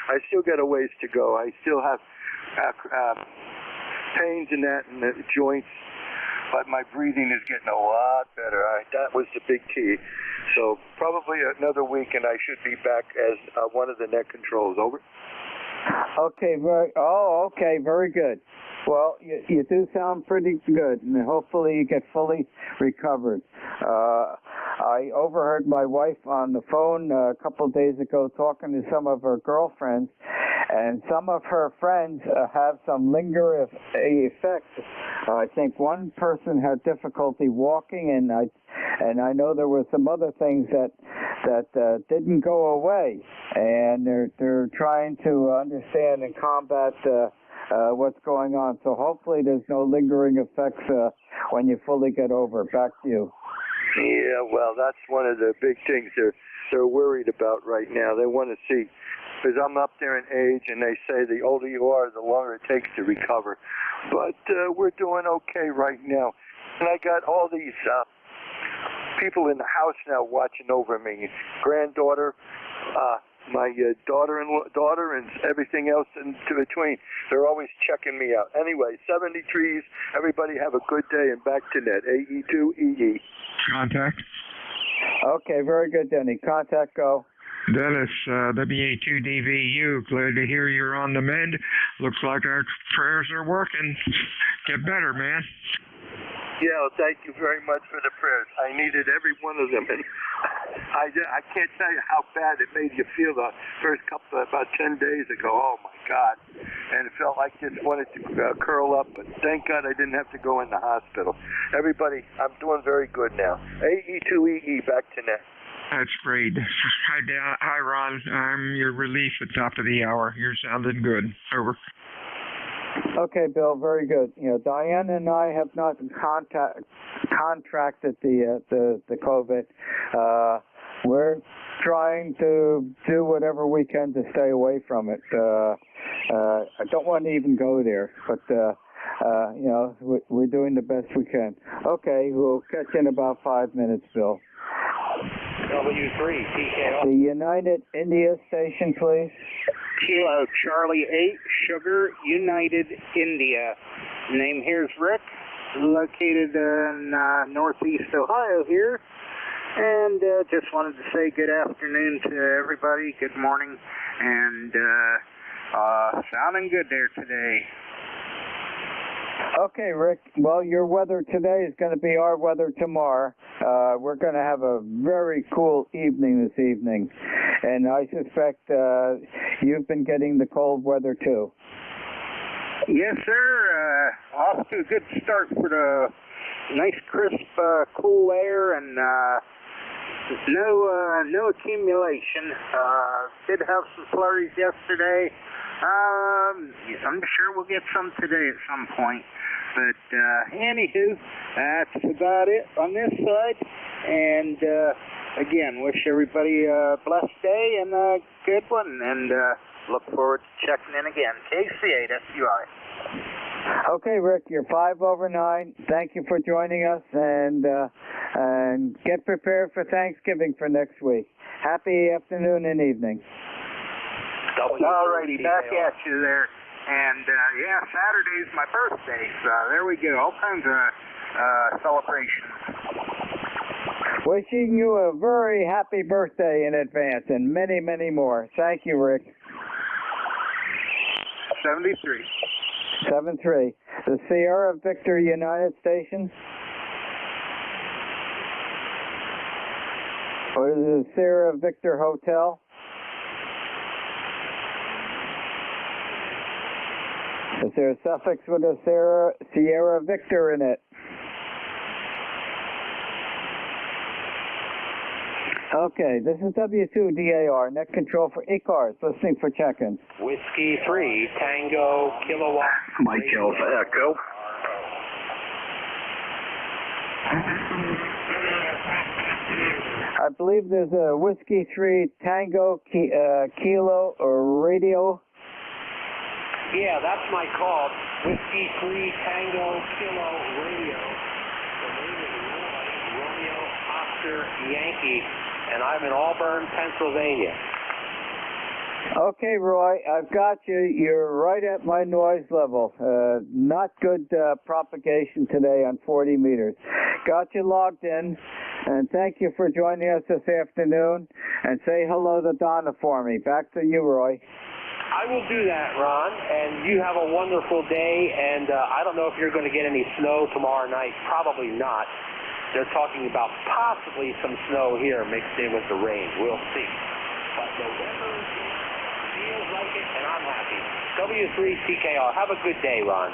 I still got a ways to go. I still have pains in the joints, but my breathing is getting a lot better. That was the big key. So probably another week, and I should be back as one of the net controls. Over. Okay, very good. Well, you do sound pretty good, and hopefully you get fully recovered. I overheard my wife on the phone a couple of days ago talking to some of her girlfriends, and some of her friends have some lingering effects. I think one person had difficulty walking, and I know there were some other things that didn't go away, and they're trying to understand and combat what's going on. So hopefully there's no lingering effects when you fully get over. Back to you. Yeah, well, that's one of the big things they're worried about right now. They want to see, because I'm up there in age, and they say the older you are, the longer it takes to recover. But we're doing okay right now. And I got all these people in the house now watching over me. Granddaughter, my daughter and everything else in between. They're always checking me out. Anyway, 73s, everybody have a good day, and back to net. AE2EE. Contact. Okay, very good, Denny. Contact, go. Dennis, WA2DVU, glad to hear you're on the mend. Looks like our prayers are working. Get better, man. Yeah, well, thank you very much for the prayers. I needed every one of them. And I can't tell you how bad it made you feel the first about 10 days ago. Oh, my God. And it felt like I just wanted to curl up, but thank God I didn't have to go in the hospital. Everybody, I'm doing very good now. AE2EE, back to net. That's great. Hi, Ron. I'm your relief at top of the hour. You're sounding good. Over. Okay, Bill, very good. You know, Diane and I have not contracted the COVID. We're trying to do whatever we can to stay away from it. I don't want to even go there, but you know, we're doing the best we can. Okay, we'll catch you in about 5 minutes, Bill. W3, TKO. The United India station, please. Kilo Charlie 8, Sugar United, India. Name here's Rick, located in northeast Ohio here. And just wanted to say good afternoon to everybody, good morning, and sounding good there today. Okay, Rick. Well, your weather today is going to be our weather tomorrow. We're going to have a very cool evening this evening. And I suspect you've been getting the cold weather too. Yes, sir. Off to a good start for the nice, crisp, cool air and no accumulation. Did have some flurries yesterday. I'm sure we'll get some today at some point. But anywho, that's about it on this side. And again, wish everybody a blessed day and a good one. And look forward to checking in again. KC8SUI. Okay, Rick, you're 5 over 9. Thank you for joining us, and get prepared for Thanksgiving for next week. Happy afternoon and evening. All righty, back at you there. And yeah, Saturday's my birthday, so there we go. All kinds of celebrations. Wishing you a very happy birthday in advance, and many, many more. Thank you, Rick. 73. 7-3. The Sierra Victor United Station. Or is it the Sierra Victor Hotel? Is there a suffix with a Sierra Victor in it? Okay, this is W2DAR, net control for ECARS, listening for check-in. Whiskey 3, Tango, Kilowatt. Mike Alpha Echo. I believe there's a Whiskey 3, Tango, Kilo, or Radio. Yeah, that's my call. Whiskey 3, Tango, Kilo, Radio. The name is Roy, Romeo, Oscar, Yankee. And I'm in Auburn, Pennsylvania. Okay, Roy, I've got you. You're right at my noise level. Not good propagation today on 40 meters. Got you logged in, and thank you for joining us this afternoon. And say hello to Donna for me. Back to you, Roy. I will do that, Ron, and you have a wonderful day. And I don't know if you're going to get any snow tomorrow night. Probably not. They're talking about possibly some snow here mixed in with the rain. We'll see. But the weather feels like it, and I'm happy. W3CKR. Have a good day, Ron.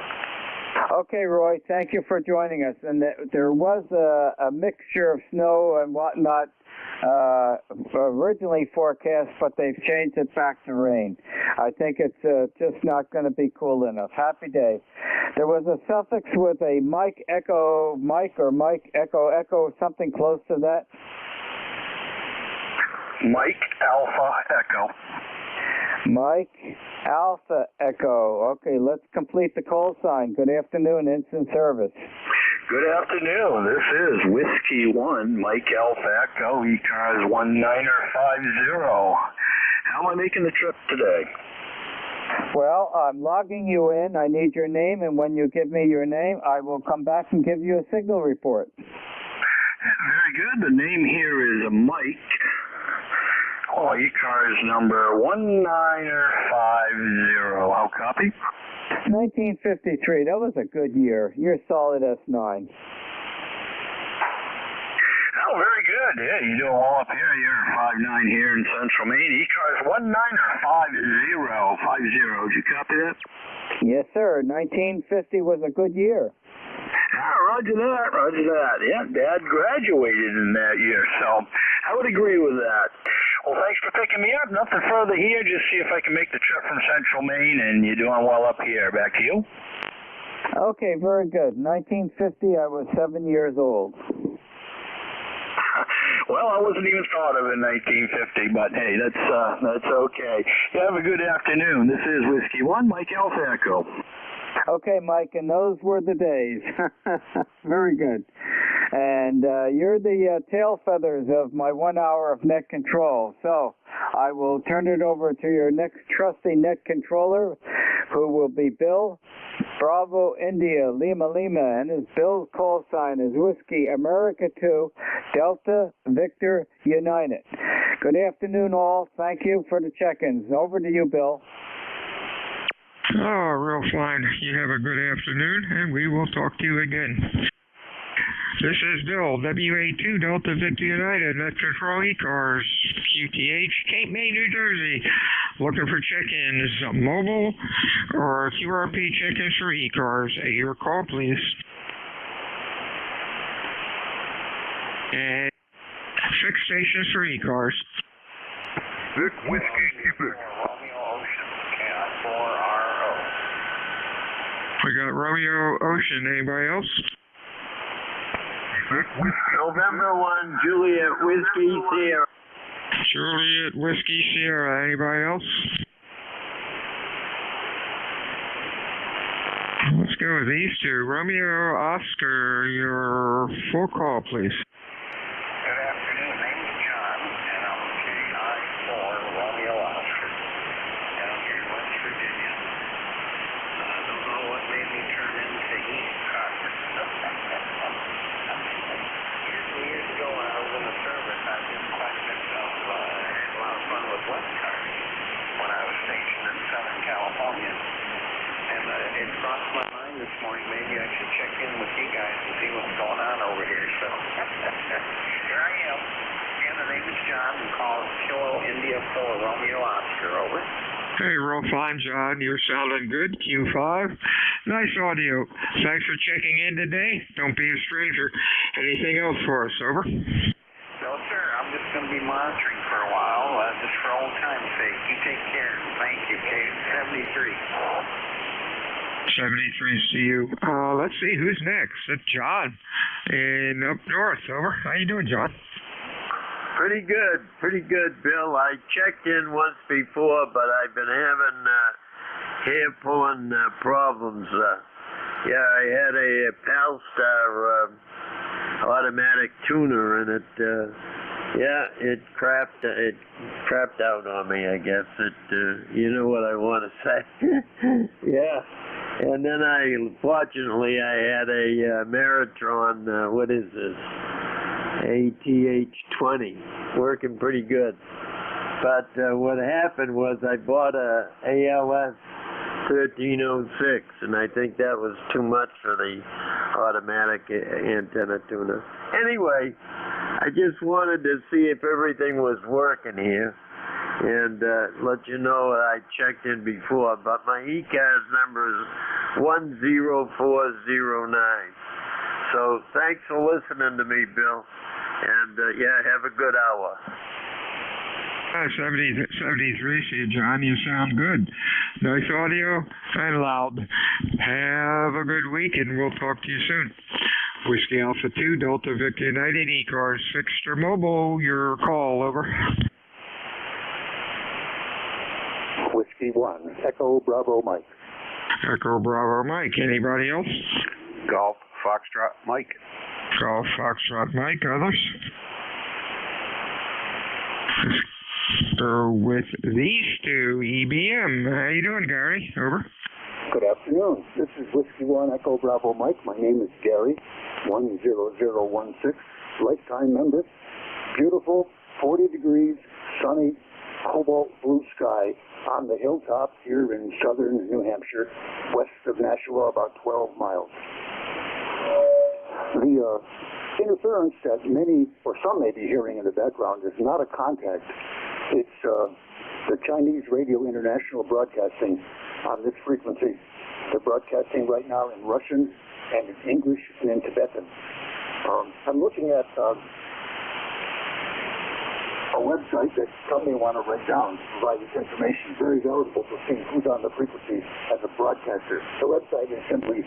Okay, Roy. Thank you for joining us. And there was a mixture of snow and whatnot originally forecast, but they've changed it back to rain. I think it's just not going to be cool enough. Happy day. There was a suffix with a Mike Echo, Mike or Mike Echo, Echo, something close to that. Mike Alpha Echo. Mike Alpha Echo. Okay, let's complete the call sign. Good afternoon, instant service. Good afternoon. This is Whiskey 1, Mike Alpha Echo, ECARS 1950. How am I making the trip today? Well, I'm logging you in. I need your name, and when you give me your name, I will come back and give you a signal report. Very good. The name here is Mike. Oh, ECARS number 1950. How copy? 1953. That was a good year. You're solid S9. Oh, very good. Yeah, you do all up here. You're 5'9" here in Central Maine. ECARS 1950. Did you copy that? Yes, sir. 1950 was a good year. Ah, roger that, roger that. Yeah, Dad graduated in that year, so I would agree with that. Well, thanks for picking me up. Nothing further here. Just see if I can make the trip from Central Maine, and you're doing well up here. Back to you. Okay, very good. 1950, I was 7 years old. Well, I wasn't even thought of in 1950, but hey, that's okay. You have a good afternoon. This is Whiskey 1, Mike Alpha Echo. Okay, Mike, and those were the days. Very good. And you're the tail feathers of my 1 hour of net control. So I will turn it over to your next trusty net controller, who will be Bill Bravo India Lima Lima, and his Bill's call sign is Whiskey America 2 Delta Victor United. Good afternoon, all. Thank you for the check-ins. Over to you, Bill. Oh, real fine. You have a good afternoon, and we will talk to you again. This is Bill, WA2 Delta Victor United, Net Control ECARS, QTH, Cape May, New Jersey. Looking for check-ins, mobile or QRP check-ins for ECARS. Your call, please. And fixed stations for ECARS. Vic Whiskey, Quebec. We got Romeo Ocean. Anybody else? November 1, Juliet Whiskey Sierra. Juliet Whiskey Sierra. Anybody else? Let's go with these two. Romeo Oscar, your full call, please. Good afternoon. Name's John, and I'm KI4 Romeo Oscar down here in West Virginia. I don't know what made me turn into ECARS. Years ago when I was in the service, I did quite a bit of, had a lot of fun with WestCars when I was stationed in Southern California. And it crossed my mind this morning, maybe I should check in with you guys and see what's going on over here. So here I am. Again, the name is John, and call Kilo India 4 Romeo Oscar, over. Hey, real fine, John. You're sounding good. Q5. Nice audio. Thanks for checking in today. Don't be a stranger. Anything else for us? Over. No, sir. I'm just going to be monitoring for a while, just for old time's sake. You take care. Thank you. K73. 73 to you. Let's see who's next. It's John in up north. Over. How you doing, John? Pretty good, Bill. I checked in once before, but I've been having hair pulling problems. Yeah, I had a Palstar automatic tuner, and it crapped out on me, I guess. You know what I want to say. Yeah. And then fortunately, I had a Maritron, what is this? ATH-20, working pretty good. But what happened was I bought a ALS 1306, and I think that was too much for the automatic antenna tuner. Anyway, I just wanted to see if everything was working here, and let you know that I checked in before, but my ECARS number is 10409. So thanks for listening to me, Bill, and have a good hour. 73, see you, John. You sound good. Nice audio and loud. Have a good week, and we'll talk to you soon. Whiskey Alpha 2, Delta Victor United, ECARS, fixed or mobile. Your call, over. Whiskey 1, Echo Bravo Mike. Echo Bravo Mike. Anybody else? Golf Foxtrot Mike. Golf Foxtrot Mike. Others? So with these two, EBM. How you doing, Gary? Over. Good afternoon. This is Whiskey 1 Echo Bravo Mike. My name is Gary, 10016, lifetime member. Beautiful, 40 degrees, sunny, cobalt blue sky on the hilltops here in southern New Hampshire, west of Nashua, about 12 miles. The interference that many, or some may be hearing in the background is not a contact. It's the Chinese Radio International broadcasting on this frequency. They're broadcasting right now in Russian and in English and in Tibetan. I'm looking at a website that some may want to write down to provide this information. Very valuable to see who's on the frequency as a broadcaster. The website is simply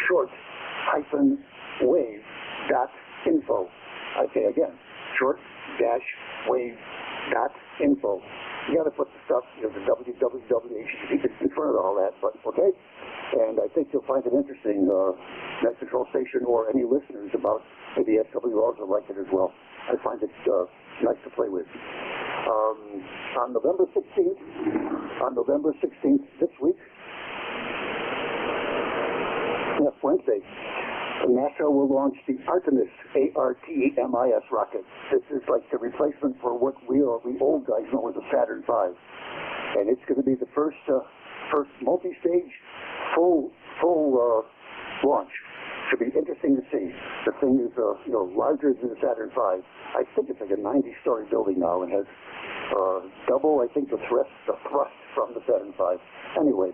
short-wave.info. I say again, short-wave.info. You got to put the stuff, the www, in front of all that, but okay? And I think you'll find it interesting, Net Control Station or any listeners about maybe SWRs will like it as well. I find it nice to play with. On November 16th this week, yes, Wednesday, NASA will launch the Artemis, A-R-T-E-M-I-S rocket. This is like the replacement for what we old guys know as a Saturn V. And it's going to be the first multi-stage, full launch. Should be interesting to see. The thing is, larger than the Saturn V. I think it's like a 90-story building now and has double, I think, the thrust from the Saturn V. Anyway,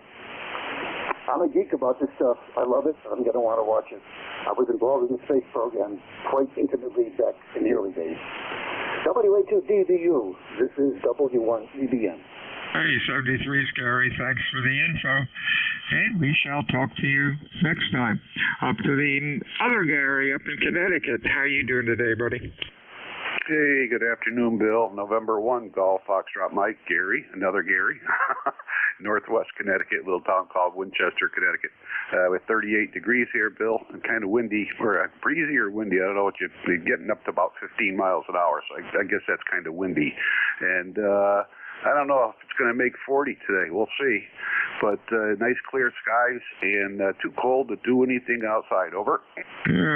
I'm a geek about this stuff. I love it. I'm going to want to watch it. I was involved in the space program quite intimately back in the early days. WA2DVU. This is W1EBN. Hey, 73's Gary. Thanks for the info. And we shall talk to you next time. Up to the other Gary up in Connecticut. How are you doing today, buddy? Hey, good afternoon, Bill. November 1, Golf Foxtrot Mike, Gary, another Gary, Northwest Connecticut, little town called Winchester, Connecticut. With 38 degrees here, Bill, and kind of windy, or breezy or windy. I don't know what you're getting up to about 15 miles an hour, so I guess that's kind of windy. And I don't know if it's going to make 40 today. We'll see. But nice clear skies and too cold to do anything outside. Over.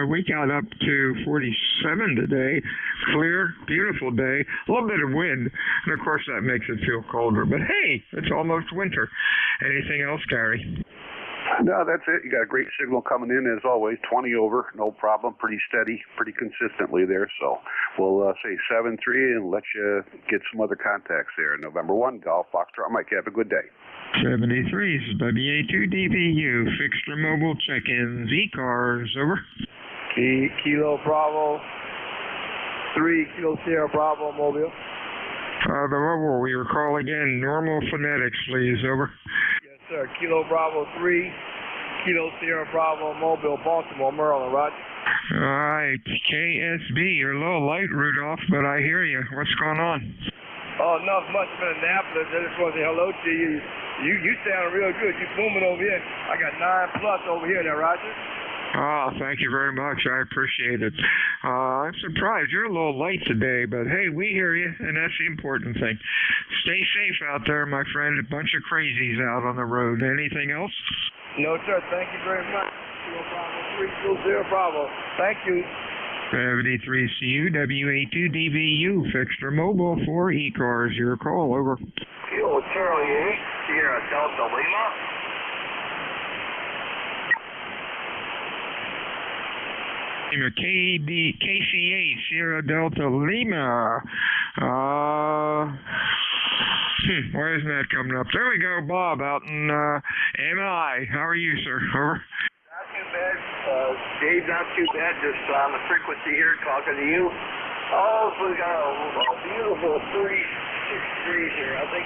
We got up to 47 today. Clear, beautiful day. A little bit of wind. And, of course, that makes it feel colder. But, hey, it's almost winter. Anything else, Gary? No, that's it. You got a great signal coming in, as always. 20 over, no problem. Pretty steady, pretty consistently there. So we'll say 7-3 and let you get some other contacts there. November 1, Golf Foxtrot Mike. Have a good day. 73's WA2DVU. Fixed or mobile check-ins. ECARS. Over. Kilo Bravo 3, Kilo Sierra Bravo Mobile. The mobile, we recall again. Normal phonetics, please. Over. Sir, Kilo Bravo 3, Kilo Sierra Bravo Mobile, Baltimore, Maryland, Roger. All right, KSB, you're a little light, Rudolph, but I hear you. What's going on? Oh, not much from Annapolis. I just want to say hello to you. You sound real good. You booming over here. I got 9+ over here now, Roger. Oh, thank you very much. I appreciate it. I'm surprised. You're a little late today, but hey, we hear you, and that's the important thing. Stay safe out there, my friend. A bunch of crazies out on the road. Anything else? No, sir. Thank you very much. Kilo Bravo 3, Kilo Sierra Bravo. Thank you. 73CU, WA2DVU, fixed or mobile for ECARS. Your call, over. Kilo Charlie 8, Sierra Delta Lima. KC8, Sierra Delta Lima. Why isn't that coming up? There we go, Bob, out in MI. How are you, sir? Over. Not too bad. Dave, not too bad. Just on the frequency here talking to you. Oh, we got a beautiful 36 degrees here. I think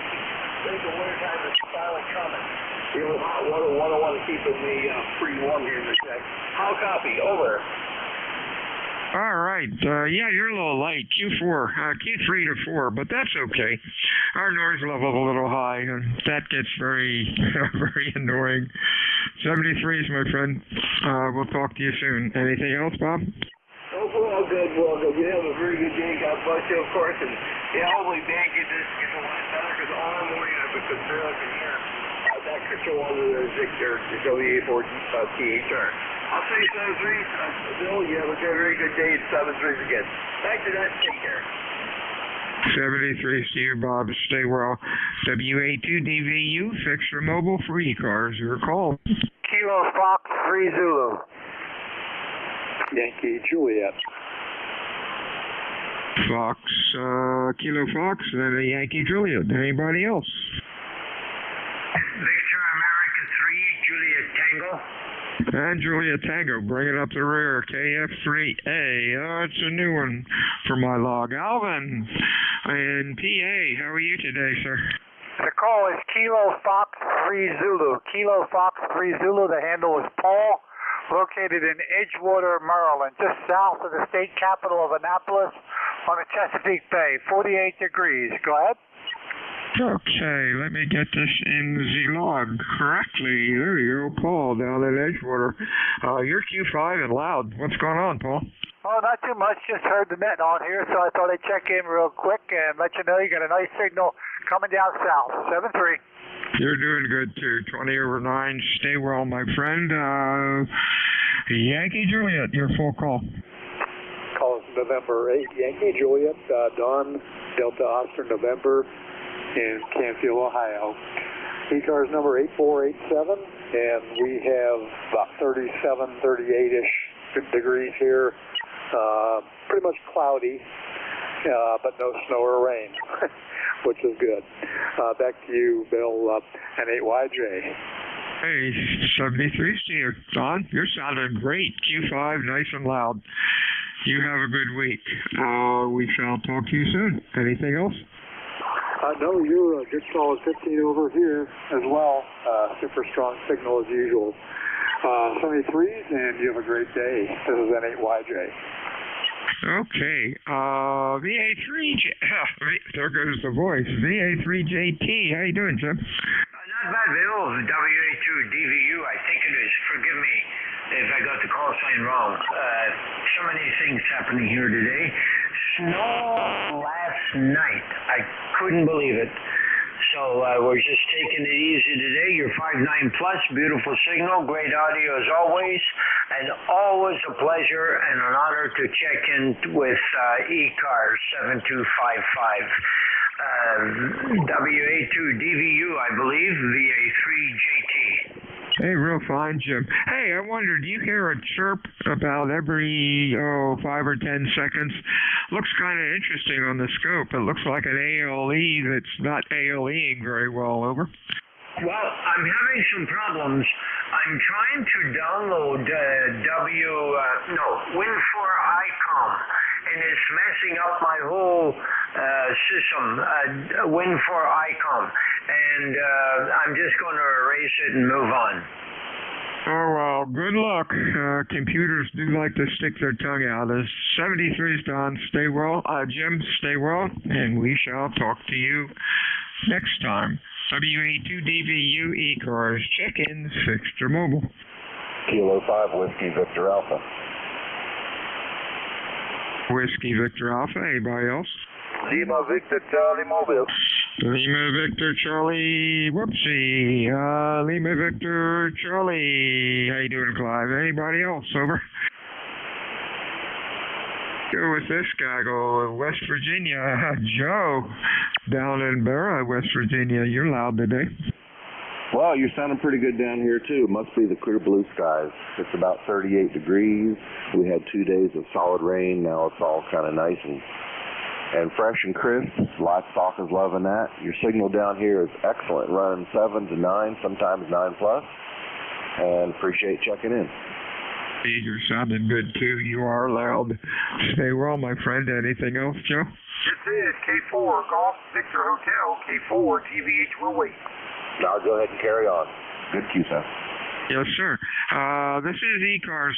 the winter time is finally coming. It was hot 101 keeping me pretty warm here in the deck. How copy? Over. All right. Yeah, you're a little light. Q3 to 4, but that's okay. Our noise level's a little high, and that gets very, very annoying. 73's, my friend. We'll talk to you soon. Anything else, Bob? Oh, all good, well good. You have a very good day. God bless you, of course. And yeah, hopefully Dan gets a lot better, because all morning I've been concerned to hear that control under the Victor, the WA4THR. I'll say 7-3. Bill, you have a very good day. It's 7-3 again. Back to that. Take care. 73 to you, Bob. Stay well. WA2DVU, fixed or mobile for ECARS. Your call. Kilo Fox 3 Zulu. Yankee Juliet. Fox, Kilo Fox, and a Yankee Juliet. Anybody else? Victor American 3, Juliet Tango. And Juliet Tango, bring it up the rear. KF3A. Oh, it's a new one for my log. Alvin in PA. How are you today, sir? The call is Kilo Fox 3 Zulu. Kilo Fox 3 Zulu. The handle is Paul, located in Edgewater, Maryland, just south of the state capital of Annapolis on the Chesapeake Bay. 48 degrees. Go ahead. Okay, let me get this in the log correctly. There you go, Paul, down in Edgewater. You're Q5 and loud. What's going on, Paul? Oh, not too much. Just heard the net on here, so I thought I'd check in real quick and let you know you got a nice signal coming down south. 7-3. You're doing good, too. 20 over 9. Stay well, my friend. Yankee Juliet, your full call. Call is November 8, Yankee Juliet, Dawn, Delta Oscar, November, in Canfield, Ohio. ECARS number 8487, and we have about 37, 38-ish degrees here. Pretty much cloudy, but no snow or rain, which is good. Back to you, Bill, and 8YJ. Hey, 73 here. Don, you're sounding great. Q5, nice and loud. You have a good week. We shall talk to you soon. Anything else? No, you're a good solid 15 over here as well. Super strong signal as usual. 73s, and you have a great day. This is N8YJ. Okay. VA3J. There goes the voice. VA3JT. How you doing, Jim? Not bad, Bill. WA2DVU, I think it is. Forgive me if I got the call sign wrong. So many things happening here today. Snow last night. I couldn't believe it. So we're just taking it easy today. You're 5.9 plus, beautiful signal, great audio as always, and always a pleasure and an honor to check in with ECARS 7255. WA2DVU, I believe, VA3JT. Hey, real fine, Jim. Hey, I wonder, do you hear a chirp about every, 5 or 10 seconds? Looks kind of interesting on the scope. It looks like an ALE that's not ALEing very well, over. Well, I'm having some problems. I'm trying to download Win4 ICOM, and it's messing up my whole system, Win4 ICOM, and I'm just going to erase it and move on. Oh, well, good luck. Computers do like to stick their tongue out. 73's Don, stay well. Jim, stay well, and we shall talk to you next time. WA2DVU ECARS, check-in, fixed or mobile. Kilo 5, Whiskey Victor Alpha. Whiskey Victor Alpha, anybody else? Lima Victor Charlie Mobile. Lima Victor Charlie, whoopsie. Lima Victor Charlie. How you doing, Clive? Anybody else? Over. Go with this guy. Go West Virginia. Joe, down in Barra, West Virginia. You're loud today. Well, you're sounding pretty good down here, too. Must be the clear blue skies. It's about 38 degrees. We had 2 days of solid rain. Now it's all kind of nice and fresh and crisp. Livestock is loving that. Your signal down here is excellent, running 7 to 9, sometimes 9 plus. And appreciate checking in. You're sounding good, too. You are loud. Stay well, my friend. Anything else, Joe? This is K4, Golf Victor Hotel, K4, TVH will wait. Now go ahead and carry on. Good QSF. Yes, sir. This is ECARS,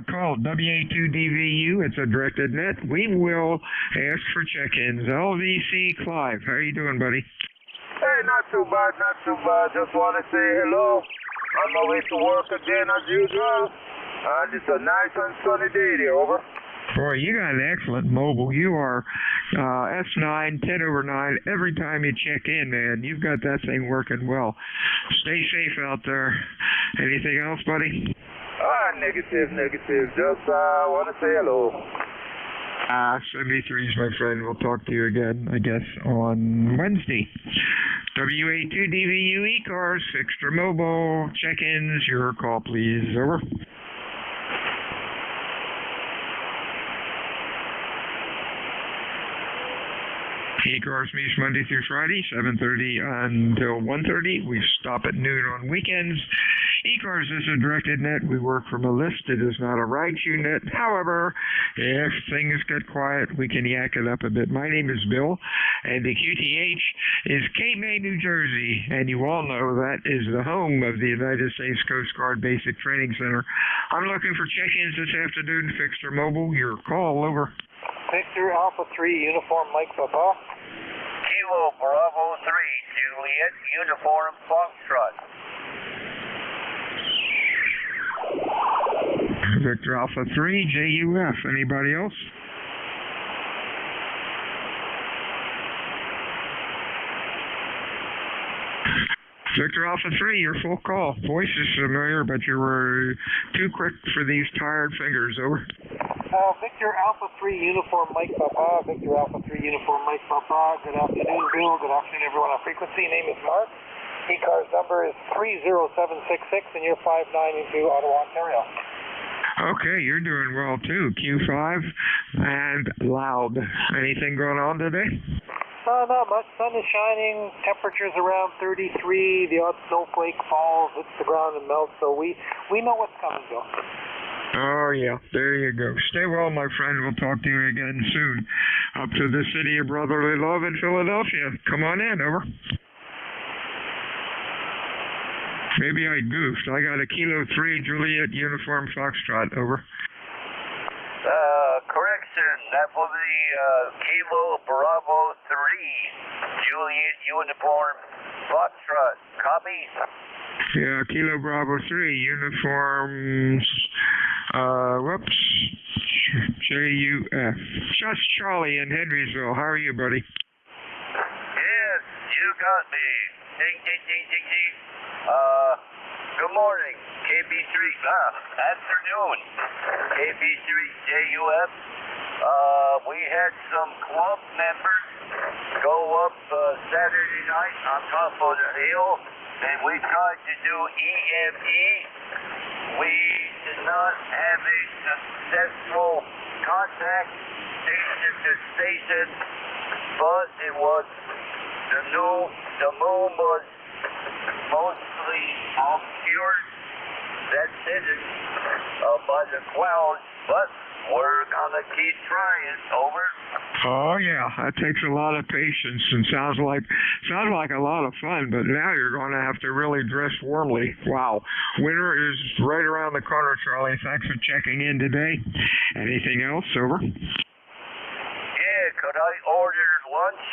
called WA2DVU. It's a directed net. We will ask for check-ins. LVC Clive, how are you doing, buddy? Hey, not too bad, not too bad. Just want to say hello. On my way to work again as usual. It's a nice and sunny day there, over. Boy, you got an excellent mobile. You are S9, 10 over 9 every time you check in, man. You've got that thing working well. Stay safe out there. Anything else, buddy? Negative. Just want to say hello. 73's, my friend. We'll talk to you again, I guess, on Wednesday. WA2DVU ECARS, fixed or mobile. Check-ins, your call, please. Over. ECARS meets Monday through Friday, 7:30 until 1:30. We stop at noon on weekends. ECARS is a directed net. We work from a list. It is not a ride-you net. However, if things get quiet, we can yak it up a bit. My name is Bill, and the QTH is Cape May, New Jersey, and you all know that is the home of the United States Coast Guard Basic Training Center. I'm looking for check-ins this afternoon, fixed or mobile. Your call, over. Victor Alpha 3, Uniform Mike Papa. Kilo Bravo 3, Juliet, Uniform Foxtrot. Victor Alpha 3, JUF. Anybody else? Victor Alpha 3, your full call. Voice is familiar, but you were too quick for these tired fingers. Over. Victor Alpha 3 Uniform Mike Papa. Victor Alpha 3 Uniform Mike Papa. Good afternoon, Bill. Good afternoon, everyone on frequency. Name is Mark. ECARS number is 30766, and you're 59 into Ottawa, Ontario. Okay, you're doing well too. Q5 and loud. Anything going on today? Not much. Sun is shining. Temperatures around 33. The odd snowflake falls, hits the ground and melts. So we know what's coming, Bill. Oh yeah, there you go. Stay well, my friend. We'll talk to you again soon. Up to the city of brotherly love in Philadelphia. Come on in. Over. Maybe I goofed. I got a Kilo 3 Juliet Uniform Foxtrot. Over. Correction, that will be Kilo Bravo 3, Juliet Uniform Foxtrot. Copy? Yeah, Kilo Bravo 3, Uniform, whoops, JUF. Just Charlie in Henrysville. How are you, buddy? Yes, you got me. Ding, ding, ding, ding, ding. Good morning, KB3, afternoon, KB3 JUF. We had some club members go up Saturday night on top of the hill, and we tried to do EME. We did not have a successful contact station to station, but it was the moon was mostly obscured, that's hidden by the clouds, but we're gonna keep trying. Over. Oh yeah, that takes a lot of patience and sounds like a lot of fun, but now you're gonna have to really dress warmly. Wow. Winter is right around the corner, Charlie. Thanks for checking in today. Anything else? Over. Yeah, could I order lunch?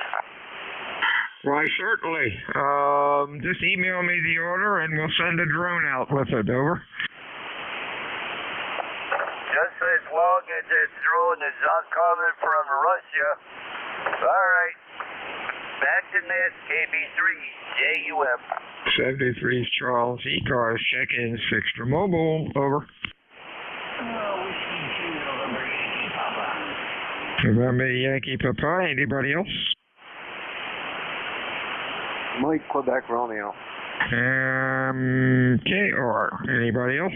Why, certainly. Just email me the order and we'll send a drone out with it. Over. Just as long as the drone is not coming from Russia. All right. Back to net, KB3, JUF. 73's Charles, ECARS, check-ins, fixed for mobile. Over. November Yankee Papa. Anybody else? Mike, Quebec Romeo. KR. Anybody else?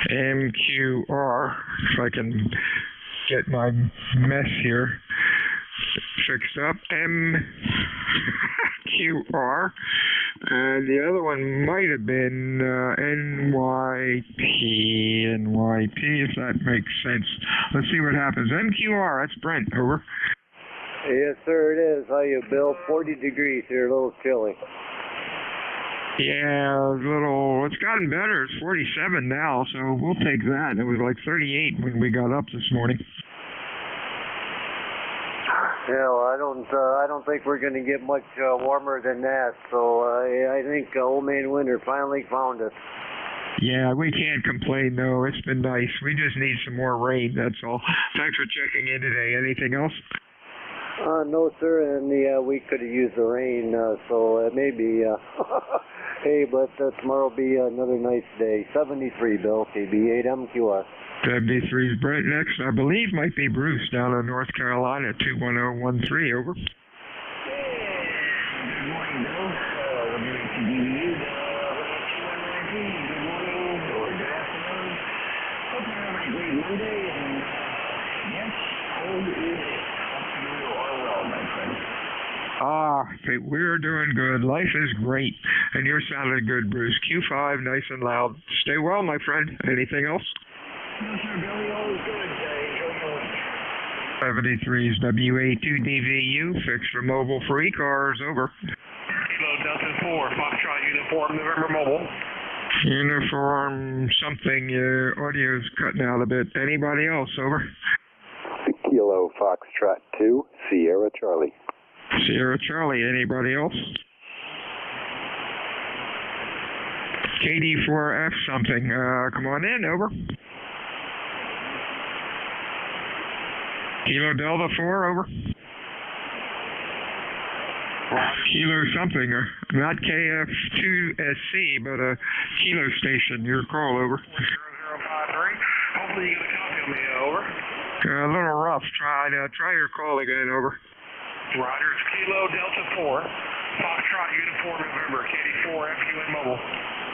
MQR. If I can get my mess here fixed up. MQR. And the other one might have been NYP, if that makes sense. Let's see what happens. MQR, that's Brent. Over. Yes, sir, it is. How you, Bill? 40 degrees here, a little chilly. Yeah, it's gotten better. It's 47 now, so we'll take that. It was like 38 when we got up this morning. Yeah, well, I don't think we're going to get much warmer than that. So I think Old Man Winter finally found us. Yeah, we can't complain though. It's been nice. We just need some more rain. That's all. Thanks for checking in today. Anything else? No, sir. And we could have used the rain, so maybe. Hey, but tomorrow will be another nice day. 73, Bill. KB8MQS. 73's Brent next. I believe might be Bruce down in North Carolina, 21013. Over. Good morning, Bill. WHDVU, good morning or good afternoon. Hope you're having a great Monday, and yes, cold is it. Hope you are well, my friend. We're doing good. Life is great. And you're sounding good, Bruce. Q5, nice and loud. Stay well, my friend. Anything else? No, sir, Billy, always good. Enjoy your week. 73's WA2DVU, fixed for mobile for ECARS. Over. Kilo Delta 4, Foxtrot Uniform, November Mobile. Uniform something, your audio's cutting out a bit. Anybody else, over? Kilo Foxtrot 2, Sierra Charlie. Sierra Charlie, anybody else? KD4F something, come on in, over. Kilo Delta 4, over. Kilo something, not KF2SC, but a Kilo station, your call, over. 0053, hopefully you get a copy of me, over. A little rough, try your call again, over. Roger, it's Kilo Delta 4, Foxtrot Uniform November, KD4 FUN Mobile.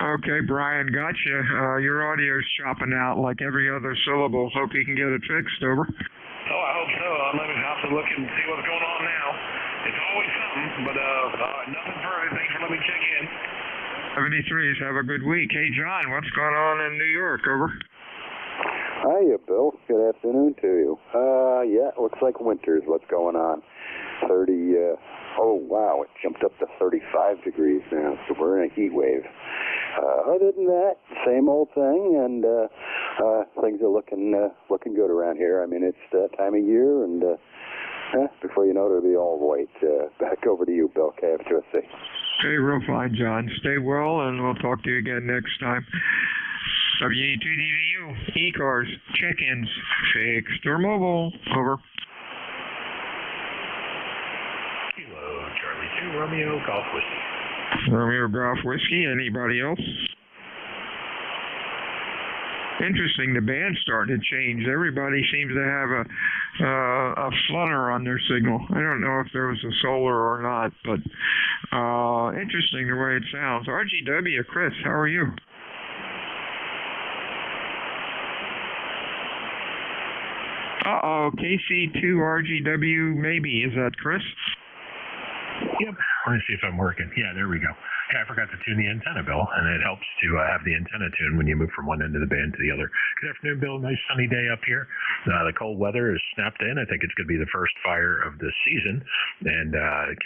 Okay, Brian, gotcha. Your audio's chopping out like every other syllable. Hope you can get it fixed, over. Oh, I hope so. I'm going to have to look and see what's going on now. It's always something, but nothing further. Thanks for letting me check in. 73s, have a good week. Hey, John, what's going on in New York, over? Hiya, Bill. Good afternoon to you. Yeah, it looks like winter's what's going on. 30, oh wow, it jumped up to 35 degrees now, so we're in a heat wave. Other than that, same old thing, and things are looking good around here. I mean, it's that time of year, and before you know it, it'll be all white. Back over to you, Bill, KF2SC. Okay, real fine, John. Stay well, and we'll talk to you again next time. WA2DVU, ECARS, check-ins, fixed or mobile, over. Kilo Charlie 2, Romeo Golf Whiskey. Romeo Golf Whiskey, anybody else? Interesting, the band's starting to change. Everybody seems to have a flutter on their signal. I don't know if there was a solar or not, but interesting the way it sounds. RGW, Chris, how are you? Uh-oh, KC2RGW maybe. Is that Chris? Yep. Let me see if I'm working. Yeah, there we go. Yeah, I forgot to tune the antenna, Bill, and it helps to have the antenna tuned when you move from one end of the band to the other. Good afternoon, Bill. Nice sunny day up here. The cold weather is snapped in. I think it's going to be the first fire of the season, and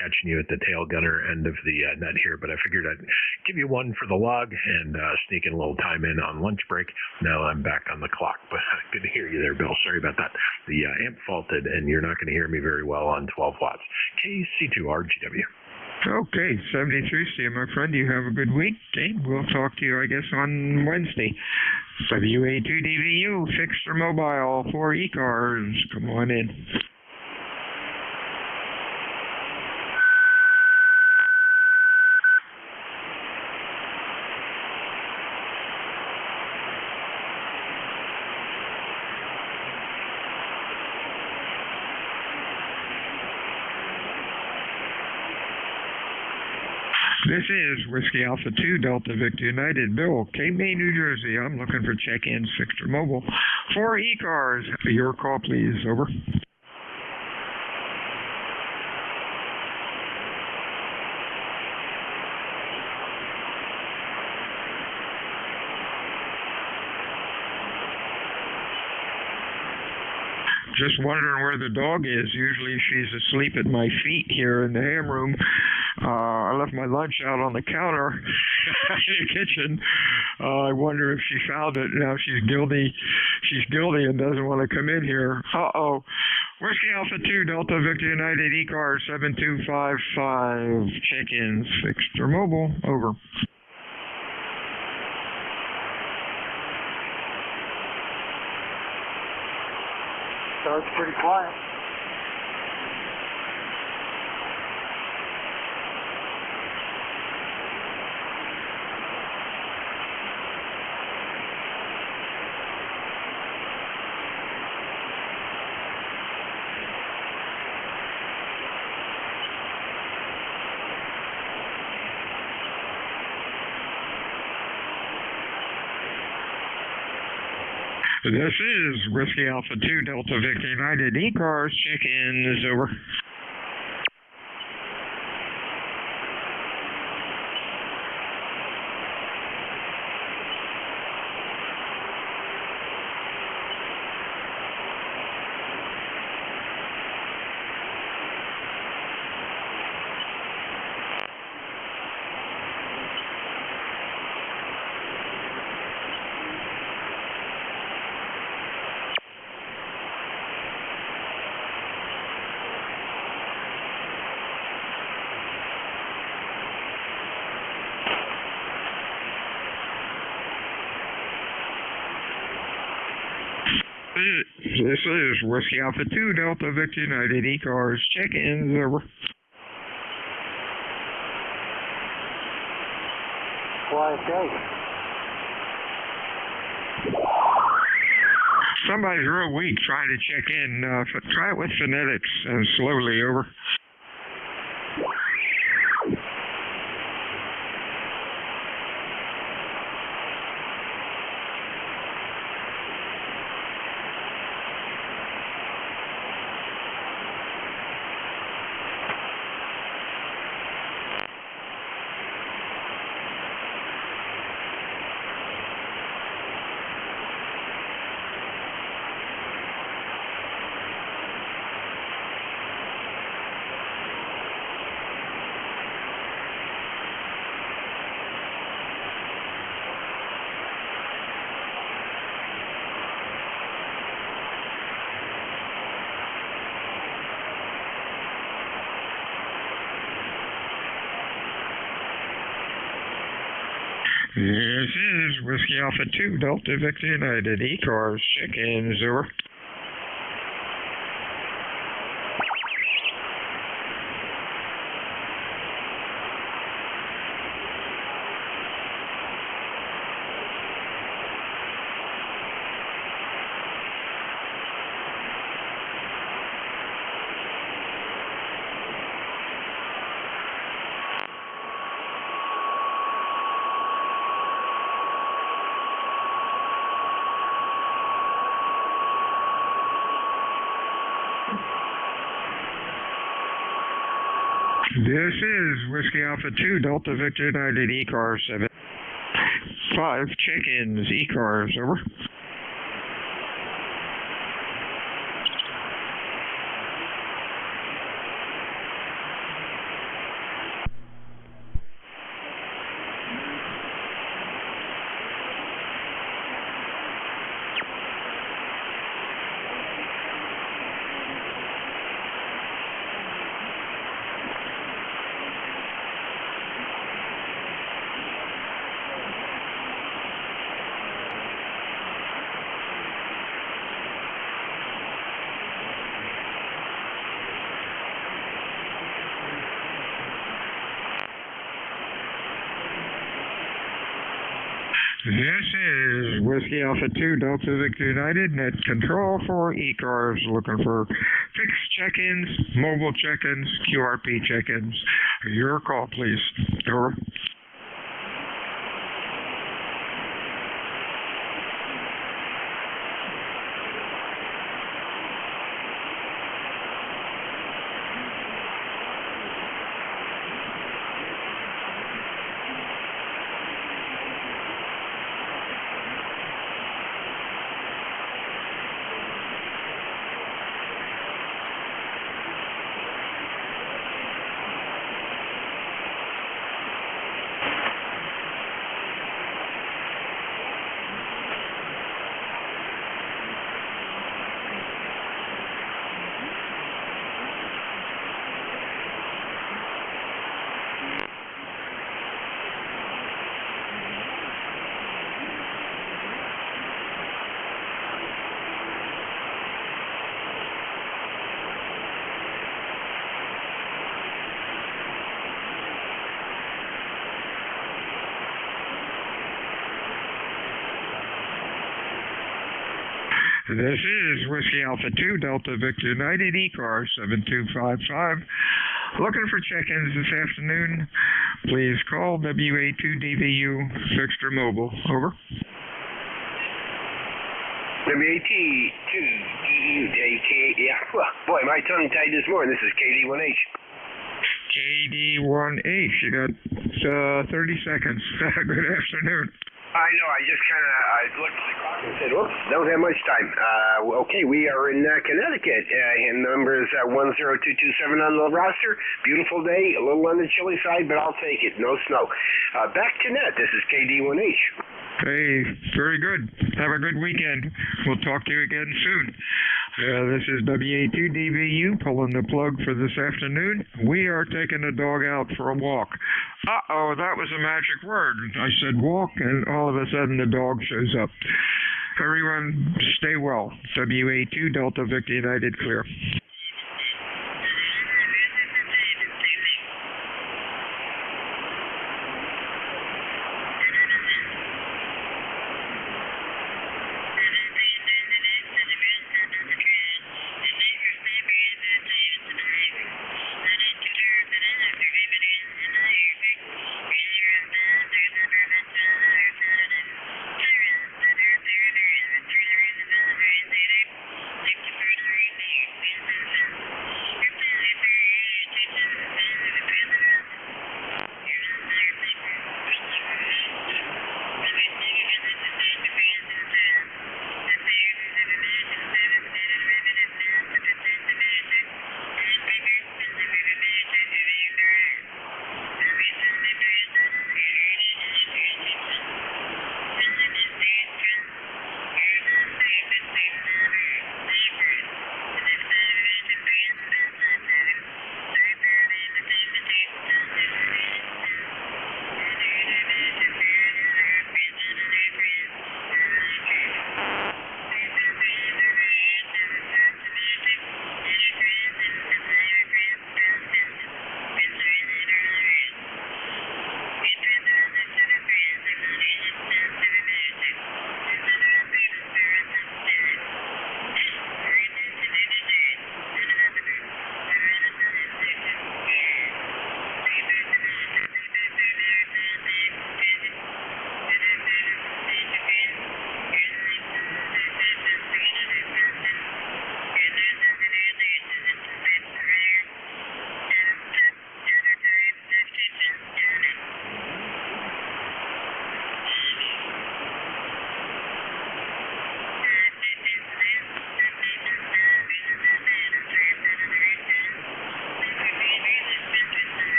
catching you at the tail gunner end of the net here. But I figured I'd give you one for the log and sneak in a little time in on lunch break. Now I'm back on the clock, but good to hear you there, Bill. Sorry about that. The amp faulted, and you're not going to hear me very well on 12 watts. KC2RGW. Okay, 73. See you, my friend. You have a good week. Okay, we'll talk to you, I guess, on Wednesday. WA2DVU, fixed or mobile for ECARS. Come on in. This is Whiskey Alpha 2 Delta Victor United. Bill, Cape May, New Jersey. I'm looking for check-ins, fixed or mobile. For ECARS, your call, please. Over. Just wondering where the dog is. Usually she's asleep at my feet here in the ham room. I left my lunch out on the counter in the kitchen. I wonder if she found it. Now she's guilty. She's guilty and doesn't want to come in here. Uh-oh. Whiskey Alpha 2 Delta Victor United ECAR 7255. Check-ins, fixed or mobile. Over. Starts pretty quiet. This is Whiskey Alpha 2 Delta Victor United ECARS. Check-in is over. This is Whiskey Alpha 2 Delta Victor United ECARS. Check-ins over. Quiet day. Somebody's real weak trying to check in. Try it with phonetics and slowly over. This is Whiskey Alpha 2 Delta Victor United ECARS. Check-in over. This is Whiskey Alpha 2 Delta Victor United ECARS 7-5 check-ins ECARS over. This is Whiskey Alpha 2 Delta Victor United, net control for ECARS, looking for fixed check-ins, mobile check-ins, QRP check-ins. Your call, please. Over. This is Whiskey Alpha 2 Delta Victor United ECARS 7255. Looking for check-ins this afternoon. Please call WA2DVU fixed or mobile. Over. WAT2DVU, yeah. Well, boy, my tongue tied this morning. This is KD1H. KD1H, you got 30 seconds. Good afternoon. I know, I just kind of looked at the clock and said, oops, don't have much time. Okay, we are in Connecticut, and number is 10227 on the roster. Beautiful day, a little on the chilly side, but I'll take it. No snow. Back to net, this is KD1H. Hey, very good. Have a good weekend. We'll talk to you again soon. This is WA2DVU pulling the plug for this afternoon. We are taking the dog out for a walk. Uh-oh, that was a magic word. I said walk, and all of a sudden the dog shows up. Everyone stay well. WA2 Delta Victor United clear.